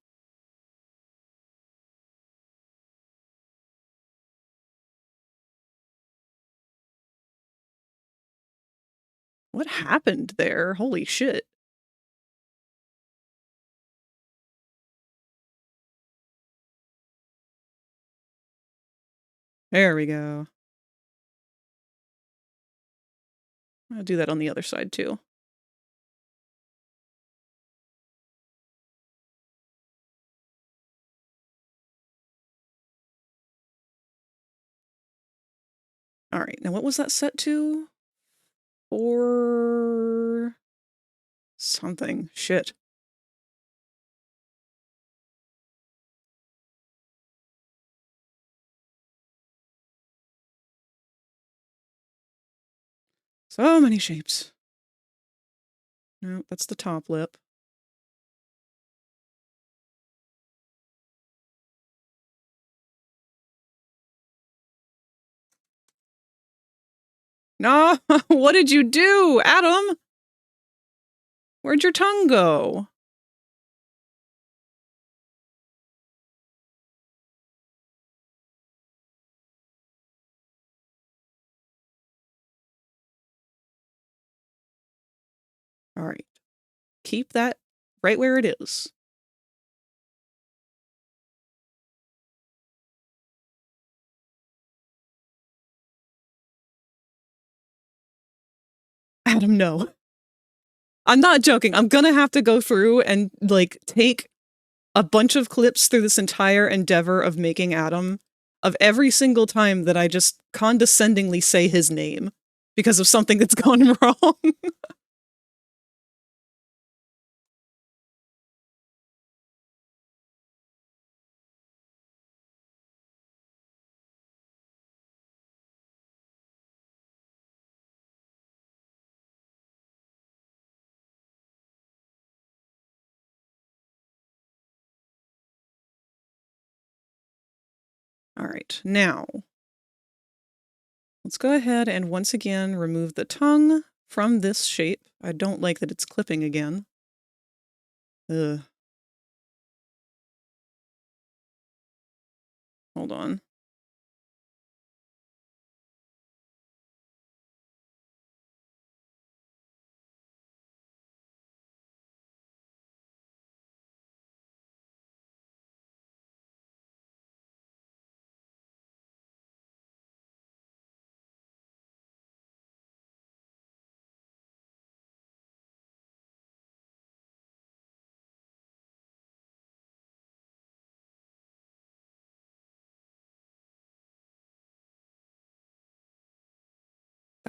What happened there? Holy shit. There we go. I'll do that on the other side too. All right, now what was that set to? Or something. Shit. So many shapes. No, that's the top lip. No, what did you do, Adam? Where'd your tongue go? All right. Keep that right where it is. Adam, no. I'm not joking. I'm gonna have to go through and, like, take a bunch of clips through this entire endeavor of making Adam of every single time that I just condescendingly say his name because of something that's gone wrong. All right, now let's go ahead and once again remove the tongue from this shape. I don't like that it's clipping again. Ugh. Hold on.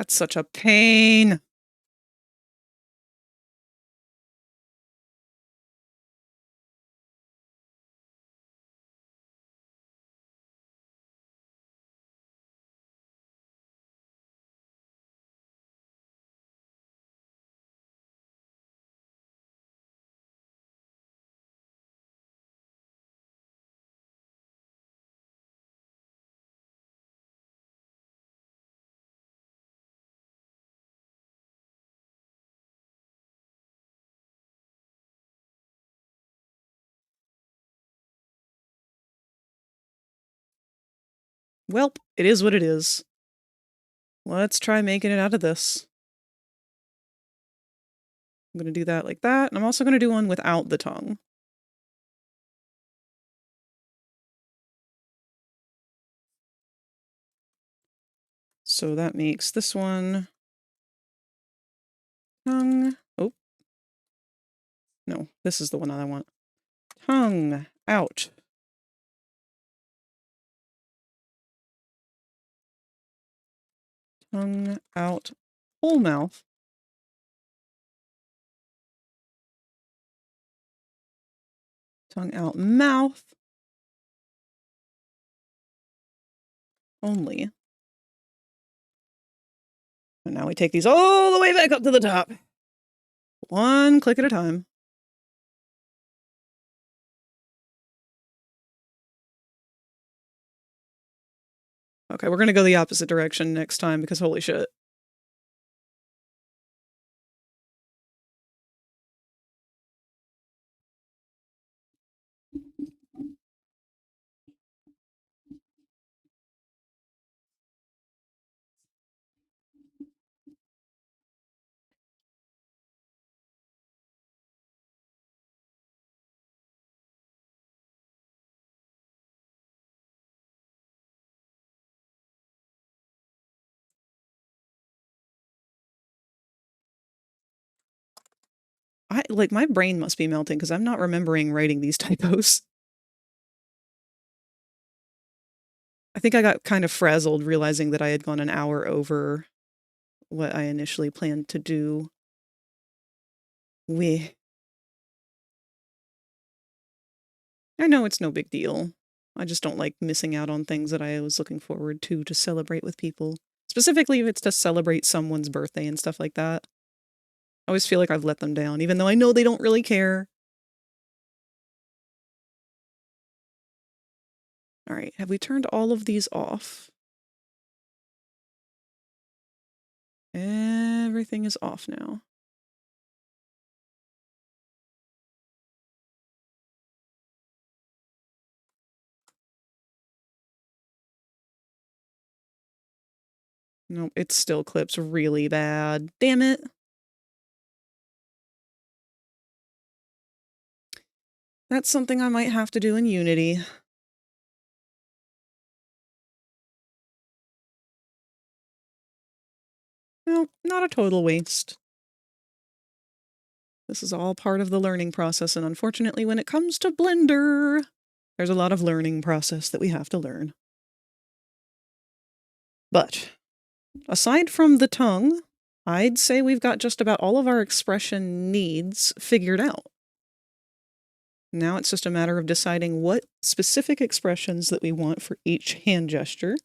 That's such a pain. Welp, it is what it is. Let's try making it out of this. I'm going to do that like that, and I'm also going to do one without the tongue. So that makes this one tongue. Oh. No, this is the one I want. Tongue out. Tongue out. Whole mouth. Tongue out mouth. Only. And now we take these all the way back up to the top. One click at a time. Okay, we're going to go the opposite direction next time because holy shit. Like, my brain must be melting because I'm not remembering writing these typos. I think I got kind of frazzled realizing that I had gone an hour over what I initially planned to do. I know it's no big deal. I just don't like missing out on things that I was looking forward to celebrate with people. Specifically if it's to celebrate someone's birthday and stuff like that. I always feel like I've let them down, even though I know they don't really care. All right, have we turned all of these off? Everything is off now. Nope, it still clips really bad. Damn it. That's something I might have to do in Unity. No, not a total waste. This is all part of the learning process, and unfortunately when it comes to Blender, there's a lot of learning process that we have to learn. But, aside from the tongue, I'd say we've got just about all of our expression needs figured out. Now it's just a matter of deciding what specific expressions that we want for each hand gesture,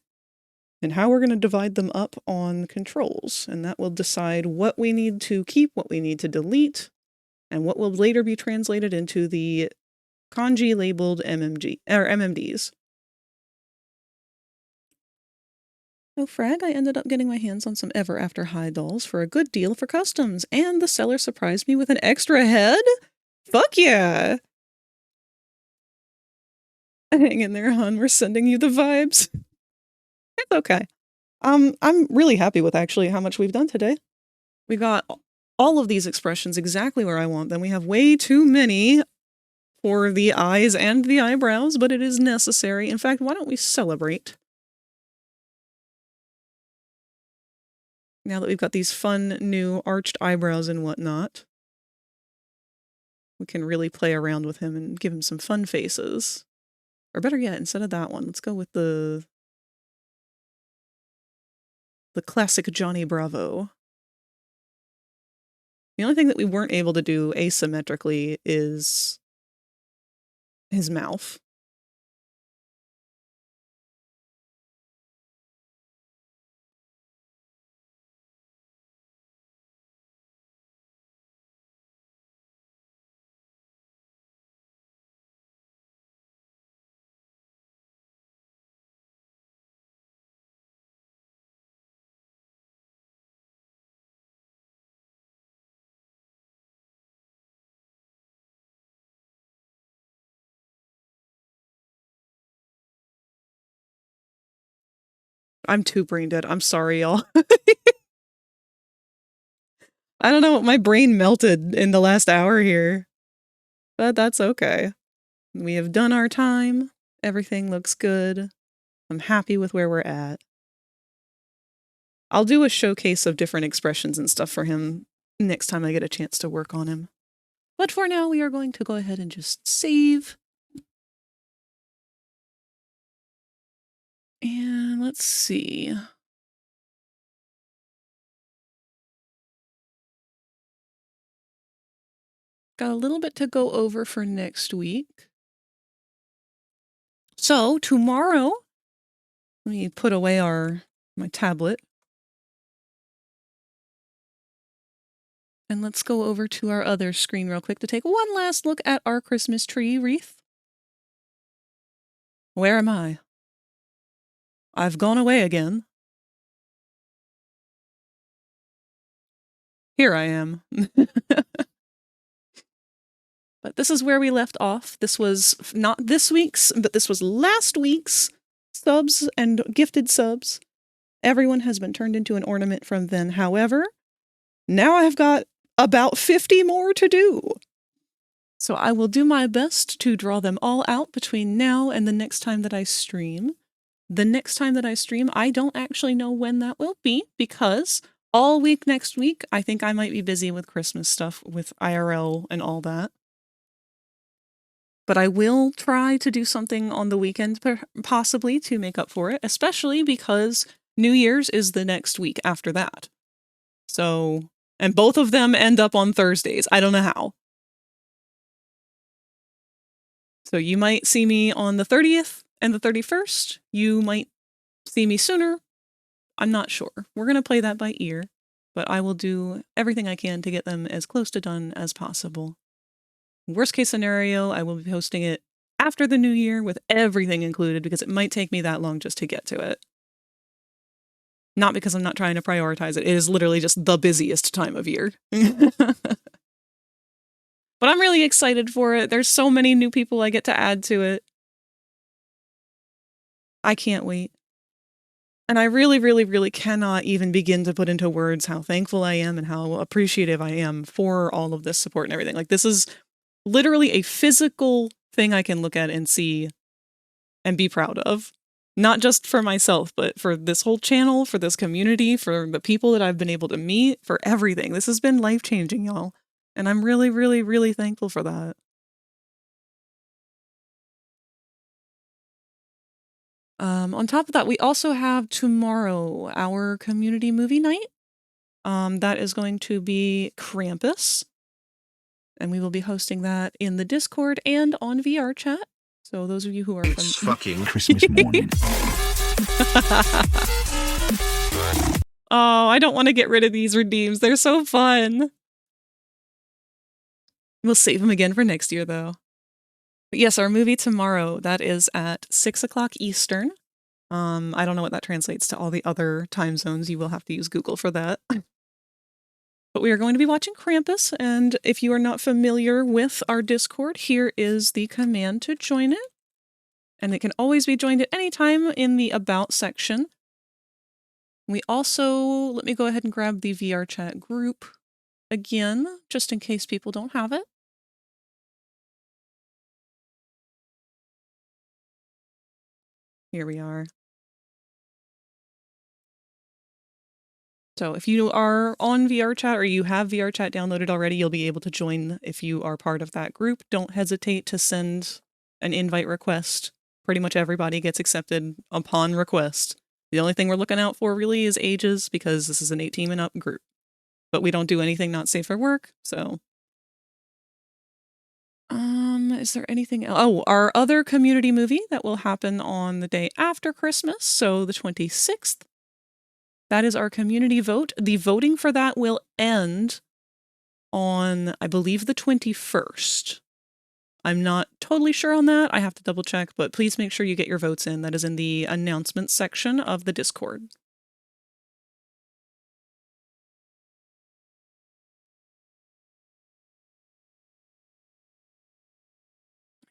and how we're going to divide them up on controls, and that will decide what we need to keep, what we need to delete, and what will later be translated into the kanji labeled MMDs. Oh, frag, I ended up getting my hands on some Ever After High dolls for a good deal for customs, and the seller surprised me with an extra head? Fuck yeah! Hang in there, hon. We're sending you the vibes. It's okay. I'm really happy with actually how much we've done today. We got all of these expressions exactly where I want them. We have way too many for the eyes and the eyebrows, but it is necessary. In fact, why don't we celebrate? Now that we've got these fun new arched eyebrows and whatnot, we can really play around with him and give him some fun faces. Or better yet, instead of that one, let's go with the classic Johnny Bravo. The only thing that we weren't able to do asymmetrically is his mouth. I'm too brain dead. I'm sorry, y'all. I don't know what my brain melted in the last hour here. But that's okay. We have done our time. Everything looks good. I'm happy with where we're at. I'll do a showcase of different expressions and stuff for him next time I get a chance to work on him. But for now, we are going to go ahead and just save. And let's see. Got a little bit to go over for next week. So tomorrow, let me put away my tablet. And let's go over to our other screen real quick to take one last look at our Christmas tree wreath. Where am I? I've gone away again. Here I am. But this is where we left off. This was not this week's, but this was last week's subs and gifted subs. Everyone has been turned into an ornament from then. However, now I've got about 50 more to do. So I will do my best to draw them all out between now and the next time that I stream. The next time that I stream, I don't actually know when that will be, because all week next week, I think I might be busy with Christmas stuff with IRL and all that. But I will try to do something on the weekend possibly to make up for it, especially because New Year's is the next week after that. So, and both of them end up on Thursdays. I don't know how. So you might see me on the 30th and the 31st. You might see me sooner. I'm not sure. We're going to play that by ear, but I will do everything I can to get them as close to done as possible. Worst case scenario, I will be posting it after the new year with everything included, because it might take me that long just to get to it. Not because I'm not trying to prioritize it. It is literally just the busiest time of year. But I'm really excited for it. There's so many new people I get to add to it. I can't wait. And I really, really, really cannot even begin to put into words how thankful I am and how appreciative I am for all of this support and everything. Like, this is literally a physical thing I can look at and see and be proud of. Not just for myself, but for this whole channel, for this community, for the people that I've been able to meet, for everything. This has been life-changing, y'all. And I'm really, really, really thankful for that. On top of that, we also have tomorrow our community movie night. That is going to be Krampus. And we will be hosting that in the Discord and on VR chat. So those of you who are It's fucking Christmas morning. Oh, I don't want to get rid of these redeems. They're so fun. We'll save them again for next year, though. But yes, our movie tomorrow, that is at 6 o'clock Eastern. I don't know what that translates to all the other time zones. You will have to use Google for that. But we are going to be watching Krampus, and if you are not familiar with our Discord, here is the command to join it. And it can always be joined at any time in the About section. We also, let me go ahead and grab the VR chat group again, just in case people don't have it. Here we are. So if you are on VR chat or you have VR chat downloaded already, you'll be able to join if you are part of that group. Don't hesitate to send an invite request. Pretty much everybody gets accepted upon request. The only thing we're looking out for really is ages, because this is an 18 and up group. But we don't do anything not safe for work, so. Is there anything else? Oh, our other community movie that will happen on the day after Christmas, so the 26th. That is our community vote. The voting for that will end on, I believe, the 21st. I'm not totally sure on that. I have to double check, but please make sure you get your votes in. That is in the announcements section of the Discord.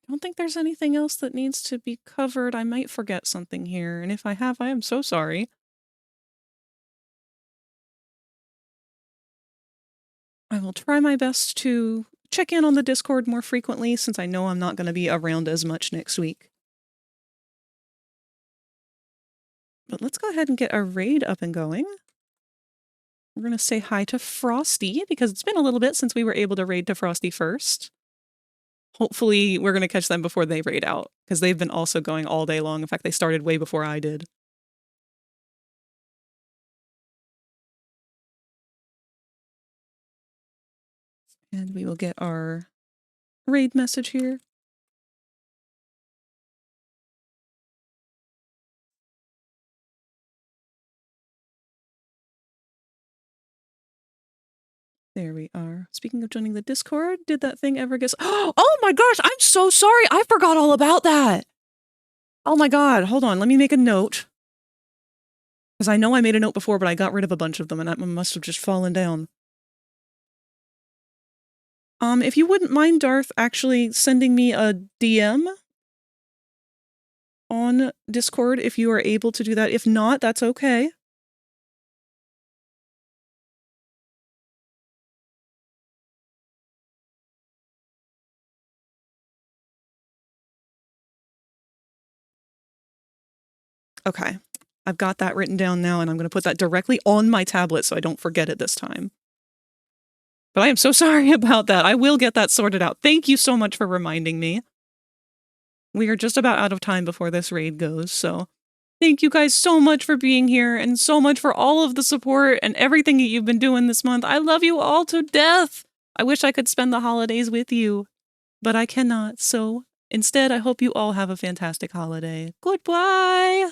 I don't think there's anything else that needs to be covered. I might forget something here, and if I have, I am so sorry. I will try my best to check in on the Discord more frequently, since I know I'm not going to be around as much next week. But let's go ahead and get our raid up and going. We're going to say hi to Frosty, because it's been a little bit since we were able to raid to Frosty first. Hopefully we're going to catch them before they raid out, because they've been also going all day long. In fact, they started way before I did. And we will get our raid message here. There we are. Speaking of joining the Discord, did that thing ever get... Oh my gosh, I'm so sorry. I forgot all about that. Oh my god, hold on. Let me make a note. Because I know I made a note before, but I got rid of a bunch of them and that must have just fallen down. If you wouldn't mind, Darth, actually sending me a DM on Discord if you are able to do that. If not, that's okay. Okay, I've got that written down now, and I'm going to put that directly on my tablet so I don't forget it this time. But I am so sorry about that. I will get that sorted out. Thank you so much for reminding me. We are just about out of time before this raid goes, so thank you guys so much for being here and so much for all of the support and everything that you've been doing this month. I love you all to death. I wish I could spend the holidays with you, but I cannot. So instead, I hope you all have a fantastic holiday. Goodbye.